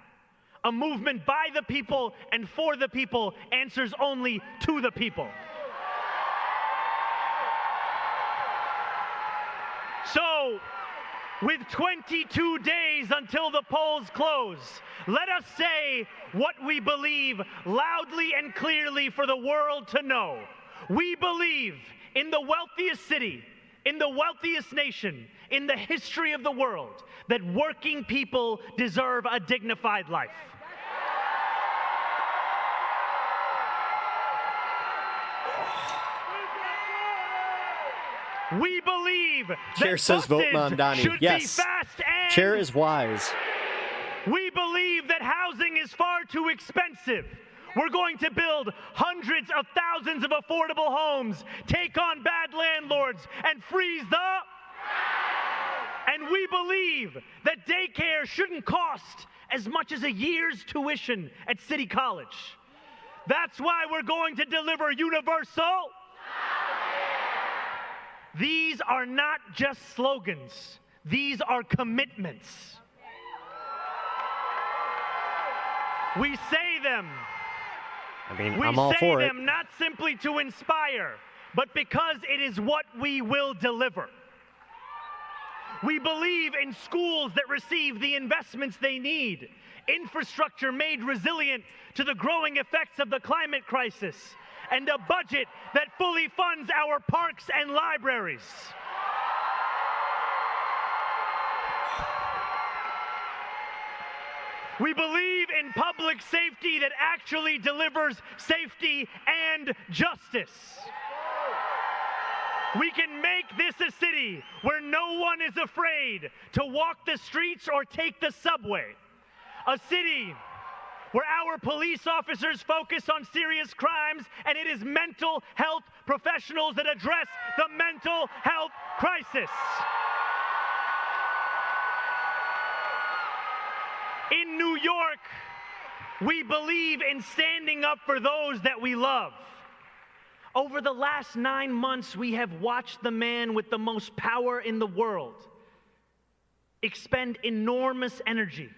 A movement by the people and for the people answers only to the people. So, with 22 days until the polls close, let us say what we believe loudly and clearly for the world to know. We believe in the wealthiest city, in the wealthiest nation, in the history of the world, that working people deserve a dignified life. We believe Chair that says vote buses Mamdani. should Yes. be fast and Chair is wise. we believe that housing is far too expensive. We're going to build hundreds of thousands of affordable homes, take on bad landlords, and freeze the... And we believe that daycare shouldn't cost as much as a year's tuition at City College. That's why we're going to deliver universal... These are not just slogans. These are commitments. We say them. I mean, We I'm all say for it. them not simply to inspire, but because it is what we will deliver. We believe in schools that receive the investments they need, infrastructure made resilient to the growing effects of the climate crisis, and a budget that fully funds our parks and libraries. We believe in public safety that actually delivers safety and justice. We can make this a city where no one is afraid to walk the streets or take the subway. A city where our police officers focus on serious crimes, and it is mental health professionals that address the mental health crisis. In New York, we believe in standing up for those that we love. Over the last 9 months, we have watched the man with the most power in the world expend enormous energy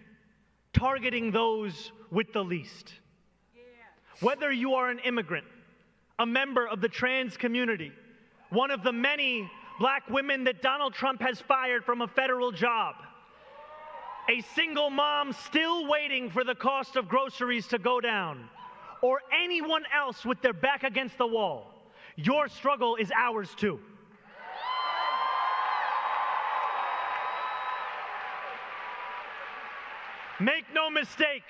targeting those with the least. Whether you are an immigrant, a member of the trans community, one of the many black women that Donald Trump has fired from a federal job, a single mom still waiting for the cost of groceries to go down, or anyone else with their back against the wall, your struggle is ours too. Make no mistake,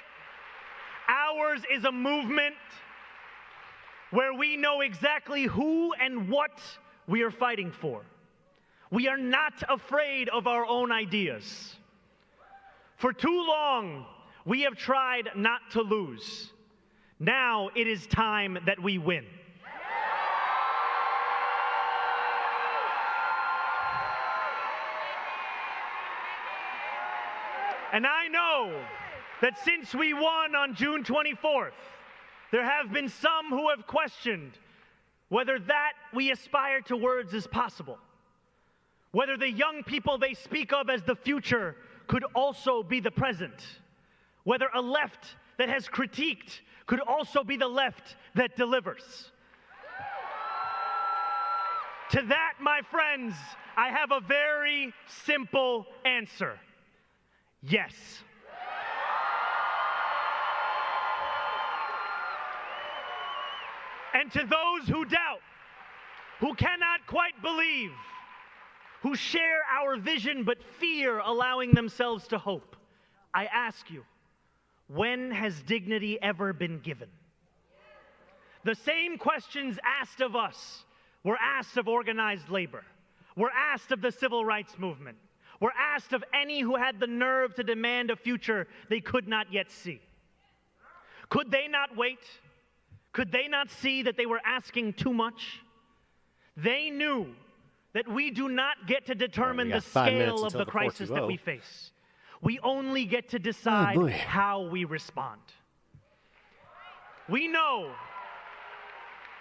ours is a movement where we know exactly who and what we are fighting for. We are not afraid of our own ideas. For too long, we have tried not to lose. Now it is time that we win. And I know that since we won on June 24th, there have been some who have questioned whether that we aspire towards is possible. Whether the young people they speak of as the future could also be the present. Whether a left that has critiqued could also be the left that delivers. To that, my friends, I have a very simple answer. Yes. And to those who doubt, who cannot quite believe, who share our vision but fear allowing themselves to hope, I ask you, when has dignity ever been given? The same questions asked of us were asked of organized labor, were asked of the civil rights movement, were asked of any who had the nerve to demand a future they could not yet see. Could they not wait? Could they not see that they were asking too much? They knew that we do not get to determine the scale of the crisis that we face. We only get to decide how we respond. We know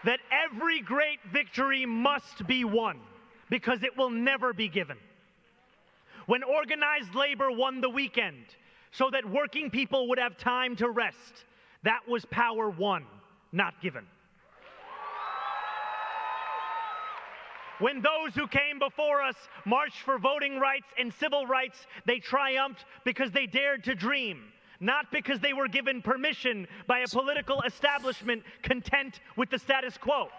that every great victory must be won because it will never be given. When organized labor won the weekend so that working people would have time to rest, that was power won, not given. When those who came before us marched for voting rights and civil rights, they triumphed because they dared to dream, not because they were given permission by a political establishment content with the status quo.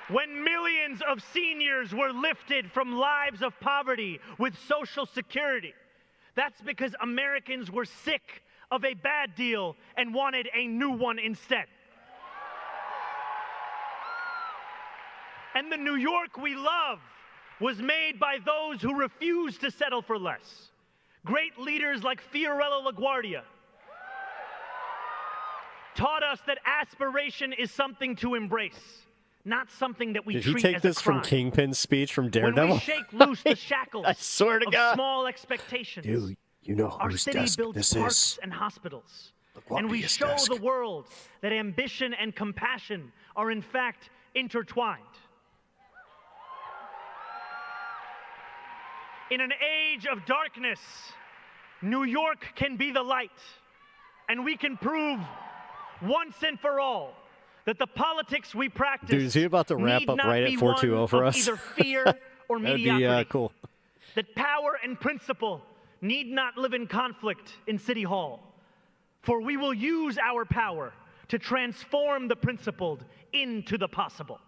When millions of seniors were lifted from lives of poverty with Social Security, that's because Americans were sick of a bad deal and wanted a new one instead. And the New York we love was made by those who refused to settle for less. Great leaders like Fiorello LaGuardia taught us that aspiration is something to embrace, not something that we treat as a crime. Did he take this from Kingpin's speech from Daredevil? When we shake loose the shackles I swear to God. of small expectations, Dude, you know our whose city desk builds this parks is. and hospitals. LaGuardia's And we show desk. the world that ambition and compassion are in fact intertwined. In an age of darkness, New York can be the light, and we can prove once and for all that the politics we practice Dude, is he about to wrap need up not right at be 420 one for of us? either fear or That'd mediocrity. be cool. That power and principle need not live in conflict in City Hall, for we will use our power to transform the principled into the possible.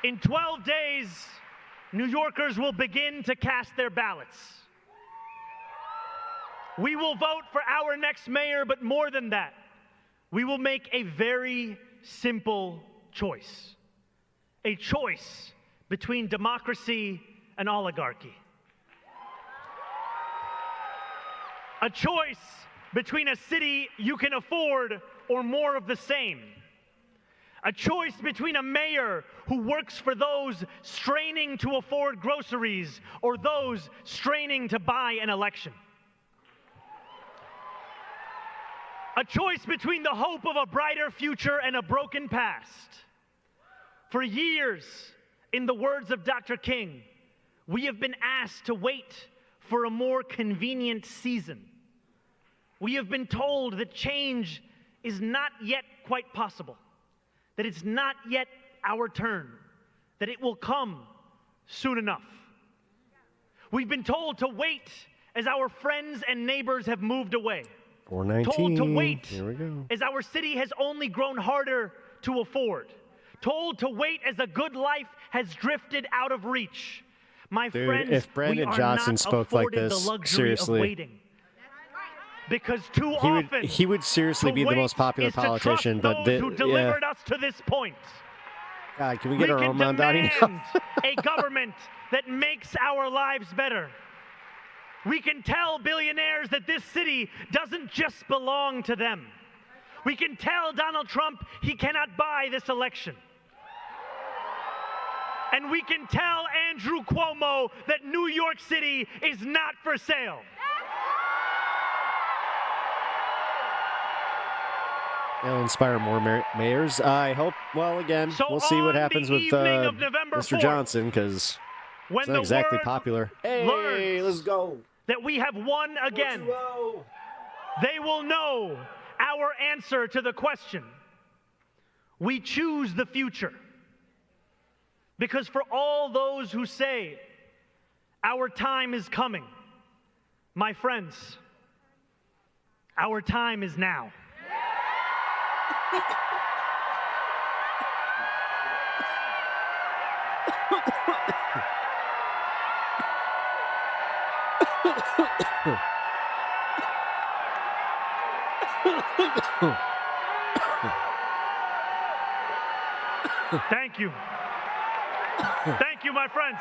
In 12 days, New Yorkers will begin to cast their ballots. We will vote for our next mayor, but more than that, we will make a very simple choice. A choice between democracy and oligarchy. A choice between a city you can afford or more of the same. A choice between a mayor who works for those straining to afford groceries or those straining to buy an election. A choice between the hope of a brighter future and a broken past. For years, in the words of Dr. King, we have been asked to wait for a more convenient season. We have been told that change is not yet quite possible, that it's not yet our turn, that it will come soon enough. We've been told to wait as our friends and neighbors have moved away. 419. Told to wait Here we go. as our city has only grown harder to afford. Told to wait as a good life has drifted out of reach. My Dude, friends, if Brandon we are Johnson not spoke like afforded this, the luxury seriously. of waiting. Because too often, He would seriously to be the wait most popular is to trust politician, but those who delivered us to this point. God, can we get our can own Mamdani demand now? a government that makes our lives better. We can tell billionaires that this city doesn't just belong to them. We can tell Donald Trump he cannot buy this election. And we can tell Andrew Cuomo that New York City is not for sale. It'll inspire more mayors. I hope. Well, again, So we'll see what on happens the with evening of November Mr. 4th, Johnson, because when it's not the exactly world popular. Hey, learns let's go. that we have won again, they will know our answer to the question. We choose the future. Because for all those who say, our time is coming, my friends, our time is now. Thank you. Thank you, my friends.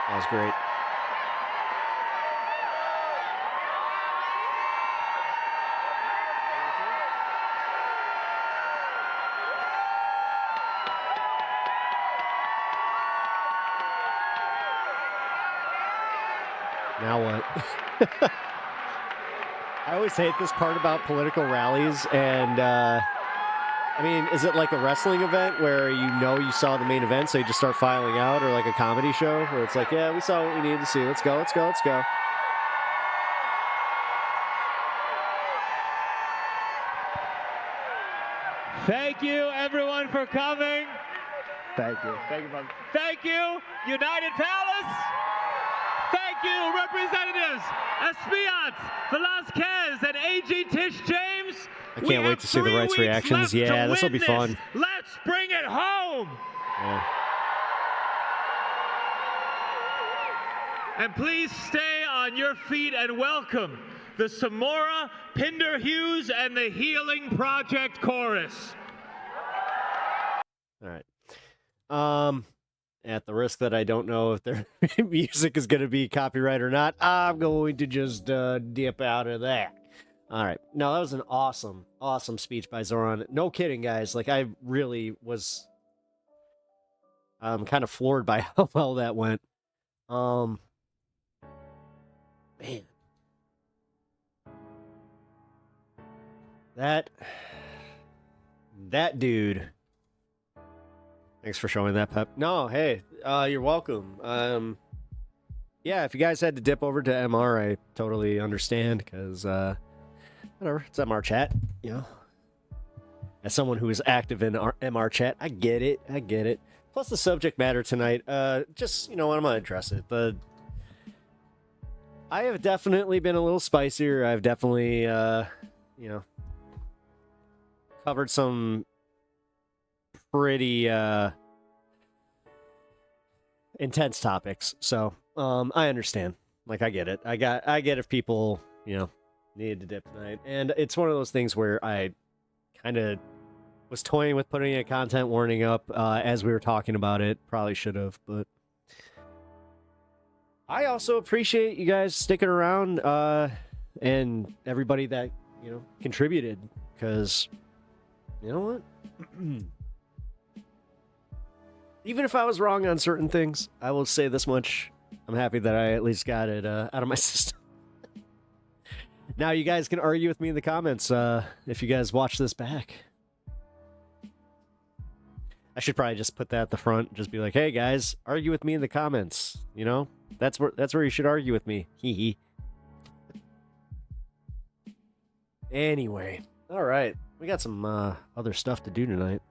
That was great. Now what? I always hate this part about political rallies, and I mean, is it like a wrestling event where you saw the main event, so you just start filing out, or like a comedy show where it's like, yeah, we saw what we needed to see. Let's go, let's go, let's go. Thank you, everyone, for coming. Thank you. Thank you, bud. Thank you, United Palace. Thank you, Representatives Espiat, Velasquez, and A.G. Tish James. I can't wait to see the rights reactions. Yeah, this will be fun. Let's bring it home. Yeah. And please stay on your feet and welcome the Samora, Pinder Hughes, and the Healing Project Chorus. All right. At the risk that I don't know if their music is going to be copyright or not, I'm going to just dip out of that. All right. No, that was an awesome, awesome speech by Zoran. No kidding, guys. Like, I really was kind of floored by how well that went. Man. That dude. Thanks for showing that, Pep. No, hey, you're welcome. Yeah, if you guys had to dip over to MR, I totally understand, because, whatever, it's MR chat, you know. As someone who is active in our MR chat, I get it. Plus the subject matter tonight, just, you know what, I'm going to address it. I have definitely been a little spicier. I've definitely, you know, covered some pretty intense topics, so I understand. Like, I get it. I get if people, you know, needed to dip tonight, and it's one of those things where I kind of was toying with putting a content warning up as we were talking about it. Probably should have, but I also appreciate you guys sticking around and everybody that, you know, contributed, because you know what. Even if I was wrong on certain things, I will say this much. I'm happy that I at least got it out of my system. Now you guys can argue with me in the comments if you guys watch this back. I should probably just put that at the front. Just be like, hey guys, argue with me in the comments. You know? That's where you should argue with me. Hee hee. Anyway. Alright. We got some other stuff to do tonight.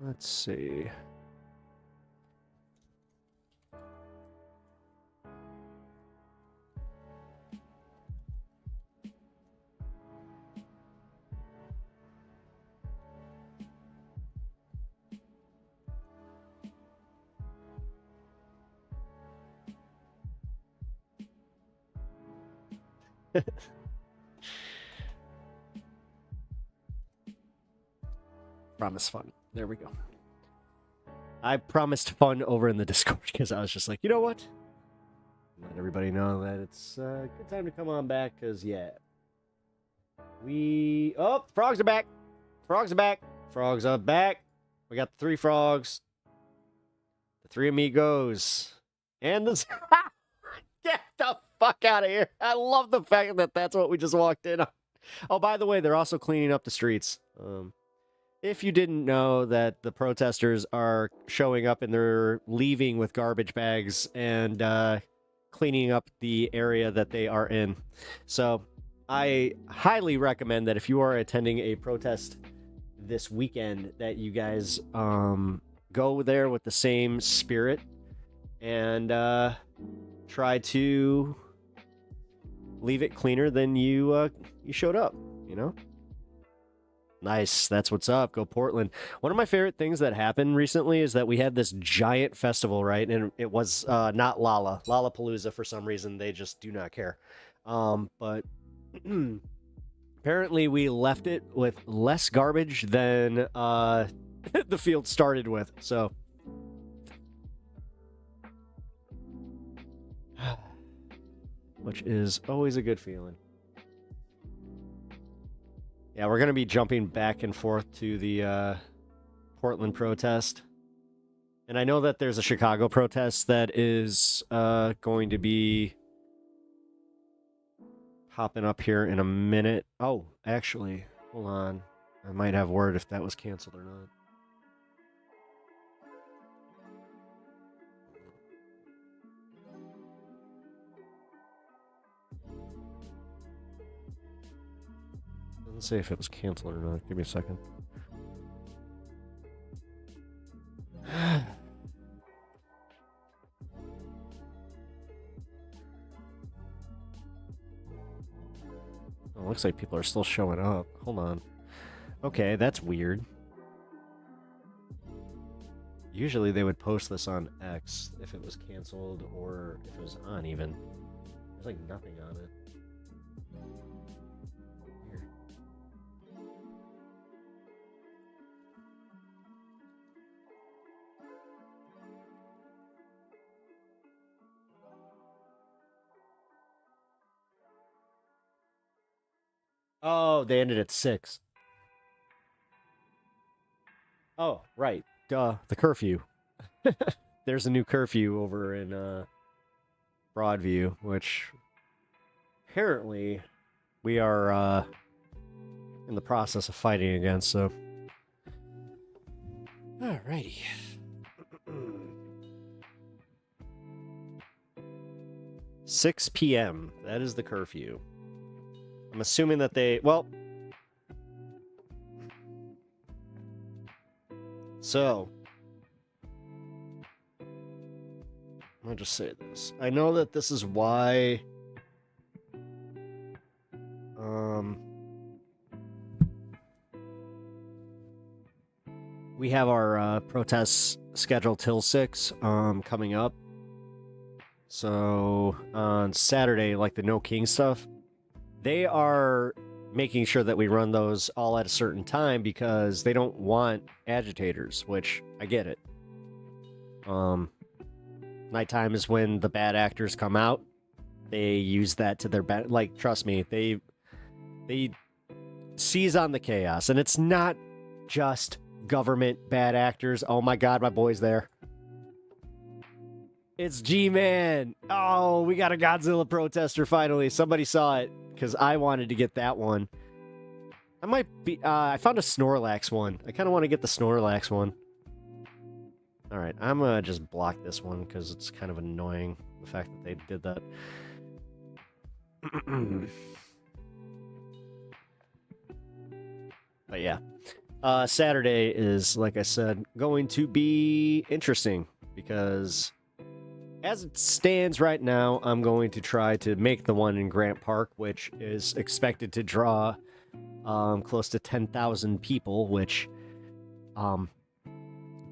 Let's see. Promise fun. There we go. I promised fun over in the Discord because I was just like, you know what? let everybody know that it's a good time to come on back, because, yeah. Oh, frogs are back. Frogs are back. Frogs are back. We got the 3 frogs. The 3 amigos. And the... Get the fuck out of here. I love the fact that that's what we just walked in on. Oh, by the way, they're also cleaning up the streets. If you didn't know that the protesters are showing up and they're leaving with garbage bags and cleaning up the area that they are in. So I highly recommend that if you are attending a protest this weekend, that you guys go there with the same spirit and try to leave it cleaner than you showed up, you know? Nice. That's what's up. Go Portland. One of my favorite things that happened recently is that we had this giant festival, right? And it was not Lollapalooza for some reason. They just do not care. But apparently we left it with less garbage than the field started with. So which is always a good feeling. Yeah, we're going to be jumping back and forth to the Portland protest. And I know that there's a Chicago protest that is going to be popping up here in a minute. Oh, actually, hold on. I might have word if that was canceled or not. Doesn't say if it was canceled or not. Give me a second. Oh, looks like people are still showing up. Hold on. Okay, that's weird. Usually they would post this on X if it was canceled or if it was on even. There's like nothing on it. Weird. Oh, they ended at 6. Oh, right. Duh. The curfew. There's a new curfew over in Broadview, which apparently we are in the process of fighting against, so. Alrighty. 6 p.m. That is the curfew. I'm assuming that well... So, I'll just say this. I know that this is why we have our protests scheduled till 6 coming up. So on Saturday, like the No King stuff, they are making sure that we run those all at a certain time because they don't want agitators, which I get it. Nighttime is when the bad actors come out. They use that to their bad. Like, trust me, they seize on the chaos, and it's not just government bad actors. Oh my God, my boy's there. It's G-Man. Oh, we got a Godzilla protester finally. Somebody saw it. Because I wanted to get that one. I might be... I found a Snorlax one. I kind of want to get the Snorlax one. Alright, I'm going to just block this one because it's kind of annoying, the fact that they did that. But yeah. Saturday is, like I said, going to be interesting because... As it stands right now, I'm going to try to make the one in Grant Park, which is expected to draw close to 10,000 people, which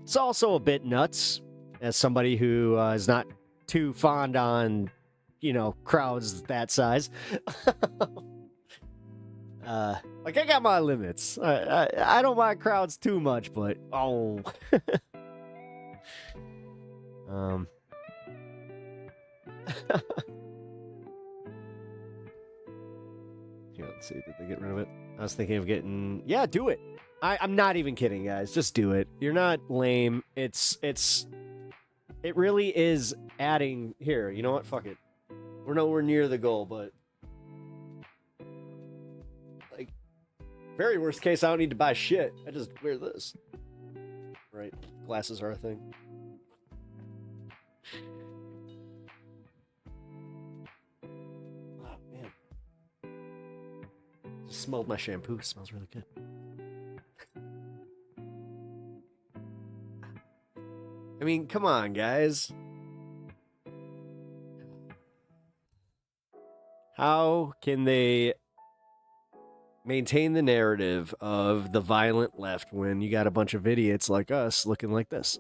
it's also a bit nuts as somebody who is not too fond on, you know, crowds that size. Like, I got my limits. I don't mind crowds too much, but, oh. Yeah, let's see. Did they get rid of it? I was thinking of getting... Yeah, do it. I'm not even kidding, guys. Just do it. You're not lame. It really is adding... Here, you know what? Fuck it. We're nowhere near the goal, but... Like, very worst case, I don't need to buy shit. I just wear this. Right. Glasses are a thing. Oh, man. Just smelled my shampoo. It smells really good. I mean, come on, guys. How can they maintain the narrative of the violent left when you got a bunch of idiots like us looking like this?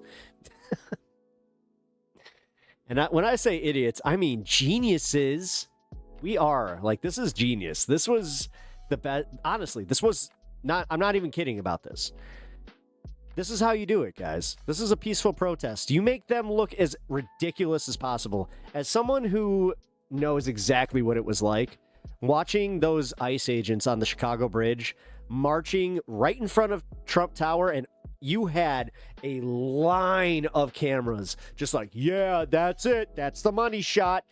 And when I say idiots, I mean geniuses. We are. Like, this is genius. This was the best. Honestly, this was not... I'm not even kidding about this. This is how you do it, guys. This is a peaceful protest. You make them look as ridiculous as possible. As someone who knows exactly what it was like, watching those ICE agents on the Chicago Bridge marching right in front of Trump Tower, and you had a line of cameras just like, yeah, that's it. That's the money shot.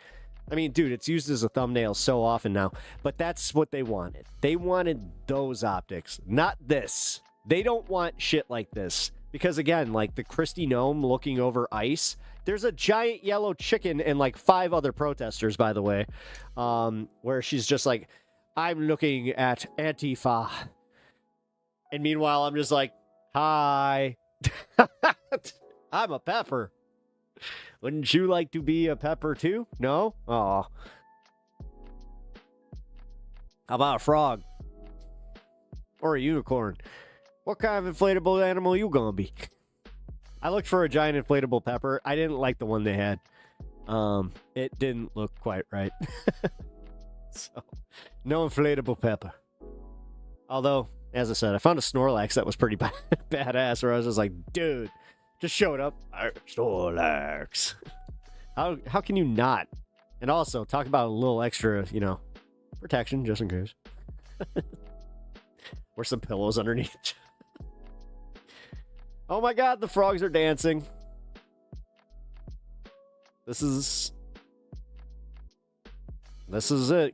I mean, dude, it's used as a thumbnail so often now, but that's what they wanted. They wanted those optics, not this. They don't want shit like this. Because again, like the Kristi Noem looking over ICE, there's a giant yellow chicken and like 5 other protesters, by the way, where she's just like, I'm looking at Antifa. And meanwhile, I'm just like, hi. I'm a pepper. Wouldn't you like to be a pepper too? No? Aw. How about a frog? Or a unicorn? What kind of inflatable animal you gonna be? I looked for a giant inflatable pepper. I didn't like the one they had. It didn't look quite right. So, no inflatable pepper. Although, as I said, I found a Snorlax that was pretty badass, where I was just like, dude, just showed up. Snorlax. How can you not? And also, talk about a little extra, you know, protection, just in case. Or some pillows underneath. Oh my god, the frogs are dancing. This is it.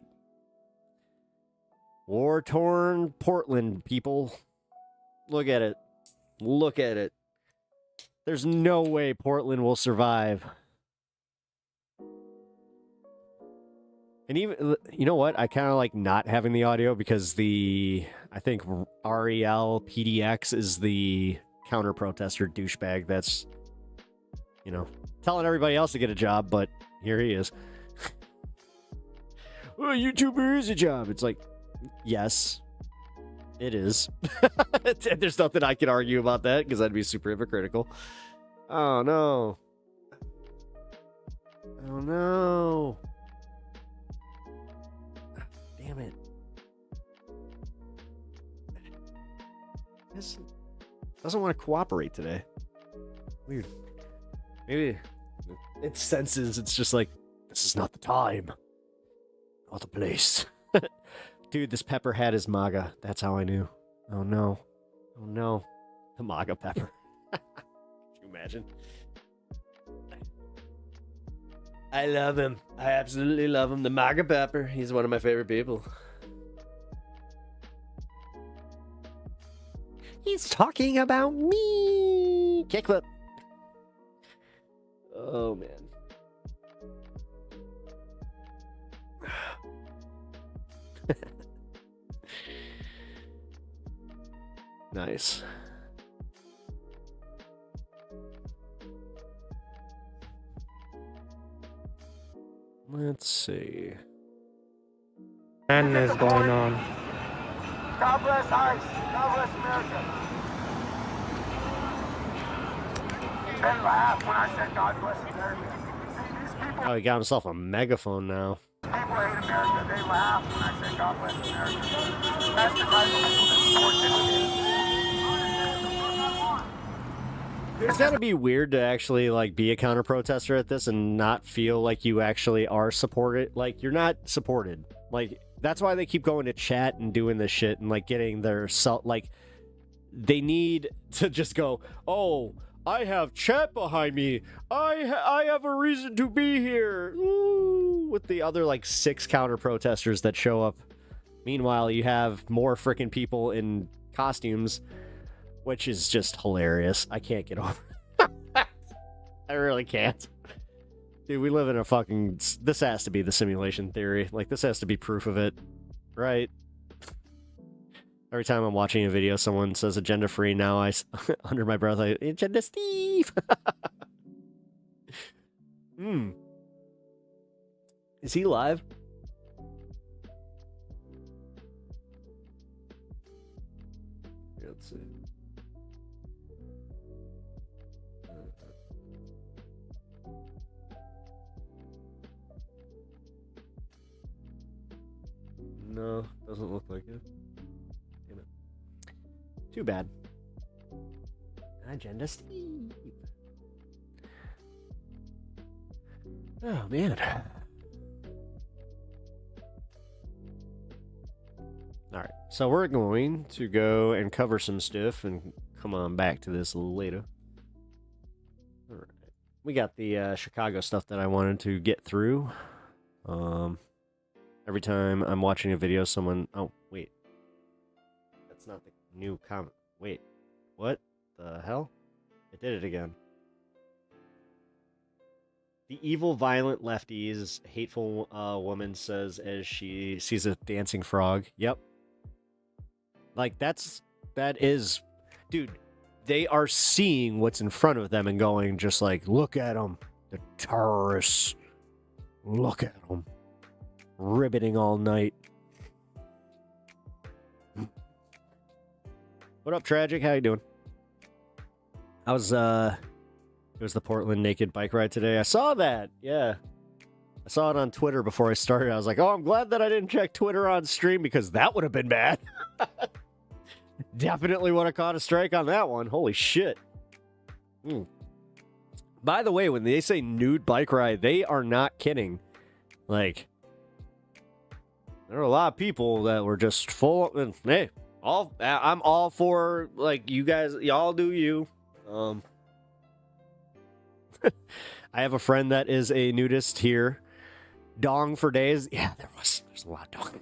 War-torn Portland, people. Look at it. Look at it. There's no way Portland will survive. And even, you know what? I kind of like not having the audio because I think REL PDX is the counter-protester douchebag that's, you know, telling everybody else to get a job, but here he is. Well, YouTuber is a job. It's like, yes, it is. There's nothing I can argue about that because that'd be super hypocritical. Oh, no. Oh, no. Damn it. This doesn't want to cooperate today. Weird. Maybe it senses it's just like, this is not the time. Not the place. Dude, this pepper hat is MAGA. That's how I knew. Oh no. Oh no. The MAGA pepper. Can you imagine? I love him. I absolutely love him. The MAGA pepper. He's one of my favorite people. He's talking about me. Kickflip. Oh, man. Nice. Let's see. Madness going on. God bless ICE. God bless America. They laughed when I said God bless America. See, these people... Oh, he got himself a megaphone now. People hate America. They laughed when I said God bless America. That's the type of people that support this shit. This It's gotta be weird to actually, like, be a counter-protester at this and not feel like you actually are supported. Like, you're not supported. Like, that's why they keep going to chat and doing this shit and, like, getting their like, they need to just go, oh, I have chat behind me. I have a reason to be here. Ooh, with the other, like, 6 counter-protesters that show up. Meanwhile, you have more freaking people in costumes, which is just hilarious. I can't get over it. I really can't. Dude, we live in a fucking... This has to be the simulation theory. Like, this has to be proof of it. Right? Every time I'm watching a video, someone says agenda free. Now under my breath, agenda Steve. Is he live? Let's see. No, doesn't look like it. Damn it. Too bad. Agenda Steve. Oh, man. Alright, so we're going to go and cover some stuff and come on back to this a little later. Alright. We got the Chicago stuff that I wanted to get through. Every time I'm watching a video, someone... Oh, wait. That's not the new comment. Wait. What the hell? It did it again. The evil, violent lefties, hateful woman says as she sees a dancing frog. Yep. Like, that is... Dude, they are seeing what's in front of them and going just like, look at them. The terrorists. Look at them. Ribbiting all night. What up, Tragic? How you doing? It was the Portland naked bike ride today. I saw that. Yeah. I saw it on Twitter before I started. I was like, oh, I'm glad that I didn't check Twitter on stream because that would have been bad. Definitely would have caught a strike on that one. Holy shit. By the way, when they say nude bike ride, they are not kidding. Like, there are a lot of people that were just full of, hey, I'm all for, like, you guys, y'all do you. I have a friend that is a nudist here. Dong for days. Yeah, there's a lot of dong.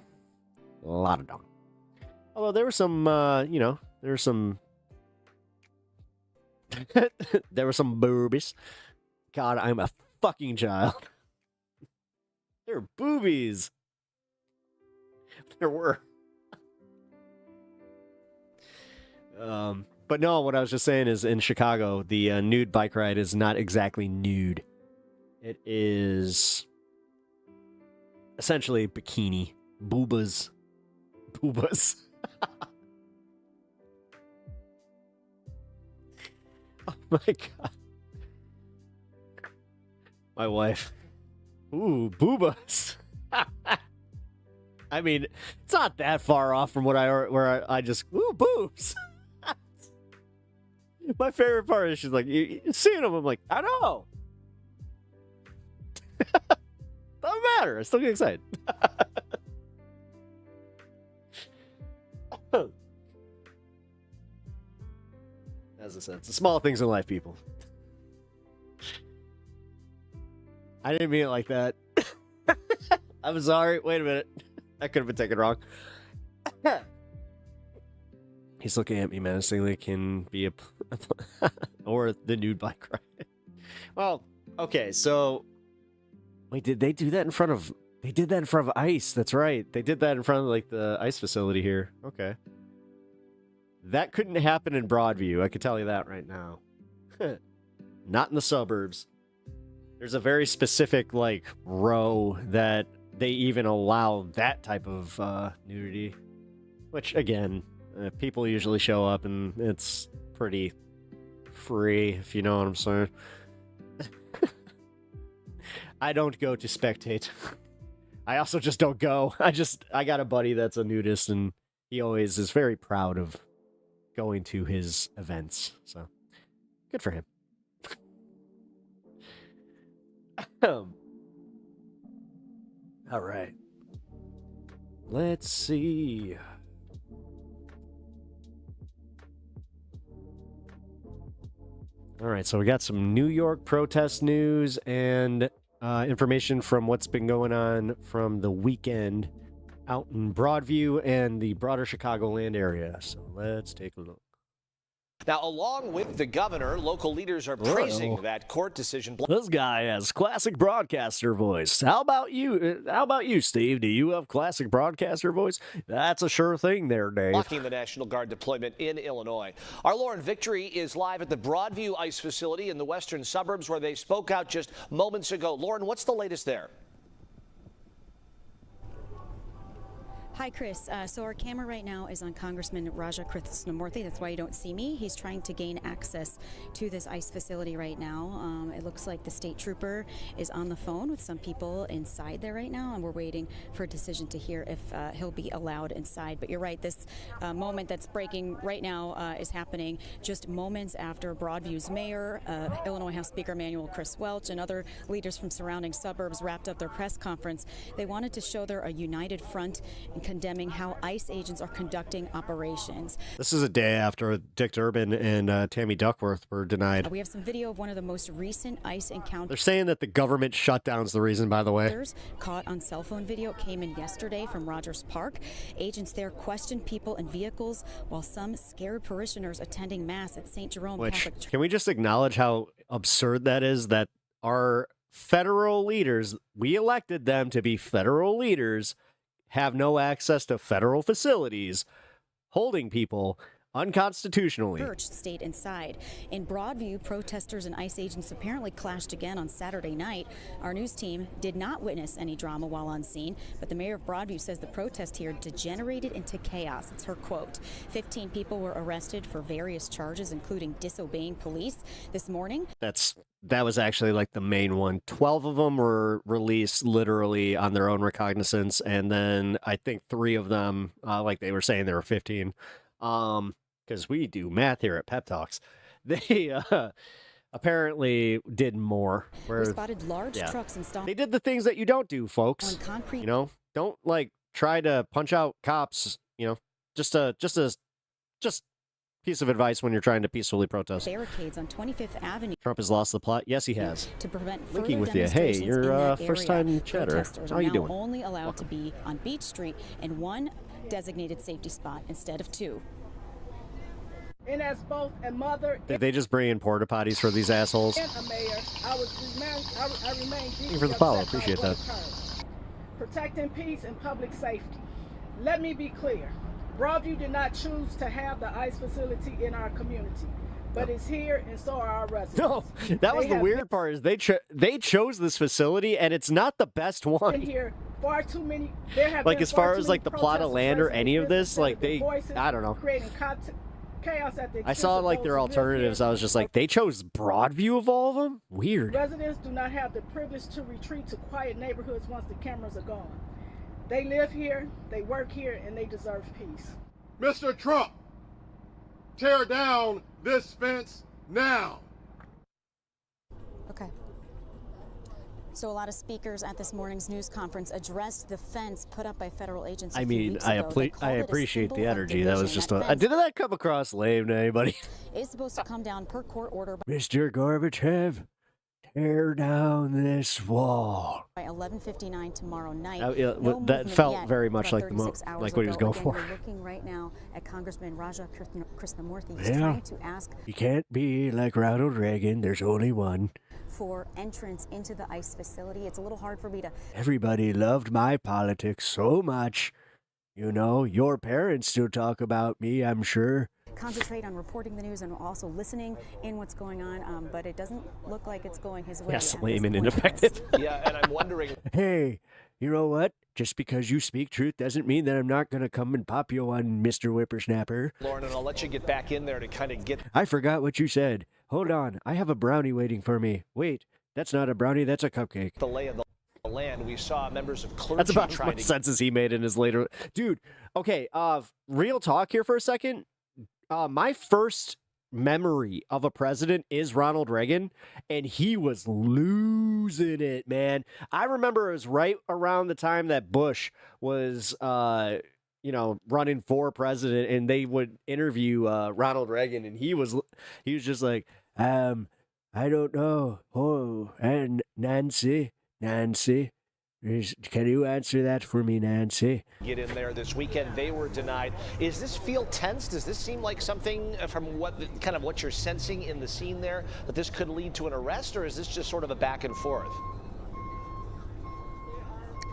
A lot of dong. Although there were some, there were some, there were some boobies. God, I'm a fucking child. There were boobies. There were. But no, what I was just saying is in Chicago, the nude bike ride is not exactly nude. It is essentially bikini. Boobas. Boobas. Oh my god. My wife. Ooh, boobas. I mean, it's not that far off from what I just, ooh, boobs. My favorite part is she's like, you seeing them? I'm like, I know. Doesn't matter. I still get excited. As I said, it's the small things in life, people. I didn't mean it like that. I'm sorry. Wait a minute. That could have been taken wrong. He's looking at me menacingly. Can be a... or the nude bike ride. Well, okay, so... Wait, did they do that in front of... They did that in front of ice. That's right. They did that in front of, like, the ice facility here. Okay. That couldn't happen in Broadview. I can tell you that right now. Not in the suburbs. There's a very specific, like, row that they even allow that type of nudity. Which, again, people usually show up and it's pretty free, if you know what I'm saying. I don't go to spectate. I also just don't go. I got a buddy that's a nudist and he always is very proud of going to his events. So, good for him. All right. Let's see. All right, so we got some New York protest news and information from what's been going on from the weekend out in Broadview and the broader Chicagoland area. So let's take a look. Now, along with the governor, local leaders are praising that court decision. This guy has classic broadcaster voice. How about you? How about you, Steve? Do you have classic broadcaster voice? That's a sure thing there, Dave. Blocking the National Guard deployment in Illinois. Our Lauren Victory is live at the Broadview ICE facility in the western suburbs where they spoke out just moments ago. Lauren, what's the latest there? Hi, Chris. So our camera right now is on Congressman Raja Krishnamurthy. That's why you don't see me. He's trying to gain access to this ICE facility right now. It looks like the state trooper is on the phone with some people inside there right now, and we're waiting for a decision to hear if he'll be allowed inside. But you're right, this moment that's breaking right now is happening just moments after Broadview's mayor, Illinois House Speaker Emanuel Chris Welch, and other leaders from surrounding suburbs wrapped up their press conference. They wanted to show they're a united front in condemning how ICE agents are conducting operations. This is a day after Dick Durbin and Tammy Duckworth were denied. We have some video of one of the most recent ICE encounters. They're saying that the government shutdown's the reason, by the way. Caught on cell phone video came in yesterday from Rogers Park. Agents there questioned people in vehicles while some scared parishioners attending Mass at St. Jerome Catholic Church. Can we just acknowledge how absurd that is, that our federal leaders, we elected them to be federal leaders, have no access to federal facilities, holding people unconstitutionally. Church stayed inside. In Broadview, protesters and ICE agents apparently clashed again on Saturday night. Our news team did not witness any drama while on scene, but the mayor of Broadview says the protest here degenerated into chaos. It's her quote. 15 people were arrested for various charges, including disobeying police. This morning, that was actually like the main one. 12 of them were released literally on their own recognizance, and then I think 3 of them, like they were saying, there were 15. Because we do math here at Pep Talks. They apparently did more. We spotted large trucks and stopped. They did the things that you don't do, folks. On concrete. You know, don't like try to punch out cops. You know, just piece of advice when you're trying to peacefully protest. Barricades on 25th Avenue. Trump has lost the plot. Yes, he has. To prevent Linking with you. Hey, demonstrations you're in that first area. time chatter. Protesters How are you now doing? only allowed to be on Beach Street in one designated safety spot instead of 2. And as both a mother Did they just bring in porta potties for these assholes? and a mayor, I remain Thank you deeply for the follow. upset by Appreciate what that. occurred. Protecting peace and public safety. Let me be clear. Broadview did not choose to have the ICE facility in our community, but it's here, and so are our residents. No, that was the weird part. Is they chose this facility, and it's not the best Been one. here far too many. There have Like been as far far as too like many the plot of protesters land or raising any of their this, like they, voices, I don't know. creating chaos at the I saw expense like of their those who live here. alternatives. I was just like, they chose Broadview of all of them. Weird. Residents do not have the privilege to retreat to quiet neighborhoods once the cameras are gone. They live here, they work here, and they deserve peace. Mr. Trump, tear down this fence now. Okay. So a lot of speakers at this morning's news conference addressed the fence put up by federal agents. I mean, I appreciate the energy. That was just didn't that come across lame to anybody? Is supposed to come down per court order Mr. Gorbachev, tear down this wall. by 11:59 tomorrow night. Yeah, No that movement felt yet, very much about like 36 hours like what he was ago. going Again, for. We're looking right now at Congressman Raja Krishnamurthy. He's Yeah. trying to ask You can't be like Ronald Reagan. There's only one. for entrance into the ICE facility. It's a little hard for me to Everybody loved my politics so much. You know, your parents still talk about me, I'm sure. concentrate on reporting the news and also listening in what's going on, but it doesn't look like it's going his way. Yes, at lame this and point. ineffective. Yeah, and I'm wondering. Hey, you know what? Just because you speak truth doesn't mean that I'm not going to come and pop you on, Mr. Whippersnapper. Lauren, and I'll let you get back in there to kind of get. I forgot what you said. Hold on. I have a brownie waiting for me. Wait, that's not a brownie. That's a cupcake. The lay of the land. We saw members of clergy That's about as trying much to. sense as he made in his later. Dude, okay. Real talk here for a second. My first memory of a president is Ronald Reagan, and he was losing it, man. I remember it was right around the time that Bush was, running for president, and they would interview Ronald Reagan, and he was just like, I don't know. Oh, and Nancy, can you answer that for me, Nancy? Get in there this weekend. They were denied. Does this feel tense? Does this seem like something from what you're sensing in the scene there, that this could lead to an arrest, or is this just sort of a back and forth?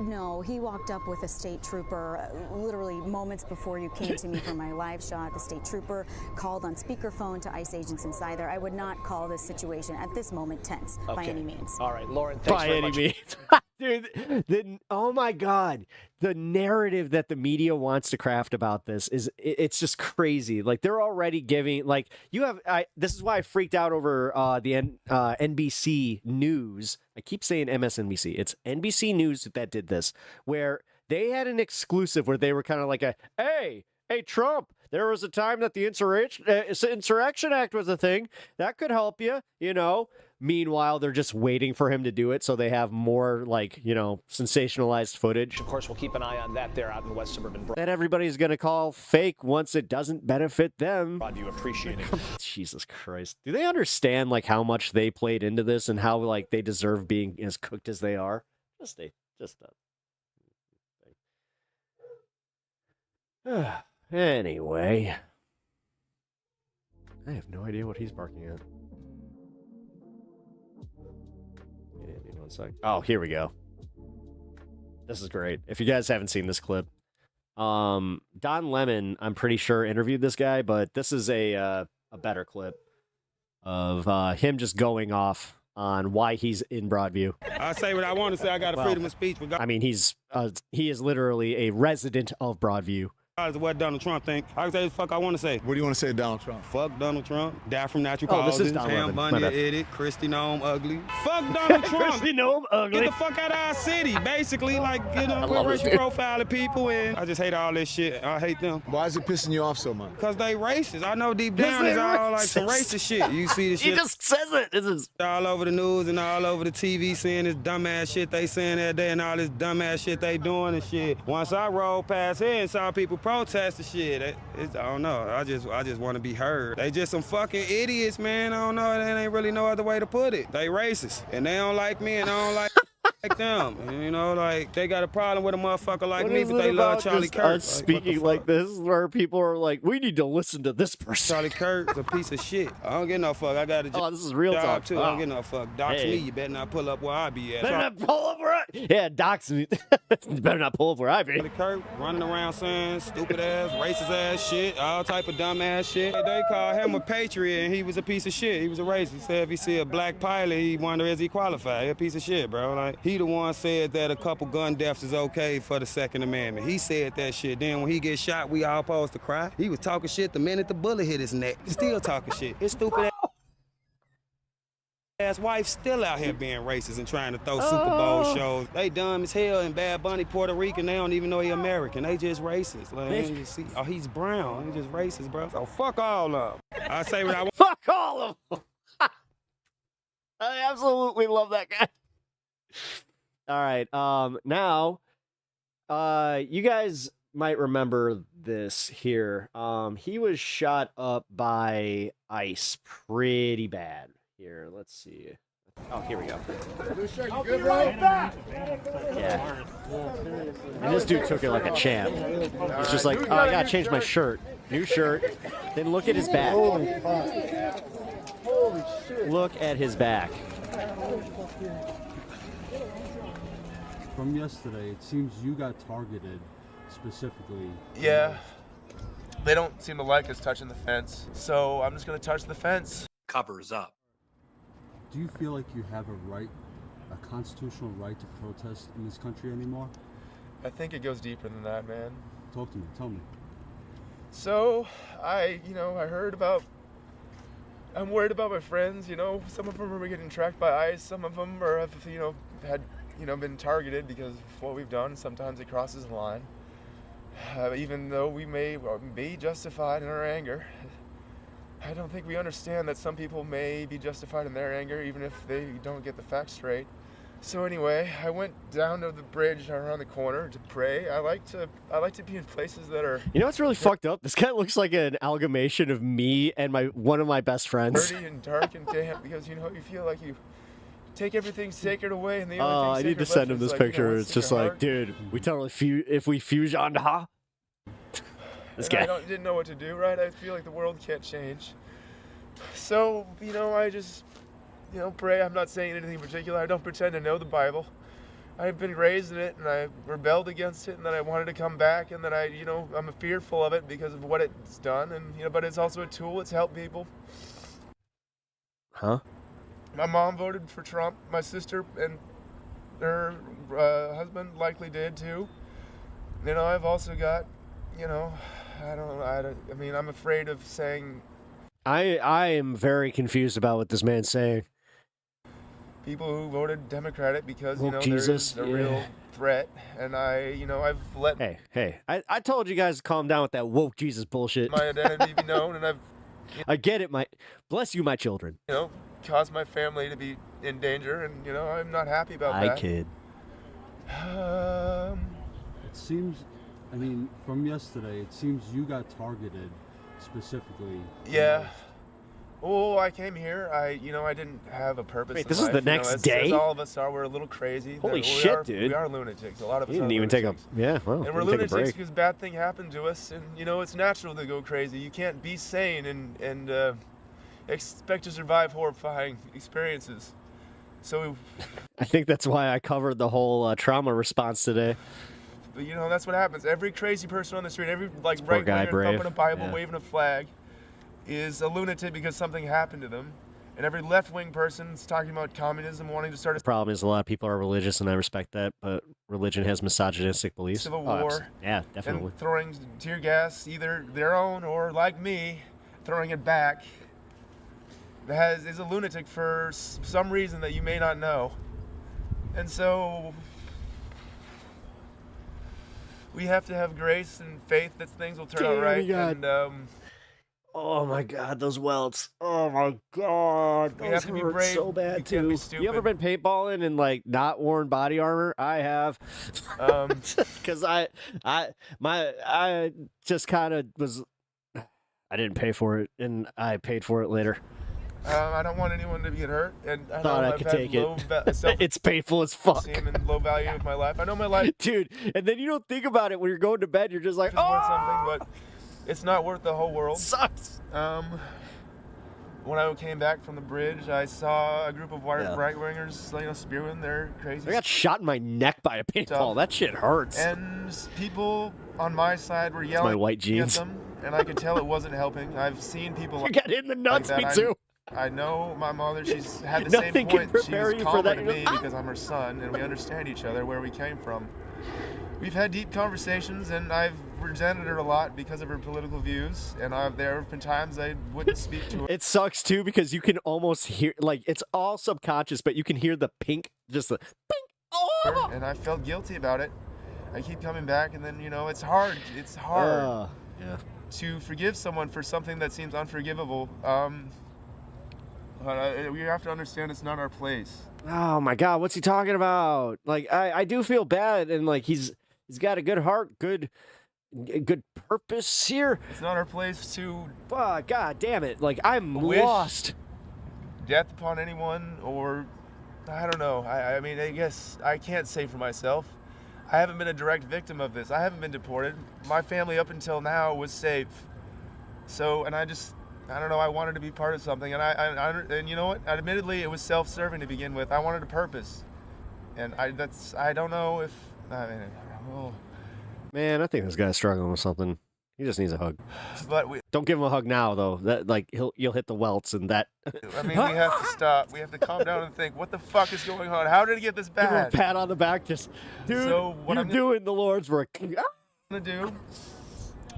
No, he walked up with a state trooper literally moments before you came to me for my live shot. The state trooper called on speakerphone to ICE agents inside there. I would not call this situation at this moment tense by any means. All right, Lauren, thanks very much. By any means. Dude, oh my God. The narrative that the media wants to craft about this it's just crazy. Like, they're already giving, like, this is why I freaked out over the NBC News. I keep saying MSNBC. It's NBC News that did this, where they had an exclusive where they were kind of like hey, Trump, there was a time that the Insurrection Act was a thing. That could help you, Meanwhile, they're just waiting for him to do it, so they have more, sensationalized footage. Of course, we'll keep an eye on that there out in West Suburban Broadview. That everybody's going to call fake once it doesn't benefit them. Broadview appreciating. Jesus Christ. Do they understand, how much they played into this and how, they deserve being as cooked as they are? Anyway. I have no idea what he's barking at. Oh, here we go. This is great. If you guys haven't seen this clip, Don Lemon, I'm pretty sure, interviewed this guy, but this is a better clip of him just going off on why he's in Broadview. I say what I want to say. I got a freedom of speech. I mean, he is literally a resident of Broadview. What Donald Trump think. I can say the fuck I want to say. What do you want to say to Donald Trump? Fuck Donald Trump. Die from natural causes. This is Donald Ham Bundy, idiot. Christy Gnome, ugly. Fuck Donald Trump. Christy Gnome, ugly. Get the fuck out of our city. Basically, we're racial profiling people, and I just hate all this shit. I hate them. Why is it pissing you off so much? Because they racist. I know deep down it's all some racist shit. You see this shit. He just says it. This is all over the news and all over the TV saying this dumbass shit they saying that day and all this dumbass shit they doing and shit. Once I rolled past here and saw people protest the shit, I don't know. I just want to be heard. They just some fucking idiots, man. I don't know. There ain't really no other way to put it. They racist, and they don't like me, and I don't like them. And, they got a problem with a motherfucker like me, but they love Charlie Kirk. Speaking like this, where people are like, we need to listen to this person. Charlie Kirk's a piece of shit. I don't get no fuck. I got a job. Oh, this is real talk too. I don't get no fuck. Dox me. You better not pull up where I be at. Better not pull up where I. Yeah, dox me. You better not pull up where I be. Charlie Kirk running around saying stupid ass, racist ass shit, all type of dumb ass shit. They call him a patriot, and he was a piece of shit. He was a racist. He said if he see a black pilot, he wonder is he qualified. He a piece of shit, bro. He the one said that a couple gun deaths is okay for the Second Amendment. He said that shit. Then when he get shot, we all supposed to cry. He was talking shit the minute the bullet hit his neck. Still talking shit. His stupid ass wife still out here being racist and trying to throw Super Bowl shows. They dumb as hell, and Bad Bunny Puerto Rican, they don't even know he American. They just racist. He's brown. He just racist, bro. So fuck all of them. I say what I want. Fuck all of them. I absolutely love that guy. All right. Now, you guys might remember this here. He was shot up by ICE pretty bad. Here, let's see. Oh, here we go. Yeah. And this dude took it like a champ. He's just like, oh, I gotta change my shirt. New shirt. Then look at his back. Look at his back. From yesterday, it seems you got targeted specifically. Yeah. They don't seem to like us touching the fence, so I'm just gonna touch the fence. Covers up. Do you feel like you have a constitutional right to protest in this country anymore? I think it goes deeper than that, man. Talk to me, tell me. So, I heard about, I'm worried about my friends, some of them are getting tracked by ICE, some of them have, been targeted because of what we've done. Sometimes it crosses the line. Even though we may be justified in our anger, I don't think we understand that some people may be justified in their anger even if they don't get the facts straight. So anyway, I went down to the bridge around the corner to pray. I like to be in places that are, You know what's really fucked up? This guy looks like an amalgamation of me and one of my best friends. dirty and dark and damp, because you feel like you take everything sacred away, and the only Oh, thing I need to sacred send him left this is, picture. what's It's in just your like, heart. dude, we totally if we fusion, huh? This And guy. I didn't know what to do, right? I feel like the world can't change. So, I just, pray. I'm not saying anything in particular. I don't pretend to know the Bible. I've been raised in it, and I rebelled against it, and then I wanted to come back, and then I'm fearful of it because of what it's done, and, but it's also a tool. It's helped people. Huh? My mom voted for Trump. My sister and her husband likely did too. I've also got, I'm afraid of saying. I am very confused about what this man's saying. People who voted Democratic because, Jesus, there's a real threat, and I've let Hey, I told you guys to calm down with that woke Jesus bullshit. my identity be known, and I've, I get it, bless you, my children. caused my family to be in danger, and, I'm not happy about that. I kid. It seems, from yesterday, it seems you got targeted specifically. Yeah. Oh, I came here. I didn't have a purpose. Wait, in this is life. the next as day? all of us are. We're a little crazy. Holy We shit, are, dude. We are lunatics. A lot of us You are didn't even take a lunatics. well. And we're take a lunatics break. because bad things happen to us, and it's natural to go crazy. You can't be sane and expect to survive horrifying experiences. So, I think that's why I covered the whole trauma response today. but that's what happens. Every crazy person on the street, every poor right guy, winger Brave. thumping a Bible, Yeah. waving a flag, is a lunatic because something happened to them. And every left-wing person's talking about communism, wanting to start a The problem is a lot of people are religious, and I respect that, but religion has misogynistic beliefs. civil Oh, war. yeah, definitely. And throwing tear gas, either their own or, like me, throwing it back, is a lunatic for some reason that you may not know. And so we have to have grace and faith that things will turn out right. God. And Oh my God, those welts! Oh my God, We those have to be hurt brave. so bad You can't be too. stupid. You ever been paintballing and like not worn body armor? I have, because I just kind of was. I didn't pay for it, and I paid for it later. I don't want anyone to get hurt, and I Thought know I I've could had take low it. It's painful as fuck, and low value of my life. I know my life dude. And then you don't think about it when you're going to bed. You're just like, is worth oh, something, but it's not worth the whole world. Sucks. When I came back from the bridge, I saw a group of right-wingers, spewing their crazy. I got shot in my neck by a paintball. That shit hurts. And people on my side were yelling my white at jeans. them, and I could tell it wasn't helping. I've seen people. You got hit in the nuts, like me that. too. I know my mother. She's had the Nothing same can point. prepare She's you for that. calmer to me because I'm her son, and we understand each other where we came from. We've had deep conversations, and I've resented her a lot because of her political views. And there have been times I wouldn't speak to her. It sucks too because you can almost hear, like, it's all subconscious, but you can hear the pink, just the pink. Oh! And I felt guilty about it. I keep coming back, and then it's hard. It's hard Yeah. to forgive someone for something that seems unforgivable. But we have to understand it's not our place. Oh my God, what's he talking about? Like, I do feel bad, and like he's got a good heart, good purpose here. It's not our place to. God damn it! Like, I'm wish lost. Death upon anyone, or I don't know. I mean, I guess I can't say for myself. I haven't been a direct victim of this. I haven't been deported. My family up until now was safe. So, and I don't know. I wanted to be part of something, and you know what? Admittedly, it was self-serving to begin with. I wanted a purpose, and I don't know if. Man, I think this guy's struggling with something. He just needs a hug. But don't give him a hug now, though. That you'll hit the welts and that. I mean, we have to stop. We have to calm down and think, what the fuck is going on? How did it get this Give him a bad? pat on the back, just dude. So what you're I'm doing the Lord's work. gonna do?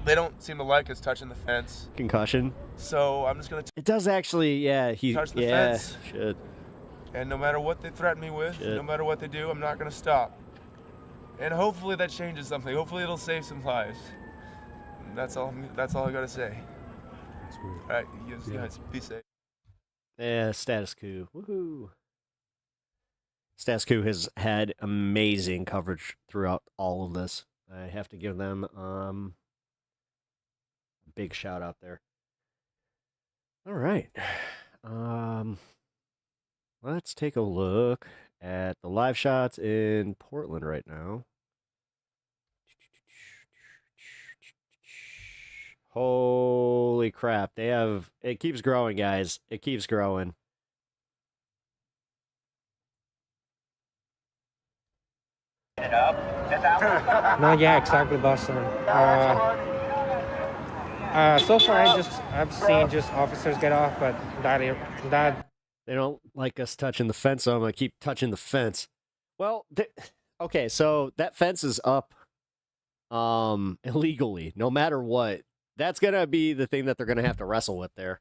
They don't seem to like us touching the fence. Concussion. So I'm just gonna. It does actually, yeah. Touch the fence. Shit. And no matter what they threaten me with, no matter what they do, I'm not gonna stop. And hopefully that changes something. Hopefully it'll save some lives. That's all I gotta say. All right, you guys be safe. Yeah, Status Quo. Woohoo. Status Quo has had amazing coverage throughout all of this. I have to give them a big shout out there. All right. Let's take a look at the live shots in Portland right now. Holy crap. It keeps growing, guys. It keeps growing. No, yeah, exactly, Boston. So far, I've seen just officers get off, but that they don't like us touching the fence, so I'm gonna keep touching the fence. Well, okay, so that fence is up, illegally, no matter what. That's gonna be the thing that they're gonna have to wrestle with there.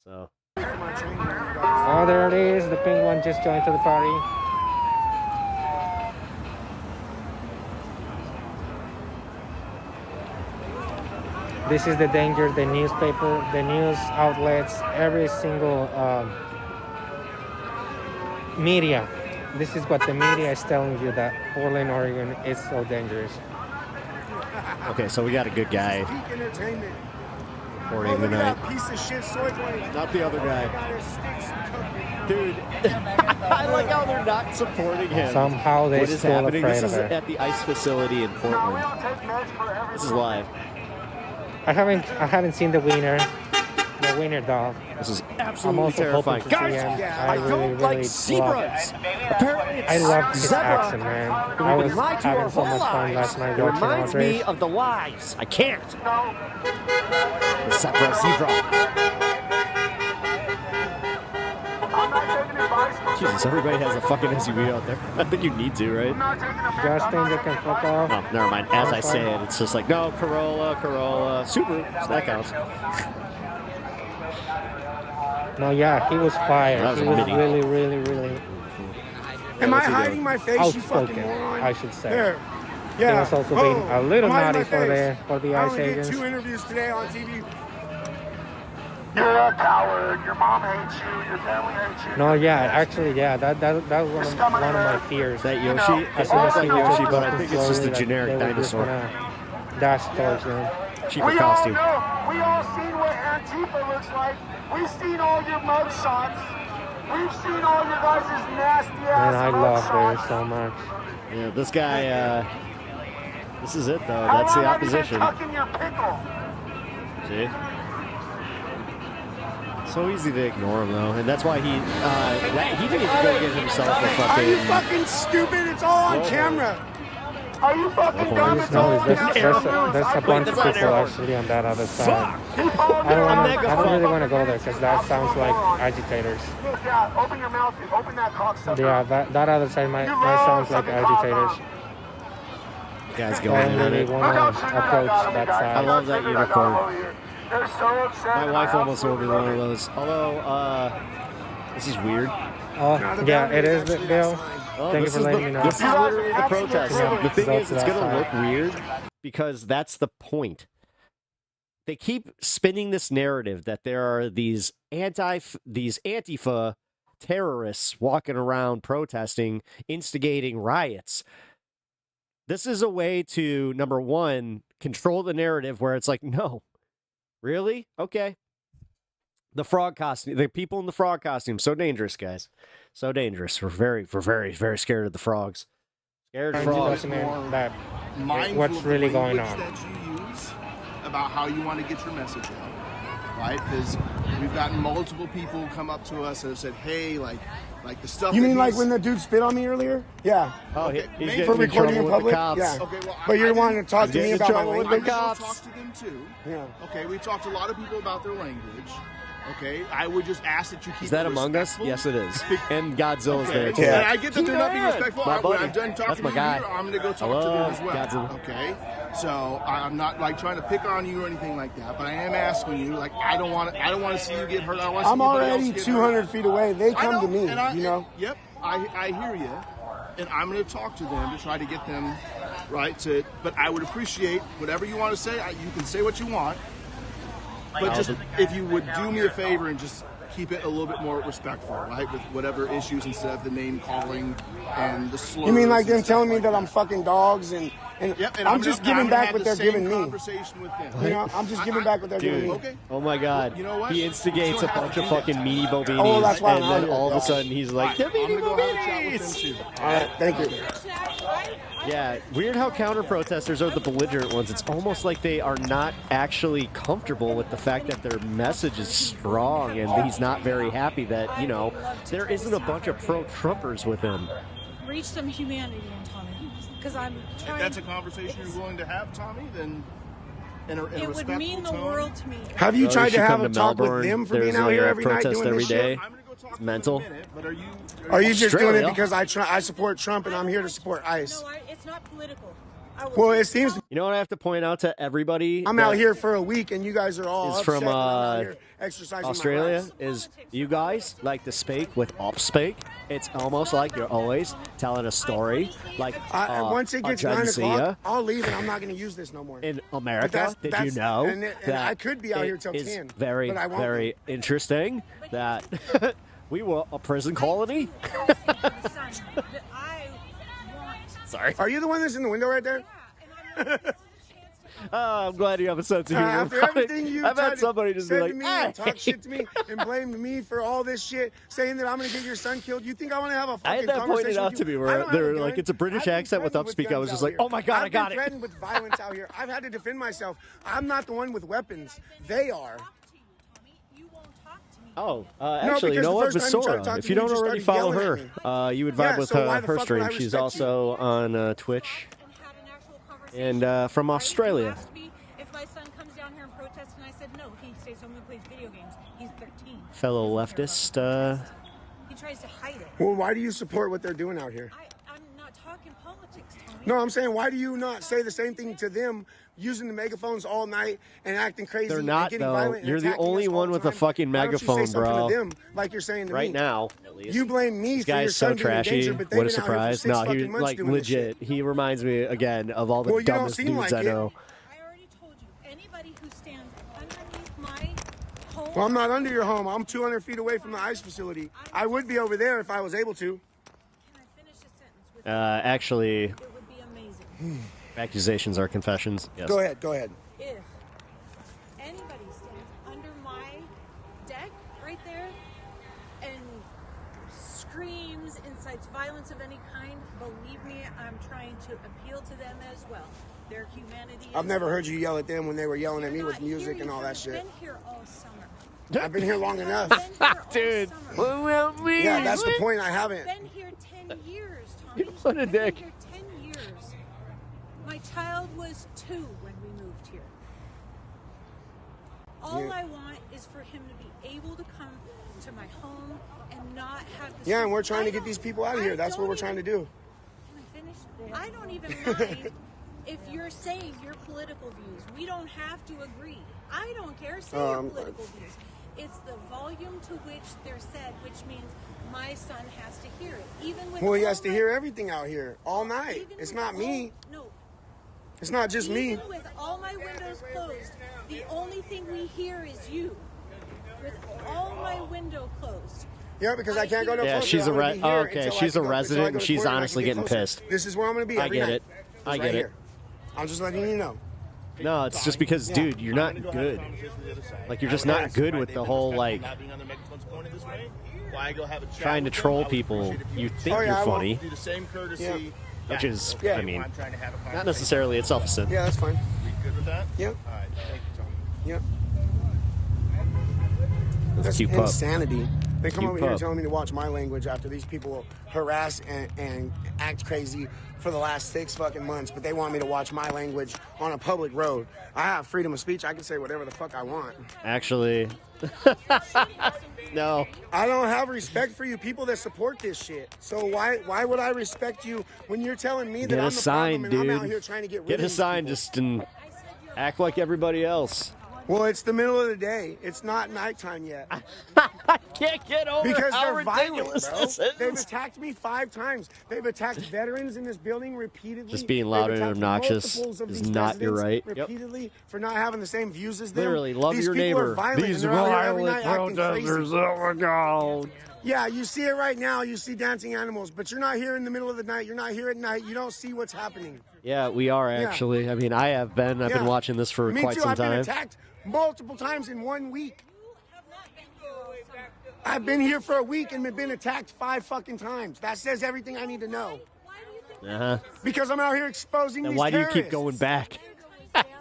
So. Oh, there it is. The pink one just joined to the party. This is the danger, the newspaper, the news outlets, every single media. This is what the media is telling you, that Portland, Oregon is so dangerous. Okay, so we got a good guy reporting tonight. Piece of shit soy boy. Not the other guy. Dude, I like how they're not supporting him. Somehow they're what is still happening? afraid This is of her. at the ice facility in Portland. This is live. I haven't seen the wiener dog. This is I'm absolutely also terrifying. hoping to see Guys, him. I don't like zebras. Apparently it's I love his zebra. accent, man. I was having so much fun last night It watching reminds Outrage. me of the lies. I can't. The zebra. Jesus, everybody has a fucking SUV out there. I think you need to, right? Just think they can fuck off. Oh, never mind. As I say it, it's just like, no, Corolla, Subaru. So that counts. No, yeah, he was fired. That was He a was mini. really Am I hiding my face, you fucking outspoken, moron? I should say. There. He Yeah. was also being a little I'm hiding naughty my for face. the I ICE only did agents. 2 interviews today on TV. You're a coward. Your mom hates you. Your family hates you. No, yeah, actually, yeah, that was one of my fears. Is that Yoshi? As It soon looks as he like was Yoshi, but I walking think it's just a slowly, generic they were just dinosaur. gonna dash towards them. Cheaper We costume. all know. We all seen what Antifa looks like. We've seen all your mug shots. We've seen all your guys' nasty ass And I mug love shots. her so much. Yeah, this guy, this is it, though. How That's the long have you been opposition. tucking your pickle? See? So easy to ignore him, though. And that's why he didn't even go get himself a fucking... Are you fucking stupid? It's all on Whoa. camera. Are you fucking dumb? It's all No, there's down. a bunch of people actually on that other side. I don't really want to go there because that sounds like agitators. Yeah, open your mouth. Open that cocksucker. Yeah, that other side might sound like agitators. Guy's I going in don't on really it. want to approach that I side. love that unicorn. They're so upset. My wife almost ordered one of those. Although, this is weird. Oh, yeah, it is, Bill. Oh, Thank you this for is letting me know. This is literally the protest. Yeah, The thing go is, to it's that going to look side. weird because that's the point. They keep spinning this narrative that there are these Antifa terrorists walking around protesting, instigating riots. This is a way to, number one, control the narrative where it's like, no, really? Okay. The frog costume, the people in the frog costume, so dangerous, guys. So dangerous. We're very, very scared of the frogs. Scared of frogs. What's really going on? That you use about how you want to get your message out, right? Because we've gotten multiple people come up to us and have said, "Hey, like the stuff." You that mean like he's- when the dude spit on me earlier? Yeah. Oh, Okay, he's maybe- getting for in recording trouble in with the public. cops. Yeah. Oh. Okay, well, but you're wanting to talk to me He's about getting my in trouble with language. the cops. Talk to them too. Yeah. Okay, we talked to a lot of people about their language. Okay, I would just ask that you keep. Is that it Among Us? respectful. Yes, it is. And Godzilla's Okay. there, too. And I get that they're not being respectful. My buddy. I'm done talking That's my to guy. you. I'm going to go talk I to them love as well. Godzilla. Okay, so I'm not like trying to pick on you or anything like that, but I am asking you. Like I don't want to see you get hurt. I don't want to see I'm anybody already else get 200 hurt. feet away. They I come to know, me. and You know. Yep, I hear you, and I'm going to talk to them to try to get them right to. But I would appreciate whatever you want to say. You can say what you want. But just if you would do me a favor and just keep it a little bit more respectful, right? With whatever issues instead of the name calling and the slurs. You mean like them telling me that I'm fucking dogs and I'm just giving back what they're giving me. You know, I'm just giving back what they're giving me. Okay. Oh my God. You know what? He instigates a bunch of fucking meanie bobinis, Oh, that's why and then all of a sudden he's like, the meanie bobinis! All right, thank you. Yeah, weird how counter-protesters are the belligerent ones. It's almost like they are not actually comfortable with the fact that their message is strong, and he's not very happy that, you know, there isn't a bunch of pro-Trumpers with him. Reach some humanity in Tommy, because I'm trying. If that's a conversation you're willing to have, Tommy, then in a it would mean the world to me. Have you tried to have a talk with them for being out here every night doing this shit? It's mental. Are you just doing it because I support Trump and I'm here to support ICE? No, it's not political. Well, it seems. You know what I have to point out to everybody? I'm out here for a week and you guys are all is upset from that I'm out here exercising Australia. my rights. Is you guys like to speak with upspeak? It's almost like you're always telling a story. Like once it gets 9 agency o'clock, I'll leave and I'm not going to use this no more. in America. Did you know and that I could be out here till it is 10? very, but I won't very interesting that we were a prison colony. Sorry. Are you the one that's in the window right there? Oh, I'm glad you have a sense of humor. After about it. everything you I've tried had somebody to just be say like, to me hey. and talk shit to me and blame me for all this shit, saying that I'm going to get your son killed. You think I want to have a fucking I had that conversation pointed out with to you? me I where don't they have a were like, gun. it's a British I've been accent with threatened upspeak. I was guns just out like, here. oh my God, I got I've been it. threatened with violence out here. I've had to defend myself. I'm not the one with weapons. They are. Oh, actually, you know what? Vasora, if you don't already follow her, you would vibe with her stream. She's also on Twitch and from Australia. If my son comes down here and protests, and I said no, he stays home and plays video games. He's 13. Fellow leftist. He tries to hide it. Well, why do you support what they're doing out here? I'm not talking politics, Tommy. No, I'm saying, why do you not say the same thing to them, using the megaphones all night and acting crazy? They're and not, getting though. violent and You're the attacking only us all one the with a time? fucking Why don't you say megaphone, something bro. to them, like you're saying to Right me? now, at least. You blame me This for your guy's son so being in trashy. danger, but they've What a been out here for surprise. 6 No, he fucking months like doing this shit. legit. He reminds me again of all the Well, you don't dumbest seem dudes like I it. know. I already told you, anybody who stands underneath my home. Well, I'm not under your home. I'm 200 feet away from the ICE facility. I would be over there if I was able to. Actually, It would be amazing. accusations are confessions. Yes. Go ahead. Go ahead. If anybody stands under my deck right there and screams, incites violence of any kind, believe me, I'm trying to appeal to them as well. Their humanity. I've never heard you yell at them when they were yelling at me with music and all that shit. I've been here all summer. I've been here long enough. Dude, Yeah, that's the point. I haven't. I've been here 10 years, Tommy. What a dick. I've been here 10 years. My child was 2 when we moved here. All I want is for him to be able to come to my home and not have to. Yeah, and we're trying to get these people out of here. That's what we're trying to do. Can I finish? I don't even mind if you're saying your political views. We don't have to agree. I don't care. Say your political views. It's the volume to which they're said, which means my son has to hear it. Even with Well, he has to hear everything out here all night. It's not me. No. It's not just me. Even with all my windows closed, the only thing we hear is you. With all my window closed. Yeah, because I can't go no Yeah, closer. she's I'm a gonna be here okay. until She's I a go- until I resident, go and to she's court and I honestly can get getting closer. pissed. This is where I'm going to be. I every get night. it. Just I right get it. here. I'm just letting you know. No, it's just because, dude, you're not good. Like, you're just not good with the whole, like, trying to troll people. You think you're funny, which is, I mean, not necessarily itself a sin. Yeah, that's fine. Good with that? Yeah. All right. Thank you, Tony. Yep. That's That's cute pup. insanity. They come Cute over here pup. telling me to watch my language after these people harass and act crazy for the last 6 fucking months, but they want me to watch my language on a public road. I have freedom of speech. I can say whatever the fuck I want. Actually, no. I don't have respect for you people that support this shit. So why would I respect you when you're telling me that Get I'm a the sign, problem and I'm out dude. here trying to get rid Get of a these sign, people? just and act like everybody else. Well, it's the middle of the day. It's not nighttime yet. I can't get over because how they're violent, ridiculous bro. this is. They've attacked me 5 times. They've attacked veterans in this building repeatedly. Just being loud and obnoxious is not your right. Repeatedly for not having the same views as them. Literally, love These your people neighbor. Are violent, These and they're out here every violent night acting protesters. crazy. Oh my God. Yeah, you see it right now. You see dancing animals, but you're not here in the middle of the night. You're not here at night. You don't see what's happening. Yeah, we are actually. I mean, I have been. I've been watching this for quite some time. I've been attacked multiple times in 1 week. I've been here for a week and been attacked 5 fucking times. That says everything I need to know. Because I'm out here exposing these why do you terrorists. keep going back?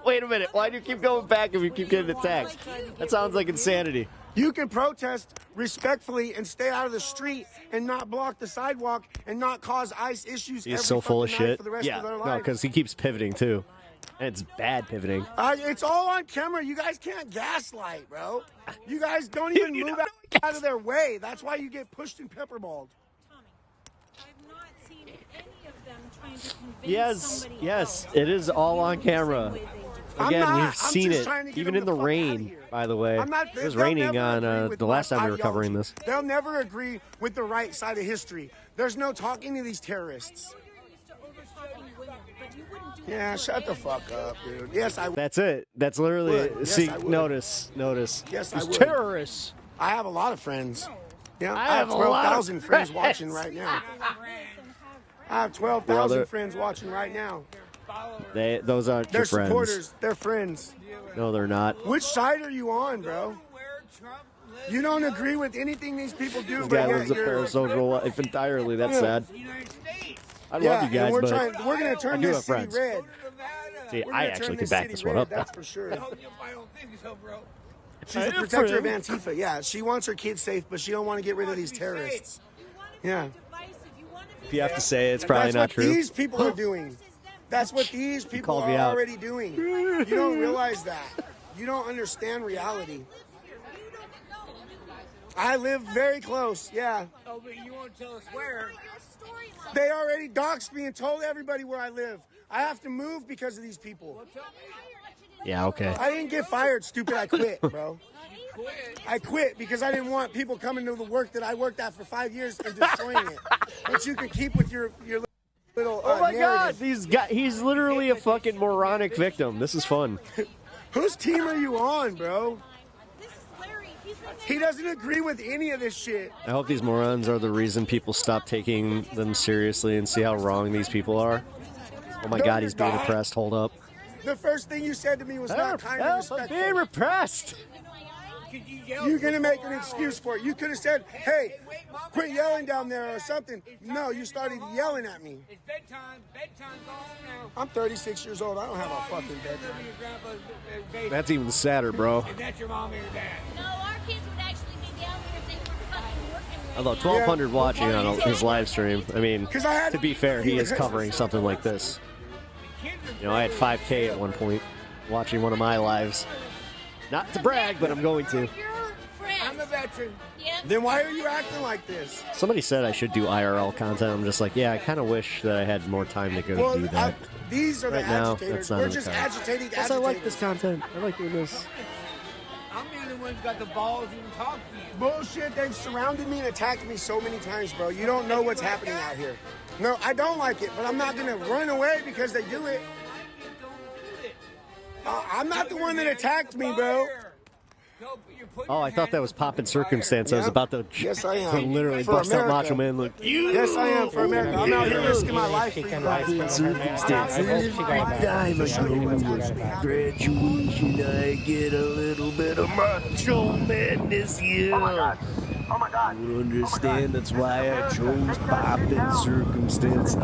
Wait a minute. Why do you keep going back if you keep getting attacked? That sounds like insanity. You can protest respectfully and stay out of the street and not block the sidewalk and not cause ICE issues. He's so full of shit. For the rest of their no, lives. because he keeps pivoting too. And it's bad pivoting. It's all on camera. You guys can't gaslight, bro. You guys don't even move out of their way. That's why you get pushed and pepperballed. Yes, it is all on camera. Again, we've seen it, even in the rain, by the way. It was raining on the last time we were covering this. They'll never agree with the right side of history. There's no talking to these terrorists. Yeah, shut the fuck up, dude. Yes, I would. That's it. That's literally, see, notice. Yes, I would. Terrorists. I have a lot of friends. Yeah, I have 12,000 friends friends watching right now. I have 12,000 friends watching right now. Those aren't They're your friends. supporters. They're friends. No, they're not. Which side are you on, bro? You don't agree with anything these people do. This guy lives a parasocial life entirely. That's sad. I love you guys, but we're gonna turn I do this have city friends. red. See, I actually could back this one up. That's for sure. She's a protector of Antifa. Yeah, she wants her kids safe, but she don't want to get rid of these terrorists. Yeah. If you have to say it, it's probably not true. That's what these people are doing. That's what these people are already doing. You don't realize that. You don't understand reality. I live very close, yeah. Oh, but you won't tell us where. They already doxed me and told everybody where I live. I have to move because of these people. Yeah, okay. I didn't get fired, stupid. I quit, bro. I quit because I didn't want people coming to the work that I worked at for 5 years and destroying it. But you can keep with your little oh my God, narrative. he's literally a fucking moronic victim. This is fun. Whose team are you on, bro? He doesn't agree with any of this shit. I hope these morons are the reason people stop taking them seriously and see how wrong these people are. Oh my God, he's being repressed. Hold up. The first thing you said to me was not kind and respectful. I'm being repressed. You're going to make an excuse for it. You could have said, hey, quit yelling down there or something. No, you started yelling at me. It's bedtime. Bedtime's on now. I'm 36 years old. I don't have a fucking bedtime. That's even sadder, bro. Is that your mom or your dad? No, our kids would actually be down here if they weren't fucking working. Although 1,200 watching on his live stream. I mean, to be fair, he is covering something like this. You know, I had 5K at one point watching one of my lives. Not to brag, but I'm going to. I'm a veteran. Then why are you acting like this? Somebody said I should do IRL content. I'm just like, yeah, I kind of wish that I had more time to go do that. These are right the now, agitators. that's not We're in the just cards. agitating Yes, I like this content. I like doing this. I'm the only one who's got the balls to even talk to you. Bullshit. They've surrounded me and attacked me so many times, bro. You don't know what's happening out here. No, I don't like it, but I'm not going to run away because they do it. I'm not the one that attacked me, bro. Oh, I thought that was Poppin' Circumstance. I was about to, yes, I am. literally For bust out America. Macho Man. Look, Yes, I am for America. I'm out here risking my life for you guys. Poppin' Circumstance. Every time I go to graduation, I get a little bit of Macho Madness here. Oh my God. You understand? That's why I chose Poppin' Circumstance.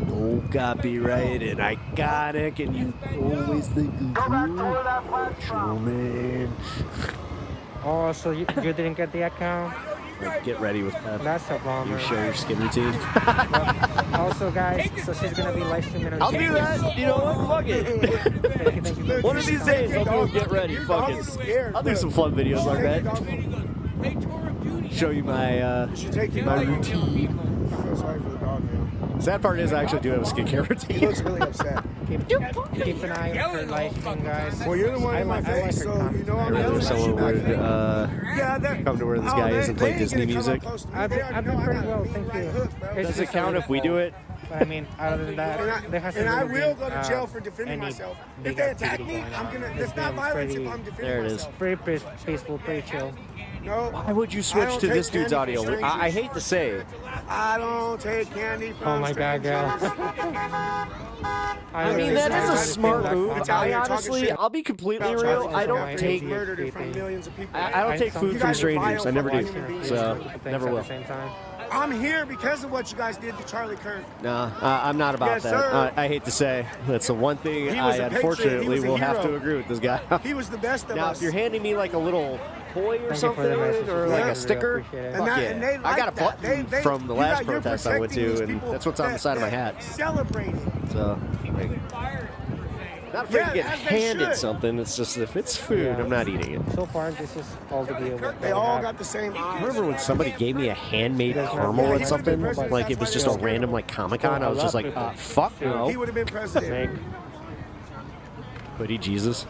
No copyright and iconic, and you always think of Macho Man. Oh, so you didn't get the account? Like, get ready with Pep. That's a bummer. You show your skin routine. Also, guys, so she's gonna be live streaming on I'll do that. You know what? Fuck it. One of these days, I'll do a get ready. Fuck it. I'll do some fun videos like that. Show you my routine. I feel sorry for the dog, man. Sad part is I actually do have a skincare routine. He looks really upset. Keep an eye on her live stream, guys. Well, you're the one in my face, so you know I'm yelling at you Someone back would there. come to where this guy is and play Disney music. I've been pretty well, thank you. Does it count if we do it? But I mean, other than that, there hasn't And I really will been, go to jail for defending any myself. If big they attack activity me, going I'm on. gonna. It's It's not been violence pretty- if I'm defending There it is. myself. Pretty peaceful, pretty chill. No. Why would you I switch don't to this take dude's candy audio? from I hate to say. I don't take candy from Oh my bad, girl. I mean, that is a smart move. I honestly, I'll be completely real. I don't take I don't take food from strangers. I never do. So, never will. I'm here because of what you guys did to Charlie Kirk. Nah, I'm not about Yes, that. sir. I hate to say. That's the one thing He was I a patriot. He unfortunately was a will have hero. to agree with this guy. He was the best of Now, us. if you're handing me like a little toy or Thank you something, for the message. or like Yeah. a sticker, Appreciate it. fuck And they yeah. I got a like that. button They- from the you last you're protest I went protecting to, these and people that's what's on the side of my hat. Celebrating. So, like, not afraid Yeah, to get as they handed should. something. It's just if it's food, I'm not eating it. So far, this is all the deal. They all got the same eyes. Remember when somebody gave me a handmade caramel and something? Like it was just a random like Comic-Con. I was just like, fuck no. He would have been president. Hoodie Jesus.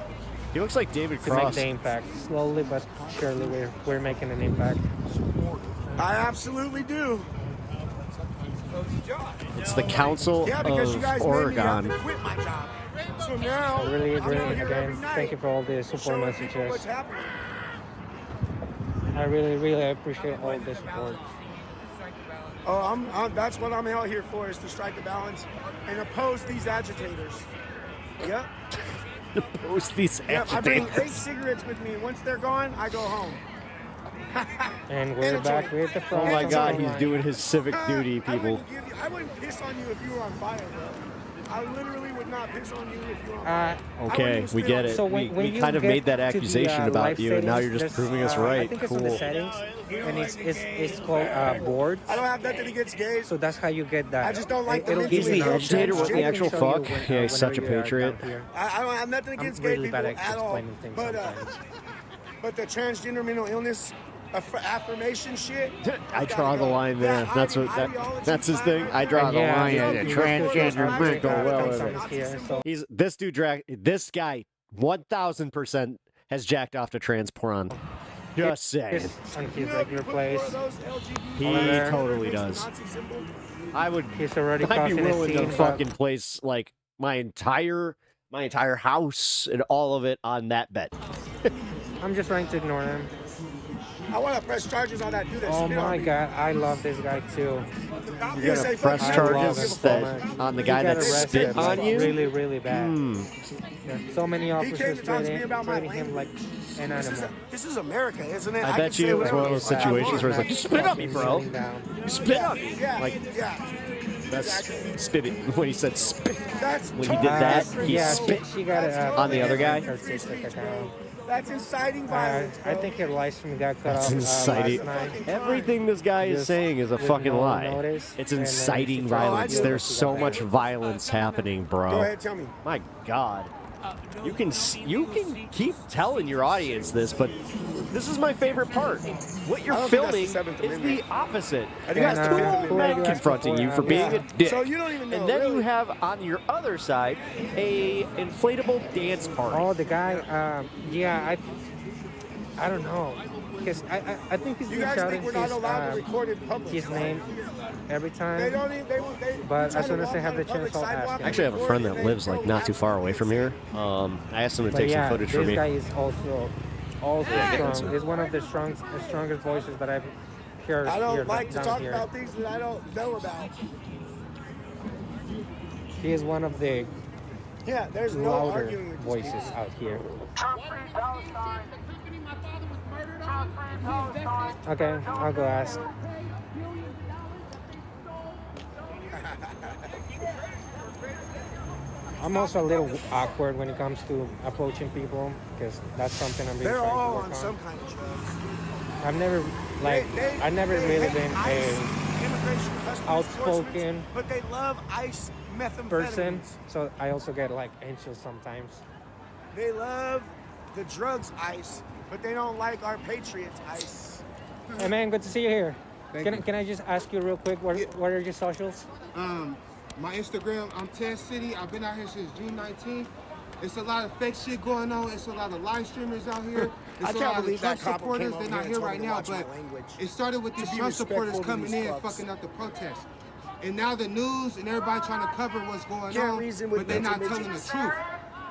He looks like David To make Cross. the impact. Slowly but surely, we're making an impact. I absolutely do. It's the Council Yeah, because you guys of made me have Oregon. to quit my job. So now I really agree. I'm out here every Again, night thank you for all the support showing people messages. what's happening. I really appreciate all the support. Oh, that's what I'm out here for, is to strike a balance and oppose these agitators. Yep. Oppose these Yep, I bring 8 agitators. cigarettes with me. Once they're gone, I go home. And we're back with the Oh my front God, line. he's doing his civic duty, people. I wouldn't piss on you if you were on fire, bro. I literally would not piss on you if you were on fire. Okay, we get it. So when we you kind of get made that to the, accusation about live you, and now you're settings, just there's, proving us I right. think it's on the Cool. settings, and it's called board. I don't have nothing against gays. So that's how you get that. I just don't like the It'll mentally give you He's the an agitator. option. What the I can actual show you fuck? when- Yeah, he's such a whenever you are patriot. down here. I don't have nothing against I'm gay really people bad at at all. explaining things But, sometimes. but the transgender mental illness affirmation shit. I draw the line there. That That's what that's his thing. I draw the Yeah, line yeah, at a yeah. transgender mental Yeah, wellness. here, so- He's this dude. This guy, 1,000% has jacked off to trans porn. Just saying. Just on his regular place. He over there. totally does. I would. He's already I'd be causing a willing to scene, but- fucking place like my entire house and all of it on that bet. I'm just trying to ignore him. I want to press charges on that dude that Oh spit on my me. God, I love this guy too. You're gonna press I love charges him so that much. on the He guy got that arrested, spit like, on you? Really bad. Yeah, so many came officers to talk to me about my treating him like an animal. This is America, isn't it? I can bet say you it was whatever one of those the fuck I situations where it's want. like, spit on me, bro. You spit on me. Yeah, Like, yeah. that's spit it. When he said spit, That's when he did that, he yeah, spit she got on the other guy. artistic account. That's inciting violence. I think her live stream got cut That's off inciting. last night. Everything this guy is Just saying is a with fucking no lie. notice, It's and then inciting she tried to violence. do There's it to so the much family. violence happening, bro. Go ahead, tell me. My God. You can keep telling your audience this, but this is my favorite part. What you're I don't think that's filming the is Seventh the Amendment. opposite. I think You got that's two the Fifth old Amendment. men confronting you for being Yeah. a dick. So you don't even know, And then really. you have on your other side a inflatable dance party. Oh, the guy. Yeah, I don't know, because I think he's You been guys shouting think we're not allowed to record in public? his name every time. They don't even. They But try as to soon as they walk have on the a public chance, I'll ask sidewalk him. I actually have a friend that lives like not too far away from here. I asked him to But take yeah, some footage for this me. guy is also strong. He's one of the strongest voices that I've heard. I don't here, like to down talk here. about things that I don't know about. He is one of the Yeah, there's no louder arguing with these voices people. out here. Okay, I'll go ask. I'm also a little awkward when it comes to approaching people because that's something I'm really They're trying all to work on on. some kind of drugs. I've never I've never really been a outspoken but they love ice methamphetamines. person, so I also get like anxious sometimes. They love the drugs ice, but they don't like our patriots ice. Hey man, good to see you here. Can I just ask you real quick, what are your socials? My Instagram, I'm Ted City. I've been out here since June 19th. It's a lot of fake shit going on. It's a lot of live streamers out here. It's a lot of Trump supporters. They're not here right now, but it started with these Trump supporters coming in, fucking up the protest. And now the news and everybody trying to cover what's going on, but they're not telling the truth.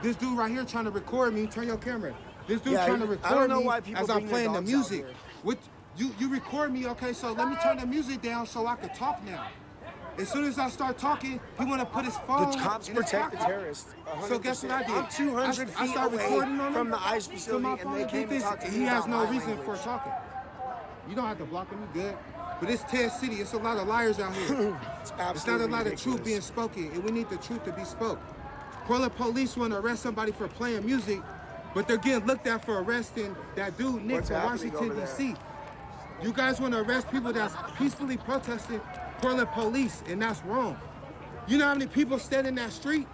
This dude right here trying to record me. Turn your camera. This dude trying to record me as I'm playing the music. What you record me, okay? So let me turn the music down so I can talk now. As soon as I start talking, he want to put his phone. The cops protect the terrorists. 100%. So guess what I did? I'm 200 feet away from the ICE facility, and they came to talk to me. He has no reason for talking. You don't have to block him. You good? But it's Ted City. It's a lot of liars out here. It's not a lot of truth being spoken, and we need the truth to be spoke. Portland police want to arrest somebody for playing music, but they're getting looked at for arresting that dude Nick from Washington D.C. You guys want to arrest people that's peacefully protesting Portland police, and that's wrong. You know how many people stand in that street?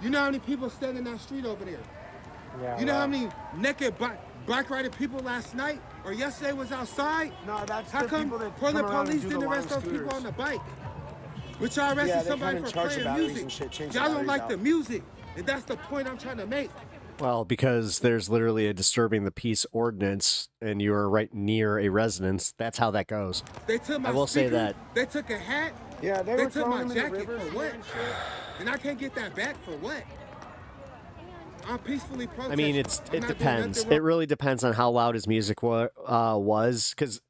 You know how many people stand in that street over there? Yeah, you know how many naked bike riding people last night or yesterday was outside? No, that's how the come people that Portland come around police and do didn't the arrest long those people scooters. on the bike? But y'all arrested somebody for playing music. Y'all don't like the music, and that's the point I'm trying to make. Well, because there's literally a disturbing the peace ordinance and you are right near a residence. That's how that goes. They took my I will say that. They took a hat. Yeah, they were took my throwing them in the jacket rivers for what? And I can't get that back for what? I'm peacefully protesting. I mean, it depends. It really depends on how loud his music was. Because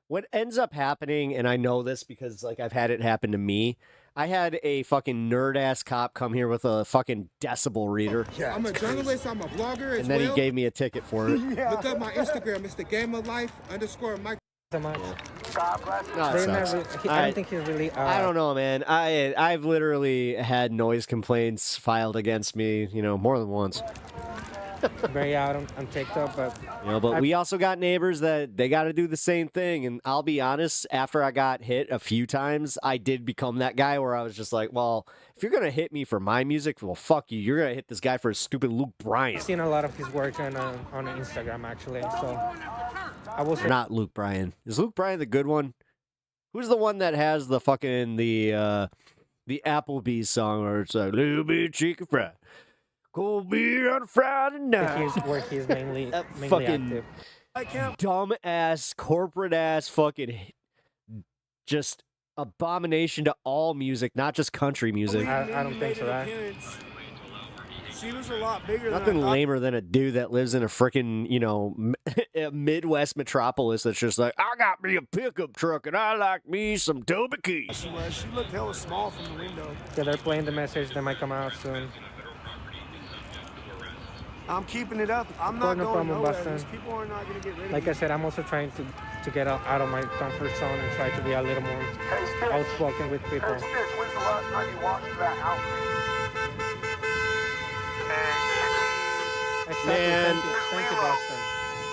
what ends up happening, and I know this because like I've had it happen to me. I had a fucking nerd-ass cop come here with a fucking decibel reader. Yeah, I'm a journalist, I'm a blogger as and then well. he gave me a ticket for it. Look up my Instagram. It's the Game of Life _Mike. So much. No, it sucks. I don't think he's really. I don't know, man. I've literally had noise complaints filed against me, more than once. Very out on TikTok, but but we also got neighbors that they got to do the same thing. And I'll be honest, after I got hit a few times, I did become that guy where I was just like, well, if you're gonna hit me for my music, well, fuck you. You're gonna hit this guy for his stupid Luke Bryan. I've seen a lot of his work on Instagram actually. So I will say not Luke Bryan. Is Luke Bryan the good one? Who's the one that has the fucking the Applebee's song where it's like little bit chicken fry? Cold beer on a Friday night. Where he's mainly fucking active. Dumb ass, corporate ass, fucking just abomination to all music, not just country music. I don't think so. Right? She was a lot bigger. Nothing lamer than a dude that lives in a freaking, a Midwest metropolis that's just like, I got me a pickup truck and I like me some Toby Keith. She looked hella small from the window. Yeah, they're playing the message that might come out soon. I'm keeping it up. I'm not no going problem, nowhere. Boston. These people are not going to get rid of Like me. I said, I'm also trying to get out of my comfort zone and try to be a little more outspoken with people. When's the last time you watched that Exactly. Man. Thank you, Boston.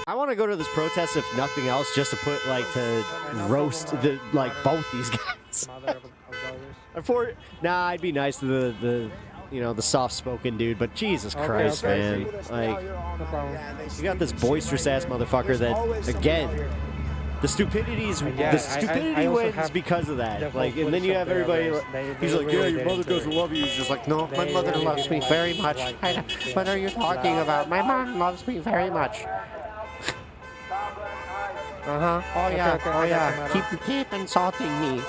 I want to go to this protest, if nothing else, just to put, to roast, both these guys. I'd be nice to the soft-spoken dude, but Jesus Christ, man. You got this boisterous-ass motherfucker that, again, the stupidity wins because of that. And then you have everybody, he's like, yeah, your mother doesn't love you. He's just like, no, my mother loves me very much. What are you talking about? My mom loves me very much. Oh yeah. Keep insulting me.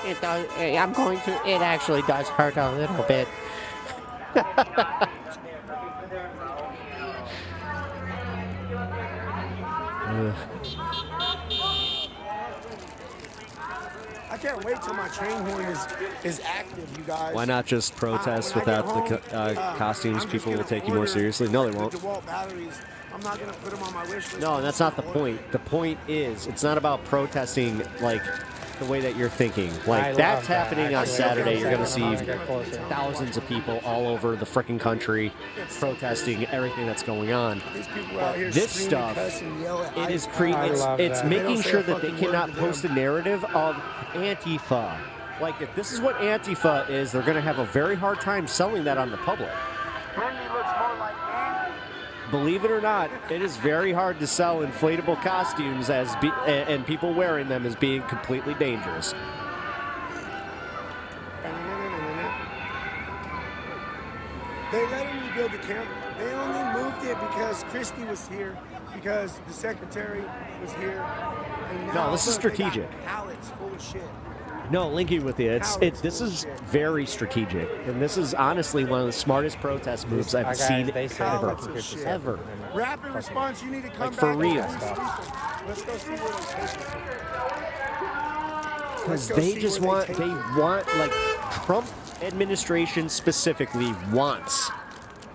It does. It actually does hurt a little bit. I can't wait till my train horn is active, you guys. Why not just protest without the costumes? People will take you more seriously. No, they won't. DeWalt batteries. I'm not gonna put them on my wish list. No, and that's not the point. The point is, it's not about protesting the way that you're thinking. That's happening on Saturday. You're going to see thousands of people all over the frickin' country protesting everything that's going on. This stuff, it's making sure that they cannot post a narrative of Antifa. If this is what Antifa is, they're going to have a very hard time selling that on the public. Randy looks more like me believe it or not, it is very hard to sell inflatable costumes as and people wearing them as being completely dangerous. They let him rebuild the camp. They only moved it because Christie was here, because the secretary was here. And now, No, this is look, they got strategic. pallets full of shit. No, linking with you, this is very strategic, and this is honestly one of the smartest protest moves I've seen ever. Rapid response, you need to come Like, for back. real. Let's go see where they take it. Because they just want, like, Trump administration specifically wants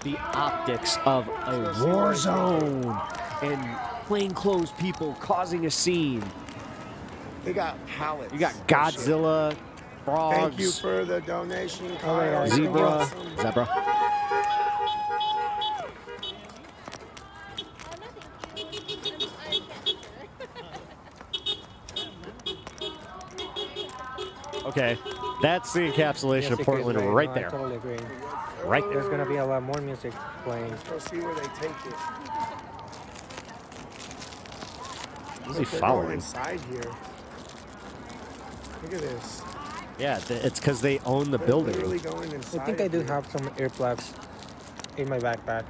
the optics of a war zone and plainclothes people causing a scene. They got pallets. You got Godzilla, frogs. Thank you for the donation, Kyle. Zebra. Zebra. Okay, that's the encapsulation of Portland right there. I totally agree. Right there. There's going to be a lot more music playing. Let's go see where they take it. Who's he They're following? going inside here. Look at this. Yeah, it's because they own the building. Literally going inside. I think I do have some earplugs in my backpack.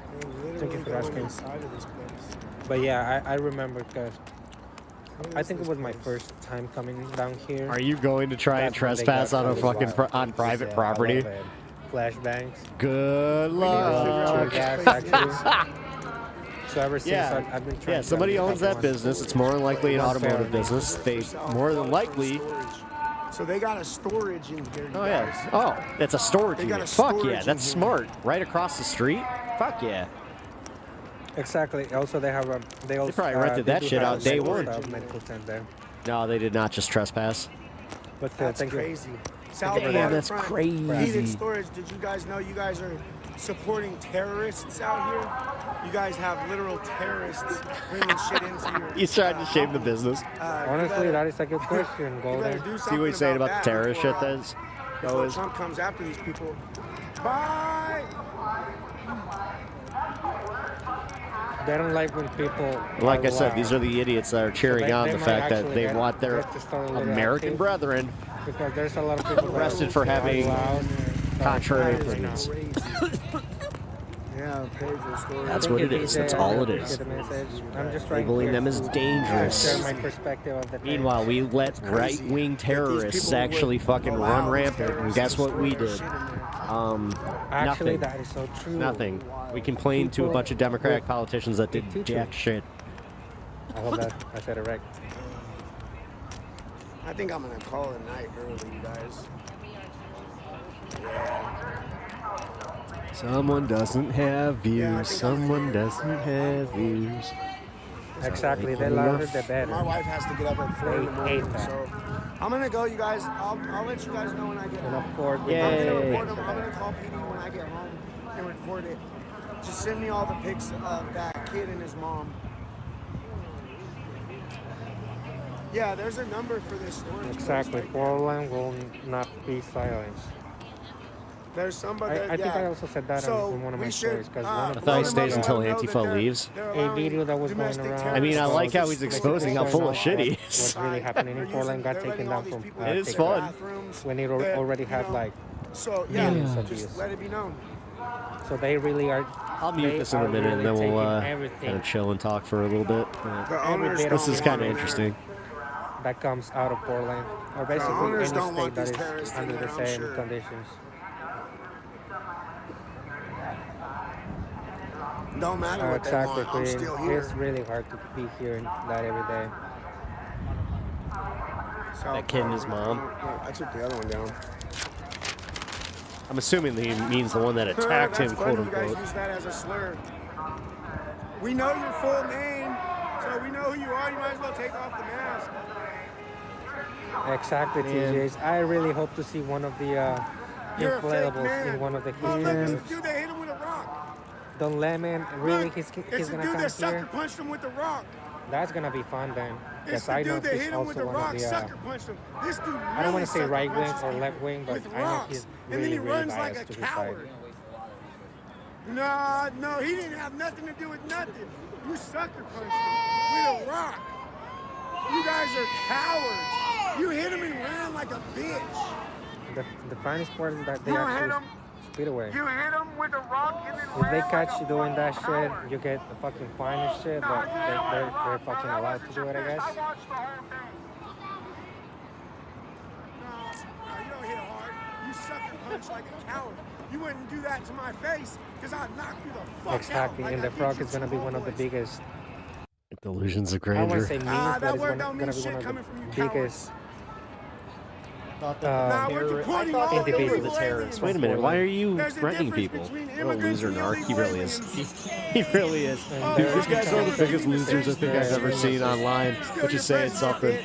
Thank you for asking. Inside of this place. But yeah, I remember because I think it was my first time coming down here. Are you going to try and trespass on a fucking on private property? Flashbangs. Good luck. So ever since I've been trying. Yeah, somebody owns that business. It's more than likely an automotive business. They more than likely. So they got a storage in here. Oh yeah. Oh, it's a storage unit. Fuck yeah, that's smart. Right across the street. Fuck yeah. Exactly. Also, they have they probably rented that shit out day one. Medical tent there. No, they did not just trespass. But That's thank crazy. Damn, that's crazy. Heated storage. Did you guys know you guys are supporting terrorists out here? You guys have literal terrorists bringing shit into your. He's trying to shame the business. Honestly, that is a good question, Golden. See what he's saying about the terrorist shit that before Trump comes after these people. Bye. They don't like when people. Like I said, these are the idiots that are cheering on the fact that they actually want their American brethren because there's a lot of people arrested for having contrary opinions. Yeah, pay for storage. That's what it is. That's all it is. I'm just trying Labeling them as dangerous. share my perspective of the Meanwhile, we let right-wing terrorists actually fucking run rampant, and guess what we did? Actually, Nothing. that is so true. Nothing. We complained to a bunch of Democratic politicians that did jack shit. I hope that I said it right. I think I'm gonna call it a night early, you guys. Someone doesn't have views. Someone doesn't have views. Exactly. The louder, the better. My wife has to get up at 4 in the morning, so I'm gonna go, you guys. I'll let you guys know when I get home. And of course, I'm gonna record them. I'm gonna call PD when I get home and record it. Just send me all the pics of that kid and his mom. Yeah, there's a number for this storage. Exactly. Portland will not be silenced. There's somebody. I think I also said that in one of my stories. I thought he stays until Antifa leaves. A video that was going around. I mean, I like how he's exposing how full of shit he is. What's really happening in Portland got taken down from. It is fun. When it already had like millions of views. Let it be known. So they really are. I'll mute this in a minute, and then we'll kind of chill and talk for a little bit. This is kind of interesting. That comes out of Portland, or basically any state that is under the same conditions. No matter what exactly, they want, I'm still here. It's really hard to be hearing that every day. That kid and his mom. I took the other one down. I'm assuming he means the one that attacked him, quote unquote. You guys use that as a slur. We know your full name, so we know who you are. You might as well take off the mask. Exactly, TJs. I really hope to see one of the inflatables in one of the games. Dude, they hit him with a rock. Don Lemon, really, he's It's gonna the dude come that sucker here. punched him with the rock. That's gonna be fun then. It's Because the I know dude that he's hit him with also the one of rock, the. sucker punched him. This dude really I don't want to say sucker right wing punches or people left wing, but with I know rocks. he's And then really, he really runs like biased a to his side. coward. No, he didn't have nothing to do with nothing. You sucker punched him with a rock. You guys are cowards. You hit him and ran like a bitch. The funny part is that they You hit actually him. speed away. You hit him with a rock and then If they ran catch like you a doing that fucking shit, coward. you get the fucking fine and shit, but they're fucking allowed to do it, I guess. I watched the whole thing. No, you don't hit hard. You sucker punch like a coward. You wouldn't do that to my face because I'd knock you the fuck Exactly, out. and the frog is gonna be one of the biggest. Delusions of I wouldn't grandeur. say memes, that but it's word gonna don't be mean one shit of coming from you the biggest. Nah, we're deporting all individuals. illegal aliens. Wait a minute, why are you There's a threatening difference people? between What a immigrants loser and narc. He illegal really is. aliens. He really is. Dude, these guys are the biggest losers I think I've ever seen online, which is saying something.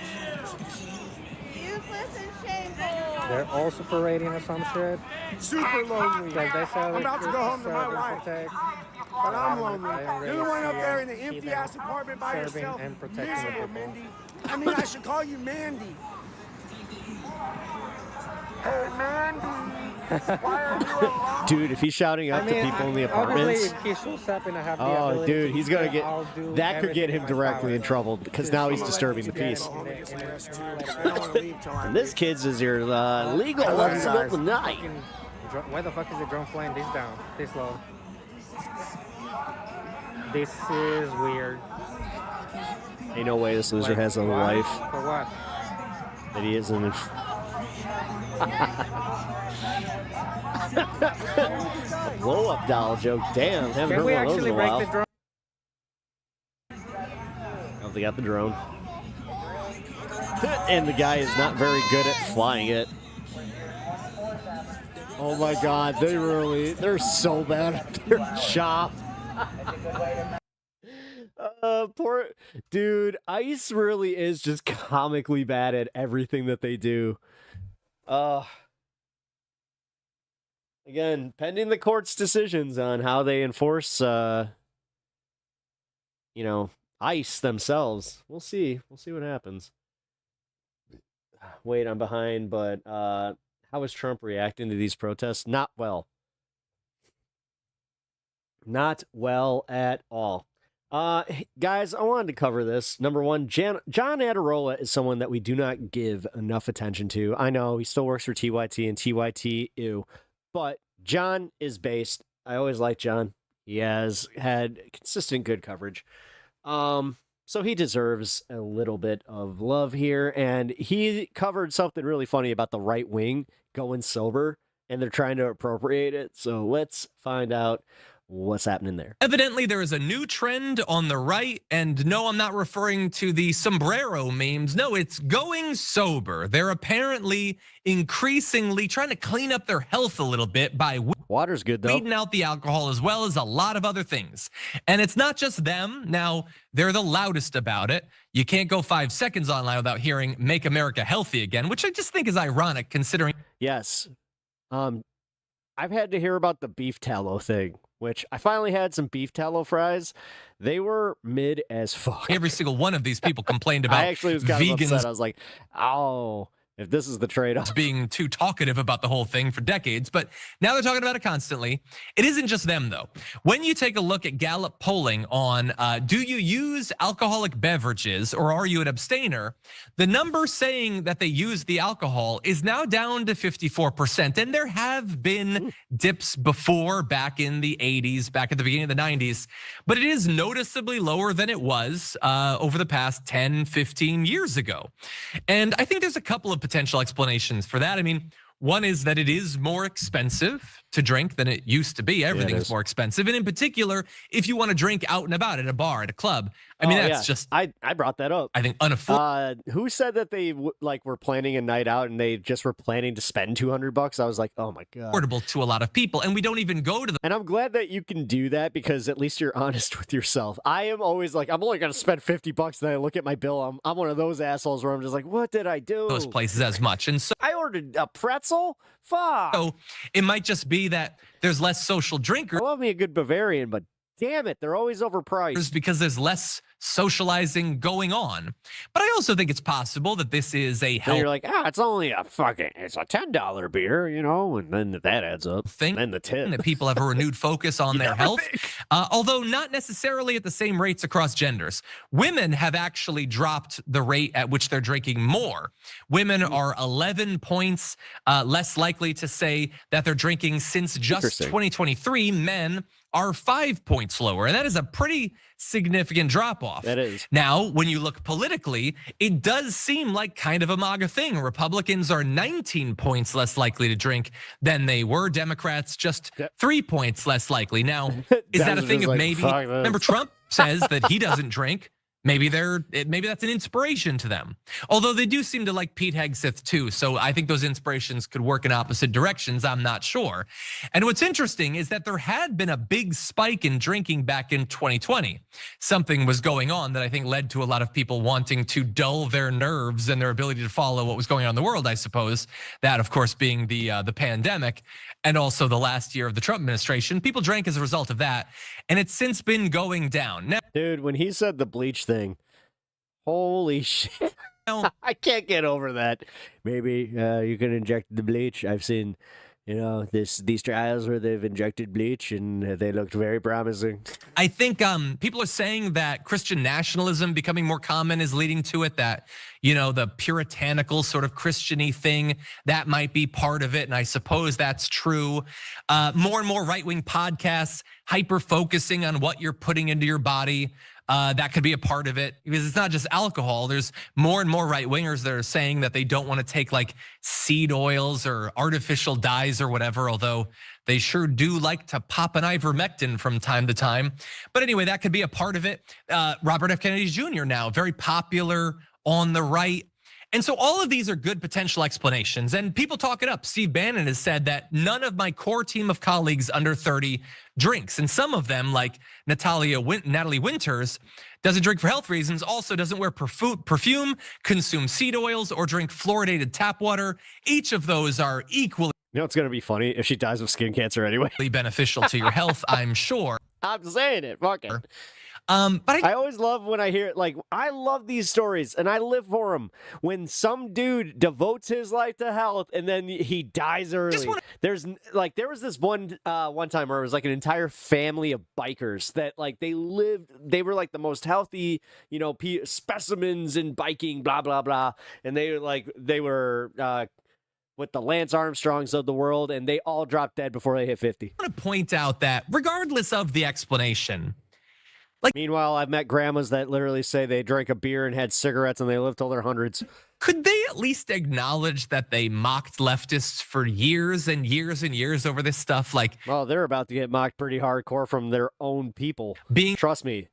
They're also parading or some shit. Super lonely. Because they sell I'm about to go home to my serve and wife. protect. But I'm I lonely. don't You're the one up see there in the see empty them ass apartment by serving yourself. and protecting the Miserable, people. Mindy. I mean, I should call you Mandy. Hey, Mandy. Why are you alone? Dude, if he's shouting up to people in the apartments, Obviously, if he shows up and I have the oh, ability dude, to he's do gonna that, get I'll do that could get everything him in my directly power in trouble because now he's disturbing the peace. And this kid's is your legal lesson of the night. Why the fuck is the drone flying this down, this low? This is weird. Ain't no way this loser has a life For what? that he isn't. Blow up doll joke. Damn, haven't Can heard we one of those actually in a break while. the drone? Oh, they got the drone. And the guy is not very good at flying it. Oh my god, they're so bad at their job. Poor dude, Ice really is just comically bad at everything that they do. Again, pending the court's decisions on how they enforce Ice themselves. We'll see. We'll see what happens. Wait, I'm behind, but how is Trump reacting to these protests? Not well. Not well at all. Guys, I wanted to cover this. Number one, John Adirola is someone that we do not give enough attention to. I know he still works for TYT and TYT, ew. But John is based. I always like John. He has had consistent good coverage. So he deserves a little bit of love here. And he covered something really funny about the right wing going sober, and they're trying to appropriate it. So let's find out what's happening there. Evidently, there is a new trend on the right, and no, I'm not referring to the sombrero memes. No, it's going sober. They're apparently increasingly trying to clean up their health a little bit by water's good though, weeding out the alcohol as well as a lot of other things. And it's not just them. Now, they're the loudest about it. You can't go 5 seconds online without hearing "Make America Healthy Again," which I just think is ironic considering. Yes. I've had to hear about the beef tallow thing, which I finally had some beef tallow fries. They were mid as fuck. Every single one of these people complained about I actually was kind of vegans. upset. I was like, oh, if this is the trade-off. Being too talkative about the whole thing for decades, but now they're talking about it constantly. It isn't just them, though. When you take a look at Gallup polling on do you use alcoholic beverages or are you an abstainer, the number saying that they use the alcohol is now down to 54%. And there have been dips before, back in the 80s, back at the beginning of the 90s, but it is noticeably lower than it was over the past 10, 15 years ago. And I think there's a couple of potential explanations for that. I mean, one is that it is more expensive to drink than it used to be. Everything's more expensive. And in particular, if you want to drink out and about at a bar, at a club, I mean, that's just... I brought that up. I think unaffordable. Who said that they were planning a night out and they just were planning to spend $200? I was like, oh my God. Affordable to a lot of people. And we don't even go to the... And I'm glad that you can do that because at least you're honest with yourself. I am always like, I'm only going to spend $50. Then I look at my bill. I'm one of those assholes where I'm just like, what did I do? Those places as much. And so I ordered a pretzel. Fuck. So it might just be that there's less social drinkers. I love me a good Bavarian, but damn it, they're always overpriced. Because there's less socializing going on. But I also think it's possible that this is a And health you're like, it's only it's a $10 beer, you know, and then that adds up. thing. And the tip. That people have a renewed focus on their health, although not necessarily at the same rates across genders. Women have actually dropped the rate at which they're drinking more. Women are 11 points less likely to say that they're drinking since just 2023. Men are 5 points lower, and that is a pretty significant drop off. That is. Now, when you look politically, it does seem like kind of a MAGA thing. Republicans are 19 points less likely to drink than they were. Democrats just 3 points less likely. Now, is that a thing of maybe? Remember, Trump says that he doesn't drink. Maybe that's an inspiration to them. Although they do seem to like Pete Hegseth too, so I think those inspirations could work in opposite directions. I'm not sure. And what's interesting is that there had been a big spike in drinking back in 2020. Something was going on that I think led to a lot of people wanting to dull their nerves and their ability to follow what was going on in the world, I suppose. That, of course, being the pandemic and also the last year of the Trump administration. People drank as a result of that, and it's since been going down. Now, dude, when he said the bleach thing, holy shit. I can't get over that. Maybe you can inject the bleach. I've seen, these trials where they've injected bleach and they looked very promising. I think people are saying that Christian nationalism becoming more common is leading to it, that, the puritanical sort of Christian-y thing, that might be part of it. And I suppose that's true. More and more right-wing podcasts hyper-focusing on what you're putting into your body. That could be a part of it, because it's not just alcohol. There's more and more right-wingers that are saying that they don't want to take like seed oils or artificial dyes or whatever, although they sure do like to pop an ivermectin from time to time. But anyway, that could be a part of it. Robert F. Kennedy Jr. now, very popular on the right. And so all of these are good potential explanations, and people talk it up. Steve Bannon has said that none of my core team of colleagues under 30 drinks. And some of them, like Natalie Winters, doesn't drink for health reasons, also doesn't wear perfume, consume seed oils, or drink fluoridated tap water. Each of those are equally it's going to be funny if she dies of skin cancer anyway. Beneficial to your health, I'm sure. I'm saying it, fuck it. But I always love when I hear it. Like, I love these stories and I live for them. When some dude devotes his life to health and then he dies early. There was this one time where it was like an entire family of bikers that like they were like the most healthy, specimens in biking, blah, blah, blah. And they were with the Lance Armstrongs of the world, and they all dropped dead before they hit 50. I want to point out that regardless of the explanation, meanwhile, I've met grandmas that literally say they drank a beer and had cigarettes and they lived till their hundreds. Could they at least acknowledge that they mocked leftists for years and years and years over this stuff? Well, they're about to get mocked pretty hardcore from their own people. Trust me.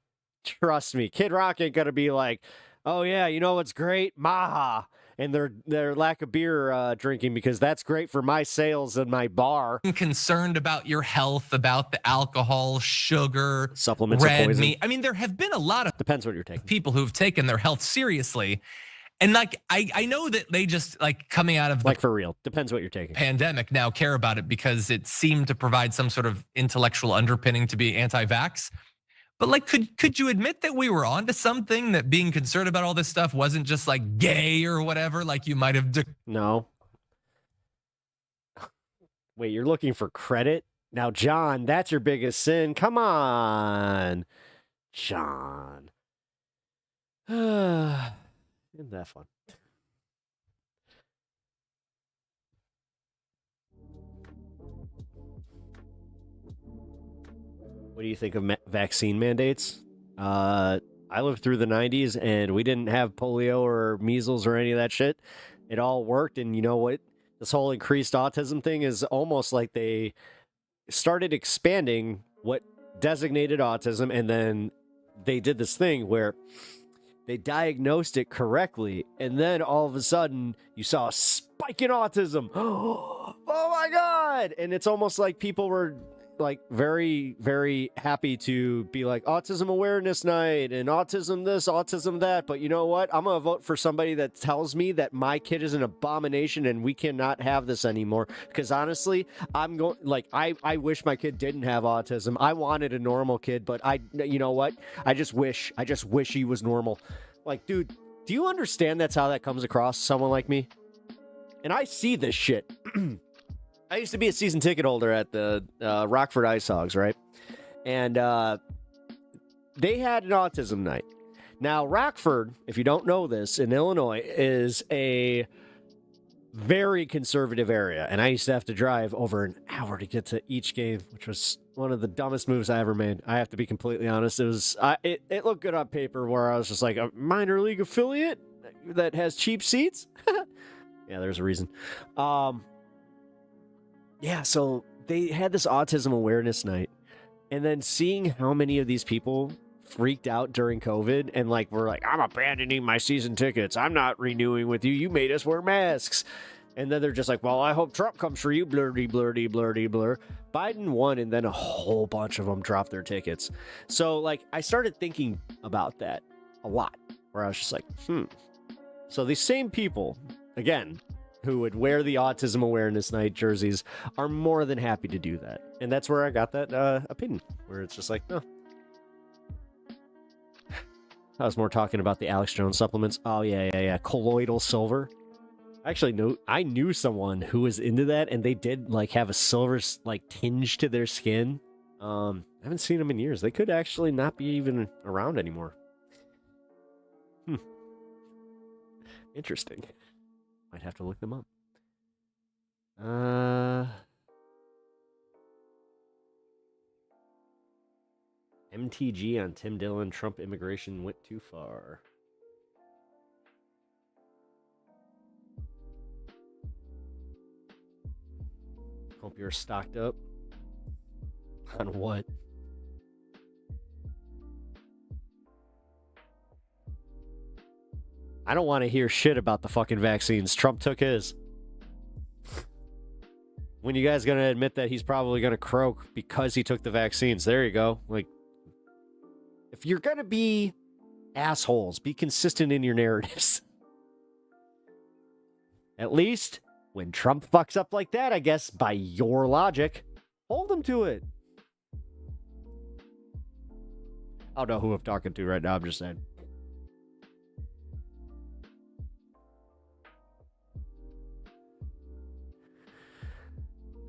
Kid Rock ain't gonna be like, oh yeah, you know what's great? Maha. And their lack of beer drinking, because that's great for my sales and my bar. Concerned about your health, about the alcohol, sugar, supplements, red poison. meat. I mean, there have been a lot of depends what you're taking. People who've taken their health seriously, and I know that they just coming out of the for real depends what you're taking pandemic now care about it because it seemed to provide some sort of intellectual underpinning to be anti-vax. But could you admit that we were onto something, that being concerned about all this stuff wasn't just gay or whatever, like you might have? No. Wait, you're looking for credit? Now, John, that's your biggest sin. Come on, John. Isn't that fun? What do you think of vaccine mandates? I lived through the 90s and we didn't have polio or measles or any of that shit. It all worked. And you know what? This whole increased autism thing is almost like they started expanding what designated autism. And then they did this thing where they diagnosed it correctly. And then all of a sudden you saw a spike in autism. Oh my God. And it's almost like people were like very, very happy to be like autism awareness night and autism this, autism that. But you know what? I'm going to vote for somebody that tells me that my kid is an abomination and we cannot have this anymore. Because honestly, I'm going like, I wish my kid didn't have autism. I wanted a normal kid, but you know what? I just wish he was normal. Like, dude, do you understand that's how that comes across, someone like me? And I see this shit. I used to be a season ticket holder at the Rockford Ice Hogs, right? And they had an autism night. Now, Rockford, if you don't know this, in Illinois, is a very conservative area. And I used to have to drive over an hour to get to each game, which was one of the dumbest moves I ever made. I have to be completely honest. It looked good on paper where I was just like, a minor league affiliate that has cheap seats? Yeah, there's a reason. Yeah, so they had this autism awareness night, and then seeing how many of these people freaked out during COVID and like were like, I'm abandoning my season tickets. I'm not renewing with you. You made us wear masks. And then they're just like, well, I hope Trump comes for you. Blurdy, blurdy, blurdy, blur. Biden won, and then a whole bunch of them dropped their tickets. So like I started thinking about that a lot, where I was just like, So these same people, again, who would wear the Autism Awareness Night jerseys are more than happy to do that. And that's where I got that opinion, where it's just like, no. I was more talking about the Alex Jones supplements. Oh, yeah. Colloidal silver. Actually, I knew someone who was into that, and they did like have a silver like tinge to their skin. I haven't seen them in years. They could actually not be even around anymore. Interesting. Might have to look them up. MTG on Tim Dillon. Trump immigration went too far. Hope you're stocked up. On what? I don't want to hear shit about the fucking vaccines. Trump took his. When you guys going to admit that he's probably going to croak because he took the vaccines? There you go. Like, if you're going to be assholes, be consistent in your narratives. At least when Trump fucks up like that, I guess, by your logic, hold him to it. I don't know who I'm talking to right now. I'm just saying.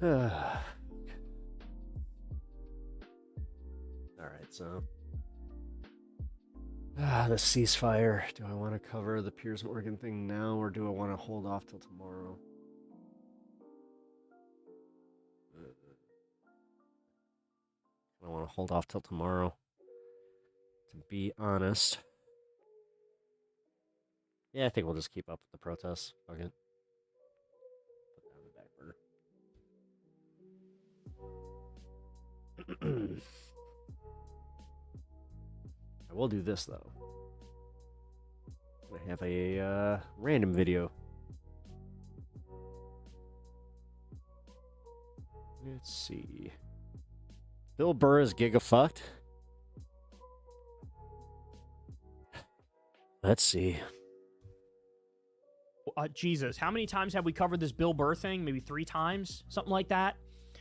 All right, so the ceasefire. Do I want to cover the Piers Morgan thing now, or do I want to hold off till tomorrow? I want to hold off till tomorrow, to be honest. Yeah, I think we'll just keep up with the protests. Fuck it. Put that on the back burner. I will do this, though. I have a random video. Let's see. Bill Burr is giga-fucked. Let's see. Jesus, how many times have we covered this Bill Burr thing? Maybe 3 times? Something like that?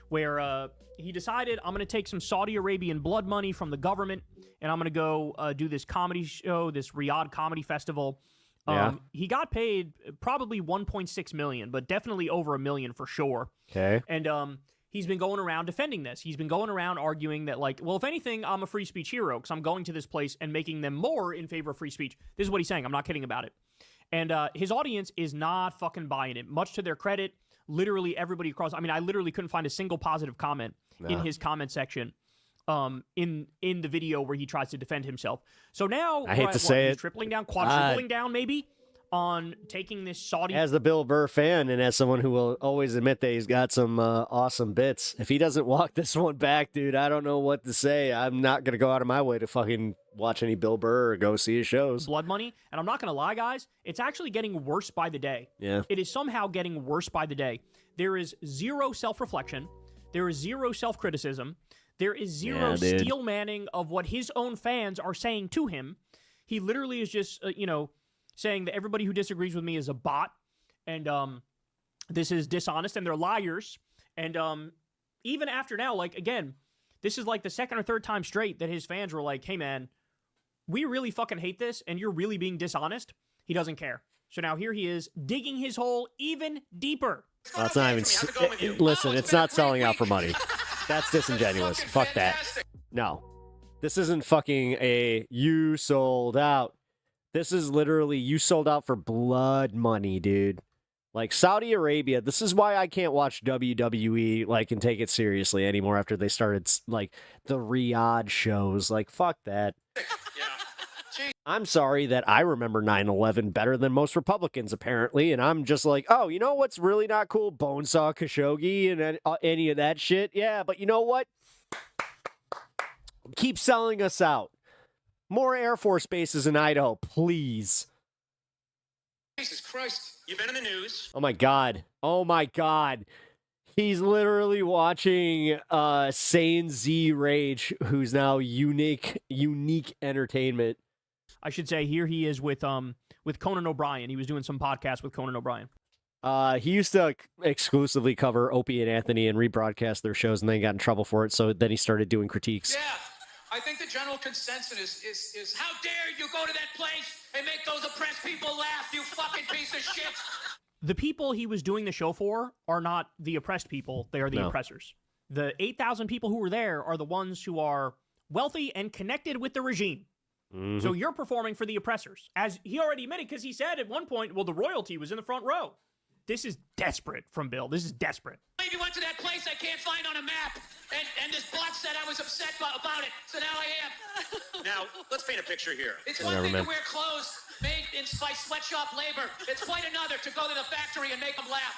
Where he decided, I'm going to take some Saudi Arabian blood money from the government, and I'm going to go do this comedy show, this Riyadh Comedy Festival. He got paid probably 1.6 million, but definitely over $1 million for sure. Okay. And he's been going around defending this. He's been going around arguing that, like, well, if anything, I'm a free speech hero because I'm going to this place and making them more in favor of free speech. This is what he's saying. I'm not kidding about it. And his audience is not fucking buying it. Much to their credit, literally everybody across. I mean, I literally couldn't find a single positive comment in his comment section in the video where he tries to defend himself. So now I hate to say he's tripling down, quadrupling down, maybe on taking this Saudi. As the Bill Burr fan, and as someone who will always admit that he's got some awesome bits, if he doesn't walk this one back, dude, I don't know what to say. I'm not gonna go out of my way to fucking watch any Bill Burr or go see his shows. Blood money, and I'm not gonna lie, guys, it's actually getting worse by the day. Yeah, it is somehow getting worse by the day. There is zero self-reflection. There is zero self-criticism. There is zero steel manning of what his own fans are saying to him. He literally is just, saying that everybody who disagrees with me is a bot, and this is dishonest, and they're liars. And even after now, like, again, this is like the second or third time straight that his fans were like, hey, man, we really fucking hate this, and you're really being dishonest. He doesn't care. So now here he is, digging his hole even deeper. Well, it's not even... Listen, it's not selling out for money. That's disingenuous. Fuck that. No. This isn't fucking a you sold out. This is literally you sold out for blood money, dude. Like, Saudi Arabia, this is why I can't watch WWE, like, and take it seriously anymore after they started, like, the Riyadh shows. Like, fuck that. I'm sorry that I remember 9/11 better than most Republicans, apparently, and I'm just like, oh, you know what's really not cool? Bonesaw Khashoggi and any of that shit? Yeah, but you know what? Keep selling us out. More Air Force bases in Idaho, please. Jesus Christ, you've been in the news. Oh my God. Oh my God. He's literally watching Sane Z Rage, who's now unique entertainment. I should say here he is with Conan O'Brien. He was doing some podcast with Conan O'Brien. He used to exclusively cover Opie and Anthony and rebroadcast their shows, and then he got in trouble for it, so then he started doing critiques. Yeah, I think the general consensus is how dare you go to that place and make those oppressed people laugh, you fucking piece of shit. The people he was doing the show for are not the oppressed people. They are the oppressors. The 8,000 people who were there are the ones who are wealthy and connected with the regime. Mm-hmm. So you're performing for the oppressors. As he already admitted, because he said at one point, well, the royalty was in the front row. This is desperate from Bill. This is desperate. You went to that place I can't find on a map, and this bot said I was upset about it, so now I am. Now, let's paint a picture here. It's one thing to wear clothes made by sweatshop labor. It's quite another to go to the factory and make them laugh.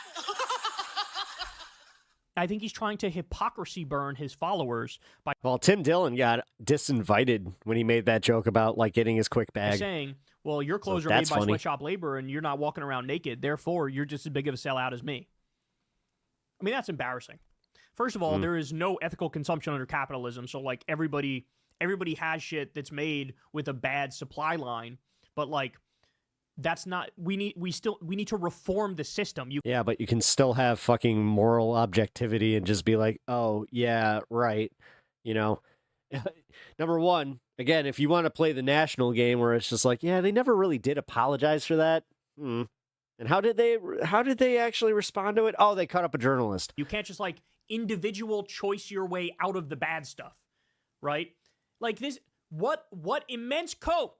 I think he's trying to hypocrisy burn his followers by... Well, Tim Dillon got disinvited when he made that joke about, like, getting his quick bag. Saying, well, your clothes are made by sweatshop labor and you're not walking around naked, therefore you're just as big of a sellout as me. I mean, that's embarrassing. First of all, there is no ethical consumption under capitalism, so, like, everybody has shit that's made with a bad supply line, but, like, that's not, we need to reform the system. Yeah, but you can still have fucking moral objectivity and just be like, oh, yeah, right. You know, number one, again, if you want to play the national game where it's just like, yeah, they never really did apologize for that. And how did they actually respond to it? Oh, they cut up a journalist. You can't just, like, individual choice your way out of the bad stuff, right? Like this, what immense coat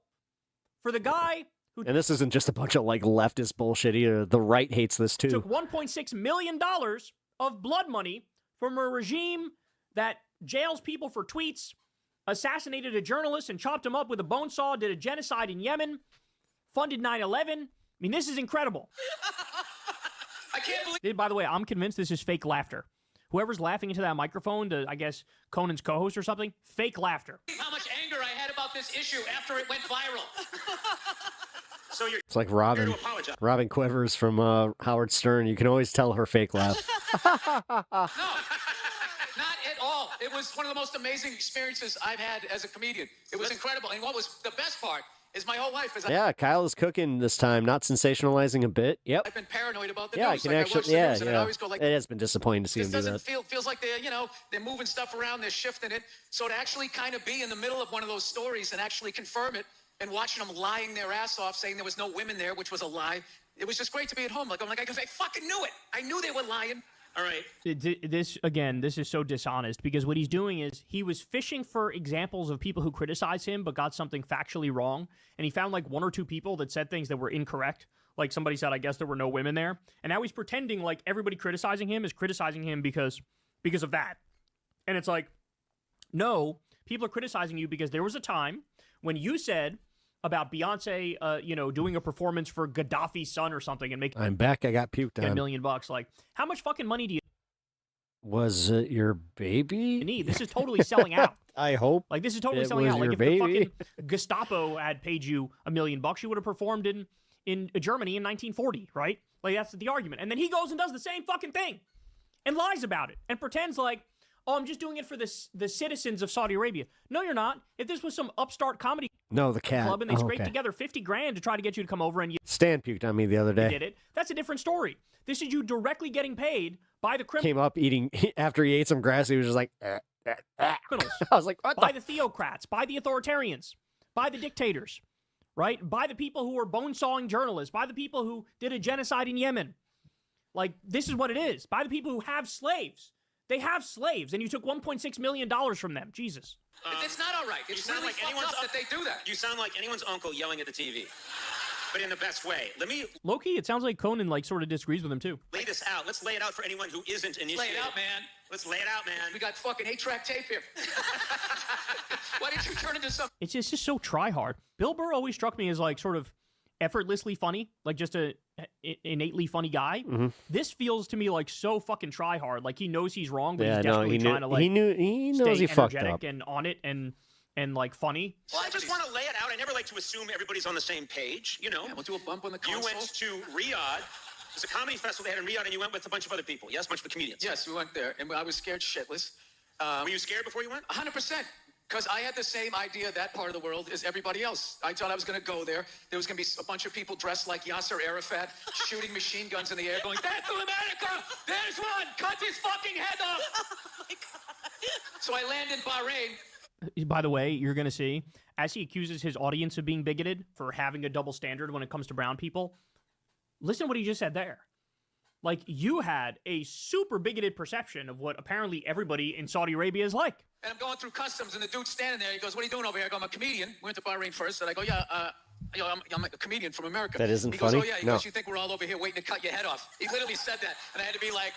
for the guy. And this isn't just a bunch of, like, leftist bullshit either. The right hates this, too. Took $1.6 million of blood money from a regime that jails people for tweets, assassinated a journalist and chopped him up with a bone saw, did a genocide in Yemen, funded 9/11. I mean, this is incredible. I can't believe... By the way, I'm convinced this is fake laughter. Whoever's laughing into that microphone to, I guess, Conan's co-host or something, fake laughter. How much anger I had about this issue after it went viral. So it's like Robin Quivers from Howard Stern. You can always tell her fake laugh. No, not at all. It was one of the most amazing experiences I've had as a comedian. It was incredible. And what was the best part is my whole life is... Yeah, Kyle is cooking this time, not sensationalizing a bit. Yep. I've been paranoid about the news. I can actually... And I always go like, it has been disappointing to see him do that. Feels like they're moving stuff around, they're shifting it. So to actually kind of be in the middle of one of those stories and actually confirm it, and watching them lying their ass off, saying there was no women there, which was a lie. It was just great to be at home. Like, I'm like, I fucking knew it. I knew they were lying. All right. This is so dishonest because what he's doing is he was fishing for examples of people who criticize him but got something factually wrong. And he found like one or two people that said things that were incorrect. Like somebody said, I guess there were no women there. And now he's pretending like everybody criticizing him is criticizing him because of that. And it's like, no, people are criticizing you because there was a time when you said about Beyonce, doing a performance for Gaddafi's son or something and making... I'm back. I got puked on. $1 million. Like, how much fucking money do you... Was it your baby? Need? This is totally selling out. I hope. Like, this is totally selling out. Like, if the fucking Gestapo had paid you $1 million, you would have performed in Germany in 1940, right? Like, that's the argument. And then he goes and does the same fucking thing. and lies about it and pretends like, oh, I'm just doing it for the citizens of Saudi Arabia. No, you're not. If this was some upstart comedy No, the cat. club and they Oh, scraped okay. together 50 grand to try to get you to come over and you Stan puked on me the other day. did it, that's a different story. This is you directly getting paid by the criminals. Came up eating after he ate some grass. He was just like, I was like, what by the theocrats, by the authoritarians, by the dictators, right? By the people who are bone-sawing journalists, by the people who did a genocide in Yemen. Like, this is what it is. By the people who have slaves. They have slaves, and you took $1.6 million from them. Jesus. It's not all right. It's really fucked up that they do that. You sound like anyone's uncle yelling at the TV, but in the best way. Let me Low-key, it sounds like Conan, like, sort of disagrees with him, too. lay this out. Let's lay it out for anyone who isn't initiated. Lay it out, man. Let's lay it out, man. We got fucking 8-track tape here. Why did you turn into something? It's just so try-hard. Bill Burr always struck me as, like, sort of effortlessly funny, like just a innately funny guy. Mhm. This feels to me like so fucking try-hard. Like, he knows he's wrong, but Yeah, he's no, desperately he knew- trying to, like, he knows stay he fucked energetic up. and on it and like, funny. Well, I just want to lay it out. I never like to assume everybody's on the same page, you know. Yeah, we'll do a bump on the You console. went to Riyadh. There's a comedy festival they had in Riyadh, and you went with a bunch of other people. Yes, a bunch of the comedians. Yes, we went there, and I was scared shitless. Were you scared before you went? 100%. Because I had the same idea that part of the world as everybody else. I thought I was going to go there. There was going to be a bunch of people dressed like Yasser Arafat, shooting machine guns in the air, going, "That's America! There's one! Cut his fucking head off!" Oh my God. So I land in Bahrain. By the way, you're going to see, as he accuses his audience of being bigoted for having a double standard when it comes to brown people, listen to what he just said there. Like, you had a super bigoted perception of what apparently everybody in Saudi Arabia is like. And I'm going through customs, and the dude's standing there. He goes, "What are you doing over here?" I go, "I'm a comedian." We went to Bahrain first, and I go, "Yeah, I'm a comedian from America." That isn't he goes, funny? "Oh, yeah." He No. goes, "You think we're all over here waiting to cut your head off?" He literally said that, and I had to be like,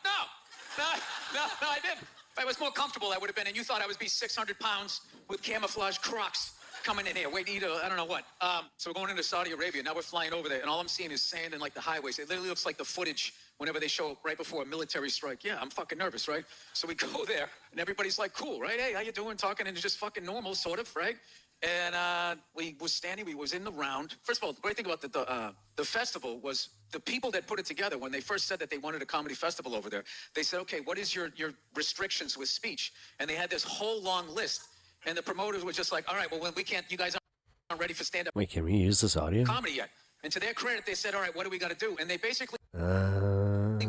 no, I didn't. If I was more comfortable, I would have been, and you thought I would be 600 pounds with camouflage Crocs coming in here, waiting to eat I don't know what. So we're going into Saudi Arabia. Now we're flying over there, and all I'm seeing is sand and, like, the highways. It literally looks like the footage whenever they show right before a military strike. Yeah, I'm fucking nervous, right? So we go there, and everybody's like, "Cool, right? Hey, how you doing?" Talking, and it's just fucking normal, sort of, right? And we was standing, we was in the round. First of all, the great thing about the festival was the people that put it together, when they first said that they wanted a comedy festival over there, they said, "Okay, what is your restrictions with speech?" And they had this whole long list. And the promoters were just like, "All right, well, when we can't, you guys aren't ready for stand-up Wait, can we use this audio? comedy yet." And to their credit, they said, "All right, what do we got to do?" And they basically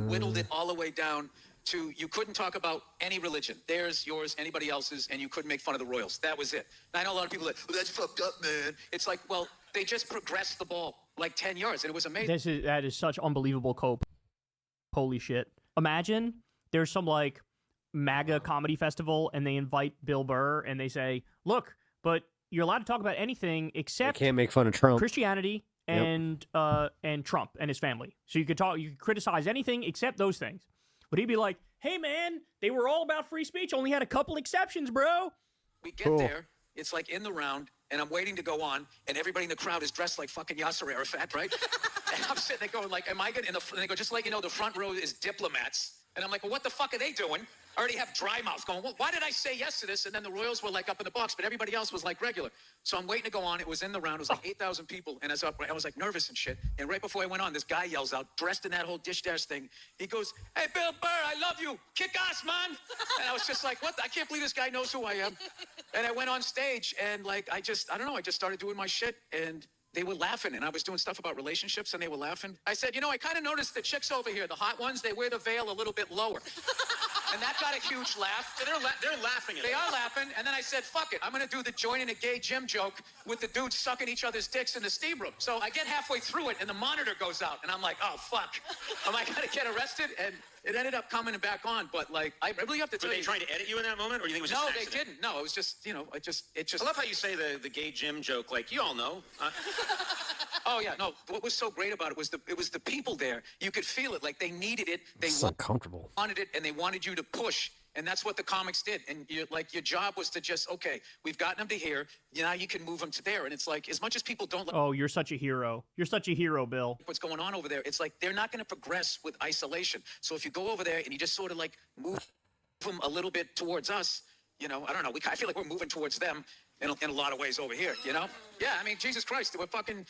whittled it all the way down to you couldn't talk about any religion, theirs, yours, anybody else's, and you couldn't make fun of the royals. That was it. Now, I know a lot of people are like, "Well, that's fucked up, man." It's like, well, they just progressed the ball like 10 yards, and it was amazing. That is such unbelievable cope. Holy shit. Imagine there's some, like, MAGA comedy festival, and they invite Bill Burr, and they say, "Look, but you're allowed to talk about anything I except can't make fun of Trump. Christianity and Trump and his family. So you could criticize anything except those things." But he'd be like, "Hey man, they were all about free speech, only had a couple exceptions, bro." We get there, it's like in the round, and I'm waiting to go on, and everybody in the crowd is dressed like fucking Yasser Arafat, right? And I'm sitting there going, like, "Am I good?" And they go, "Just like, you know, the front row is diplomats." And I'm like, "Well, what the fuck are they doing?" I already have dry mouth going, "Well, why did I say yes to this?" And then the Royals were, like, up in the box, but everybody else was, like, regular. So I'm waiting to go on. It was in the round. It was like 8,000 people. And I was, like, nervous and shit. And right before I went on, this guy yells out, dressed in that whole dish dash thing. He goes, "Hey, Bill Burr, I love you. Kick ass, man." And I was just like, "What? I can't believe this guy knows who I am." And I went on stage, and, like, I don't know. I just started doing my shit, and they were laughing, and I was doing stuff about relationships, and they were laughing. I said, "You know, I kind of noticed the chicks over here, the hot ones, they wear the veil a little bit lower." And that got a huge laugh. They're laughing at They it. are laughing. And then I said, "Fuck it. I'm going to do the join in a gay gym joke with the dudes sucking each other's dicks in the steam room." So I get halfway through it, and the monitor goes out, and I'm like, "Oh, fuck. Am I going to get arrested?" And it ended up coming back on. But, like, I really have to tell Were you. they trying to edit you in that moment, or do you think it was just No, an they accident? didn't. No, it was just, you know, it just. I love how you say the gay gym joke, like, you all know. Oh yeah, no. What was so great about it was the people there. You could feel it, like they needed it. They It's uncomfortable. wanted it, and they wanted you to push. And that's what the comics did. And your job was to just, okay, we've gotten them to here. Now you can move them to there. And it's like, as much as people don't like Oh, you're such a hero. You're such a hero, Bill. what's going on over there, it's like they're not going to progress with isolation. So if you go over there and you just sort of like move them a little bit towards us, you know, I don't know. I feel like we're moving towards them in a lot of ways over here, you know? Yeah, I mean, Jesus Christ, we're fucking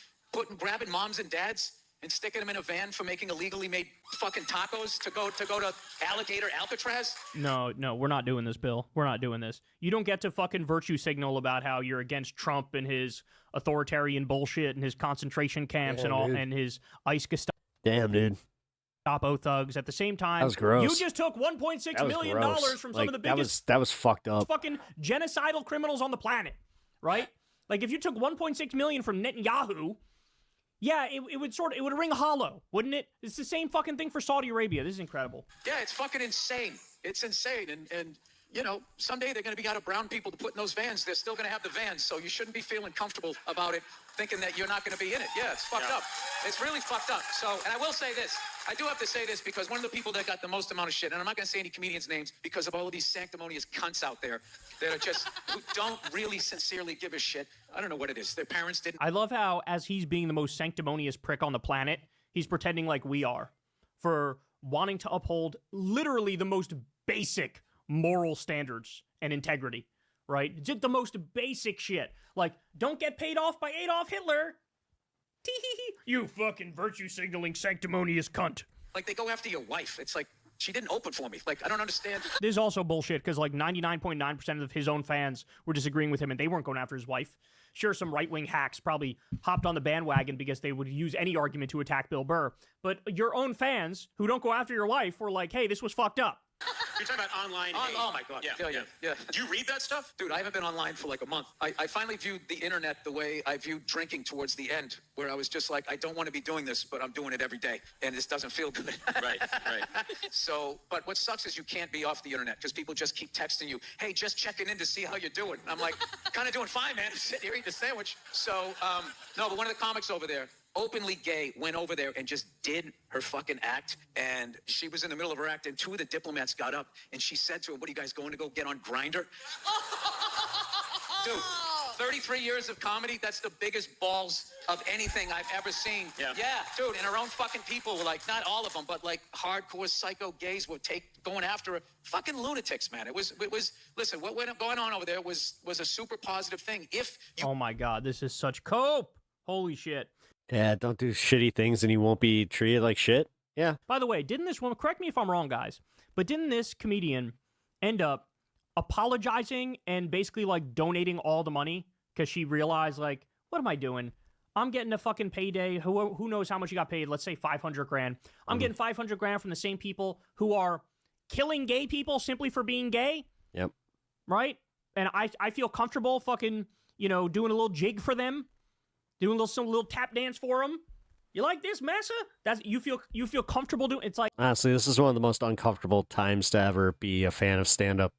grabbing moms and dads and sticking them in a van for making illegally made fucking tacos to go to alligator Alcatraz? No, we're not doing this, Bill. We're not doing this. You don't get to fucking virtue signal about how you're against Trump and his authoritarian bullshit and his concentration camps and his ICE Gestapo. Damn, dude. Thugs. At the same time, That was gross. You just took $1.6 million from some of the biggest that was fucked up. fucking genocidal criminals on the planet, right? Like if you took $1.6 million from Netanyahu, yeah, it would ring hollow, wouldn't it? It's the same fucking thing for Saudi Arabia. This is incredible. Yeah, it's fucking insane. It's insane. And you know, someday they're going to be out of brown people to put in those vans. They're still going to have the vans, so you shouldn't be feeling comfortable about it, thinking that you're not going to be in it. Yeah, it's fucked up. It's really fucked up. So, and I will say this. I do have to say this because one of the people that got the most amount of shit, and I'm not going to say any comedians' names because of all of these sanctimonious cunts out there that are just, who don't really sincerely give a shit. I don't know what it is. Their parents didn't. I love how, as he's being the most sanctimonious prick on the planet, he's pretending like we are for wanting to uphold literally the most basic moral standards and integrity, right? Just the most basic shit. Like, don't get paid off by Adolf Hitler. Tee-hee-hee. You fucking virtue signaling sanctimonious cunt. Like, they go after your wife. It's like, she didn't open for me. Like, I don't understand. This is also bullshit because like 99.9% of his own fans were disagreeing with him and they weren't going after his wife. Sure, some right-wing hacks probably hopped on the bandwagon because they would use any argument to attack Bill Burr. But your own fans who don't go after your wife were like, hey, this was fucked up. You're talking about online hate. Oh my God. Yeah. Do you read that stuff? Dude, I haven't been online for like a month. I finally viewed the internet the way I viewed drinking towards the end, where I was just like, I don't want to be doing this, but I'm doing it every day. And this doesn't feel good. Right. So, but what sucks is you can't be off the internet because people just keep texting you, hey, just checking in to see how you're doing. And I'm like, kind of doing fine, man. I'm sitting here eating a sandwich. So, no, but one of the comics over there, openly gay, went over there and just did her fucking act. And she was in the middle of her act and two of the diplomats got up and she said to her, what are you guys going to go get on Grindr? Dude, 33 years of comedy, that's the biggest balls of anything I've ever seen. Yeah, dude, and her own fucking people were like, not all of them, but like hardcore psycho gays were going after her. Fucking lunatics, man. It was, listen, what went going on over there was a super positive thing. If you... Oh my God, this is such cope. Holy shit. Yeah, don't do shitty things and you won't be treated like shit. Yeah. By the way, didn't this woman, correct me if I'm wrong, guys, but didn't this comedian end up apologizing and basically like donating all the money because she realized like, what am I doing? I'm getting a fucking payday. Who knows how much you got paid? Let's say 500 grand. I'm getting 500 grand from the same people who are killing gay people simply for being gay. Yep. Right? And I feel comfortable fucking, doing a little jig for them. Doing some little tap dance for them. You like this, Massa? That's you feel comfortable doing. It's like, honestly, this is one of the most uncomfortable times to ever be a fan of stand-up.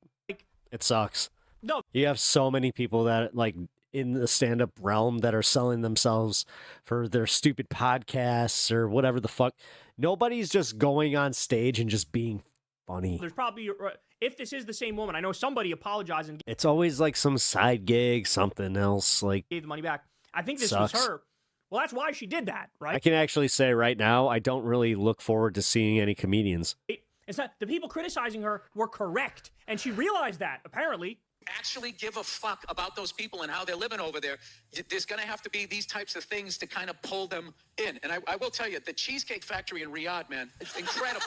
It sucks. No, you have so many people that like in the stand-up realm that are selling themselves for their stupid podcasts or whatever the fuck. Nobody's just going on stage and just being funny. There's probably, if this is the same woman, I know somebody apologized and it's always like some side gig, something else, like gave the money back. I think this sucks. was her. Well, that's why she did that, right? I can actually say right now, I don't really look forward to seeing any comedians. It's not, the people criticizing her were correct, and she realized that, apparently. Actually give a fuck about those people and how they're living over there. There's going to have to be these types of things to kind of pull them in. And I will tell you, the Cheesecake Factory in Riyadh, man, it's incredible.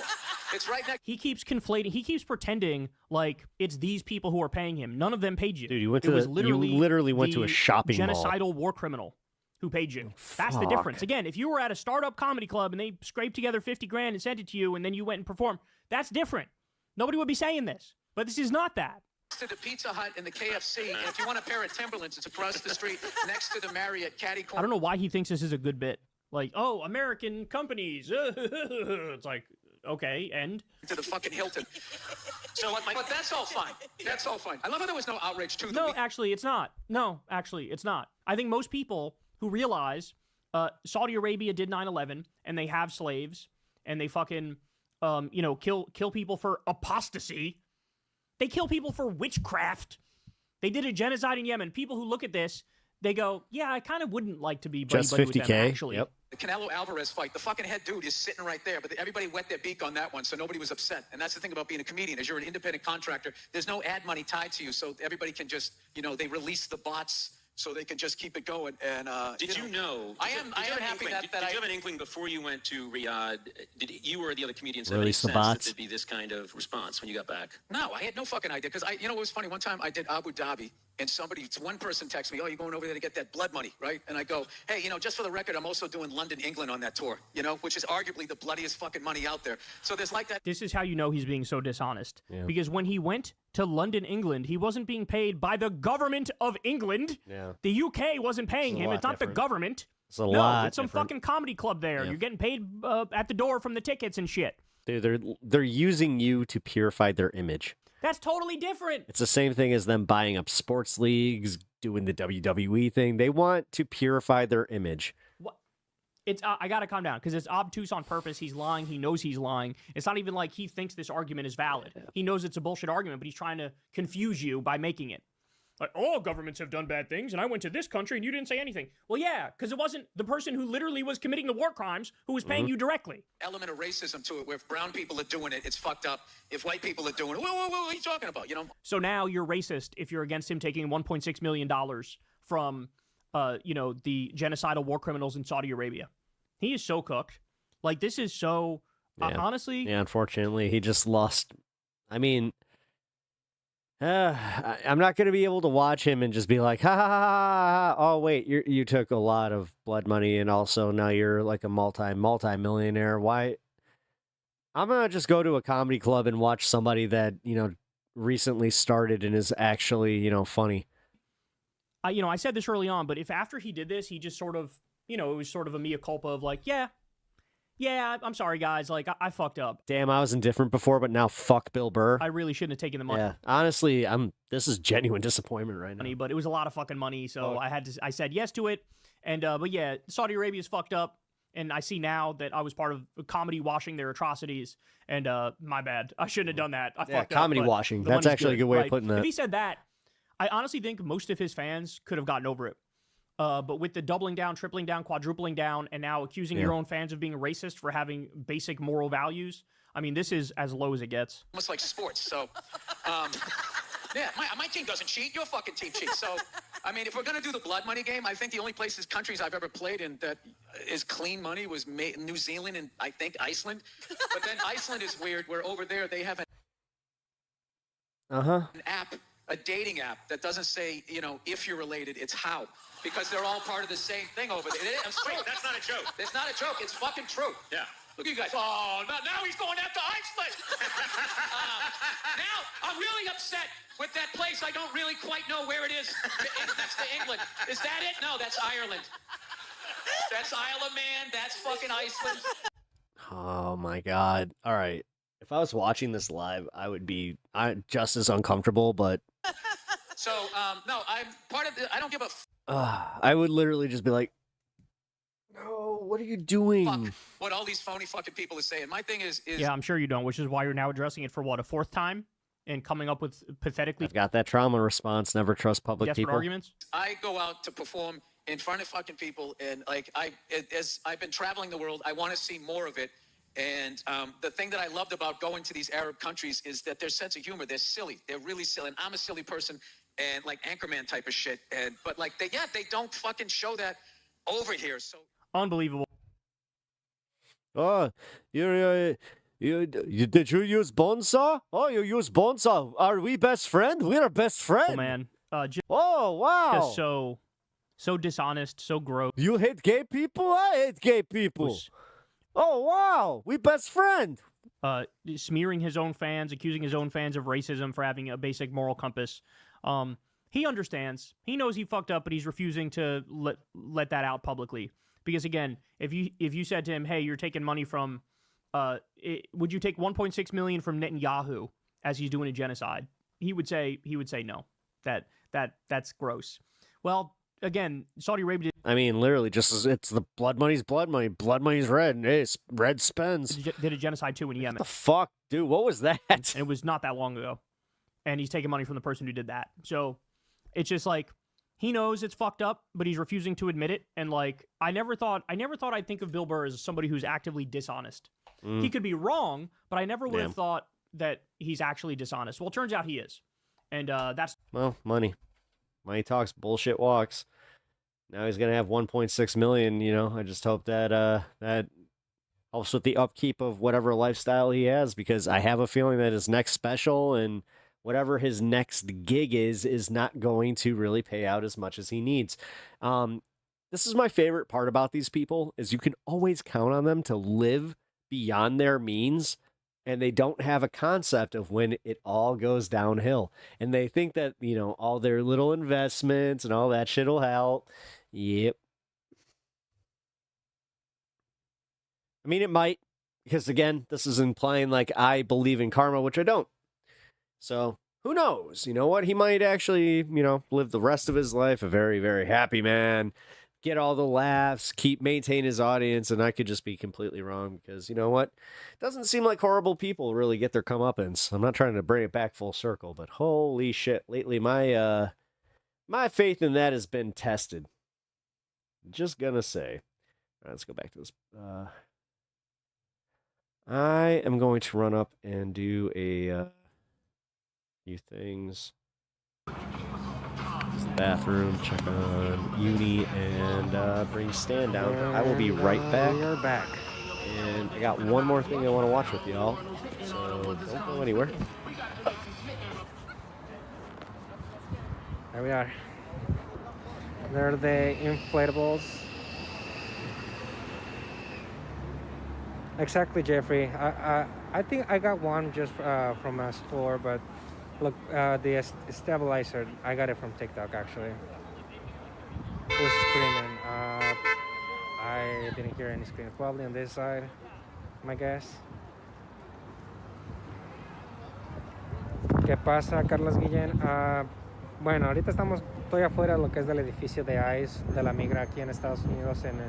It's right next. He keeps conflating. He keeps pretending like it's these people who are paying him. None of them paid you. Dude, you literally went to a shopping mall. Genocidal war criminal who paid you. That's the difference. Again, if you were at a startup comedy club and they scraped together 50 grand and sent it to you and then you went and performed, that's different. Nobody would be saying this. But this is not that. To the Pizza Hut and the KFC, and if you want a pair of Timberlands, it's across the street next to the Marriott Caddy Corner. I don't know why he thinks this is a good bit. Like, oh, American companies. It's like, okay, and? To the fucking Hilton. So, but that's all fine. That's all fine. I love how there was no outrage, too. No, actually, it's not. No, actually, it's not. I think most people who realize Saudi Arabia did 9/11, and they have slaves, and they fucking, kill people for apostasy. They kill people for witchcraft. They did a genocide in Yemen. People who look at this, they go, yeah, I kind of wouldn't like to be buddy with them, actually. Yep. The Canelo Alvarez fight, the fucking head dude is sitting right there, but everybody wet their beak on that one, so nobody was upset. And that's the thing about being a comedian, is you're an independent contractor. There's no ad money tied to you, so everybody can just, they release the bots so they can just keep it going. And did you know? I am happy that did you have an inkling before you went to Riyadh? Did you or the other comedians have any Release the sense that bots. there'd be this kind of response when you got back? No, I had no fucking idea. Because it was funny. One time I did Abu Dhabi, and one person texted me, "Oh, you're going over there to get that blood money, right?" And I go, "Hey, just for the record, I'm also doing London, England on that tour, which is arguably the bloodiest fucking money out there." So there's like that. This is how you know he's being so dishonest. Yeah. Because when he went to London, England, he wasn't being paid by the government of England. Yeah. The UK wasn't paying It's a him. lot It's not different. the government. It's a lot it's some different. fucking comedy club there. Yeah. You're getting paid at the door from the tickets and shit. Dude, they're using you to purify their image. That's totally different. It's the same thing as them buying up sports leagues, doing the WWE thing. They want to purify their image. It's I gotta calm down because it's obtuse on purpose. He's lying. He knows he's lying. It's not even like he thinks this argument is valid. He knows it's a bullshit argument, but he's trying to confuse you by making it. Like, all governments have done bad things, and I went to this country and you didn't say anything. Well, yeah, because it wasn't the person who literally was committing the war crimes who was paying you directly. Element of racism to it, where if brown people are doing it, it's fucked up. If white people are doing it, what are you talking about? So now you're racist if you're against him taking $1.6 million from, the genocidal war criminals in Saudi Arabia. He is so cooked. Like, this is so, honestly. Yeah, unfortunately, he just lost. I mean, I'm not going to be able to watch him and just be like, ha ha ha ha. Oh, wait, you took a lot of blood money and also now you're like a multi-millionaire. Why? I'm going to just go to a comedy club and watch somebody that, recently started and is actually, funny. I said this early on, but if after he did this, he just sort of, it was sort of a mea culpa of like, yeah, I'm sorry, guys. Like, I fucked up. Damn, I was indifferent before, but now fuck Bill Burr. I really shouldn't have taken the money. Yeah, honestly, this is genuine disappointment right now. But it was a lot of fucking money, so I said yes to it. And, but yeah, Saudi Arabia's fucked up. And I see now that I was part of comedy washing their atrocities. And my bad. I shouldn't have done that. I fucked up. Comedy washing. That's actually a good way of putting that. If he said that, I honestly think most of his fans could have gotten over it. But with the doubling down, tripling down, quadrupling down, and now accusing your own fans of being racist for having basic moral values, I mean, this is as low as it gets. Almost like sports. So, yeah, my team doesn't cheat. Your fucking team cheats. So, I mean, if we're going to do the blood money game, I think the only countries I've ever played in that is clean money was New Zealand and I think Iceland. But then Iceland is weird, where over there they have an app, a dating app that doesn't say, if you're related, it's how. Because they're all part of the same thing over there. I'm straight. That's not a joke. It's not a joke. It's fucking true. Yeah. Look at you guys. Oh, now he's going after Iceland. Now I'm really upset with that place. I don't really quite know where it is next to England. Is that it? No, that's Ireland. That's Isle of Man. That's fucking Iceland. Oh my God. All right. If I was watching this live, I would be just as uncomfortable, but... So, no, I'm part of the... I don't give a... I would literally just be like, no, what are you doing? Fuck what all these phony fucking people are saying. My thing is... Yeah, I'm sure you don't, which is why you're now addressing it for, what, a fourth time? And coming up with pathetically... I've got that trauma response, never trust public desperate people. arguments? I go out to perform in front of fucking people, and like as I've been traveling the world, I want to see more of it. And the thing that I loved about going to these Arab countries is that their sense of humor, they're silly. They're really silly. And I'm a silly person and like Anchorman type of shit. But like they don't fucking show that over here. So unbelievable. Oh, did you use Bonsa? Oh, you use Bonsa. Are we best friend? We're best friend. Oh, man. Oh, wow. Just so dishonest, so gross. You hate gay people? I hate gay people. Oh, wow. We best friend. Smearing his own fans, accusing his own fans of racism for having a basic moral compass. He understands. He knows he fucked up, but he's refusing to let that out publicly. Because again, if you said to him, "Hey, you're taking money from," would you take 1.6 million from Netanyahu as he's doing a genocide? He would say no. That's gross. Well, again, Saudi Arabia. I mean, literally, it's the blood money's blood money. Blood money's red. Hey, red spends. Did a genocide too in Yemen. What the fuck, dude? What was that? And it was not that long ago, and he's taking money from the person who did that. So it's just like he knows it's fucked up, but he's refusing to admit it. And like I never thought I'd think of Bill Burr as somebody who's actively dishonest. He could be wrong, but I never would have thought that he's actually dishonest. Well, it turns out he is, and that's well, money. Money talks, bullshit walks. Now he's gonna have 1.6 million. You know, I just hope that that helps with the upkeep of whatever lifestyle he has, because I have a feeling that his next special and whatever his next gig is not going to really pay out as much as he needs. This is my favorite part about these people, is you can always count on them to live beyond their means, and they don't have a concept of when it all goes downhill. And they think that, you know, all their little investments and all that shit will help. Yep. I mean, it might, because again, this is implying like I believe in karma, which I don't. So who knows? You know what? He might actually, you know, live the rest of his life a very, very happy man, get all the laughs, maintain his audience, and I could just be completely wrong, because you know what? It doesn't seem like horrible people really get their comeuppance. I'm not trying to bring it back full circle, but holy shit, lately my faith in that has been tested. Just gonna say. All right, let's go back to this. I am going to run up and do a few things. This is the bathroom, check on Uni, and bring Stan down. I will be right back. We are back. And I got one more thing I want to watch with y'all, so don't go anywhere. There we are. There are the inflatables. Exactly, Jeffrey. I think I got one just from a store, but look, the stabilizer, I got it from TikTok actually. Who's screaming? I didn't hear any screams. Probably on this side, my guess. ¿Qué pasa, Carlos Guillén? Bueno, ahorita estoy afuera de lo que es del edificio de ICE, de la migra aquí en Estados Unidos, en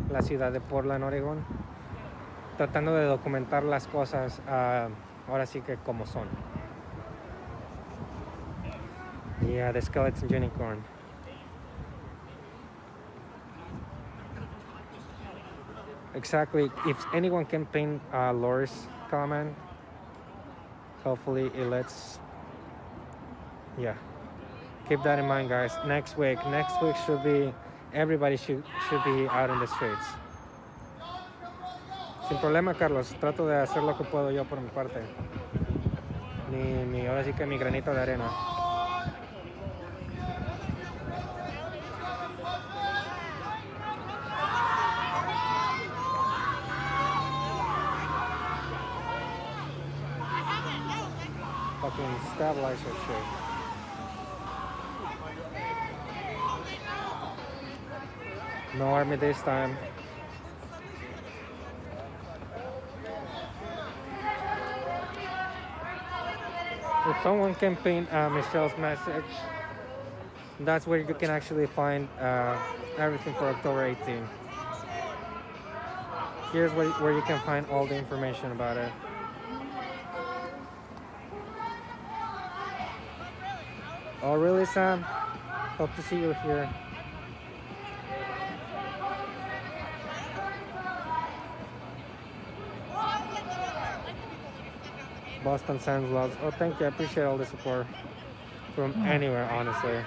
la ciudad de Portland, Oregon, tratando de documentar las cosas, ahora sí que como son. Yeah, the skeleton unicorn. Exactly. If anyone can pin Laura's comment, hopefully it lets. Yeah. Keep that in mind, guys. Next week should be, everybody should be out in the streets. Sin problema, Carlos. Trato de hacer lo que puedo yo por mi parte. Ahora sí que mi granito de arena. Fucking stabilizer shit. No army this time. If someone can pin Michelle's message, that's where you can actually find everything for October 18. Here's where you can find all the information about it. Oh, really, Sam? Hope to see you here. Boston Sands loves. Oh, thank you. I appreciate all the support from anywhere, honestly.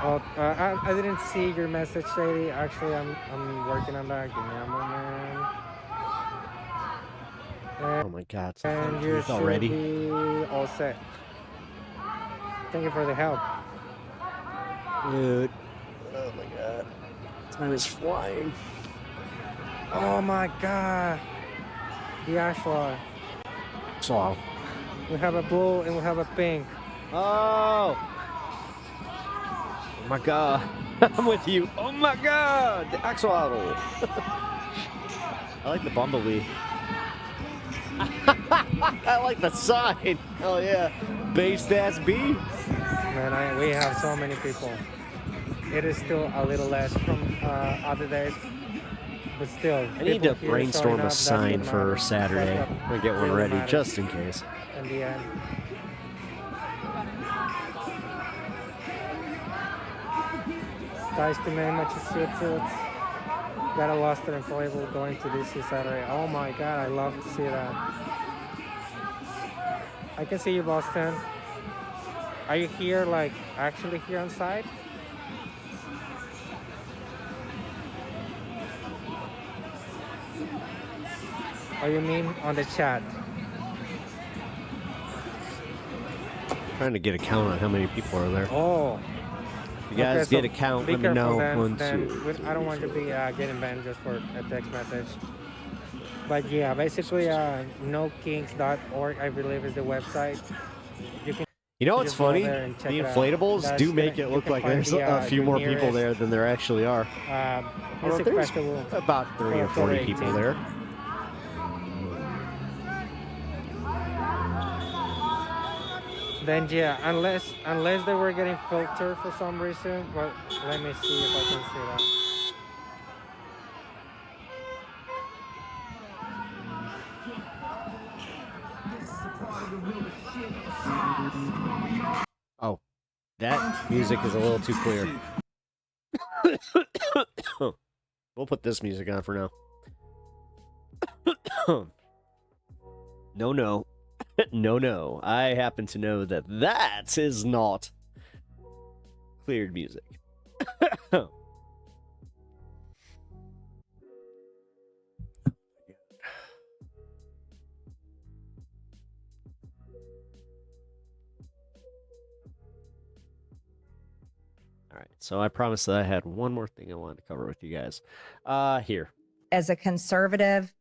Oh, I didn't see your message, Sadie. Actually, I'm working on that. Give me a moment. Oh my God! And you should already be all set. Thank you for the help, dude. Oh my God! Time is flying. Oh my God! The ashlar. So we have a blue and we have a pink. Oh! Oh my God! I'm with you. Oh my God! The axolotl. I like the bumblebee. I like the sign. Hell yeah! Based ass bee. Man, we have so many people. It is still a little less from other days, but still. I need to brainstorm a sign for Saturday. I'm gonna get one ready just in case. In the end. Nice to meet Massachusetts. Got a lost and inflatable going to DC Saturday. Oh my God, I love to see that. I can see you, Boston. Are you here, like, actually here on site? Or you mean on the chat? Trying to get a count on how many people are there. Oh. You guys Okay, get a so count. be Let me know. careful then, I don't want you to be getting banned just for a text message. But yeah, basically, nokinks.org, I believe, is the website. You know what's just go funny? there and The check it out. inflatables That's do gonna- make it you look can like find there's the, a few your more people nearest, there than there actually are. Music There's festival about 30 or 40 for people 18. there. Then yeah, unless they were getting filtered for some reason, but let me see if I can see that. Oh, that music is a little too clear. We'll put this music on for now. No, no. No, no. I happen to know that that is not cleared music. All right, so I promised that I had one more thing I wanted to cover with you guys. Here. As a conservative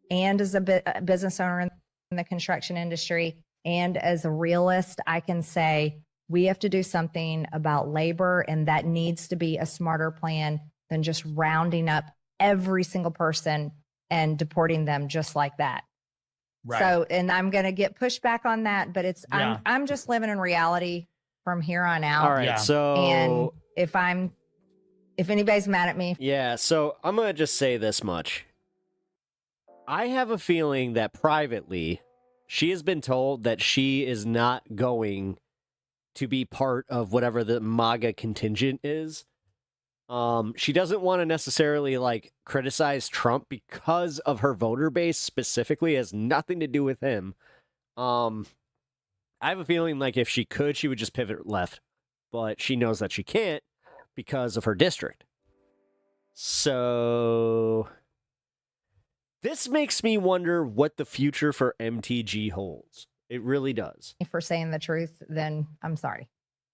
and as a business owner in the construction industry and as a realist, I can say we have to do something about labor, and that needs to be a smarter plan than just rounding up every single person and deporting them just like that. Right. So, and I'm going to get pushback on that, but it's, Yeah. I'm just living in reality from here on out. All right, so And if anybody's mad at me, yeah, so I'm going to just say this much. I have a feeling that privately, she has been told that she is not going to be part of whatever the MAGA contingent is. She doesn't want to necessarily like criticize Trump because of her voter base specifically. It has nothing to do with him. I have a feeling like if she could, she would just pivot left, but she knows that she can't because of her district. So this makes me wonder what the future for MTG holds. It really does. for saying the truth, then I'm sorry.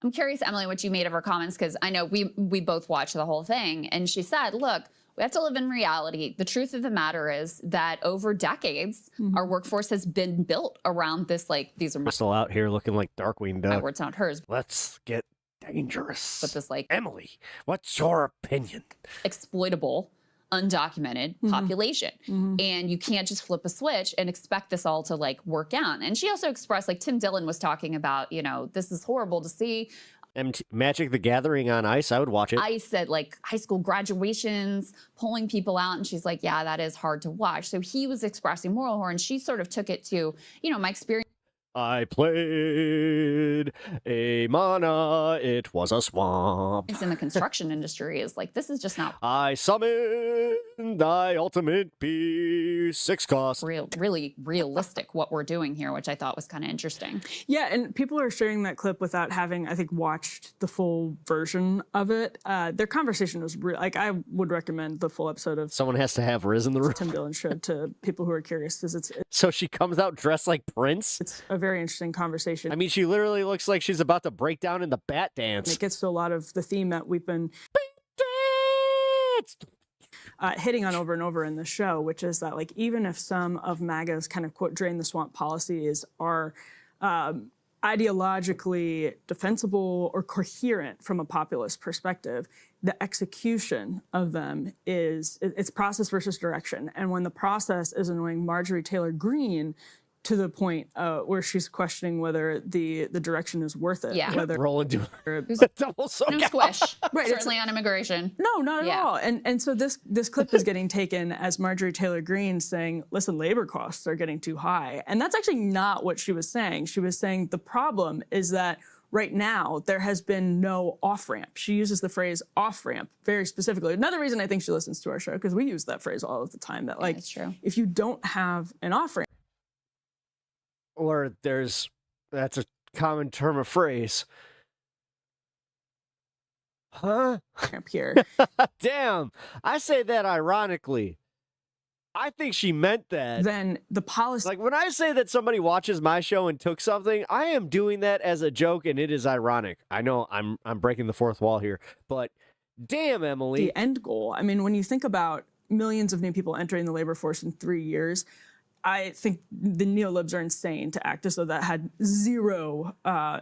I'm curious, Emily, what you made of her comments, because I know we both watched the whole thing, and she said, look, we have to live in reality. The truth of the matter is that over decades, our workforce has been built around this, like, these are Crystal out here looking like Darkwing Duck. my words, not hers, Let's get dangerous. but this, like, Emily, what's your opinion? exploitable, undocumented population. And you can't just flip a switch and expect this all to like work out. And she also expressed, like Tim Dillon was talking about, you know, this is horrible to see. Magic the Gathering on ice, I would watch it. I said like high school graduations, pulling people out. And she's like, yeah, that is hard to watch. So he was expressing moral horror, and she sort of took it to, you know, my experience I played a mana, it was a swamp. in the construction industry is like, this is just not I summoned thy ultimate P6 cost. really realistic what we're doing here, which I thought was kind of interesting. Yeah, and people are sharing that clip without having, I think, watched the full version of it. Their conversation was real. Like, I would recommend the full episode of Someone has to have Riz in the room. Tim Dillon show to people who are curious, because it's So she comes out dressed like Prince? It's a very interesting conversation. I mean, she literally looks like she's about to break down in the bat And dance. it gets to a lot of the theme that we've been hitting on over and over in the show, which is that, like, even if some of MAGA's kind of quote drain the swamp policies are ideologically defensible or coherent from a populist perspective, the execution of them it's process versus direction. And when the process is annoying Marjorie Taylor Greene to the point where she's questioning whether the direction is worth it. Yeah. Roll into double soak No out. squish, Right, certainly on immigration. No, not at Yeah. all. And so this clip is getting taken as Marjorie Taylor Greene saying, listen, labor costs are getting too high. And that's actually not what she was saying. She was saying the problem is that right now, there has been no off-ramp. She uses the phrase off-ramp very specifically. Another reason I think she listens to our show, because we use that phrase all of the time, that like, if you don't have an off-ramp. Or that's a common term of phrase. Huh? Here. Damn. I say that ironically. I think she meant that. Then the policy. Like when I say that somebody watches my show and took something, I am doing that as a joke and it is ironic. I know I'm breaking the fourth wall here, but damn, Emily. The end goal. I mean, when you think about millions of new people entering the labor force in 3 years, I think the neolibs are insane to act as though that had zero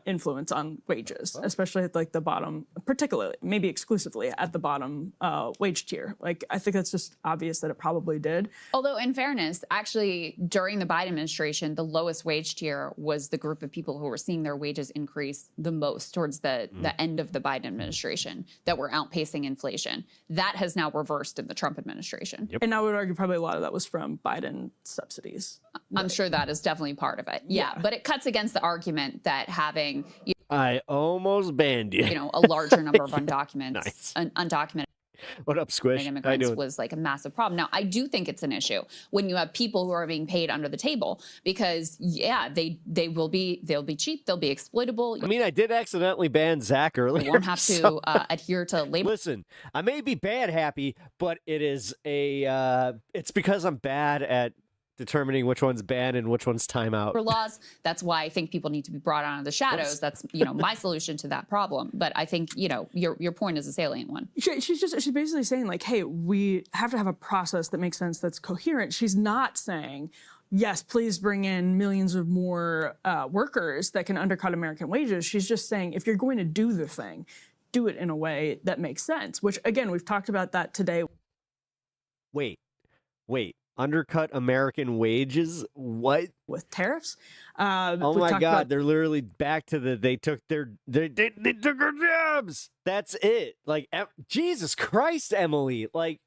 influence on wages, especially at like the bottom, particularly, maybe exclusively at the bottom wage tier. Like, I think that's just obvious that it probably did. Although, in fairness, actually, during the Biden administration, the lowest wage tier was the group of people who were seeing their wages increase the most towards the end of the Biden administration that were outpacing inflation. That has now reversed in the Trump administration. And I would argue probably a lot of that was from Biden subsidies. I'm sure that is definitely part of it. Yeah, but it cuts against the argument that having I almost banned you. You know, a larger number of undocumented What up, Squish? immigrants was like a massive problem. Now, I do think it's an issue when you have people who are being paid under the table because, yeah, they'll be cheap, they'll be exploitable. I mean, I did accidentally ban Zach earlier. You won't have to adhere to labor. Listen, I may be bad happy, but it is it's because I'm bad at determining which one's banned and which one's timeout. For laws, that's why I think people need to be brought out of the shadows. Oops. That's, my solution to that problem. But I think, your point is a salient one. She's basically saying like, hey, we have to have a process that makes sense, that's coherent. She's not saying, yes, please bring in millions of more workers that can undercut American wages. She's just saying, if you're going to do the thing, do it in a way that makes sense, which again, we've talked about that today. Wait. Undercut American wages? What? With tariffs? Oh my God! They're literally back to they took our jobs. That's it. Like Jesus Christ, Emily. Like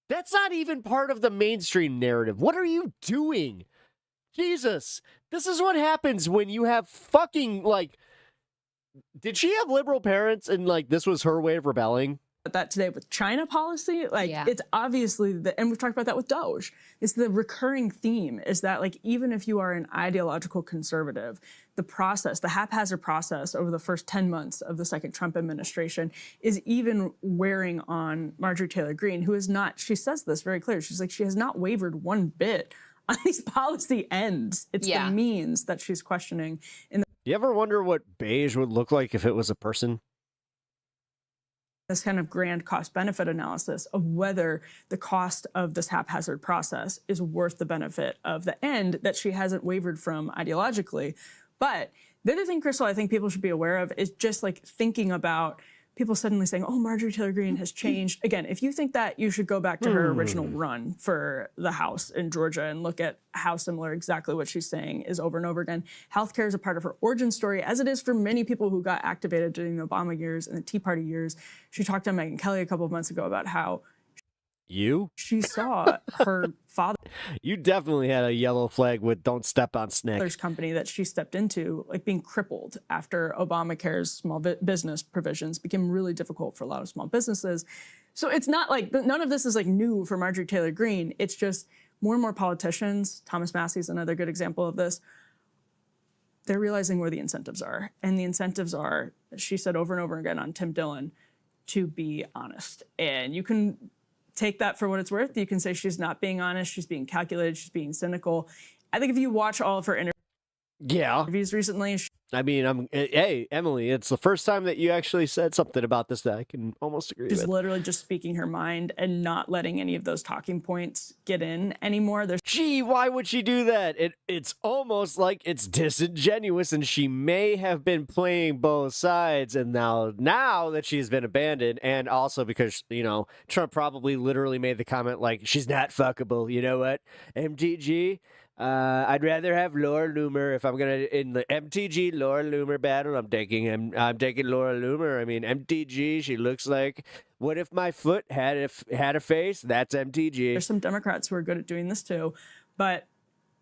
that's not even part of the mainstream narrative. What are you doing? Jesus, this is what happens when you have fucking like. Did she have liberal parents and like this was her way of rebelling? That today with China policy, like it's obviously and we've talked about that with Doge. It's the recurring theme is that like even if you are an ideological conservative, the haphazard process over the first 10 months of the second Trump administration is even wearing on Marjorie Taylor Greene, who is not. She says this very clearly. She's like she has not wavered one bit on these policy ends. It's the means that she's questioning. You ever wonder what beige would look like if it was a person? This kind of grand cost-benefit analysis of whether the cost of this haphazard process is worth the benefit of the end that she hasn't wavered from ideologically. But the other thing, Crystal, I think people should be aware of is just like thinking about people suddenly saying, oh, Marjorie Taylor Greene has changed. Again, if you think that, you should go back to her original run for the House in Georgia and look at how similar exactly what she's saying is over and over again. Healthcare is a part of her origin story, as it is for many people who got activated during the Obama years and the Tea Party years. She talked to Megyn Kelly a couple of months ago about how she saw her father. You definitely had a yellow flag with "Don't step on snake." There's company that she stepped into, like being crippled after Obamacare's small business provisions became really difficult for a lot of small businesses. So it's not like none of this is like new for Marjorie Taylor Greene. It's just more and more politicians. Thomas Massey's another good example of this. They're realizing where the incentives are, and the incentives are, she said over and over again on Tim Dillon, to be honest. And you can take that for what it's worth. You can say she's not being honest, she's being calculated, she's being cynical. I think if you watch all of her interviews recently, I mean, hey, Emily, it's the first time that you actually said something about this that I can almost agree with. She's literally just speaking her mind and not letting any of those talking points get in anymore. Gee, why would she do that? It's almost like it's disingenuous, and she may have been playing both sides. And now that she's been abandoned, and also because, Trump probably literally made the comment like, she's not fuckable. You know what? MTG, I'd rather have Laura Loomer if I'm gonna in the MTG Laura Loomer battle. I'm taking Laura Loomer. I mean MTG. She looks like. What if my foot had a face? That's MTG. There's some Democrats who are good at doing this too, but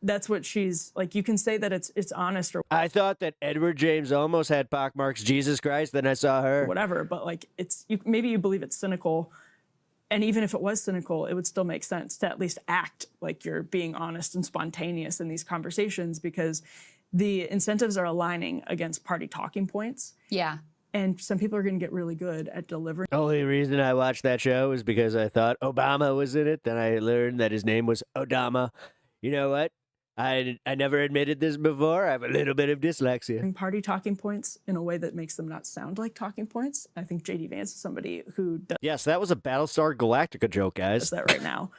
that's what she's like. You can say that it's honest or I thought that Edward James almost had pockmarks. Jesus Christ. Then I saw her. whatever, but like maybe you believe it's cynical. And even if it was cynical, it would still make sense to at least act like you're being honest and spontaneous in these conversations, because the incentives are aligning against party talking points. Yeah. And some people are going to get really good at delivering. The only reason I watched that show is because I thought Obama was in it. Then I learned that his name was Odama. You know what? I never admitted this before. I have a little bit of dyslexia. Party talking points in a way that makes them not sound like talking points. I think J.D. Vance is somebody who does Yes, that was a Battlestar Galactica joke, guys. that right now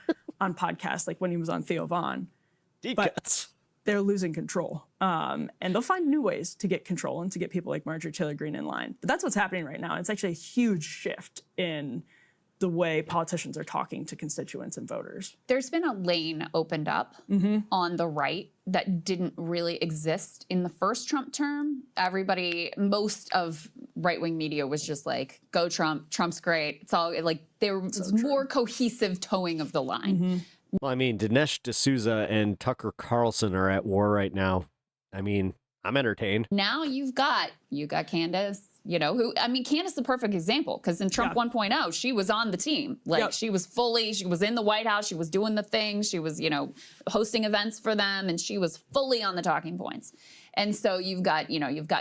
on podcasts, like when he was on Theo Vaughn. But they're losing control. And they'll find new ways to get control and to get people like Marjorie Taylor Greene in line. But that's what's happening right now. It's actually a huge shift in the way politicians are talking to constituents and voters. There's been a lane opened up on the right that didn't really exist in the first Trump term. Most of right-wing media was just like, go Trump, Trump's great. It's all like, there was more cohesive towing of the line. Well, I mean, Dinesh D'Souza and Tucker Carlson are at war right now. I mean, I'm entertained. Now you got Candace, Candace is the perfect example, because in Trump 1.0, she was on the team. Like she was in the White House, she was doing the thing, she was, hosting events for them, and she was fully on the talking points. And so you've got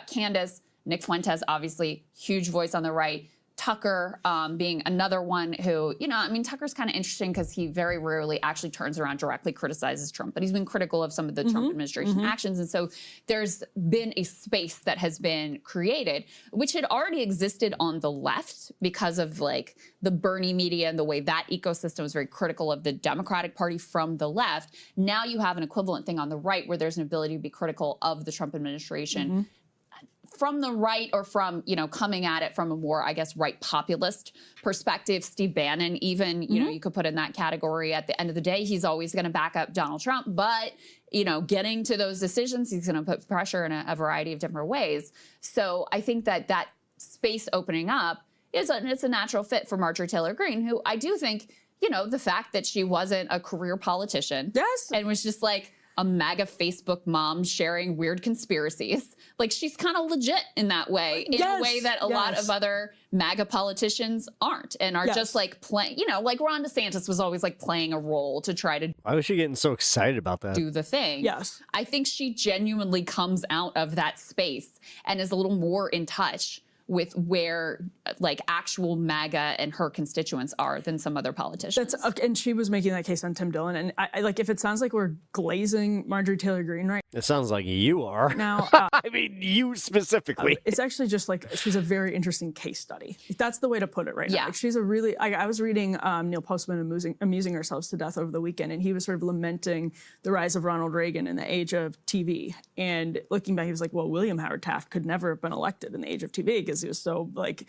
Candace, Nick Fuentes, obviously huge voice on the right. Tucker being another one who, Tucker's kind of interesting because he very rarely actually turns around, directly criticizes Trump, but he's been critical of some of the Trump administration actions. And so there's been a space that has been created, which had already existed on the left because of like the Bernie media and the way that ecosystem was very critical of the Democratic Party from the left. Now you have an equivalent thing on the right where there's an ability to be critical of the Trump administration. From the right, or from, coming at it from a more, I guess, right populist perspective. Steve Bannon, even, you could put in that category. At the end of the day, he's always going to back up Donald Trump. But, getting to those decisions, he's going to put pressure in a variety of different ways. So I think that space opening up it's a natural fit for Marjorie Taylor Greene, who I do think, the fact that she wasn't a career politician. Yes. And was just like a MAGA Facebook mom sharing weird conspiracies. Like, she's kind of legit in that way, in a way that a lot of other MAGA politicians aren't, and are just like playing, like Ron DeSantis was always like playing a role to try to Why was she getting so excited about that? do the thing. Yes. I think she genuinely comes out of that space and is a little more in touch with where like actual MAGA and her constituents are than some other politicians. And she was making that case on Tim Dillon. And I like, if it sounds like we're glazing Marjorie Taylor Greene right It sounds like you are. now, I mean, you specifically. it's actually just like, she's a very interesting case study. That's the way to put it right now. Yeah. Like, she's a really, I was reading Neil Postman amusing ourselves to death over the weekend, and he was sort of lamenting the rise of Ronald Reagan in the age of TV. And looking back, he was like, well, William Howard Taft could never have been elected in the age of TV because he was so like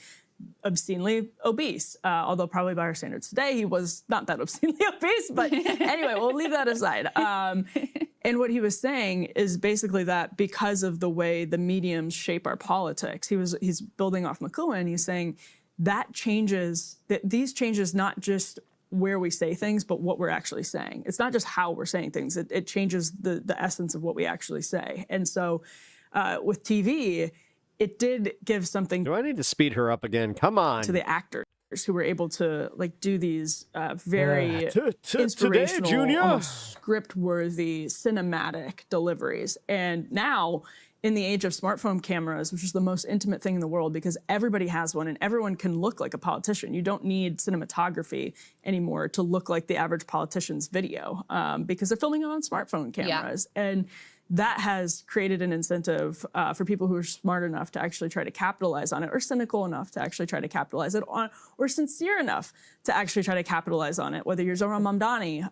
obscenely obese, although probably by our standards today, he was not that obscenely obese, but anyway, we'll leave that aside. And what he was saying is basically that because of the way the mediums shape our politics, he's building off McLuhan, he's saying that these changes not just where we say things, but what we're actually saying. It's not just how we're saying things, it changes the essence of what we actually say. And so with TV, it did give something. Do I need to speed her up again? Come on. To the actors who were able to like do these very inspirational, Junior. script-worthy, cinematic deliveries. And now, in the age of smartphone cameras, which is the most intimate thing in the world because everybody has one and everyone can look like a politician. You don't need cinematography anymore to look like the average politician's video because they're filming it on smartphone cameras. Yeah. And that has created an incentive for people who are smart enough to actually try to capitalize on it, or cynical enough to actually try to capitalize it on, or sincere enough to actually try to capitalize on it. Whether you're Zohran Mamdani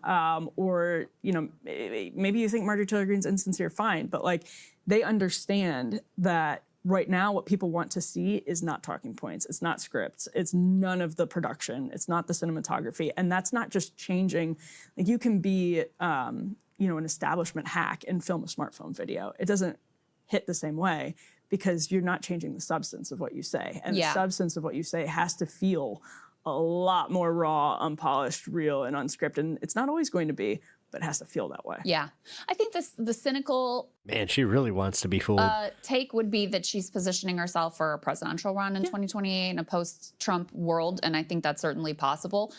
or maybe you think Marjorie Taylor Greene's insincere, fine, but like they understand that right now what people want to see is not talking points, it's not scripts, it's none of the production, it's not the cinematography, and that's not just changing. Like you can be an establishment hack and film a smartphone video. It doesn't hit the same way because you're not changing the substance of what you say. And the substance of what you say has to feel a lot more raw, unpolished, real, and unscripted. And it's not always going to be, that has to feel that way. Yeah. I think the cynical Man, she really wants to be fooled. take would be that she's positioning herself for a presidential run in 2028 in a post-Trump world, and I think that's certainly possible.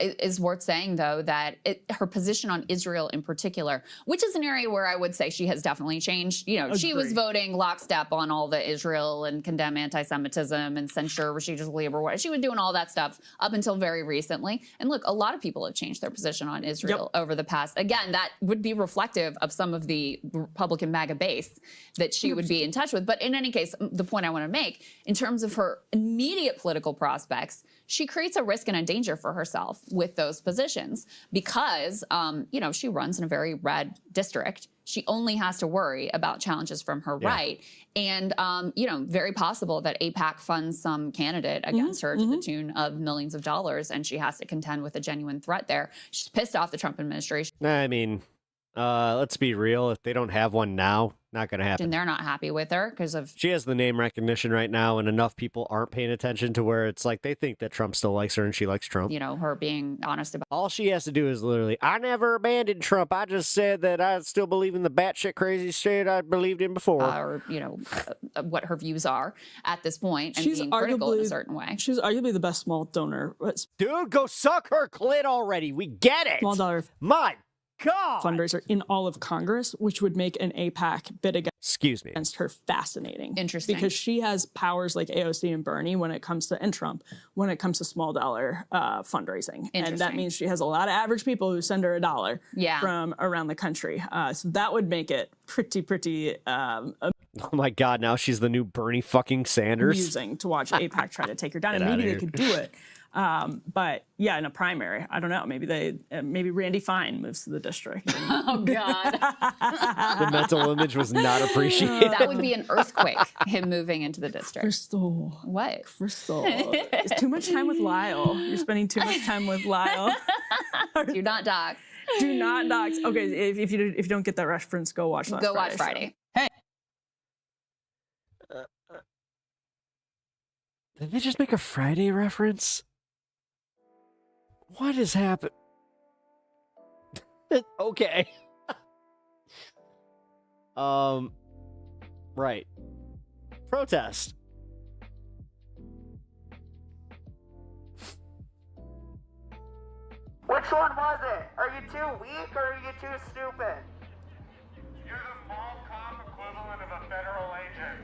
It is worth saying, though, that her position on Israel in particular, which is an area where I would say she has definitely changed. You know, she was voting lockstep on all the Israel and condemn anti-Semitism and censure Rashid Tlaib. She was doing all that stuff up until very recently. And look, a lot of people have changed their position on Israel over the past. Again, that would be reflective of some of the Republican MAGA base that she would be in touch with. But in any case, the point I want to make, in terms of her immediate political prospects, she creates a risk and a danger for herself with those positions because, you know, she runs in a very red district. She only has to worry about challenges from her right. And, you know, very possible that AIPAC funds some candidate against her to the tune of millions of dollars, and she has to contend with a genuine threat there. She's pissed off the Trump administration. I mean, let's be real. If they don't have one now, not going to happen. And they're not happy with her because of... She has the name recognition right now, and enough people aren't paying attention to where it's like they think that Trump still likes her and she likes Trump. You know, her being honest about... All she has to do is literally, I never abandoned Trump. I just said that I still believe in the batshit crazy shit I believed in before. Or, you know, what her views are at this point and being critical in a certain way. She's arguably the best small donor. Dude, go suck her clit already. We get it. Small dollar. My God. Fundraiser in all of Congress, which would make an AIPAC bid against her fascinating. Interesting. Because she has powers like AOC and Bernie when it comes to, and Trump, when it comes to small dollar fundraising. And that means she has a lot of average people who send her $1 from around the country. So that would make it pretty oh my God, now she's the new Bernie fucking Sanders. amusing to watch AIPAC try to take her down. And maybe they could do it. But yeah, in a primary, I don't know. Maybe maybe Randy Fine moves to the district. Oh God, the mental image was not appreciated. That would be an earthquake. Him moving into the district. Crystal, what? Crystal, it's too much time with Lyle. You're spending too much time with Lyle. Do not dox. Do not dox. Okay, if you don't get that reference, go watch Last Go Friday watch Friday. Hey. Did they just make a Friday reference? What has happened? Okay. Right. Protest. Which one was it? Are you too weak or are you too stupid? You're the mall cop equivalent of a federal agent.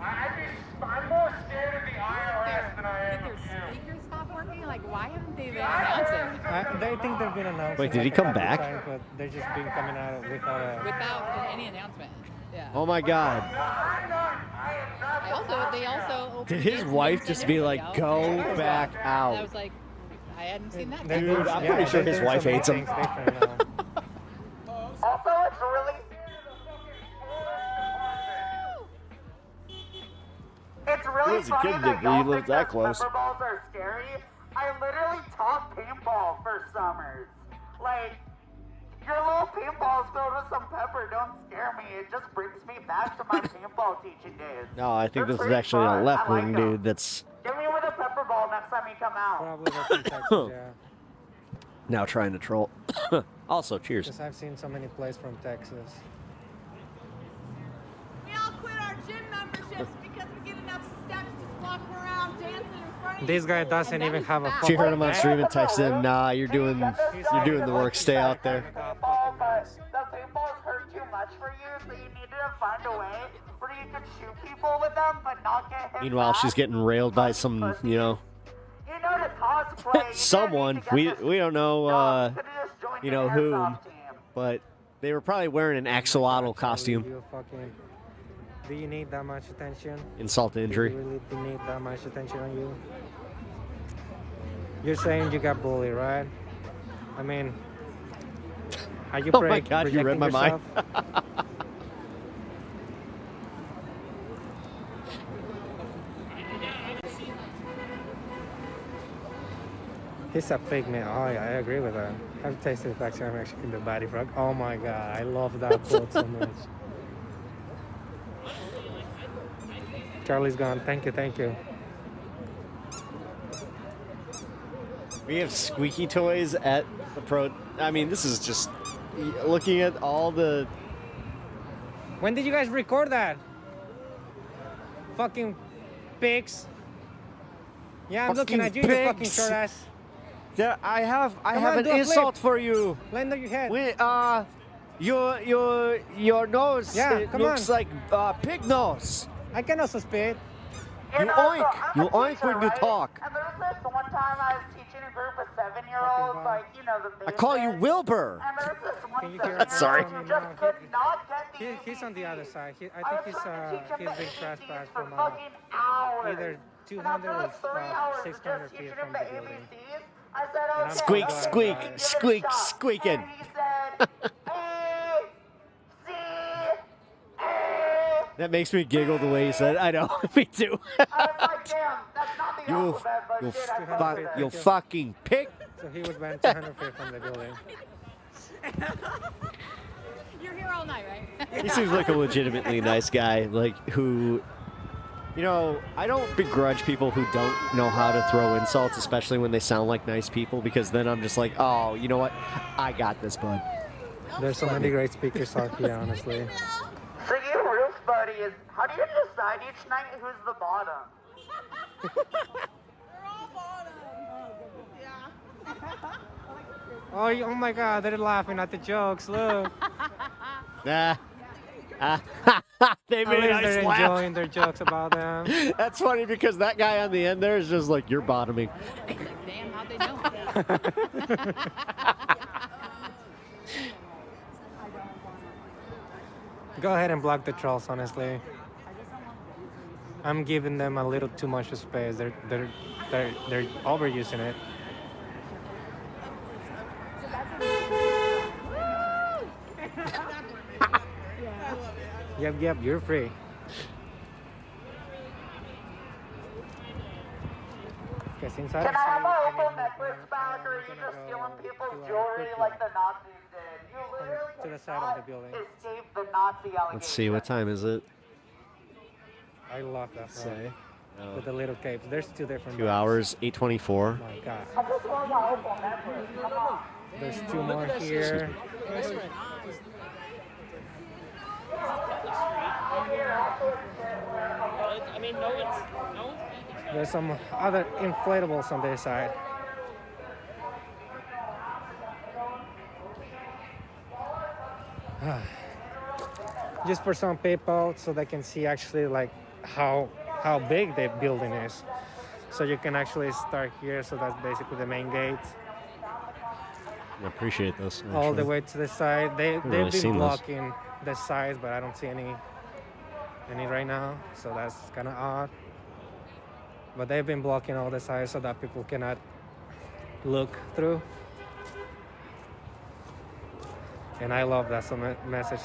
I'm more scared of the IRS than I am of you. Speakers stop working? Like, why haven't they been announcing? They think they've been announcing. Wait, did he come back? Time, but they're just been coming out without any announcement. Yeah. Oh my God. They also Did his wife just be like, go back out? I was like, I hadn't seen that. Dude, I'm pretty sure his wife hates him. Also, it's really... It's really funny that y'all think that pepper balls are scary. I literally taught paintball for summers. Like, your little paintballs filled with some pepper don't scare me. It just brings me back to my paintball teaching days. No, I think this is actually a left-wing dude that's Give me with a pepper ball next time you come out. Probably now trying to troll. Also, cheers. Because I've seen so many plays from Texas. We all quit our gym memberships because we get enough steps to walk around dancing in front of This guy doesn't even have a. She heard him on stream and texted him, nah, you're doing the work, stay out there. But the paintballs hurt too much for you, so you needed to find a way where you could shoot people with them, but not get hit. Meanwhile, she's getting railed by some, You know to cosplay. someone. We don't know, whom, but they were probably wearing an axolotl costume. Do you need that much attention? Insult to injury. Do you really need that much attention on you? You're saying you got bullied, right? I mean, are you oh my God, you read my mind. He's a pigment. Oh yeah, I agree with that. I've tasted the actually I'm actually in the body frog. Oh my God, I love that quote so much. Charlie's gone. Thank you. We have squeaky toys at the I mean, this is just looking at all the. When did you guys record that? Fucking pigs. Yeah, I'm looking at you, you fucking short ass. Yeah, I have Come on, an do a insult flip. for you. Land on your head. Your nose looks like pig nose. I can also spit. You oink. You oink when you talk. And there was this one time I was teaching a group of 7-year-olds, like, you know, the basics. I call you Wilbur. And there was this one Can you hear Sorry. who just could not get the He's on the other side. I I think was trying to teach him he's the been ABCs trespassed for from fucking hours. either And 200 after or like 3 hours of 600 just feet teaching from him the the building. ABCs, I said, And I'm okay, Squeak, let's squeak, give it a squeak, shot. squeaking. And he said, That makes me giggle the way you said it. I know. Me too. I was like, damn, that's not the alphabet, but shit, I fucked it. You fucking pig. So he was banned 200 feet from the building. You're here all night, right? He seems like a legitimately nice guy, like who, you know, I don't begrudge people who don't know how to throw insults, especially when they sound like nice people, because then I'm just like, oh, you know what? I got this, bud. There's so many great speakers out here, honestly. So you roof buddy is, how do you decide each night who's the bottom? Oh my God, they're laughing at the jokes. Look. Nah. They At made least us they're laugh. enjoying their jokes about them. That's funny because that guy on the end there is just like, you're bottoming. Damn, how'd they know? Go ahead and block the trolls, honestly. I'm giving them a little too much space. They're overusing it. Yep, you're free. Okay, since Can I have my opal necklace back, or are you just stealing people's jewelry like the Nazis did? You literally to the side of the building. escape the Nazi allegation. Let's see, what time is it? I love that Say. one. With the little capes. There's two different 2 hours, 8:24. Oh my God. I just want my opal necklace. Come on. There's two more here. I mean, no, it's no. There's some other inflatables on their side. Just for some people, so they can see actually like how big the building is. So you can actually start here. So that's basically the main gate. I appreciate this. All the actually. way to the side. They've really been seen this. blocking the sides, but I don't see any right now. So that's kind of odd. But they've been blocking all the sides so that people cannot look through. And I love that message.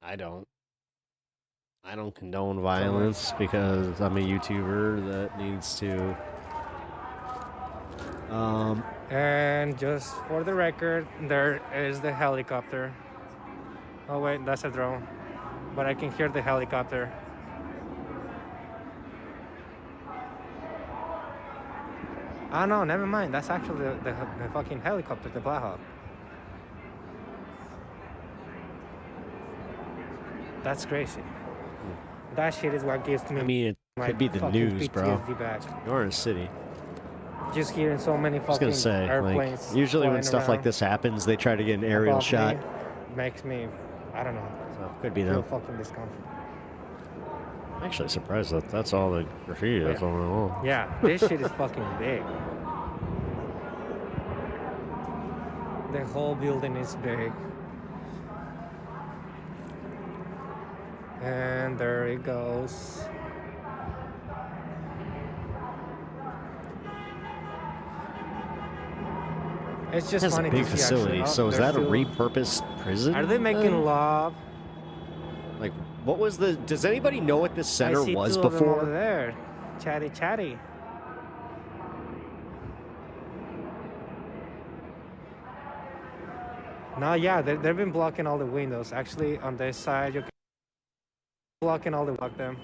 I don't condone violence because I'm a YouTuber that needs to. And just for the record, there is the helicopter. Oh wait, that's a drone. But I can hear the helicopter. Oh no, never mind. That's actually the fucking helicopter, the Black Hawk. That's crazy. That shit is what gives me. I mean, it could be the fucking news, bro. PTSD back. You're in a city. Just hearing so many I was gonna fucking say, like, airplanes. usually when flying stuff like around this happens, they try to get an aerial above shot. me makes me, I don't know. So could be feel them. fucking discomfort. I'm actually surprised that that's all the graffiti that's on the wall. Yeah, this shit is fucking big. The whole building is big. And there it goes. It's just That's a funny big to see facility. actually. So is that a There's repurposed prison? Are they making then? love? Like, what was the? Does anybody know what this center I see was two of them before? over there. Chatty. No, yeah, they've been blocking all the windows. Actually, on this side, you can blocking all the block them.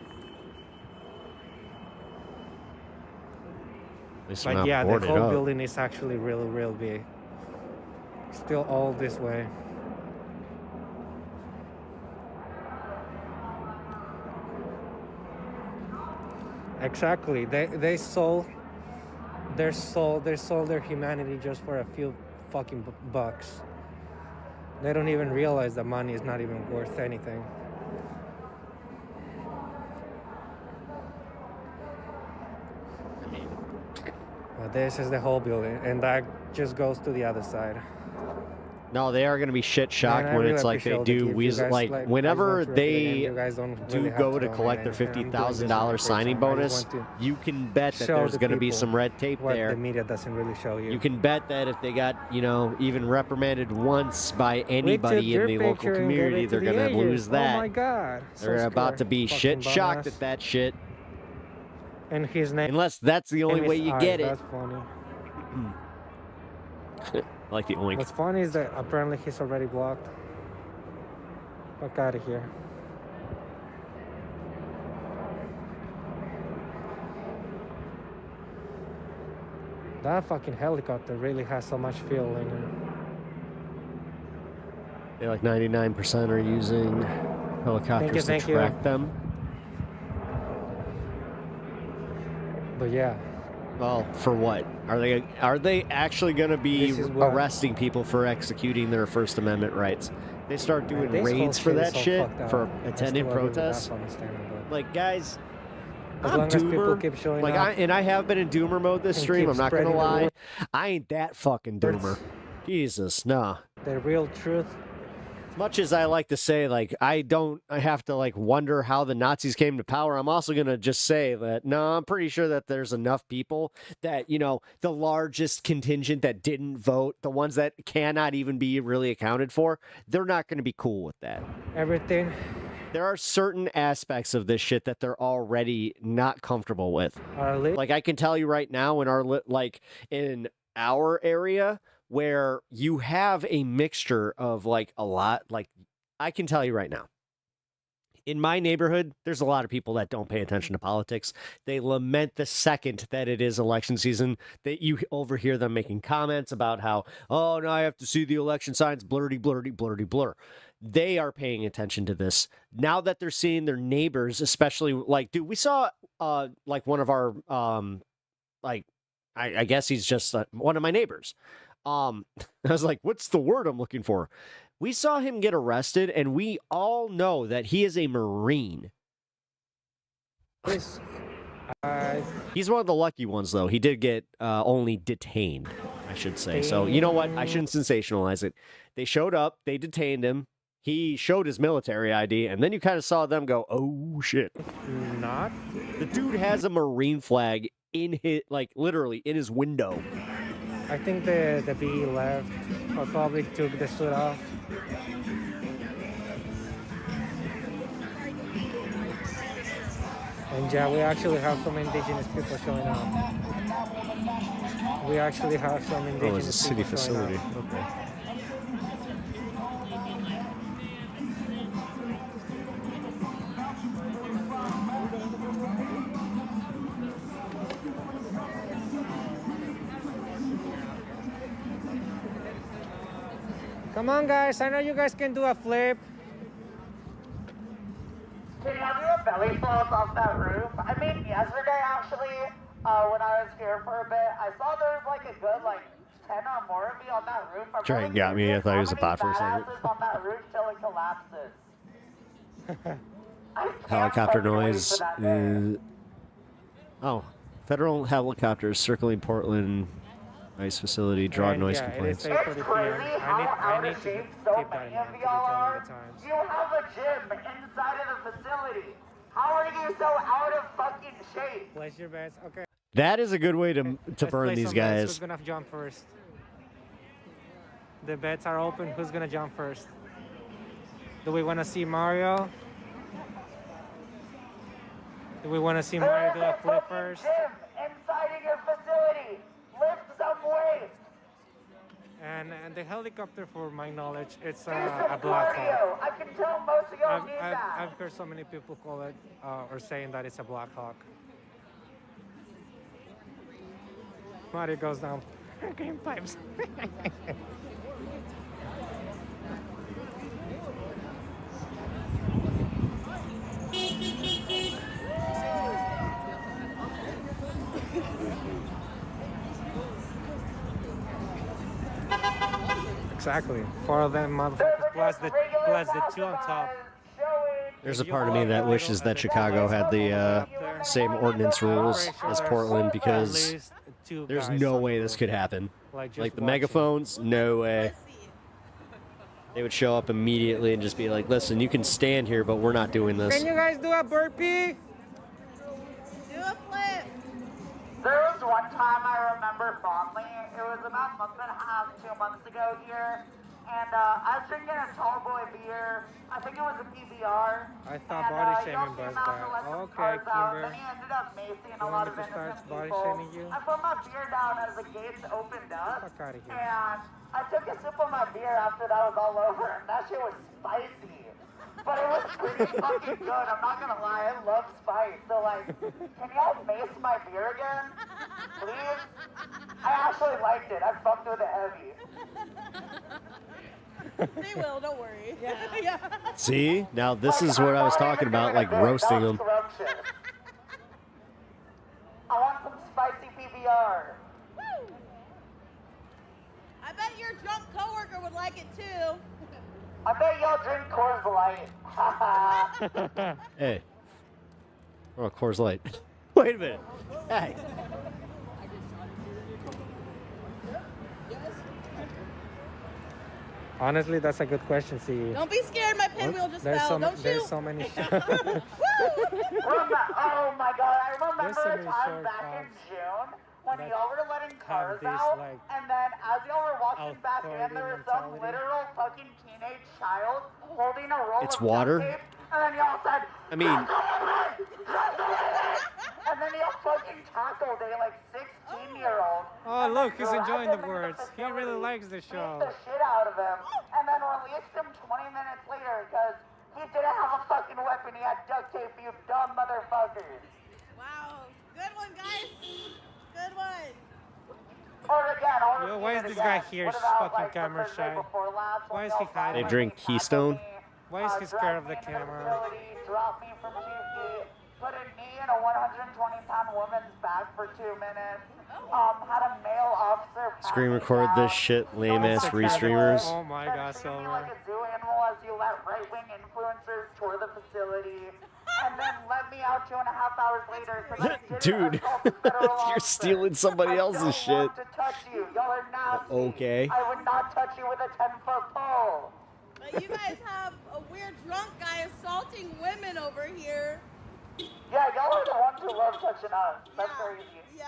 least I'm But not yeah, the boarded whole up. building is actually really, real big. Still all this way. Exactly. They sold their humanity just for a few fucking bucks. They don't even realize that money is not even worth anything. This is the whole building, and that just goes to the other side. No, they are going to be shit shocked Man, I when really it's like they appreciate do. the gift. We You guys, like like, I just whenever want to repeat again, they you guys don't do really have go to to donate collect their anything. I'm doing this for the $50,000 first signing time. I just bonus, want to you can bet that show there's the going to be people some red tape what there. the media doesn't really show you. You can bet that if they got, you know, even reprimanded once by We took anybody in your the local picture and gave community, it they're to the going to agent. lose that. Oh my god. They're about to be Fucking shit shocked bum-ass. at that shit. And his name. Unless that's the only and way his you eyes, get it. That's funny. Like the oink. What's funny is that apparently he's already blocked. Fuck out of here. That fucking helicopter really has so much fuel in it. They like 99% are using helicopters to Thank you. track them. But yeah. Well, for what? Are they actually going to be This is what- arresting people for executing their First Amendment rights? They start doing this whole raids for shit is that so shit fucked up. for I attending still agree with that protests. from the standard, but Like, guys, as I'm long as people doomer. keep showing Like, up I have been in doomer mode this and stream. keep I'm not gonna spreading the lie. word. I ain't that fucking doomer. Jesus, nah. the real truth. As much as I like to say, like, I have to, like, wonder how the Nazis came to power, I'm also going to just say that, no, I'm pretty sure that there's enough people that, you know, the largest contingent that didn't vote, the ones that cannot even be really accounted for, they're not going to be cool with that. Everything. There are certain aspects of this shit that they're already not comfortable with. Like, I can tell you right now in our area, where you have a mixture of like a lot, like I can tell you right now, in my neighborhood, there's a lot of people that don't pay attention to politics. They lament the second that it is election season, that you overhear them making comments about how, oh, no, I have to see the election signs, blurty, blurty, blurty, blur. They are paying attention to this now that they're seeing their neighbors, especially like, dude, we saw like one of our I guess he's just one of my neighbors. I was like, what's the word I'm looking for? We saw him get arrested, and we all know that he is a Marine. He's one of the lucky ones, though. He did get only detained, I should say. So, you know what? I shouldn't sensationalize it. They showed up. They detained him. He showed his military ID, and then you kind of saw them go, oh, shit. Not? The dude has a Marine flag in his, like, literally in his window. I think the B left or probably took the suit off. And yeah, we actually have some indigenous people showing up. We actually have some indigenous Oh, it's a city people showing facility. up. Okay. Come on, guys. I know you guys can do a flip. Can you do a belly flop off that roof? I mean, yesterday, actually, when I was here for a bit, I saw there was like a good, 10 or more of you on that roof. I'm Try and got me. I thought he was a bot for a second. badasses on that roof till it collapses. Helicopter noise. Oh, federal helicopters circling Portland ice facility draw And noise yeah, complaints. It is 8:30 p.m. I need to keep that in mind to be telling the times. You have a gym inside of the facility. How are you so out of fucking shape? Place your bets. Okay. That is a good way to Let's burn play these some bets. Who's guys. gonna jump first? The bets are open. Who's gonna jump first? Do we want to see Mario? Do we want to see Mario do a flip first? Gym inside of your facility. Lift some weights. And the helicopter, for my knowledge, it's Do some a Black cardio. Hawk. I can tell most of y'all need that. I've heard so many people call it or saying that it's a Black Hawk. Mario goes down. Green pipes. Exactly. 4 of them motherfuckers plus the 2 on top. There's a part of me that wishes that Chicago had the same ordinance rules as Portland, because there's no way this could happen. Like the megaphones, no way. They would show up immediately and just be like, listen, you can stand here, but we're not doing this. Can you guys do a burpee? Do a flip. There was one time I remember fondly. It was about a month and a half, 2 months ago here. And I was drinking a tall boy beer. I think it was a PBR. I thought body shaming was bad. Okay, Kimber. Then he ended up macing a You lot want of me to start innocent body people. shaming you? I put my beer down as the gates opened up. Fuck out of here. And I took a sip of my beer after that was all over. And that shit was spicy. But it was pretty fucking good. I'm not gonna lie. I love spice. So like, can y'all mace my beer again? Please? I actually liked it. I fucked with it heavy. They will, don't worry. Yeah. See? Now this is what I was talking about, like roasting them. I want some spicy PBR. Woo! I bet your drunk coworker would like it too. I bet y'all drink Coors Light. Hey. Oh, Coors Light. Wait a minute. Hey. Honestly, that's a good question, see. Don't be scared, my pinwheel just fell. Don't There's shoot. so many Oh my god, I remember There's so a many time short back in talks June when that y'all were letting cars this, out, like, and then as y'all were walking back in, authority there was some mentality. literal fucking teenage child holding a roll It's of water? duct tape, and then y'all said, I mean, and then y'all fucking tackled a like 16-year-old. Oh, look, he's enjoying the words. He really likes the show. The shit out of him, and then released him 20 minutes later because he didn't have a fucking weapon. He had duct tape, you dumb motherfuckers. Wow. Good one, guys. Good one. Or again, I'll Yo, why is repeat this it guy again. here What about, fucking like, the camera Thursday shy? before last Why when is he y'all hiding? they drink Keystone. Why is he scared of the camera? Dropped me from 2 feet, put a knee in a 120-pound woman's back for 2 minutes, had a male officer Screen record this shit, lame ass restreamers. Oh my god, Silver. like a zoo animal as you let right-wing influencers tour the facility, and then let me out 2.5 hours later because I didn't Dude, assault a federal you're officer. stealing somebody else's shit. I don't want to touch you. Y'all are nasty. Okay. I would not touch you with a 10-foot pole. But you guys have a weird drunk guy assaulting women over here. Yeah, y'all are the ones who love touching us. That's crazy. Yeah.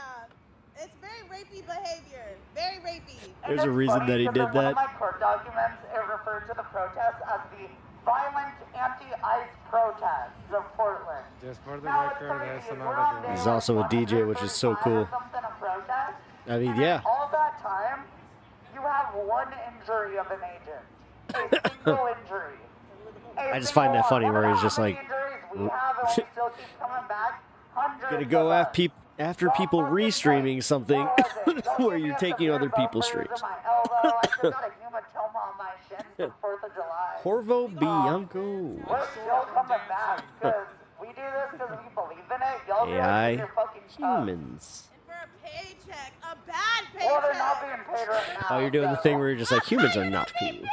It's very rapey behavior. Very rapey. There's a reason that he did One of that. my court documents, it referred to the protests as the violent anti-ICE protests of Portland. Just for the Now it's record, 30 there's years. another We're on guy. He's also a DJ, which is so cool. something to protest. I mean, And yeah. all that time, you have one injury of an agent. A single injury. I just find that funny where he's just like, gonna go after people restreaming something where you're taking other people's streams. Corvo Bianco. We're still coming back because we do this because we believe in it. Y'all do it 'cause AI you're fucking tough. humans. For a paycheck. A bad paycheck. Well, they're not being paid right now. Oh, you're doing the thing where you're just like, humans are not cool.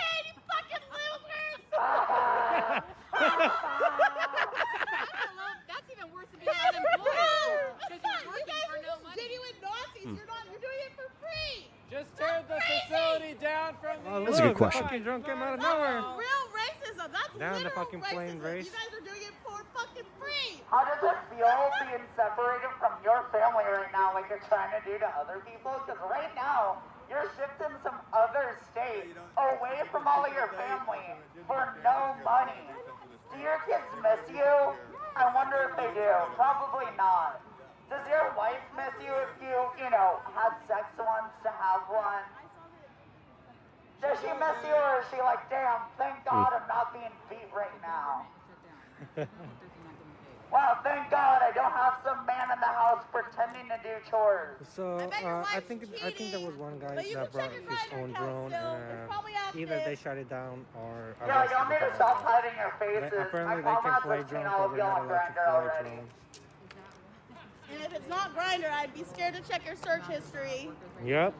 That's even worse than being unemployed. Because you're working for no money. Genuine Nazis. You're doing it for free. Just tear the facility down from the That's a good question. Fucking drunk came out of nowhere. Real racism. That's Down the literal fucking plane racism. race. You guys are doing it for fucking free. How does it feel being separated from your family right now like you're trying to do to other people? Because right now, you're shifting some other state away from all of your family for no money. Do your kids miss you? I wonder if they do. Probably not. Does your wife miss you if you know, had sex once to have one? Does she miss you, or is she like, damn, thank God I'm not being beat right now? Well, thank God I don't have some man in the house pretending to do chores. So I think there was one guy that brought his own drone. Either they shut it down or Yeah, y'all need to stop hiding your faces. Apparently My they can mom fly has seen drones, all but of we're y'all not on allowed to Grindr fly already. drones. And if it's not Grindr, I'd be scared to check your search history. Yep.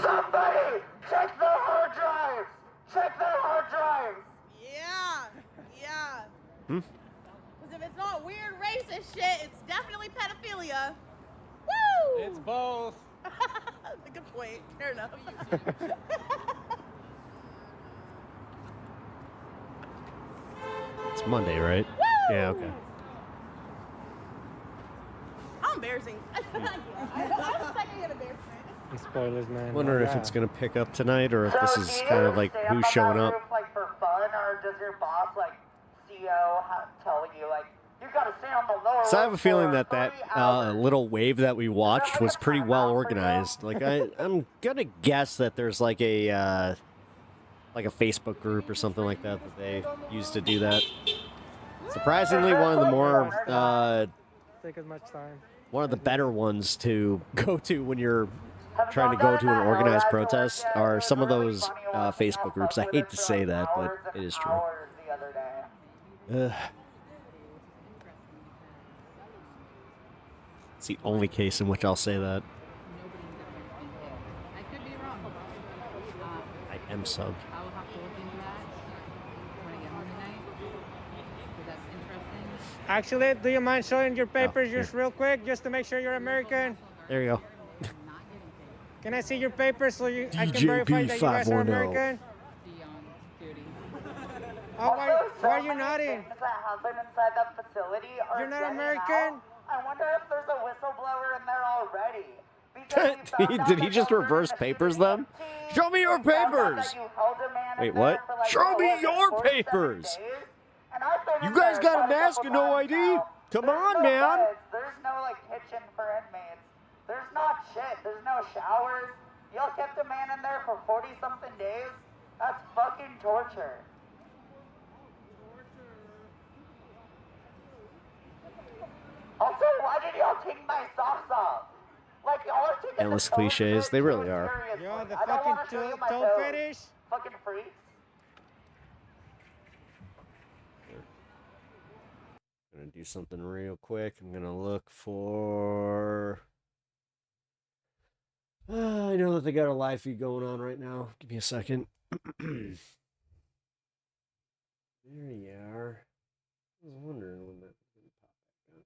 Somebody check their hard drives. Check their hard drives. Yeah. Hmm? Because if it's not weird racist shit, it's definitely pedophilia. Woo! It's both. Good point. Fair enough. It's Monday, right? Woo! Yeah, okay. How embarrassing. I was like, I get embarrassed. Spoilers, man. Wondering if it's gonna pick up tonight or if this is kind of like who's showing up. Like for fun, or does your boss like CO tell you like you gotta stay on the lower? So I have a feeling that little wave that we watched was pretty well organized. Like I'm gonna guess that there's like a Facebook group or something like that that they used to do that. Surprisingly, one of the more take as much time. one of the better ones to go to when you're trying to go to an organized protest are some of those Facebook groups. I hate to say that, but it is true. It's the only case in which I'll say that. I could be wrong. I am subbed. I will have to look into that when I get home tonight. Because that's interesting. Actually, do you mind showing your papers just real quick, just to make sure you're American? There you go. Can I see your papers so I can verify that you guys are American? Oh, why are you nodding? That happen inside that facility are You're not getting American? out. I wonder if there's a whistleblower in there already. Because we found out Did he that just there reverse was papers them? Show me your we found out papers! that you held a man in Wait, there what? for, like, Show me what was it, your 47 papers! days? And I've been You in guys there got a quite mask couple and no times ID? now. Come There's on, no man! beds. There's no like kitchen for inmates. There's not shit. There's no showers. Y'all kept a man in there for 40-something days? That's fucking torture. Also, why did y'all take my socks off? Like, y'all are taking Endless cliches, they really are. Yo, the I don't wanna fucking show you my toe toes. fetish. Fucking freaks. I'm gonna do something real quick. I'm gonna look for. I know that they got a live feed going on right now. Give me a second. There you are. I was wondering when that was gonna pop back up.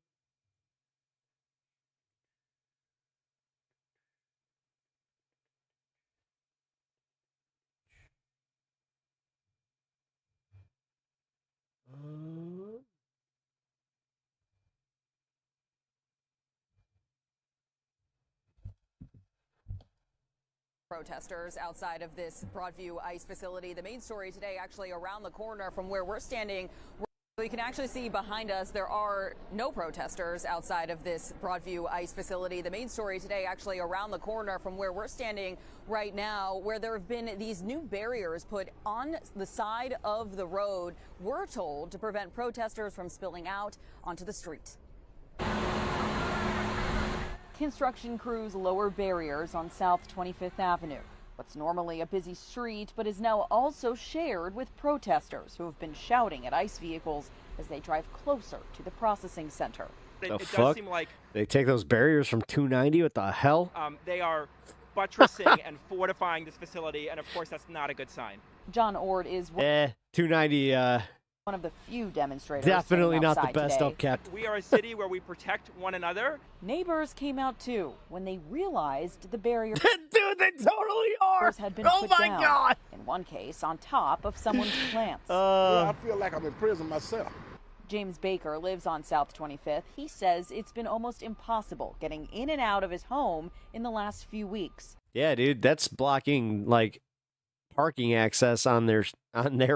Protesters outside of this Broadview ICE facility. The main story today actually around the corner from where we're standing. You can actually see behind us there are no protesters outside of this Broadview ICE facility. The main story today actually around the corner from where we're standing right now, where there have been these new barriers put on the side of the road, we're told, to prevent protesters from spilling out onto the street. Construction crews lower barriers on South 25th Avenue. What's normally a busy street, but is now also shared with protesters who have been shouting at ICE vehicles as they drive closer to the processing center. The fuck? They take those barriers from 290? What the hell? They are buttressing and fortifying this facility, and of course that's not a good sign. John Ord is 290, one of the few demonstrators. definitely not the outside best today. upkept. We are a city where we protect one another. Neighbors came out too when they realized the barrier. Dude, they totally are! Had been Oh put my down, God! In one case, on top of someone's plants. I feel like I'm in prison myself. James Baker lives on South 25th. He says it's been almost impossible getting in and out of his home in the last few weeks. Yeah, dude, that's blocking, like, parking access on their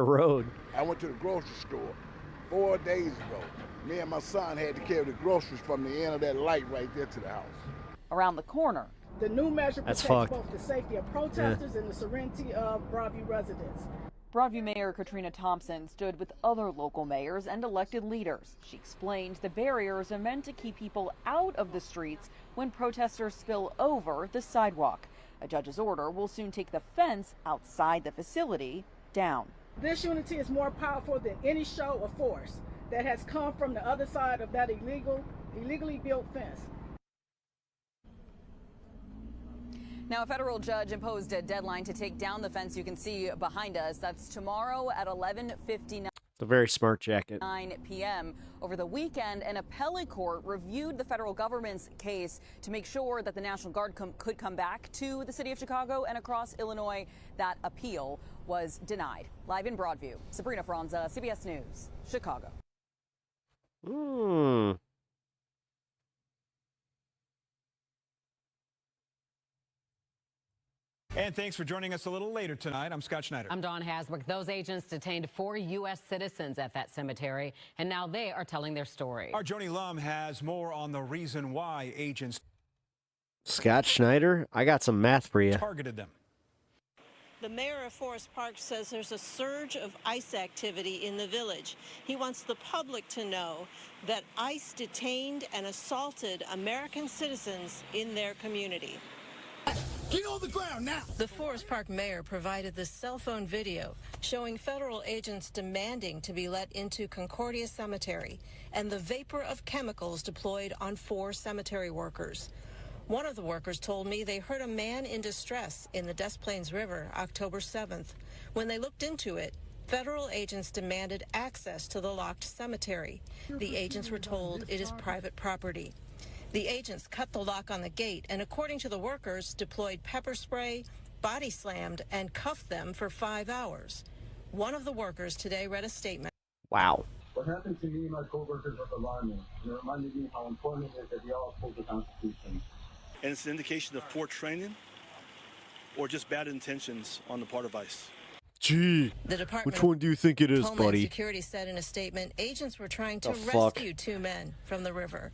road. I went to the grocery store 4 days ago. Me and my son had to carry the groceries from the end of that light right there to the house. Around the corner. The new measure That's protects fucked. both the safety of protesters and the serenity of Broadview residents. Broadview Mayor Katrina Thompson stood with other local mayors and elected leaders. She explained the barriers are meant to keep people out of the streets when protesters spill over the sidewalk. A judge's order will soon take the fence outside the facility down. This unity is more powerful than any show of force that has come from the other side of that illegally built fence. Now, a federal judge imposed a deadline to take down the fence you can see behind us. That's tomorrow at 11:59. It's a very smart jacket. 9 p.m. Over the weekend, an appellate court reviewed the federal government's case to make sure that the National Guard could come back to the city of Chicago and across Illinois. That appeal was denied. Live in Broadview, Sabrina Franza, CBS News, Chicago. And thanks for joining us a little later tonight. I'm Scott Schneider. I'm Dawn Hasbrook. Those agents detained 4 U.S. citizens at that cemetery, and now they are telling their story. Our Joni Lum has more on the reason why agents Scott Schneider, I got some math for you. targeted them. The mayor of Forest Park says there's a surge of ICE activity in the village. He wants the public to know that ICE detained and assaulted American citizens in their community. Get on the ground now! The Forest Park mayor provided the cell phone video showing federal agents demanding to be let into Concordia Cemetery and the vapor of chemicals deployed on 4 cemetery workers. One of the workers told me they heard a man in distress in the Des Plaines River October 7th. When they looked into it, federal agents demanded access to the locked cemetery. The agents were told it is private property. The agents cut the lock on the gate and, according to the workers, deployed pepper spray, body slammed, and cuffed them for 5 hours. One of the workers today read a statement. Wow. What happened to me and my coworkers was alarming. It reminded me how important it is that we all uphold the Constitution. And it's an indication of poor training or just bad intentions on the part of ICE. Gee, The Department which one do you think it is, Homeland buddy? Security said in a statement agents were trying to The fuck? rescue 2 men from the river.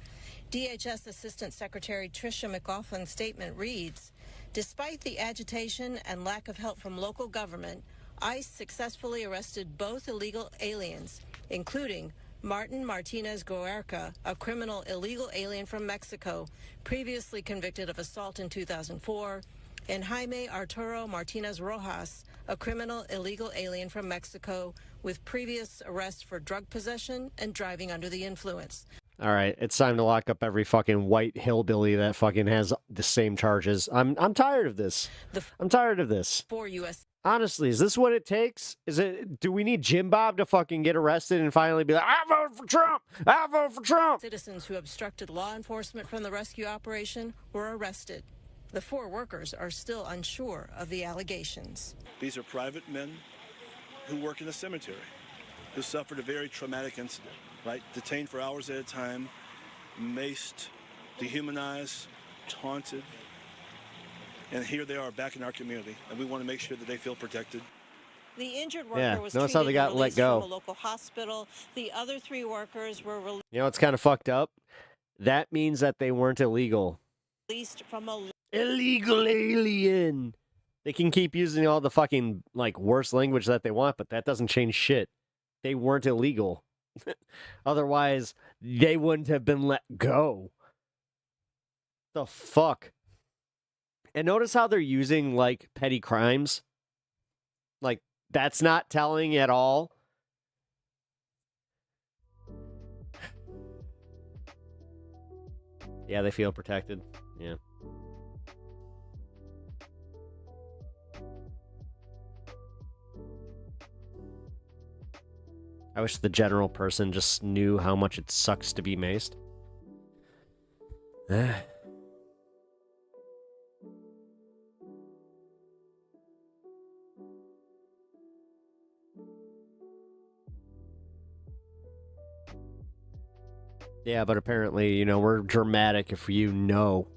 DHS Assistant Secretary Tricia McLaughlin's statement reads, despite the agitation and lack of help from local government, ICE successfully arrested both illegal aliens, including Martin Martinez Guerca, a criminal illegal alien from Mexico, previously convicted of assault in 2004, and Jaime Arturo Martinez Rojas, a criminal illegal alien from Mexico with previous arrests for drug possession and driving under the influence. All right, it's time to lock up every fucking white hillbilly that fucking has the same charges. I'm tired of this. I'm tired of this. 4 U.S. Honestly, is this what it takes? Do we need Jim Bob to fucking get arrested and finally be like, I vote for Trump! I vote for Trump! Citizens who obstructed law enforcement from the rescue operation were arrested. The 4 workers are still unsure of the allegations. These are private men who work in a cemetery, who suffered a very traumatic incident, right? Detained for hours at a time, maced, dehumanized, taunted. And here they are back in our community, and we want to make sure that they feel protected. The injured worker Yeah, was notice how they treated got and let released go. from a local hospital. The other 3 workers were You know what's kind of fucked up? That means that they weren't illegal. released from a Illegal alien! They can keep using all the fucking, like, worst language that they want, but that doesn't change shit. They weren't illegal. Otherwise, they wouldn't have been let go. The fuck? And notice how they're using, like, petty crimes. Like, that's not telling at all. Yeah, they feel protected. Yeah. I wish the general person just knew how much it sucks to be maced. Yeah, but apparently, you know, we're dramatic if you know.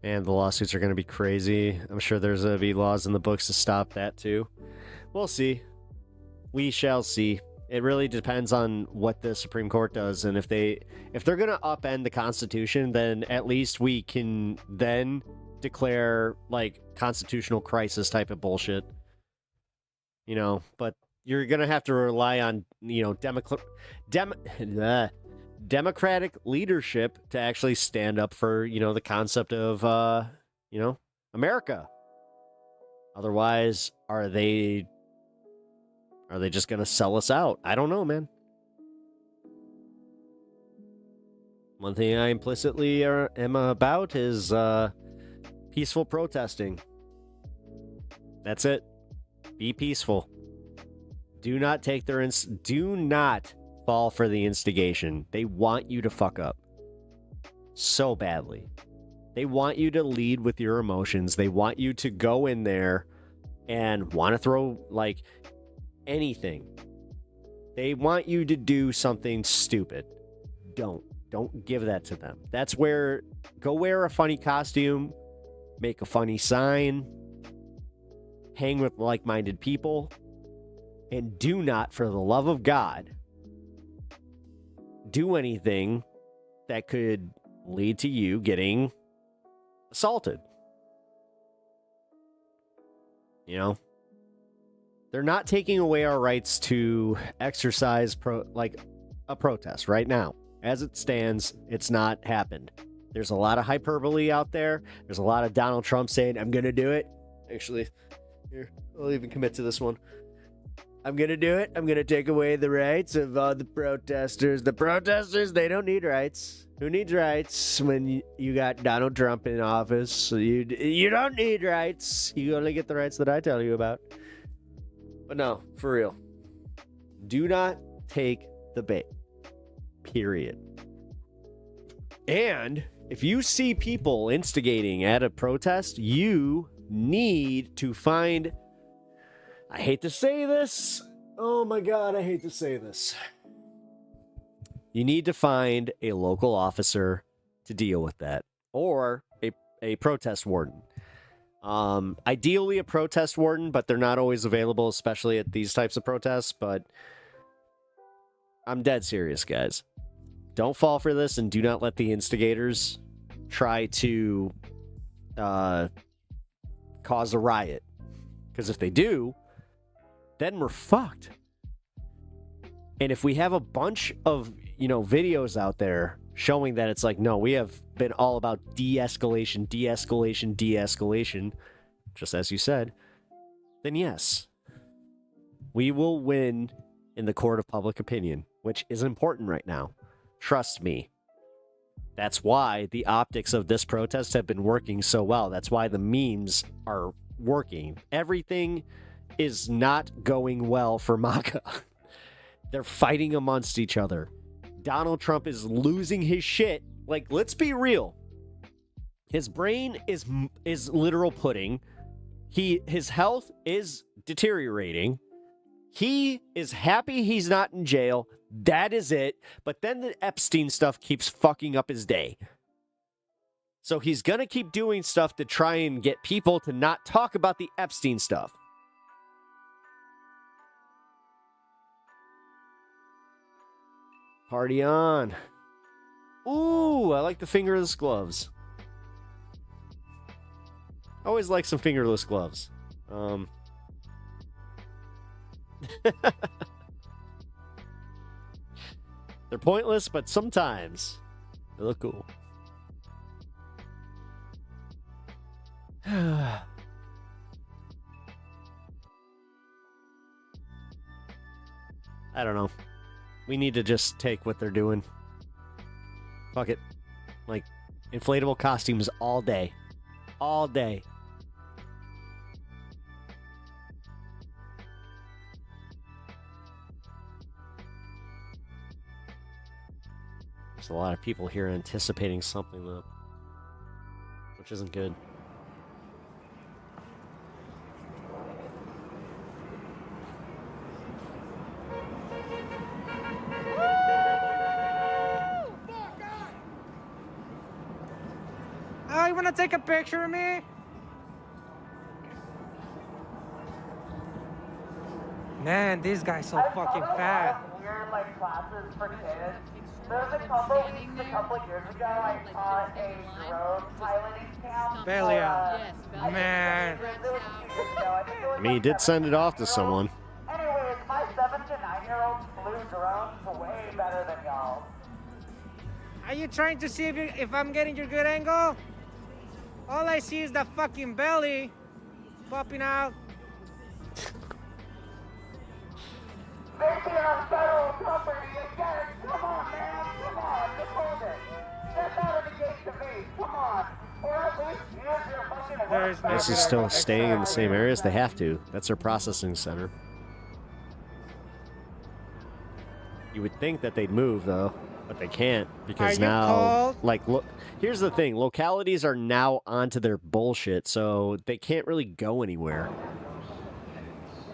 And the lawsuits are going to be crazy. I'm sure there's going to be laws in the books to stop that too. We'll see. We shall see. It really depends on what the Supreme Court does, and if they're gonna upend the Constitution, then at least we can then declare like constitutional crisis type of bullshit. You know, but you're gonna have to rely on, you know, democratic leadership to actually stand up for, you know, the concept of you know, America. Otherwise, are they just going to sell us out? I don't know, man. One thing I implicitly am about is peaceful protesting. That's it. Be peaceful. Do not take their do not fall for the instigation. They want you to fuck up so badly. They want you to lead with your emotions. They want you to go in there and want to throw like anything. They want you to do something stupid. Don't give that to them. That's where, go wear a funny costume, make a funny sign, hang with like-minded people, and do not, for the love of God, do anything that could lead to you getting assaulted. You know? They're not taking away our rights to exercise a protest right now. As it stands, it's not happened. There's a lot of hyperbole out there. There's a lot of Donald Trump saying, I'm going to do it. Actually, here, I'll even commit to this one. I'm going to do it. I'm going to take away the rights of the protesters. The protesters, they don't need rights. Who needs rights when you got Donald Trump in office? So you don't need rights. You only get the rights that I tell you about. But no, for real. Do not take the bait. Period. And if you see people instigating at a protest, you need to find... I hate to say this. Oh my God, I hate to say this. You need to find a local officer to deal with that. Or a protest warden. Ideally a protest warden, but they're not always available, especially at these types of protests. But I'm dead serious, guys. Don't fall for this, and do not let the instigators try to cause a riot. Because if they do, then we're fucked. And if we have a bunch of, you know, videos out there showing that it's like, no, we have been all about de-escalation, de-escalation, de-escalation, just as you said, then yes, we will win in the court of public opinion, which is important right now. Trust me. That's why the optics of this protest have been working so well. That's why the memes are working. Everything is not going well for MAGA. They're fighting amongst each other. Donald Trump is losing his shit. Like, let's be real. His brain is literal pudding. His health is deteriorating. He is happy he's not in jail. That is it. But then the Epstein stuff keeps fucking up his day. So he's gonna keep doing stuff to try and get people to not talk about the Epstein stuff. Party on. Ooh, I like the fingerless gloves. Always like some fingerless gloves. They're pointless, but sometimes they look cool. I don't know. We need to just take what they're doing. Fuck it. Like, inflatable costumes all day. All day. There's a lot of people here anticipating something, though. Which isn't good. Oh, you want to take a picture of me? Man, this guy's so fucking fat. Weird like classes for kids. There's a couple years ago, I taught a drone piloting camp. Belia. Man. I mean, he did send it off to someone. Anyways, my 7 to 9-year-olds flew drones way better than y'all. Are you trying to see if I'm getting your good angle? All I see is the fucking belly popping out. Making on federal property again. Come on, man. Come on. Just hold it. Step out of the gate to me. Come on. Or at least use your fucking This is still staying in the same areas. They have to. That's their processing center. You would think that they'd move, though, but they can't because now, like, look. Here's the thing: localities are now onto their bullshit, so they can't really go anywhere.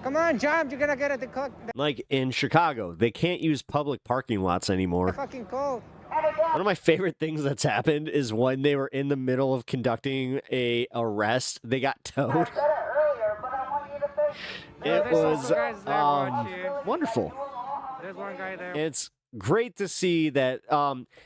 Come on, jump! You're gonna get at the cook. Like in Chicago, they can't use public parking lots anymore. Fucking cold. One of my favorite things that's happened is when they were in the middle of conducting a arrest, they got towed. It was wonderful. There's one guy there. It's great to see that.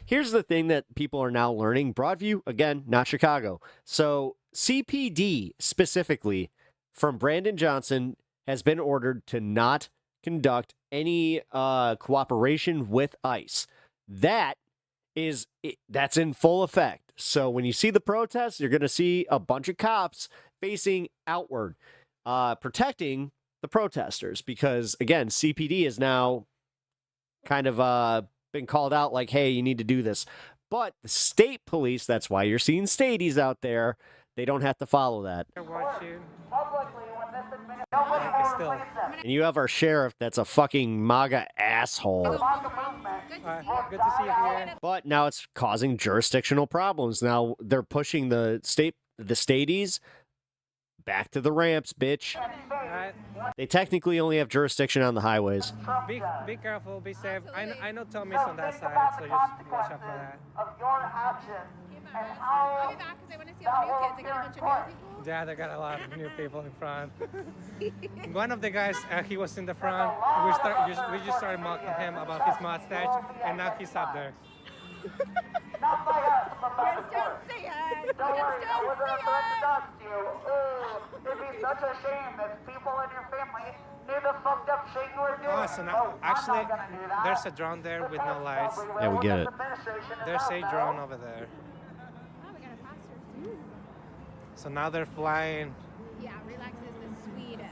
Here's the thing that people are now learning. Broadview, again, not Chicago. So CPD specifically from Brandon Johnson has been ordered to not conduct any cooperation with ICE. That's in full effect. So when you see the protests, you're going to see a bunch of cops facing outward, protecting the protesters. Because, again, CPD is now kind of been called out like, hey, you need to do this. But the state police, that's why you're seeing stadies out there, they don't have to follow that. And you have our sheriff that's a fucking MAGA asshole. Good to see you here. But now it's causing jurisdictional problems. Now they're pushing the stadies back to the ramps, bitch. They technically only have jurisdiction on the highways. Be careful, be safe. I know Tommy's on that side, so just watch out for that. I'll be back because I want to see all the new kids. I got a bunch of new people. Yeah, they got a lot of new people in front. One of the guys, he was in the front. We just started mocking him about his mustache, and now he's up there. Not by us, but by We're still seeing. Don't worry, I wasn't about to talk to you. It'd be such a shame if people in your family knew the fucked up shit you were doing. Oh, so now, actually, there's a drone there with no lights. Yeah, we get it. There's a drone over there. Oh, we got a faster. So now they're flying. Yeah, Relax is the sweetest.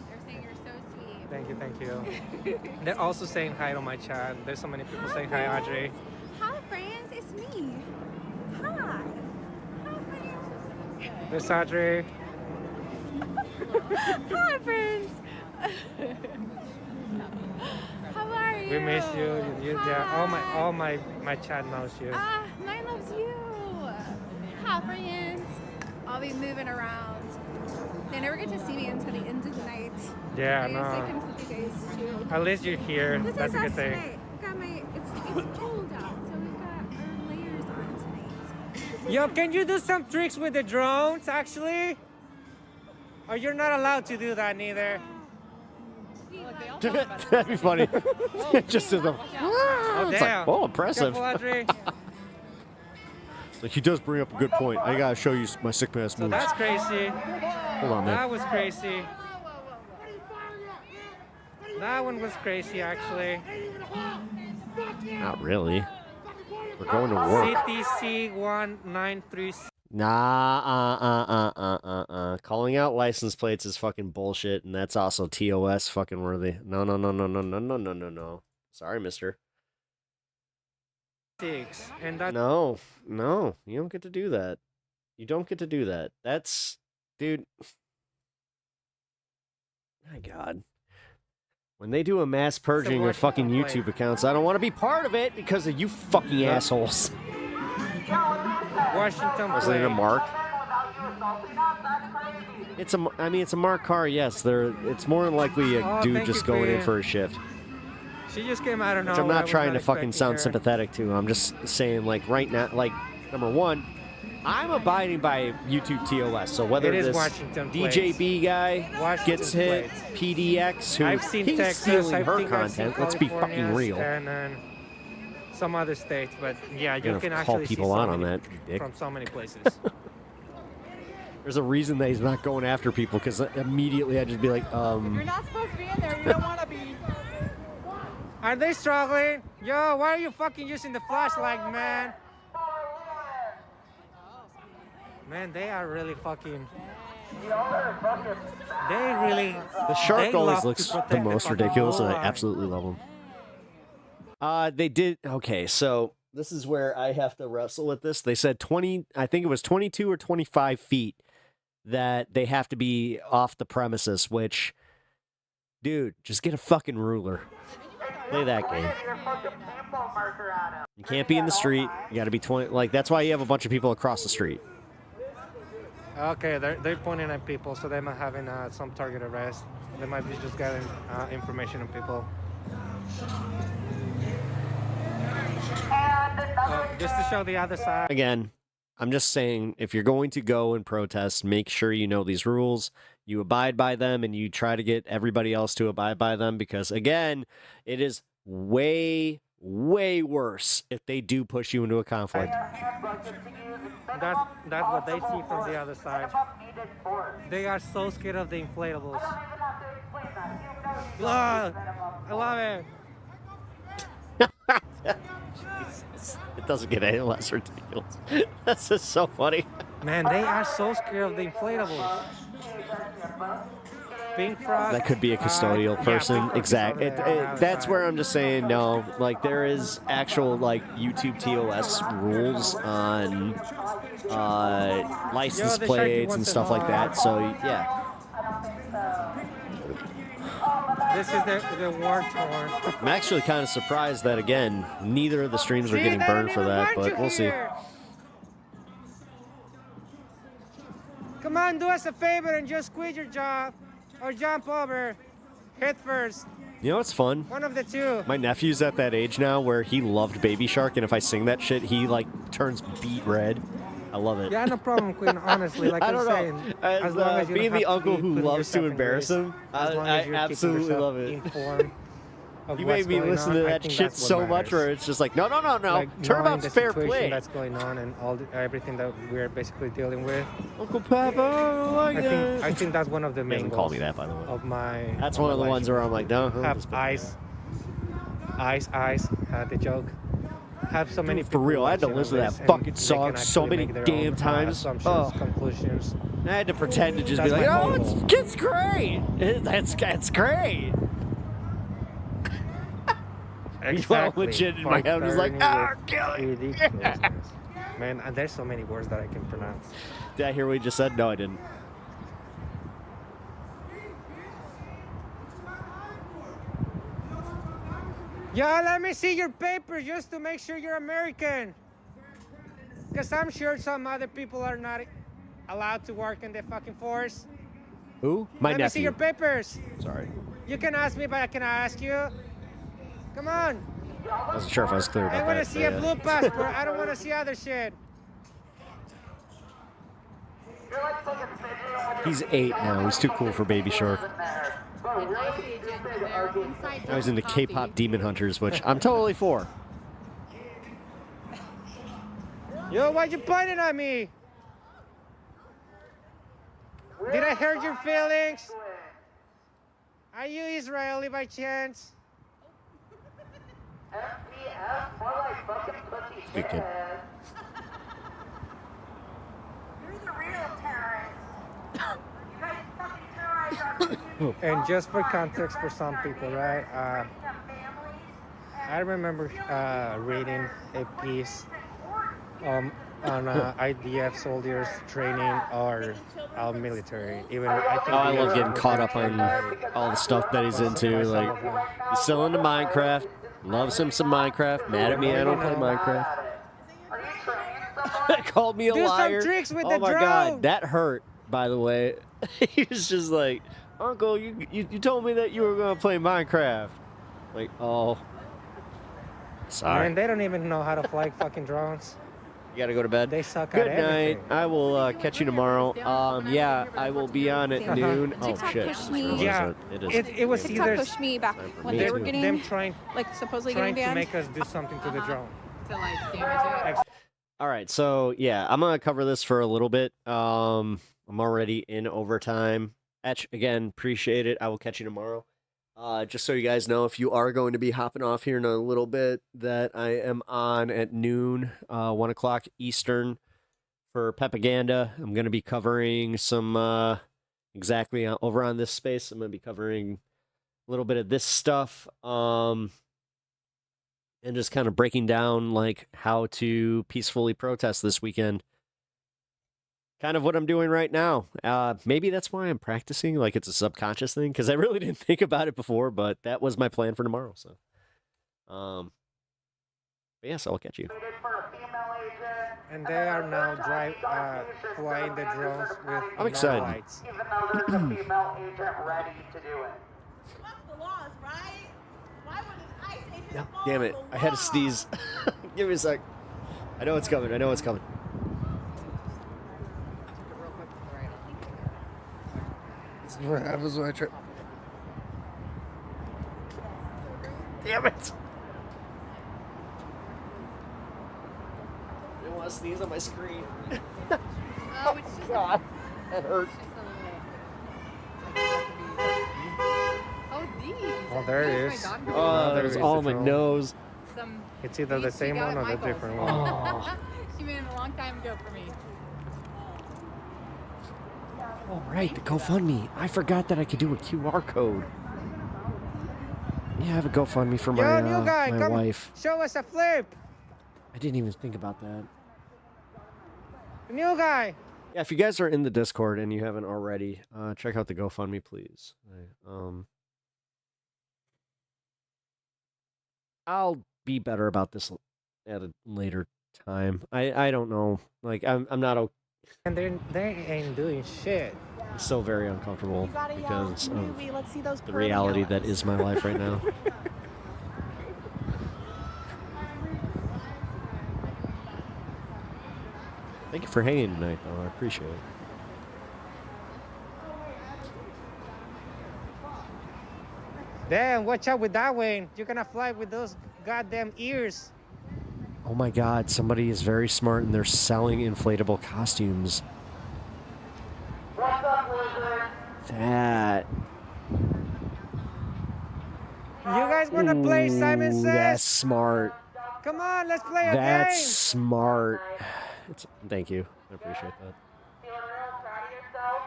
They're saying you're so sweet. Thank you. They're also saying hi to my chat. There's so many people saying hi, Audrey. Hi, friends. It's me. Hi. Hi, friends. There's Audrey. Hi, friends. How are you? We miss you. Yeah, all my chat knows you. Mine loves you. Hi, friends. I'll be moving around. They never get to see me until the end of the night. Yeah, I no. guess I can flip you guys too. At least you're here. This That's is a good us thing. tonight. We got it's cold out, so we've got our layers on tonight. Yo, can you do some tricks with the drones, actually? Or you're not allowed to do that, neither. That'd be funny. Just as a... Oh, It's damn. like, oh, impressive. Careful, Audrey. Like, he does bring up a good point. I gotta show you my sick pass So moves. that's crazy. Hold on, man. That was crazy. That one was crazy, actually. Not really. We're going to work. CTC 1936. Nah, Calling out license plates is fucking bullshit, and that's also TOS fucking worthy. No. Sorry, mister. And that No, you don't get to do that. You don't get to do that. That's, dude. My God. When they do a mass purging of fucking YouTube accounts, I don't want to be part of it because of you fucking assholes. Washington Was it a mark? It's a marked car. Yes, it's more than likely a dude just going in for a shift. She just came out of nowhere. Which I'm not trying to fucking sound sympathetic to. I'm just saying, like, right now, like, number one, I'm abiding by YouTube TOS. So whether It is this Washington plates. DJB guy Washington gets hit, plates. PDX, who I've seen he's Texas, stealing I her think I've seen content. Let's be fucking California's, real. And some other states, but yeah, you You're can gonna call actually see people so out on many that, you dick. from so many places. There's a reason that he's not going after people, because immediately I'd just be like, You're not supposed to be in there. You don't want to be. Are they struggling? Yo, why are you fucking using the flashlight, man? Man, they are really fucking. They really. The shark they always love looks to protect the most fucking ridiculous, and I line. absolutely love him. They did okay. So this is where I have to wrestle with this. They said 20. I think it was 22 or 25 feet that they have to be off the premises. Which, dude, just get a fucking ruler. Play that game. You can't be in the street. You got to be 20. Like that's why you have a bunch of people across the street. Okay, they're pointing at people, so they might having some target arrest. They might be just getting information on people. Just to show the other side. Again, I'm just saying, if you're going to go and protest, make sure you know these rules, you abide by them, and you try to get everybody else to abide by them, because, again, it is way, way worse if they do push you into a conflict. That's what they see from the other side. They are so scared of the inflatables. I love it. Jesus. It doesn't get any less ridiculous. That's just so funny. Man, they are so scared of the inflatables. Pink Frog. That could be a custodial person. Yeah, Exactly. That's where I'm just saying no. Like there is actual like YouTube TOS rules on license plates and stuff like that. So yeah. This is the war torn. I'm actually kind of surprised that again neither of the streams are getting burned for that, but we'll see. Come on, do us a favor and just quit your job or jump over. Hit first. You know what's fun? One of the two. My nephew's at that age now where he loved Baby Shark, and if I sing that shit, he like turns beat red. I love it. Yeah, no problem, Queen. Honestly, like I I'm don't saying, know. as long as you Being don't the have uncle to who put loves to yourself in embarrass risk, him, as long I as you're keeping absolutely yourself love it. informed of You what's made me going listen on. to I that think shit that's what so much matters. where it's just like, no, Like, turnabout's knowing fair the situation play. that's going on and everything that we're basically dealing with. Uncle Papa, I like that. I think that's one of the He main doesn't call goals me that, by the way. of my. That's one of the ones where I'm like, no. Have eyes, the joke. Have so many For people real, I had to watching listen to this that and fucking they can song so actually many make their damn own, times. assumptions, Oh. conclusions. I had to pretend to just That's be like, my oh, whole goal. it's great. It's great. Exactly. Legit in my head, I was like, kill it. Ridiculousness. Man, and there's so many words that I can pronounce. Did I hear what you just said? No, I didn't. Yo, let me see your papers just to make sure you're American. Because I'm sure some other people are not allowed to work in the fucking force. Who? My Let me see nephew. your papers. Sorry. You can ask me, but can I ask you? Come on. I wasn't sure if I was clear about I that. want to see a but, blue passport. I don't want to see other shit. He's 8 now. He's too cool for Baby Shark. Now he's into K-pop Demon Hunters, which I'm totally for. Yo, why'd you pointing at me? Did I hurt your feelings? Are you Israeli by chance? Good kid. You're the real terrorist. You guys fucking terrorize our community. And just for context for some people, right? I remember reading a piece on IDF soldiers training our military. Even I think I love getting caught up on all the stuff that he's into. Like, he's still into Minecraft. Loves him some Minecraft. Mad at me, I don't play Minecraft. Called me a Do liar. some tricks with Oh the my drone. god, that hurt. By the way, he was just like, "Uncle, you told me that you were gonna play Minecraft." Like, oh, sorry. Man, they don't even know how to fly fucking drones. You gotta go to bed. They suck Good at night. everything. I will catch you tomorrow. Yeah, I will be on at noon. Oh TikTok shit! pushed me. What is Yeah, it? It is. it was TikTok either pushed me back Time for when me they to- were getting them trying supposedly to getting banned. make us do something to the drone. To like damage it. All right, so yeah, I'm gonna cover this for a little bit. I'm already in overtime. Etch, again, appreciate it. I will catch you tomorrow. Just so you guys know, if you are going to be hopping off here in a little bit, that I am on at noon, 1 o'clock Eastern for Propaganda. I'm going to be covering some, exactly over on this space. I'm going to be covering a little bit of this stuff, and just kind of breaking down, like, how to peacefully protest this weekend. Kind of what I'm doing right now. Maybe that's why I'm practicing, like it's a subconscious thing, because I really didn't think about it before, but that was my plan for tomorrow. So, but yes, I'll catch you. And they are now flying the drones with I'm excited. no lights. Even though there's a female agent ready to do it. The laws, right? Why would an ICE agent No, follow damn it! the I had to law? sneeze. Give me a sec. I know it's coming. I know it's coming. This is what happens when I trip. Damn it! I didn't want to sneeze on my screen. Oh, it's just God, that hurt. Oh, these. Oh, there it is. Oh, that was all on my nose. Some It's either the beats same she got one at or the Michael's. different one. Oh. She made it a long time ago for me. Oh, right, the GoFundMe. I forgot that I could do a QR code. Yeah, I have a GoFundMe for my, Yo, new guy, my come wife. show us a flip. I didn't even think about that. New guy. Yeah, if you guys are in the Discord and you haven't already, check out the GoFundMe, please. I'll be better about this at a later time. I don't know. Like, I'm not okay. And they ain't doing shit. I'm still very uncomfortable because of Let's see those the reality that is my life right now. Thank you for hanging tonight, though. I appreciate it. Damn, watch out with that wing. You're gonna fly with those goddamn ears. Oh my god, somebody is very smart and they're selling inflatable costumes. What's up, Wizard? That. You guys wanna play Simon Ooh, Says? that's smart. Come on, let's play a That's game. smart. Thank you. I appreciate that. Feeling real proud of yourself?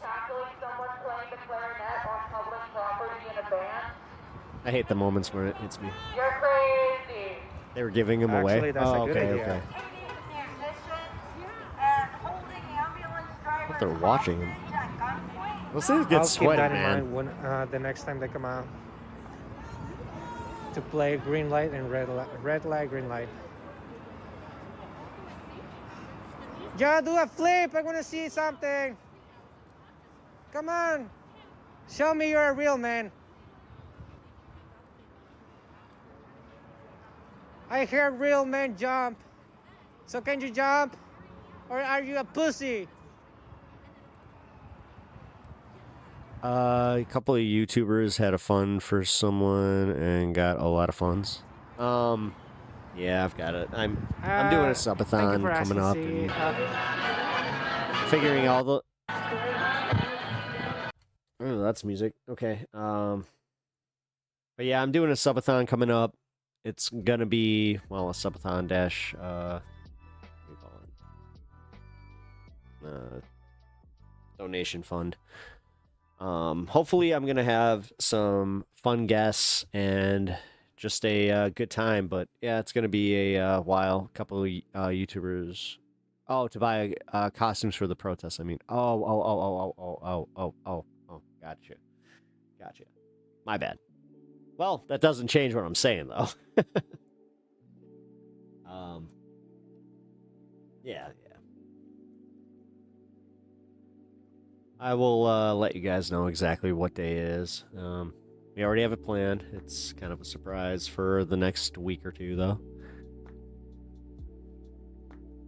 Tackling someone playing the clarinet on public property in a band? I hate the moments where it hits me. You're crazy. They were giving him away. Actually, that's oh, a good okay, idea. okay. And holding ambulance drivers But they're watching him. hostage at gunpoint? Those things I'll get keep sweaty, that in man. mind when the next time they come out. To play green light and red light, green light. Yeah, do a flip. I want to see something. Come on. Show me you're a real man. I hear real men jump. So can you jump? Or are you a pussy? A couple of YouTubers had a fund for someone and got a lot of funds. Yeah, I've got it. I'm doing a subathon coming up and figuring all the. Oh, that's music. Okay. But yeah, I'm doing a subathon coming up. It's gonna be a subathon dash. What do you call it? Donation fund. Hopefully I'm gonna have some fun guests and just a good time, but yeah, it's gonna be a while. A couple of YouTubers. Oh, to buy costumes for the protest. I mean, gotcha. My bad. Well, that doesn't change what I'm saying though. Yeah. I will let you guys know exactly what day it is. We already have it planned. It's kind of a surprise for the next week or two, though.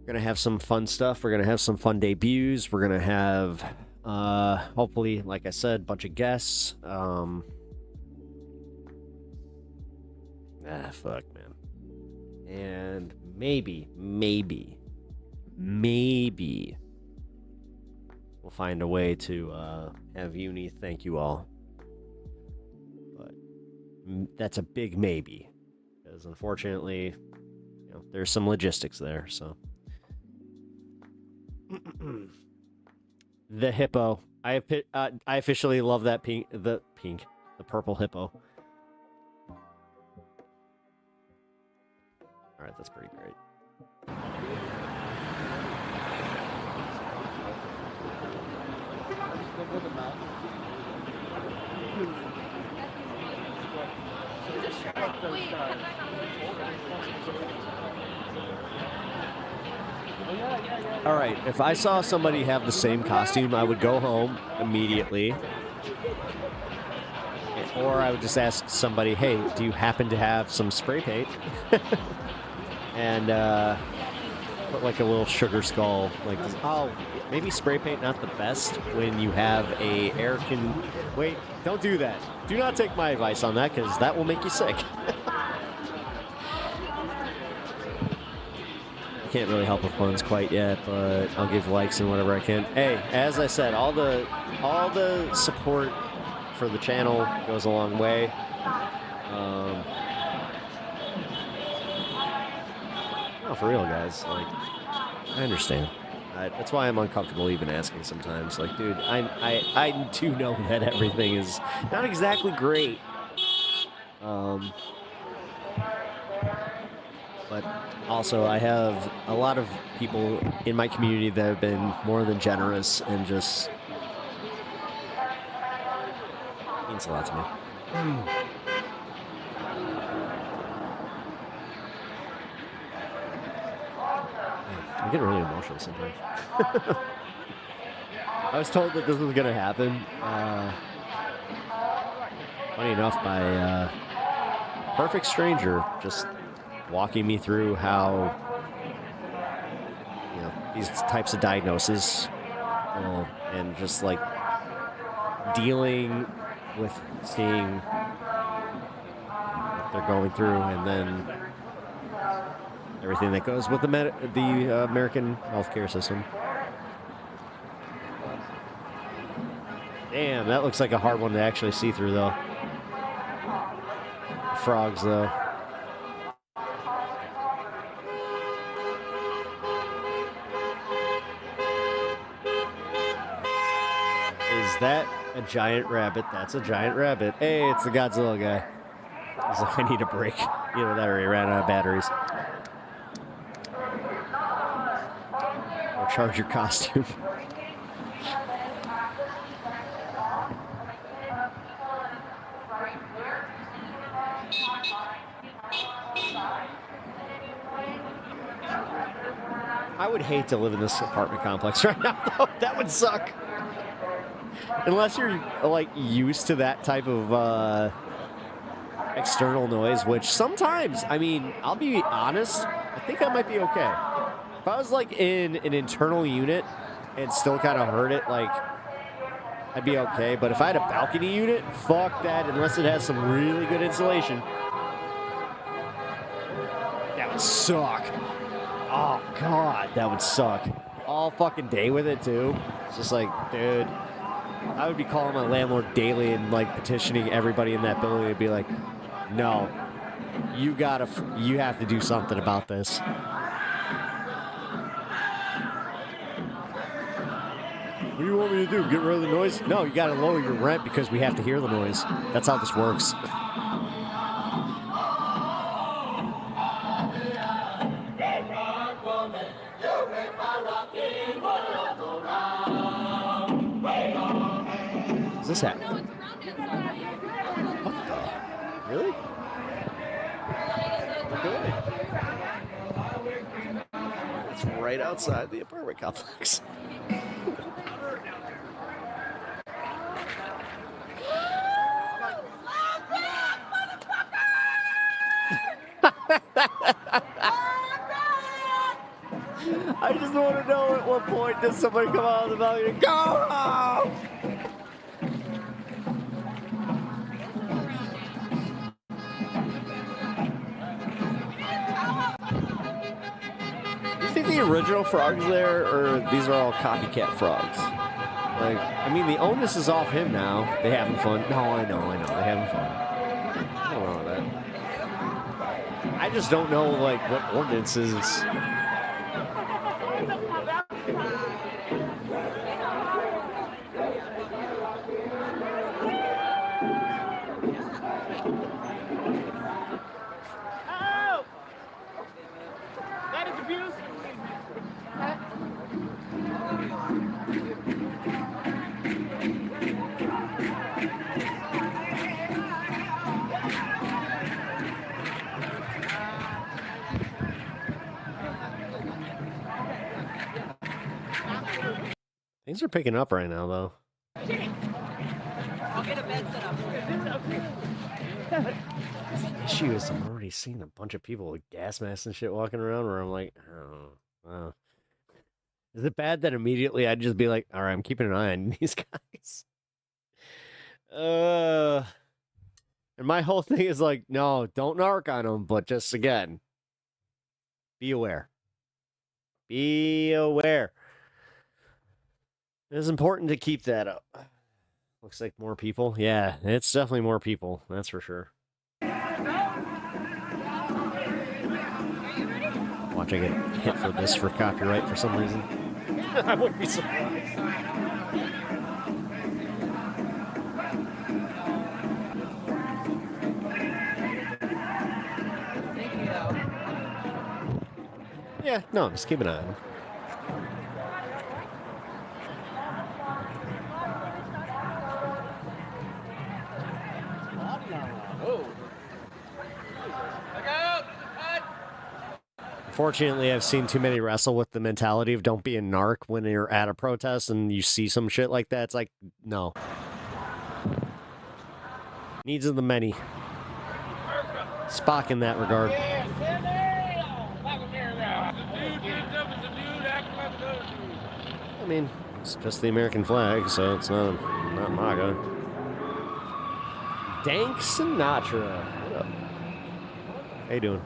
We're going to have some fun stuff. We're going to have some fun debuts. We're going to have, hopefully, like I said, a bunch of guests. Fuck, man. And maybe we'll find a way to have Uni thank you all. But that's a big maybe. Because unfortunately, you know, there's some logistics there, so. The hippo. I officially love that the purple hippo. All right, that's pretty great. All right, if I saw somebody have the same costume, I would go home immediately. Or I would just ask somebody, hey, do you happen to have some spray paint? And put like a little sugar skull. Like, oh, maybe spray paint not the best when you have a air can. Wait, don't do that. Do not take my advice on that, because that will make you sick. Can't really help with puns quite yet, but I'll give likes and whatever I can. Hey, as I said, all the support for the channel goes a long way. No, for real, guys. Like, I understand. That's why I'm uncomfortable even asking sometimes. Like, dude, I do know that everything is not exactly great. But also, I have a lot of people in my community that have been more than generous and just means a lot to me. I'm getting really emotional sometimes. I was told that this was going to happen, funny enough, by a perfect stranger, just walking me through how, you know, these types of diagnoses and just like dealing with seeing what they're going through, and then everything that goes with the American healthcare system. Damn, that looks like a hard one to actually see through, though. Frogs, though. Is that a giant rabbit? That's a giant rabbit. Hey, it's the Godzilla guy. He's like, I need a break. You know, that already ran out of batteries. Or charge your costume. I would hate to live in this apartment complex right now, though. That would suck. Unless you're, like, used to that type of external noise, which sometimes, I mean, I'll be honest, I think I might be okay. If I was, like, in an internal unit and still kind of heard it, like, I'd be okay. But if I had a balcony unit, fuck that, unless it has some really good insulation. That would suck. Oh, God, that would suck. All fucking day with it, too. It's just like, dude, I would be calling my landlord daily and, like, petitioning everybody in that building to be like, no, you have to do something about this. What do you want me to do? Get rid of the noise? No, you got to lower your rent because we have to hear the noise. That's how this works. What's this at? What the? Really? Okay. It's right outside the apartment complex. just want to know at what point does somebody come out of the balcony and go? You think the original frog's there, or these are all copycat frogs? Like, I mean, the onus is off him now. They having fun. No, I know. They having fun. Nothing wrong with that. I just don't know, like, what ordinances. Oh! That is abuse. Things are picking up right now, though. I'll get a bed set up. The issue is I'm already seeing a bunch of people with gas masks and shit walking around where I'm like, oh. Is it bad that immediately I'd just be like, all right, I'm keeping an eye on these guys? And my whole thing is like, no, don't narc on them, but just, again, be aware. Be aware. It's important to keep that up. Looks like more people. Yeah, it's definitely more people. That's for sure. Watch, I get hit for this for copyright for some reason. I wouldn't be surprised. Thank you, though. Yeah, no, just keep an eye on them. Fortunately, I've seen too many wrestle with the mentality of don't be a narc when you're at a protest and you see some shit like that. It's like, no. Needs of the many. Spock in that regard. I mean, it's just the American flag, so it's not MAGA. Dank Sinatra. What up? How you doing?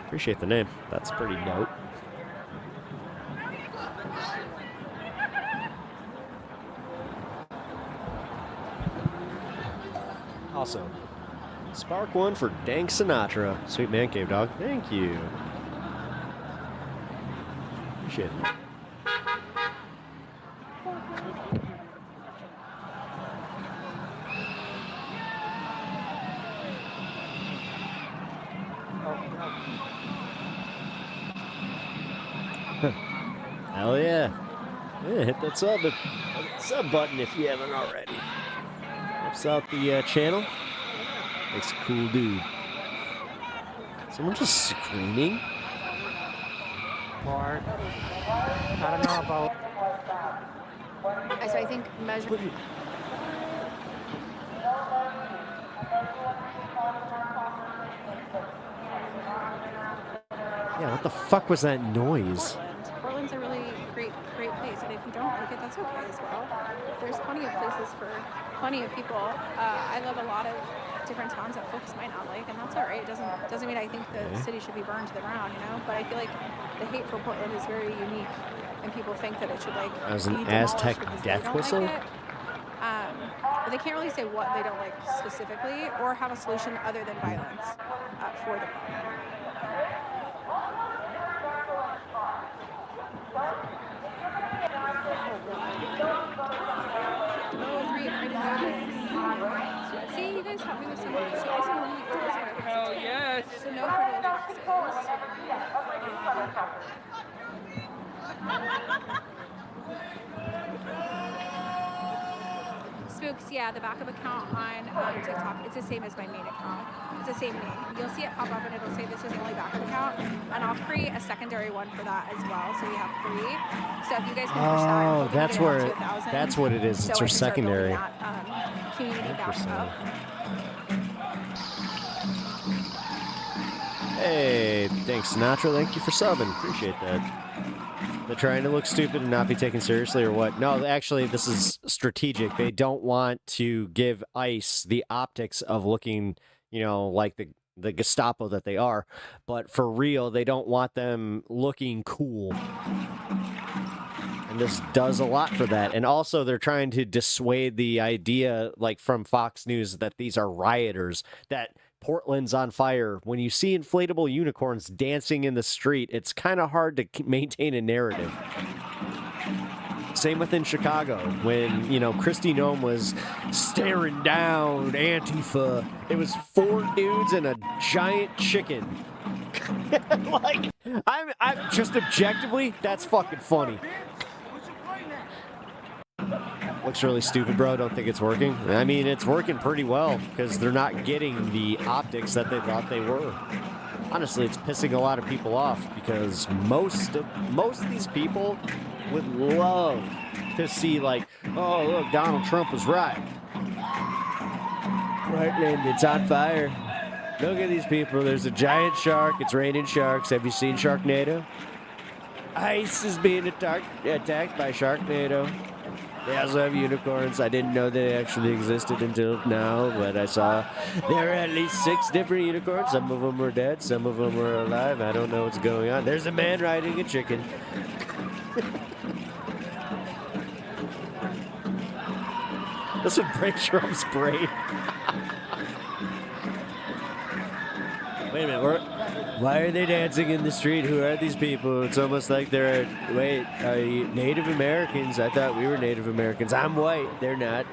Appreciate the name. That's pretty dope. Also, spark one for Dank Sinatra. Sweet man cave dog. Thank you. Appreciate it. Hell yeah. Yeah, hit that sub button if you haven't already. Helps out the channel. Makes a cool dude. Someone just screaming? Or, I don't know about... So I think measure... Yeah, what the fuck was that noise? Portland's a really great place, and if you don't like it, that's okay as well. There's plenty of places for plenty of people. I love a lot of different towns that folks might not like, and that's all right. It doesn't mean I think the city should be burned to the ground, you know. But I feel like the hate for Portland is very unique, and people think that it should like As an be demolished Aztec because they death don't whistle? Like it. But they can't really say what they don't like specifically, or have a solution other than violence for the problem. See, you guys help me with some of these. Hell yes. So no fertilizer. Spooks, yeah, the backup account on TikTok, it's the same as my main account. It's the same name. You'll see it pop up and it'll say this is the only backup account. And I'll create a secondary one for that as well. So we have 3. So if you guys can push that, Oh, we'll that's get it up where to 1,000. that's what it is. So It's I her can start building secondary. that, community backup. Hey, thanks, Sinatra. Thank you for subbing. Appreciate that. They're trying to look stupid and not be taken seriously or what? No, actually, this is strategic. They don't want to give ICE the optics of looking, you know, like the Gestapo that they are. But for real, they don't want them looking cool. And this does a lot for that. And also, they're trying to dissuade the idea, like from Fox News, that these are rioters, that Portland's on fire. When you see inflatable unicorns dancing in the street, it's kind of hard to maintain a narrative. Same within Chicago, when, you know, Kristi Noem was staring down Antifa. It was 4 dudes and a giant chicken. Like, I'm just objectively, that's fucking funny. Looks really stupid, bro. Don't think it's working. I mean, it's working pretty well because they're not getting the optics that they thought they were. Honestly, it's pissing a lot of people off because most of these people would love to see, like, oh, look, Donald Trump was right. Portland, it's on fire. Look at these people. There's a giant shark. It's raining sharks. Have you seen Sharknado? ICE is being attacked by Sharknado. They also have unicorns. I didn't know they actually existed until now, but I saw there are at least 6 different unicorns. Some of them were dead, some of them were alive. I don't know what's going on. There's a man riding a chicken. This would break Trump's brain. Wait a minute, why are they dancing in the street? Who are these people? It's almost like they're, wait, are you Native Americans? I thought we were Native Americans. I'm white. They're not.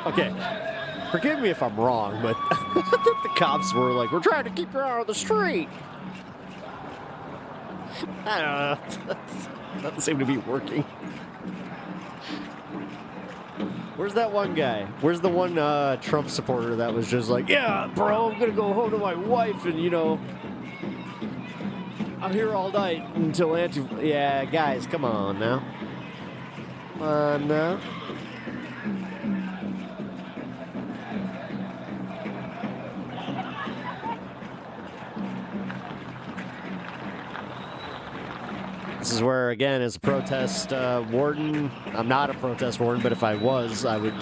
Okay, forgive me if I'm wrong, but I thought the cops were like, we're trying to keep her out of the street. I don't know. Doesn't seem to be working. Where's that one guy? Where's the one Trump supporter that was just like, yeah, bro, I'm gonna go home to my wife and, you know, I'm here all night until Yeah, guys, come on now. Come on now. This is where, again, as a protest warden, I'm not a protest warden, but if I was, I would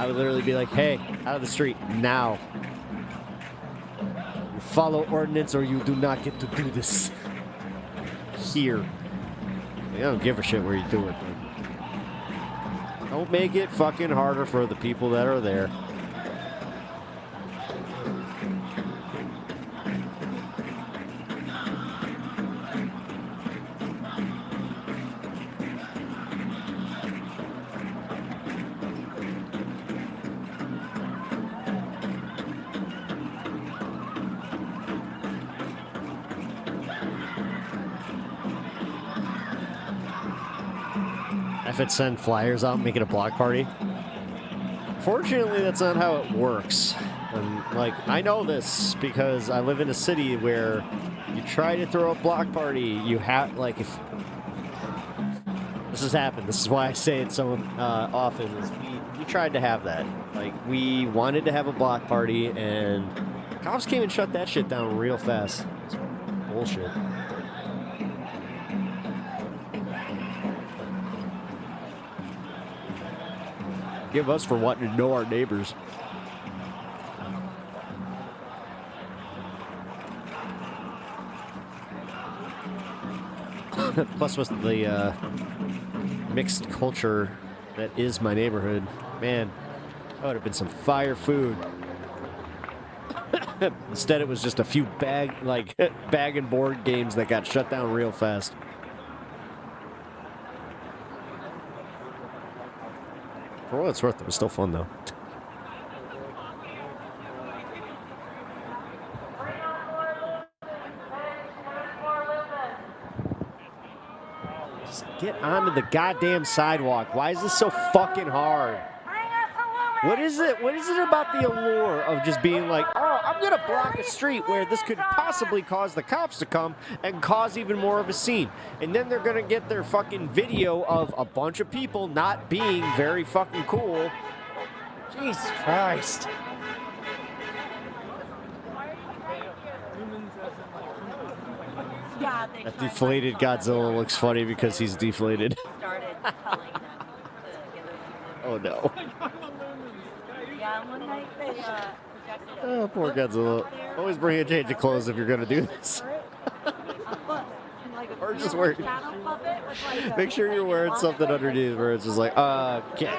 I would literally be like, hey, out of the street, now. You follow ordinance or you do not get to do this here. I don't give a shit where you do it, but don't make it fucking harder for the people that are there. If it send flyers out, make it a block party. Fortunately, that's not how it works. And, like, I know this because I live in a city where you try to throw a block party, you have, like, if this has happened, this is why I say it so often, is we tried to have that. Like, we wanted to have a block party, and cops came and shut that shit down real fast. It's bullshit. Give us for wanting to know our neighbors. Plus with the mixed culture that is my neighborhood, man, that would have been some fire food. Instead, it was just a few bag and board games that got shut down real fast. For what it's worth, it was still fun, though. Get onto the goddamn sidewalk. Why is this so fucking hard? What is it? What is it about the allure of just being like, oh, I'm going to block a street where this could possibly cause the cops to come and cause even more of a scene. And then they're going to get their fucking video of a bunch of people not being very fucking cool. Jesus Christ. That deflated Godzilla looks funny because he's deflated. Oh no. Oh, poor Godzilla. Always bring a change of clothes if you're gonna do this. Or just wear. Make sure you're wearing something underneath where it's just like, okay.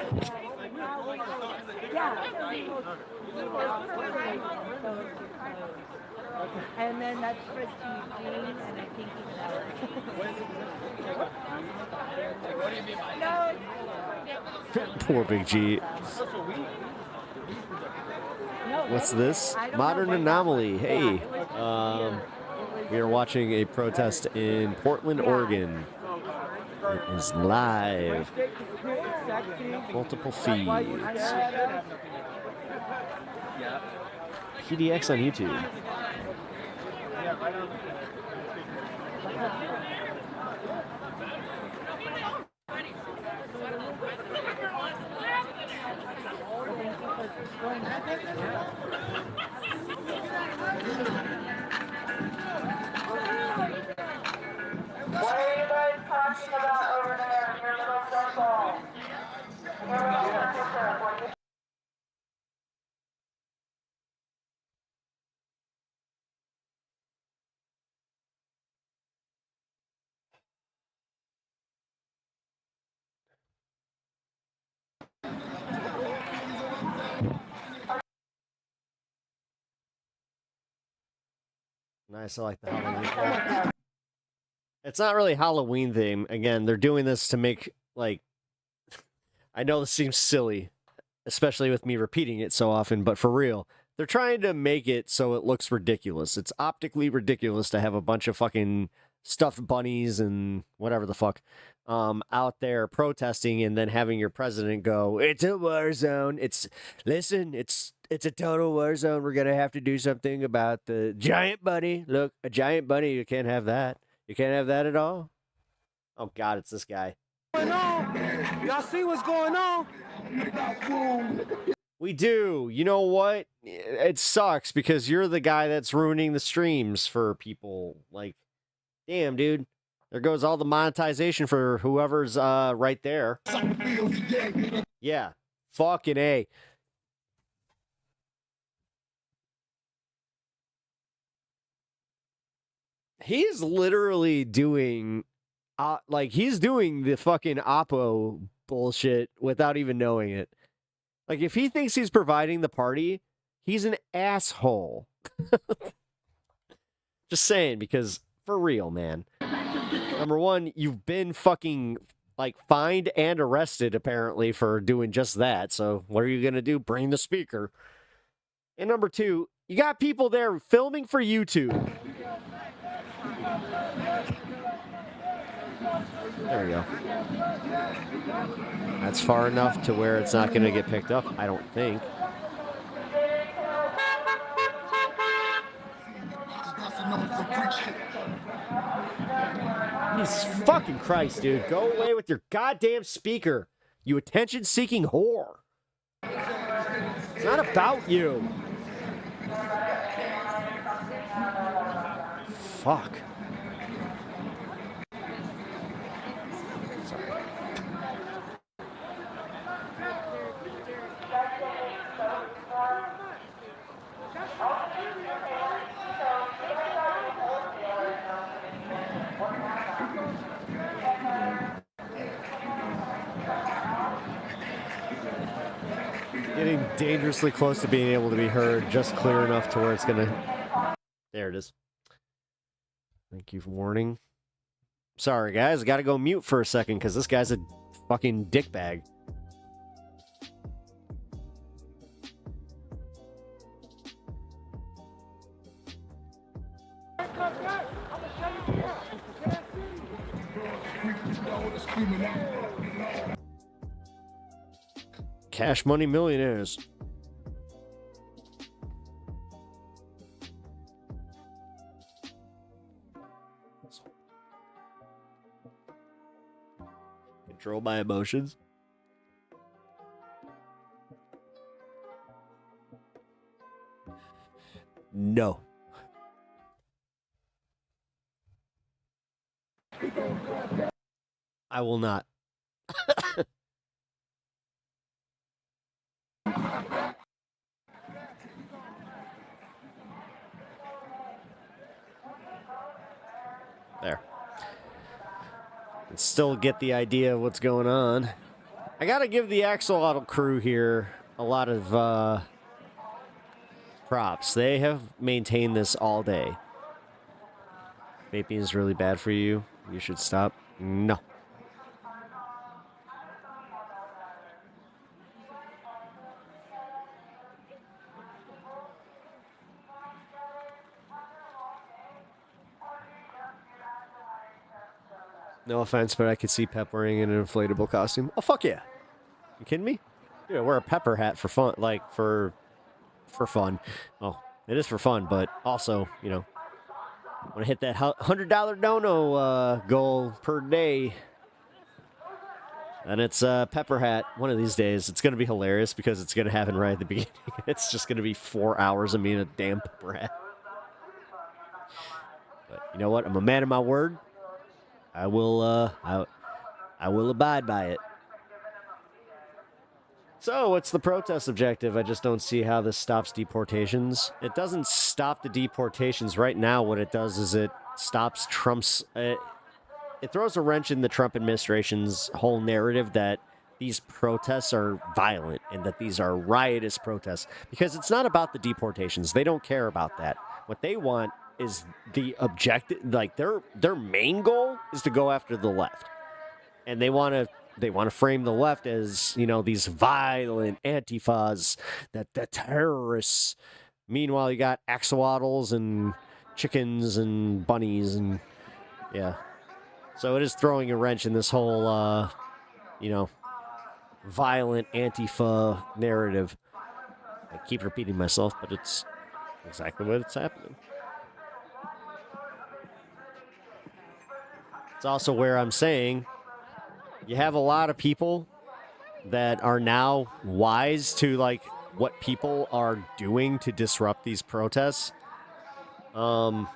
And then that's for jeans and I think even Poor Big G. What's this? Modern Anomaly. Hey, we are watching a protest in Portland, Oregon. It is live. Multiple feeds. PDX on YouTube. What are you guys talking about over there in your little circle? Your little circle. Nice, I like the Halloween thing. It's not really Halloween theme. Again, they're doing this to make, like, I know this seems silly, especially with me repeating it so often, but for real, they're trying to make it so it looks ridiculous. It's optically ridiculous to have a bunch of fucking stuffed bunnies and whatever the fuck out there protesting and then having your president go, it's a war zone. Listen, it's a total war zone. We're going to have to do something about the giant bunny. Look, a giant bunny, you can't have that. You can't have that at all? Oh, God, it's this guy. Y'all see what's going on? We do. You know what? It sucks because you're the guy that's ruining the streams for people. Like, damn, dude. There goes all the monetization for whoever's right there. Yeah. Fucking A. He's literally doing, he's doing the fucking Oppo bullshit without even knowing it. Like, if he thinks he's providing the party, he's an asshole. Just saying, because for real, man. Number one, you've been fucking, fined and arrested, apparently, for doing just that. So what are you going to do? Bring the speaker. And number two, you got people there filming for YouTube. There we go. That's far enough to where it's not going to get picked up, I don't think. Jesus fucking Christ, dude. Go away with your goddamn speaker, you attention-seeking whore. It's not about you. Fuck. Getting dangerously close to being able to be heard, just clear enough to where it's gonna... There it is. Thank you for warning. Sorry, guys. I gotta go mute for a second because this guy's a fucking dickbag. Cash money millionaires. Control my emotions. No. I will not. There. Still get the idea of what's going on. I gotta give the Axolotl crew here a lot of props. They have maintained this all day. Vaping is really bad for you. You should stop. No. No offense, but I could see Pep wearing an inflatable costume. Oh, fuck yeah. You kidding me? Dude, I wear a pepper hat for fun, like, for fun. Well, it is for fun, but also, you know, want to hit that $100 dono goal per day. And it's a pepper hat one of these days. It's going to be hilarious because it's going to happen right at the beginning. It's just going to be 4 hours of me in a damn pepper hat. But you know what? I'm a man of my word. I will abide by it. So, what's the protest objective? I just don't see how this stops deportations. It doesn't stop the deportations. Right now, what it does is it stops Trump's... it throws a wrench in the Trump administration's whole narrative that these protests are violent and that these are riotous protests. Because it's not about the deportations. They don't care about that. What they want is the objective, like their main goal is to go after the left, and they want to frame the left as, you know, these violent antifas, that the terrorists. Meanwhile, you got axolotls and chickens and bunnies, and yeah, so it is throwing a wrench in this whole you know, violent antifa narrative. I keep repeating myself, but it's exactly what's happening. It's also where I'm saying you have a lot of people that are now wise to, like, what people are doing to disrupt these protests. Yeah,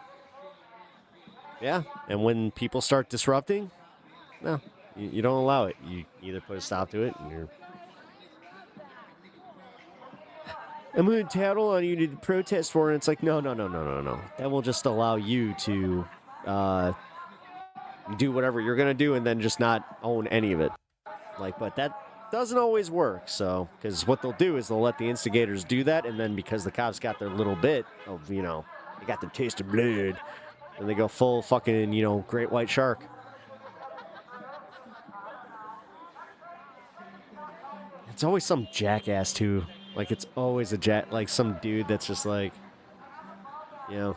and when people start disrupting, no, you don't allow it. You either put a stop to it, and you're... I'm going to tattle on you to protest for it. And it's like, no. That will just allow you to do whatever you're going to do and then just not own any of it. Like, but that doesn't always work. So, because what they'll do is they'll let the instigators do that. And then because the cops got their little bit of, you know, they got their taste of blood, and they go full fucking, you know, great white shark. It's always some jackass too. Like, it's always like some dude that's just like, you know,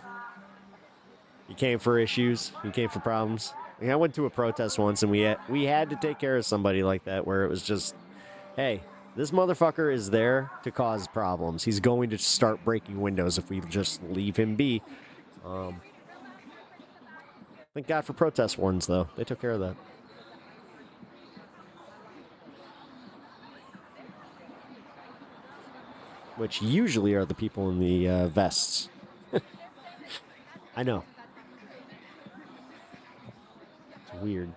he came for issues. He came for problems. Like, I went to a protest once, and we had to take care of somebody like that, where it was just, hey, this motherfucker is there to cause problems. He's going to start breaking windows if we just leave him be. Thank God for protest warrants, though. They took care of that. Which usually are the people in the vests. I know. It's weird.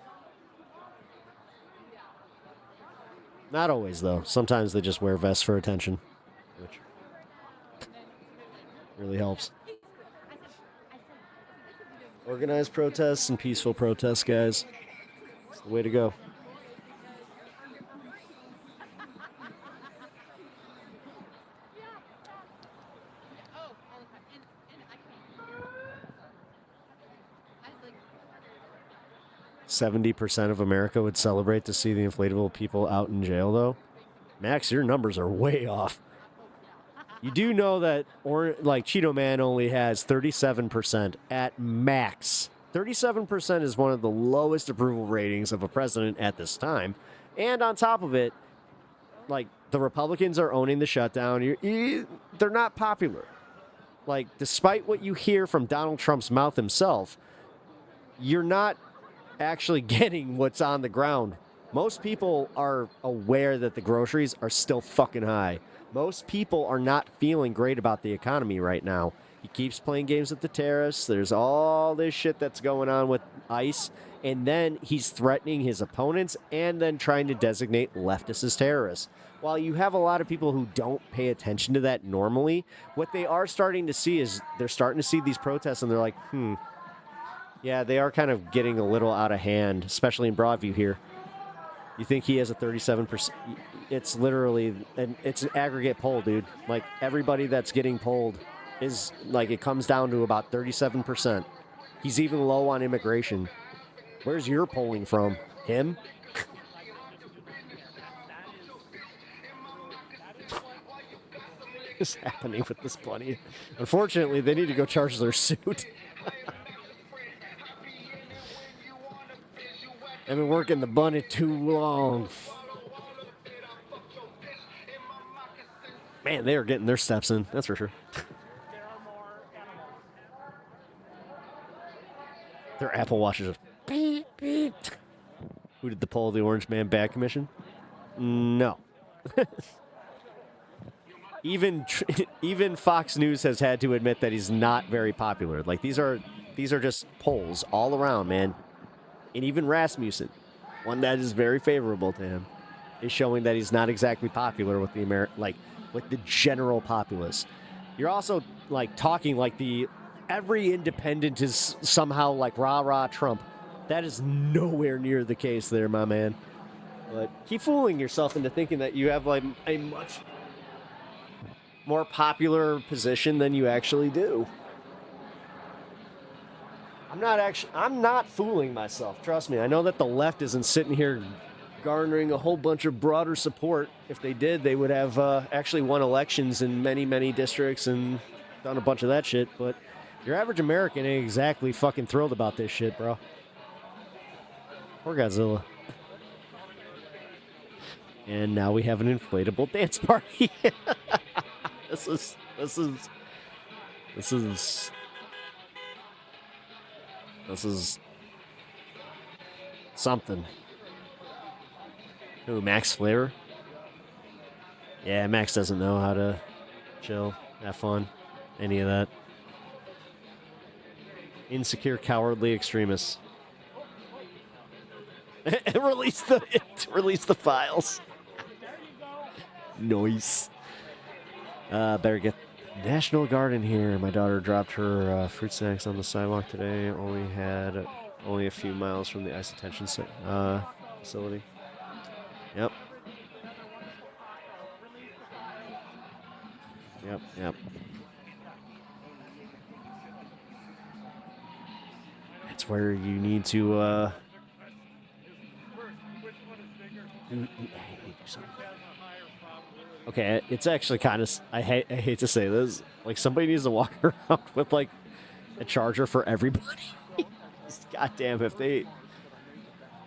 Not always, though. Sometimes they just wear vests for attention, which really helps. Organized protests and peaceful protests, guys. It's the way to go. %70 of America would celebrate to see the inflatable people out in jail, though. Max, your numbers are way off. You do know that, like, Cheeto Man only has 37% at max 37% is one of the lowest approval ratings of a president at this time. And on top of it, like, the Republicans are owning the shutdown. They're not popular. Like, despite what you hear from Donald Trump's mouth himself, you're not actually getting what's on the ground. Most people are aware that the groceries are still fucking high. Most people are not feeling great about the economy right now. He keeps playing games with the tariffs. There's all this shit that's going on with ICE. And then he's threatening his opponents and then trying to designate leftists as terrorists. While you have a lot of people who don't pay attention to that normally, what they are starting to see is they're starting to see these protests and they're like, yeah, they are kind of getting a little out of hand, especially in Broadview here. You think he has a 37%? It's literally, it's an aggregate poll, dude. Like, everybody that's getting polled is, like, it comes down to about 37%. He's even low on immigration. Where's your polling from? Him? What's happening with this bunny? Unfortunately, they need to go charge their suit. I've been working the bunny too long. Man, they are getting their steps in. That's for sure. Their Apple Watches are beep, beep. Who did the poll of the Orange Man Bad Commission? No. Even Fox News has had to admit that he's not very popular. Like, these are just polls all around, man. And even Rasmussen, one that is very favorable to him, is showing that he's not exactly popular with the with the general populace. You're also, like, talking like every independent is somehow like rah-rah Trump. That is nowhere near the case there, my man. But keep fooling yourself into thinking that you have, like, a much more popular position than you actually do. I'm not fooling myself. Trust me. I know that the left isn't sitting here garnering a whole bunch of broader support. If they did, they would have actually won elections in many, many districts and done a bunch of that shit. But your average American ain't exactly fucking thrilled about this shit, bro. Poor Godzilla. And now we have an inflatable dance party. This is something. Ooh, Max Flavor? Yeah, Max doesn't know how to chill, have fun, any of that. Insecure, cowardly extremists. release the files. Nice. Better get National Guard in here. My daughter dropped her fruit snacks on the sidewalk today. Only a few miles from the ice detention facility. Yep. That's where you need to do something. Okay, it's actually kind of, I hate to say this, like, somebody needs to walk around with, like, a charger for everybody. Goddamn, if they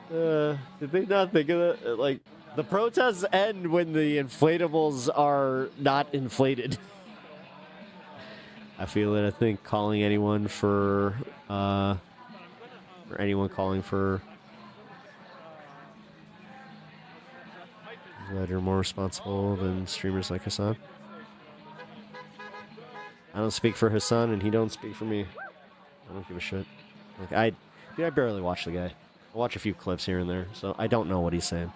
did they not think of that? Like, the protests end when the inflatables are not inflated. I feel it. I think calling anyone for or anyone calling for that are more responsible than streamers like Hassan. I don't speak for Hassan, and he don't speak for me. I don't give a shit. Like, I barely watch the guy. I watch a few clips here and there, so I don't know what he's saying.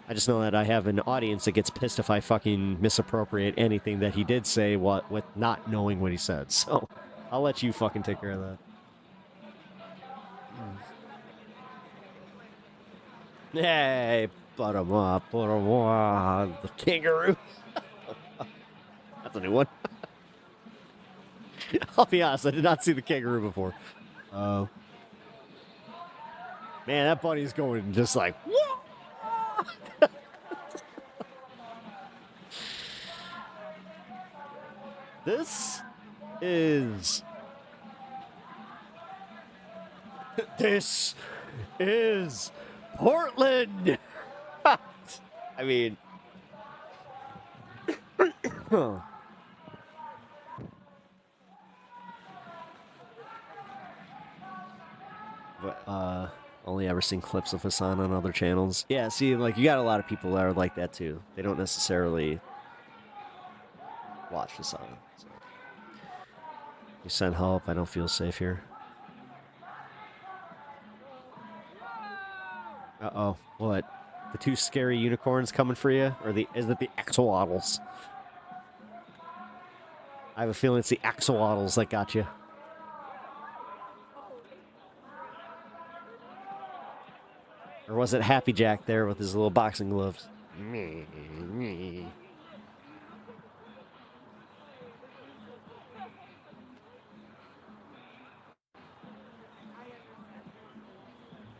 I just know that I have an audience that gets pissed if I fucking misappropriate anything that he did say with not knowing what he said. So I'll let you fucking take care of that. Hey, put him up, the kangaroo. That's a new one. I'll be honest, I did not see the kangaroo before. Man, that bunny's going just like, whoa! This is This is Portland. I mean, but only ever seen clips of Hassan on other channels. Yeah, see, like you got a lot of people that are like that too. They don't necessarily watch Hassan. So. You send help. I don't feel safe here. Uh-oh. What? The two scary unicorns coming for you? Or is it the axolotls? I have a feeling it's the axolotls that got you. Or was it Happy Jack there with his little boxing gloves?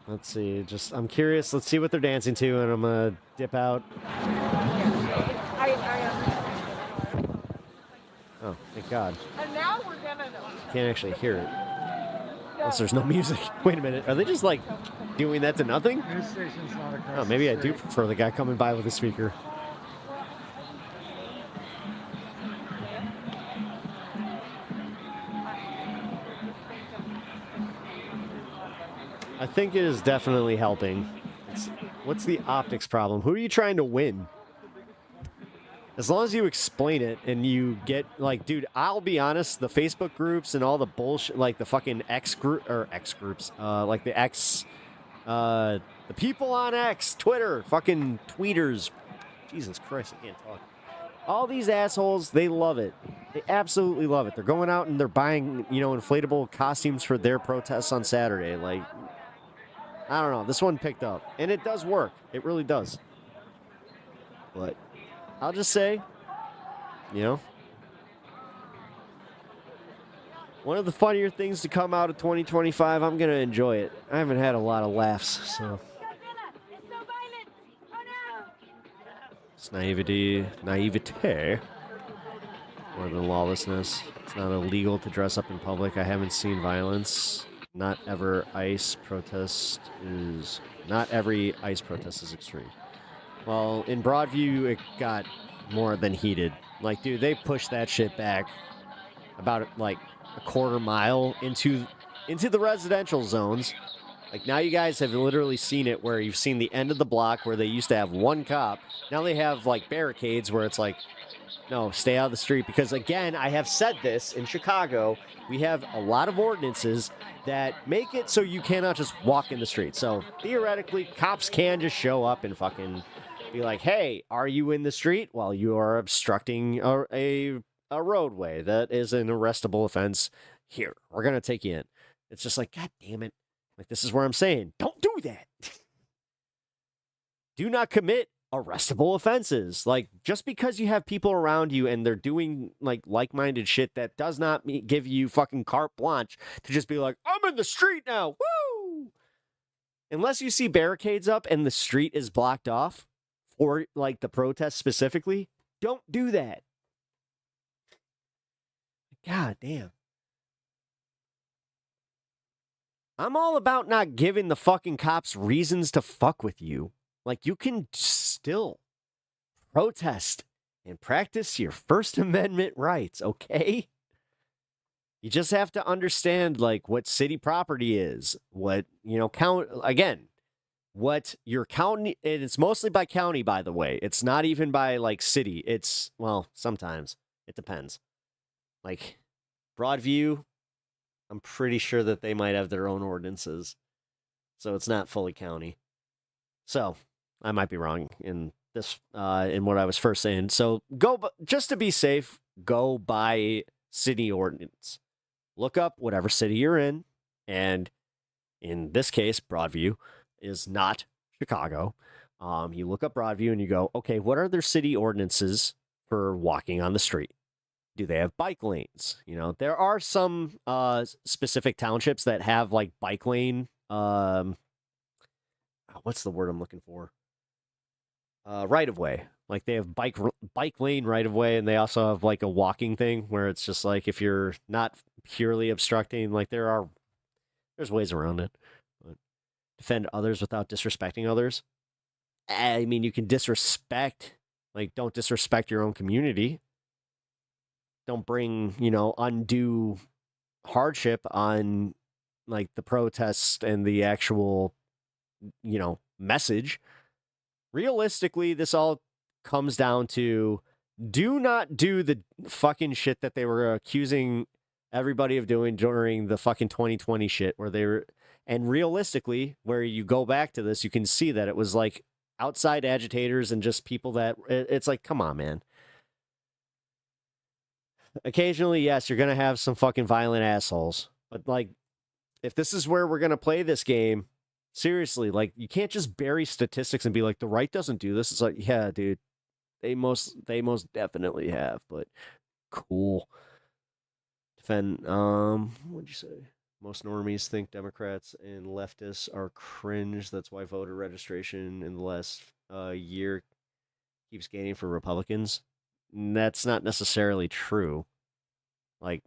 Let's see. I'm curious. Let's see what they're dancing to, and I'm gonna dip out. Oh, thank God. And now we're gonna know. Can't actually hear it. Unless there's no music. Wait a minute. Are they just like doing that to nothing? Oh, maybe I do prefer the guy coming by with a speaker. I think it is definitely helping. What's the optics problem? Who are you trying to win? As long as you explain it and you get, like, dude, I'll be honest, the Facebook groups and all the bullshit, like the fucking X groups, like the X, the people on X, Twitter, fucking tweeters. Jesus Christ, I can't talk. All these assholes, they love it. They absolutely love it. They're going out and they're buying, inflatable costumes for their protests on Saturday. Like, I don't know. This one picked up. And it does work. It really does. But I'll just say, one of the funnier things to come out of 2025, I'm going to enjoy it. I haven't had a lot of laughs, so. It's naivete more than lawlessness. It's not illegal to dress up in public. I haven't seen violence. Not every ICE protest is extreme. Well, in Broadview, it got more than heated. Like, dude, they pushed that shit back about, like, a quarter mile into the residential zones. Like, now you guys have literally seen it where you've seen the end of the block where they used to have one cop. Now they have, like, barricades where it's like, no, stay out of the street. Because, again, I have said this in Chicago, we have a lot of ordinances that make it so you cannot just walk in the street. So, theoretically, cops can just show up and fucking be like, hey, are you in the street? Well, you are obstructing a roadway. That is an arrestable offense. Here, we're going to take you in. It's just like, God damn it. Like, this is where I'm saying, don't do that. Do not commit arrestable offenses. Like, just because you have people around you and they're doing like-minded shit, that does not give you fucking carte blanche to just be like, I'm in the street now. Woo! Unless you see barricades up and the street is blocked off for like the protest specifically, don't do that. God damn. I'm all about not giving the fucking cops reasons to fuck with you. Like, you can still protest and practice your First Amendment rights, okay? You just have to understand, like, what city property is, what, what your county, and it's mostly by county, by the way. It's not even by, like, city. It's, well, sometimes. It depends. Like, Broadview, I'm pretty sure that they might have their own ordinances. So it's not fully county. So I might be wrong in this, in what I was first saying. So just to be safe, go by city ordinance. Look up whatever city you're in. And in this case, Broadview is not Chicago. You look up Broadview and you go, okay, what are their city ordinances for walking on the street? Do they have bike lanes? There are some specific townships that have like bike lane. What's the word I'm looking for? Right of way. Like they have bike lane right of way, and they also have like a walking thing where it's just like if you're not purely obstructing, like there's ways around it. defend others without disrespecting others. I mean, you can disrespect, like, don't disrespect your own community. Don't bring, undue hardship on, like, the protests and the actual, message. Realistically, this all comes down to do not do the fucking shit that they were accusing everybody of doing during the fucking 2020 shit where they were, and realistically, where you go back to this, you can see that it was like outside agitators and just people that, it's like, come on, man. Occasionally, yes, you're going to have some fucking violent assholes, but like, if this is where we're going to play this game, seriously, like, you can't just bury statistics and be like, the right doesn't do this. It's like, yeah, dude, they most definitely have, but cool. Defend, what'd you say? Most normies think Democrats and leftists are cringe. That's why voter registration in the last year keeps gaining for Republicans. That's not necessarily true. Like,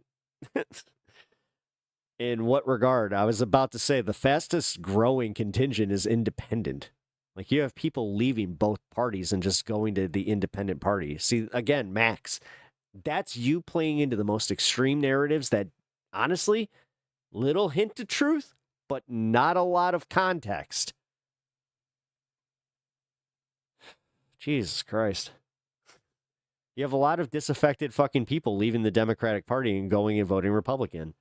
in what regard? I was about to say the fastest growing contingent is independent. Like, you have people leaving both parties and just going to the independent party. See, again, Max, that's you playing into the most extreme narratives that, honestly, little hint of truth, but not a lot of context. Jesus Christ. You have a lot of disaffected fucking people leaving the Democratic Party and going and voting Republican.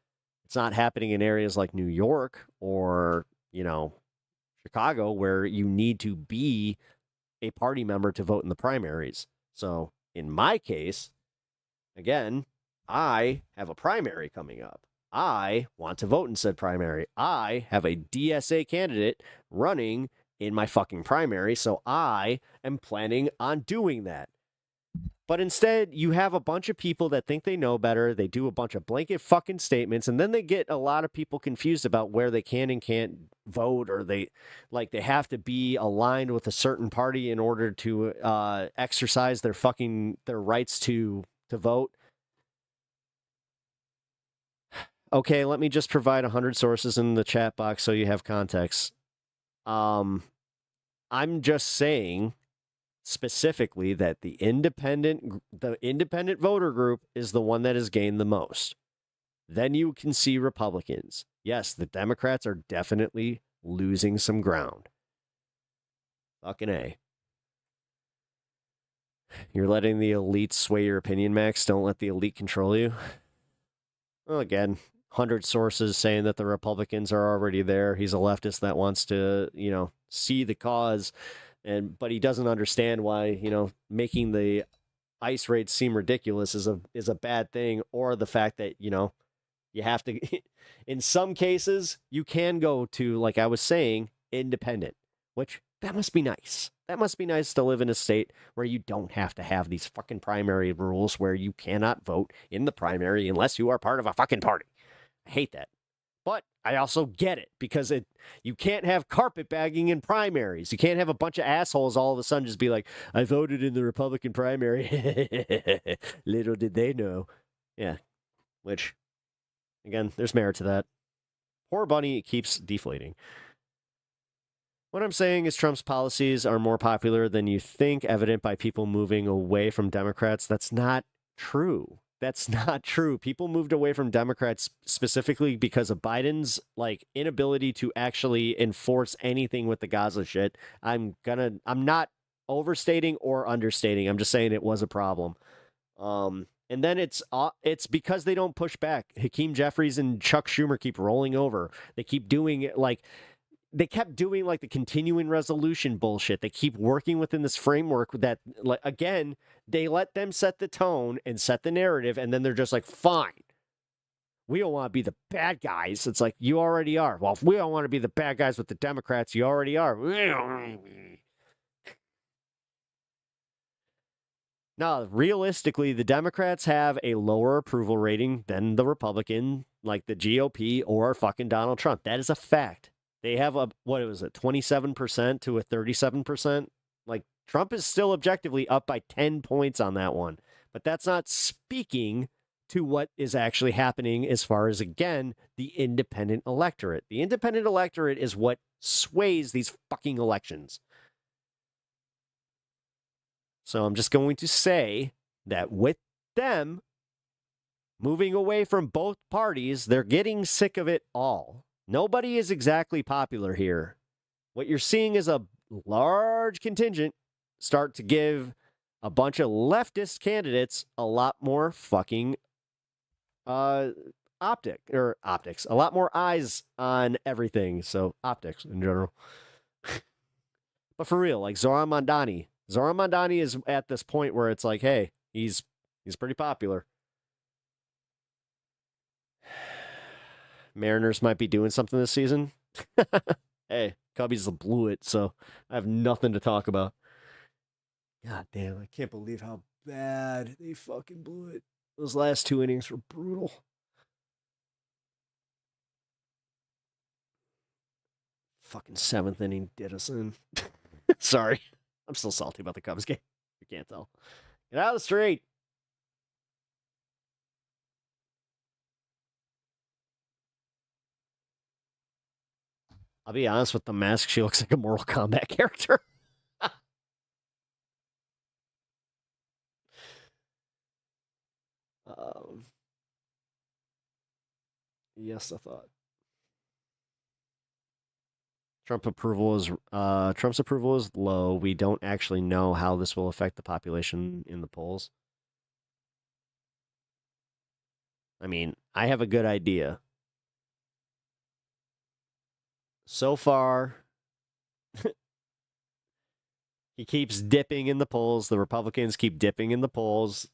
It's not happening in areas like New York or, Chicago, where you need to be a party member to vote in the primaries. So in my case, again, I have a primary coming up. I want to vote in said primary. I have a DSA candidate running in my fucking primary, so I am planning on doing that. But instead, you have a bunch of people that think they know better. They do a bunch of blanket fucking statements, and then they get a lot of people confused about where they can and can't vote, or they have to be aligned with a certain party in order to exercise their rights to vote. Okay, let me just provide 100 sources in the chat box so you have context. I'm just saying specifically that the independent voter group is the one that has gained the most. Then you can see Republicans. Yes, the Democrats are definitely losing some ground. Fucking A. You're letting the elite sway your opinion, Max. Don't let the elite control you. Well, again, 100 sources saying that the Republicans are already there. He's a leftist that wants to, see the cause. But he doesn't understand why, making the ICE raids seem ridiculous is a bad thing, or the fact that, you have to, in some cases, you can go to, like I was saying, independent, which that must be nice. That must be nice to live in a state where you don't have to have these fucking primary rules where you cannot vote in the primary unless you are part of a fucking party. I hate that. But I also get it, because you can't have carpetbagging in primaries. You can't have a bunch of assholes all of a sudden just be like, I voted in the Republican primary. Little did they know. Yeah, which, again, there's merit to that. Poor Bunny keeps deflating. What I'm saying is Trump's policies are more popular than you think, evident by people moving away from Democrats. That's not true. That's not true. People moved away from Democrats specifically because of Biden's inability to actually enforce anything with the Gaza shit. I'm not overstating or understating. I'm just saying it was a problem. And then it's because they don't push back. Hakeem Jeffries and Chuck Schumer keep rolling over. They keep doing it they kept doing the continuing resolution bullshit. They keep working within this framework that, again, they let them set the tone and set the narrative, and then they're just like, fine. We don't want to be the bad guys. It's like, you already are. Well, if we don't want to be the bad guys with the Democrats, you already are. No, realistically, the Democrats have a lower approval rating than the Republican, like the GOP or fucking Donald Trump. That is a fact. They have 27% to a 37%. Trump is still objectively up by 10 points on that one. But that's not speaking to what is actually happening as far as, again, the independent electorate. The independent electorate is what sways these fucking elections. So I'm just going to say that with them moving away from both parties, they're getting sick of it all. Nobody is exactly popular here. What you're seeing is a large contingent start to give a bunch of leftist candidates a lot more fucking optics, a lot more eyes on everything. So optics in general. But for real, like Zoran Mondani. Zoran Mondani is at this point where it's like, hey, he's pretty popular. Mariners might be doing something this season. Hey, Cubbies blew it, so I have nothing to talk about. God damn, I can't believe how bad they fucking blew it. Those last 2 innings were brutal. Fucking 7th inning did us in. Sorry. I'm still salty about the Cubs game. You can't tell. Get out of the street. I'll be honest, with the mask, she looks like a Mortal Kombat character. Yes, I thought. Trump's approval is low. We don't actually know how this will affect the population in the polls. I mean, I have a good idea. So far, he keeps dipping in the polls. The Republicans keep dipping in the polls.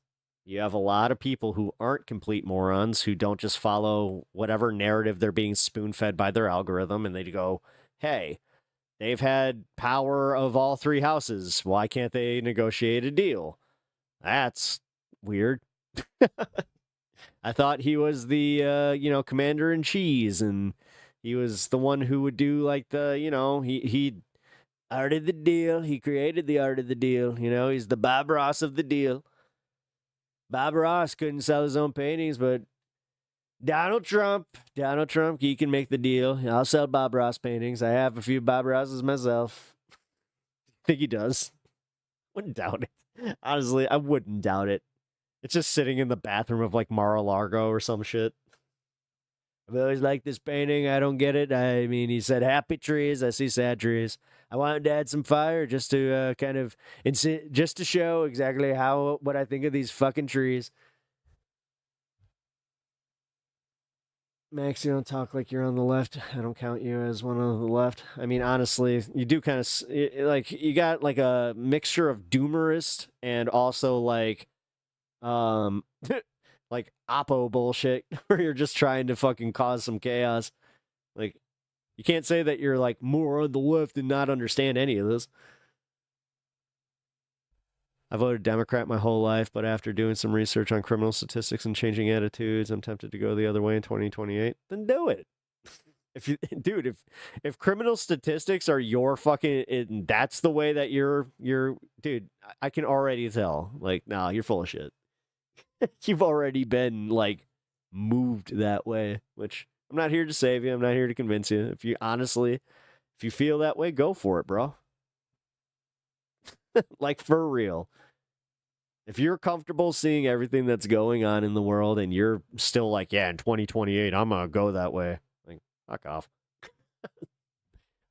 You have a lot of people who aren't complete morons, who don't just follow whatever narrative they're being spoon-fed by their algorithm, and they go, hey, they've had power of all 3 houses. Why can't they negotiate a deal? That's weird. I thought he was the, commander-in-chief, and he was the one who would do, like, he art of the deal. He created the art of the deal. He's the Bob Ross of the deal. Bob Ross couldn't sell his own paintings, but Donald Trump, he can make the deal. I'll sell Bob Ross paintings. I have a few Bob Rosses myself. I think he does. Wouldn't doubt it. Honestly, I wouldn't doubt it. It's just sitting in the bathroom of, like, Mar-a-Lago or some shit. I've always liked this painting. I don't get it. I mean, he said happy trees. I see sad trees. I wanted to add some fire just to just to show exactly what I think of these fucking trees. Max, you don't talk like you're on the left. I don't count you as one on the left. I mean, honestly, you do kind of, like, you got, like, a mixture of doomerist and also, like, like, oppo bullshit, where you're just trying to fucking cause some chaos. Like, you can't say that you're, like, more on the left and not understand any of this. I voted Democrat my whole life, but after doing some research on criminal statistics and changing attitudes, I'm tempted to go the other way in 2028. Then do it. If criminal statistics are your fucking, that's the way that you're, dude, I can already tell. Like, nah, you're full of shit. You've already been, like, moved that way, which I'm not here to save you. I'm not here to convince you. If you feel that way, go for it, bro. Like, for real. If you're comfortable seeing everything that's going on in the world and you're still like, yeah, in 2028, I'm going to go that way. Like, fuck off.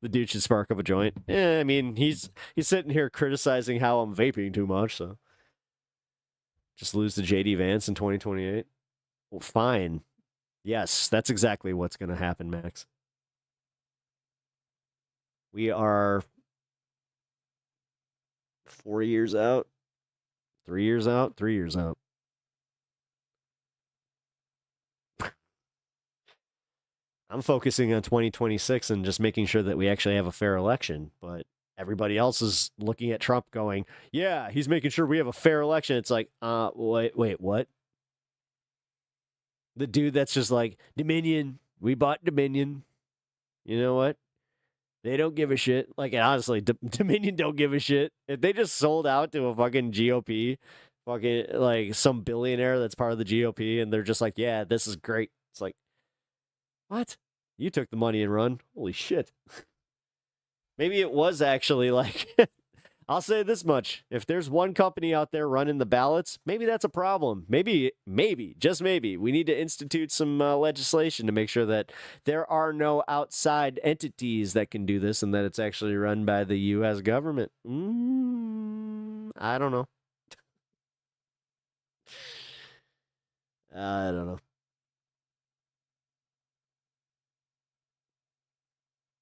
The dude should spark up a joint. I mean, he's sitting here criticizing how I'm vaping too much, so. Just lose to JD Vance in 2028? Well, fine. Yes, that's exactly what's going to happen, Max. We are 4 years out, 3 years out, 3 years out. I'm focusing on 2026 and just making sure that we actually have a fair election, but everybody else is looking at Trump going, yeah, he's making sure we have a fair election. It's like, wait, what? The dude that's just like, Dominion, we bought Dominion. You know what? They don't give a shit. Like, honestly, Dominion don't give a shit. If they just sold out to a fucking GOP fucking like some billionaire that's part of the GOP, and they're just like, yeah, this is great. It's like, what? You took the money and run. Holy shit. Maybe it was actually like, I'll say this much. If there's one company out there running the ballots, maybe that's a problem. Maybe, just maybe, we need to institute some legislation to make sure that there are no outside entities that can do this and that it's actually run by the U.S. government. I don't know. I don't know.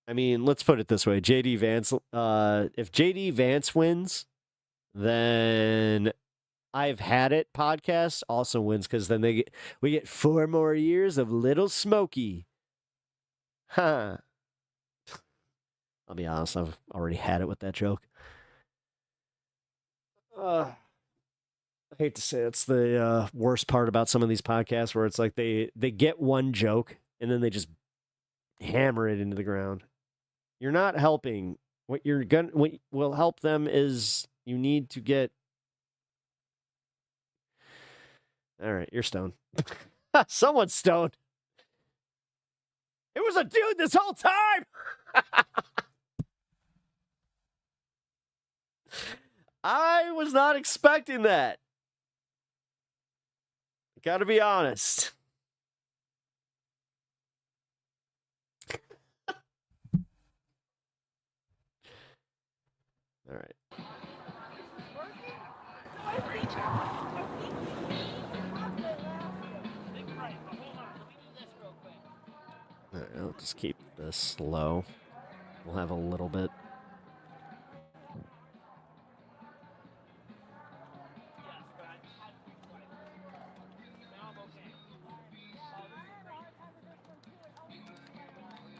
I mean, let's put it this way. JD Vance, if JD Vance wins, then I've Had It podcast also wins because then we get 4 more years of Little Smokey. Huh. I'll be honest, I've already had it with that joke. I hate to say it's the worst part about some of these podcasts where it's like they get one joke and then they just hammer it into the ground. You're not helping. What will help them is you need to get. All right, you're stoned. Someone's stoned. It was a dude this whole time. I was not expecting that. Gotta be honest. All right. All right, I'll just keep this low. We'll have a little bit.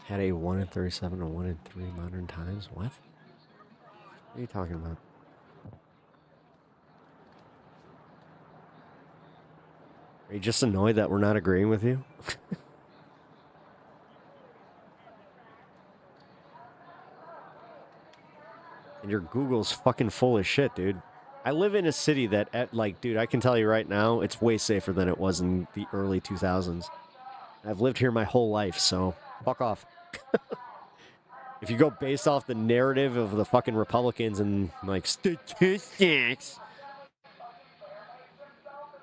Had a 1 in 37 and 1 in 3 modern times. What? What are you talking about? Are you just annoyed that we're not agreeing with you? And your Google's fucking full of shit, dude. I live in a city that, dude, I can tell you right now, it's way safer than it was in the early 2000s. I've lived here my whole life, so fuck off. If you go based off the narrative of the fucking Republicans and, like, statistics,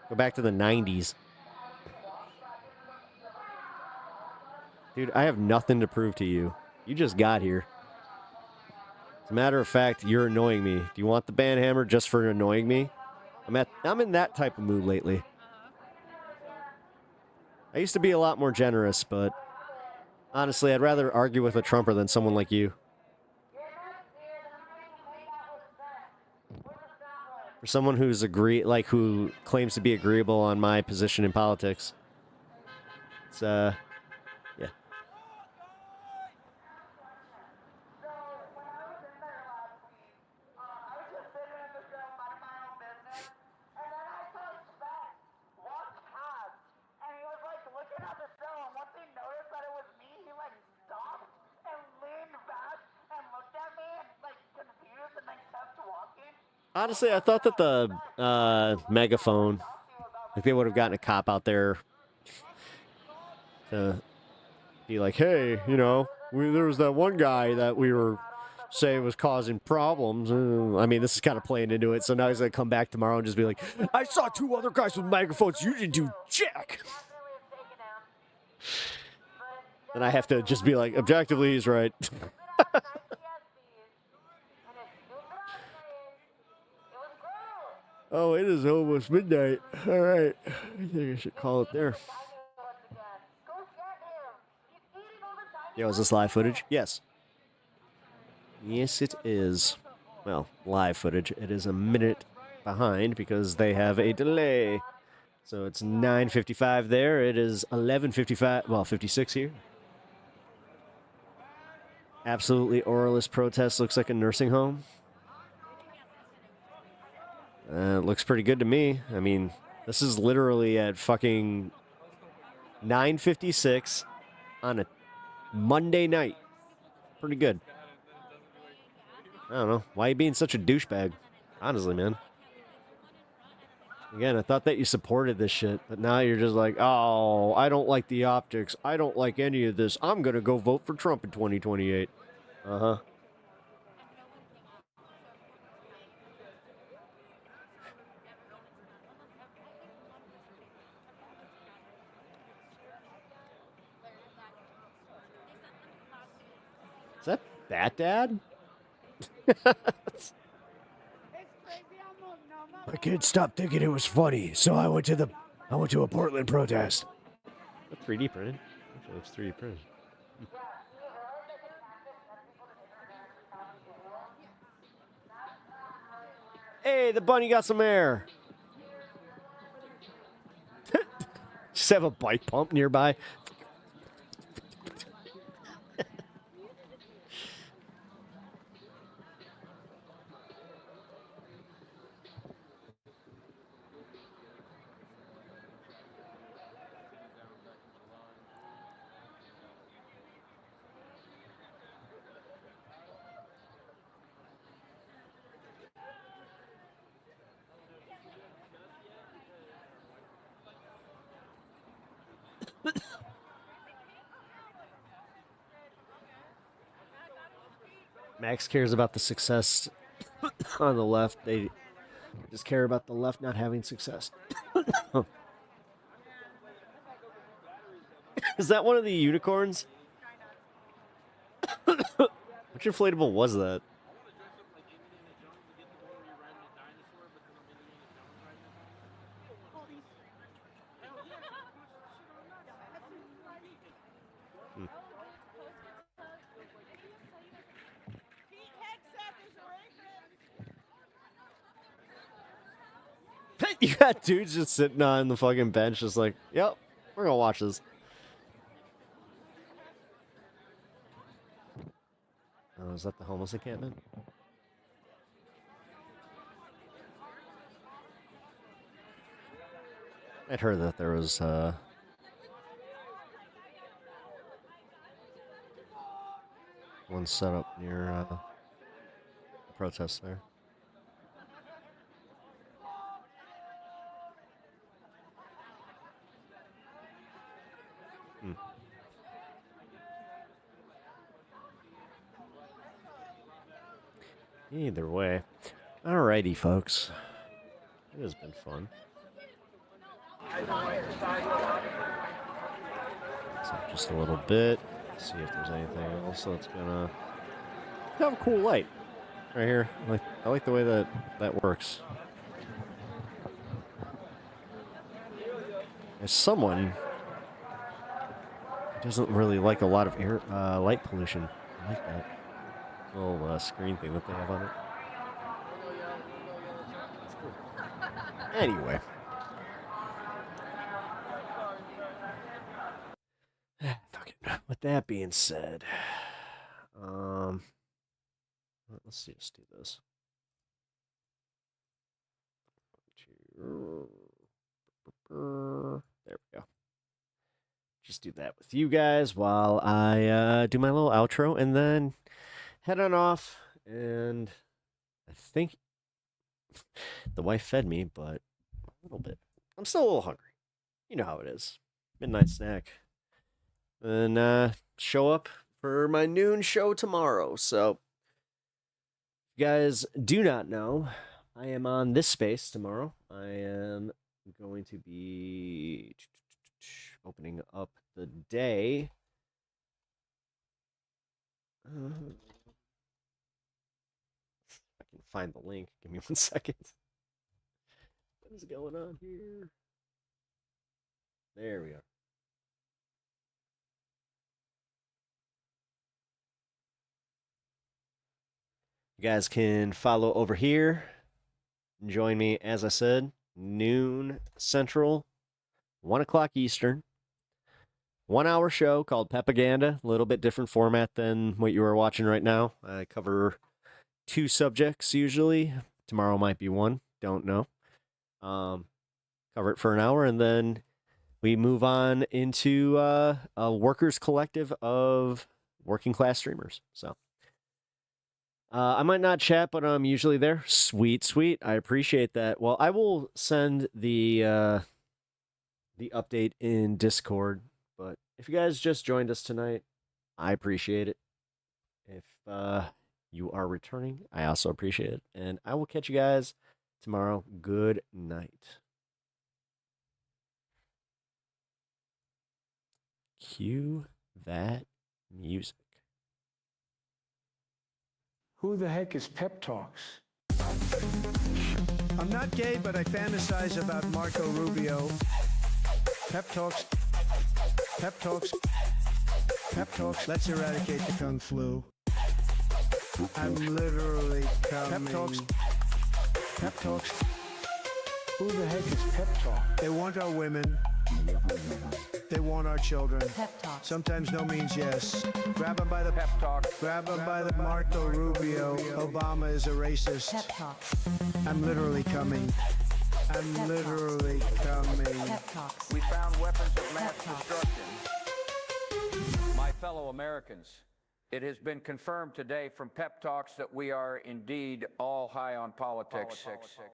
go back to the 90s. Dude, I have nothing to prove to you. You just got here. As a matter of fact, you're annoying me. Do you want the banhammer just for annoying me? I'm in that type of mood lately. I used to be a lot more generous, but honestly, I'd rather argue with a Trumper than someone like you. For someone who claims to be agreeable on my position in politics. It's yeah. Honestly, I thought that the megaphone, like they would have gotten a cop out there to be like, hey, you know, there was that one guy that we were saying was causing problems. I mean, this is kind of playing into it. So now he's going to come back tomorrow and just be like, I saw 2 other guys with microphones. You didn't do jack. And I have to just be like, objectively, he's right. Oh, it is almost midnight. All right. I think I should call it there. Yo, is this live footage? Yes. Yes, it is. Well, live footage. It is a minute behind because they have a delay. So it's 9:55 there. It is 11:55. Well, 56 here. Absolutely oralist protest looks like a nursing home. It looks pretty good to me. I mean, this is literally at fucking 9:56 on a Monday night. Pretty good. I don't know. Why are you being such a douchebag? Honestly, man. Again, I thought that you supported this shit, but now you're just like, oh, I don't like the optics. I don't like any of this. I'm going to go vote for Trump in 2028. Uh-huh. Is that Bat Dad? My kids stopped thinking it was funny, so I went to a Portland protest. That's 3D printed. Actually, looks 3D printed. Hey, the bunny got some air. Just have a bike pump nearby. Max cares about the success on the left. They just care about the left not having success. Is that one of the unicorns? Which inflatable was that? You got dudes just sitting on the fucking bench, just like, yep, we're gonna watch this. Oh, is that the homeless encampment? I'd heard that there was one set up near the protest there. Either way. Alrighty, folks. It has been fun. So just a little bit. See if there's anything else that's gonna have a cool light right here. I like the way that works. As someone who doesn't really like a lot of air light pollution, I like that little screen thing that they have on it. It's cool. Anyway. Fuck it. With that being said, let's just do this. There we go. Just do that with you guys while I do my little outro and then head on off. And I think the wife fed me, but a little bit. I'm still a little hungry. You know how it is. Midnight snack. And show up for my noon show tomorrow. So, if you guys do not know, I am on this space tomorrow. I am going to be opening up the day. I can find the link. Give me 1 second. What is going on here? There we are. You guys can follow over here. Join me, as I said, noon Central, 1 o'clock Eastern. 1 hour show called Pepaganda. A little bit different format than what you are watching right now. I cover 2 subjects usually. Tomorrow might be 1. Don't know. Cover it for an hour, and then we move on into a workers collective of working class streamers. So I might not chat, but I'm usually there. Sweet, sweet. I appreciate that. Well, I will send the update in Discord. But if you guys just joined us tonight, I appreciate it. If you are returning, I also appreciate it. And I will catch you guys tomorrow. Good night. Cue that music. Who the heck is Pep Talks? I'm not gay, but I fantasize about Marco Rubio. Pep Talks. Pep Talks. Pep Talks. Let's eradicate the Kung Flu. I'm literally coming. Pep Talks. Pep Talks. Who the heck is Pep Talk? They want our women. They want our children. Pep Talk. Sometimes no means yes. Grab them by the pep talk. Grab them by the Marco Rubio. Obama is a racist. Pep Talk. I'm literally coming. I'm Pep literally coming. Pep Talks. We found weapons of mass destruction. My fellow Americans, it has been confirmed today from Pep Talks that we are indeed all high on politics.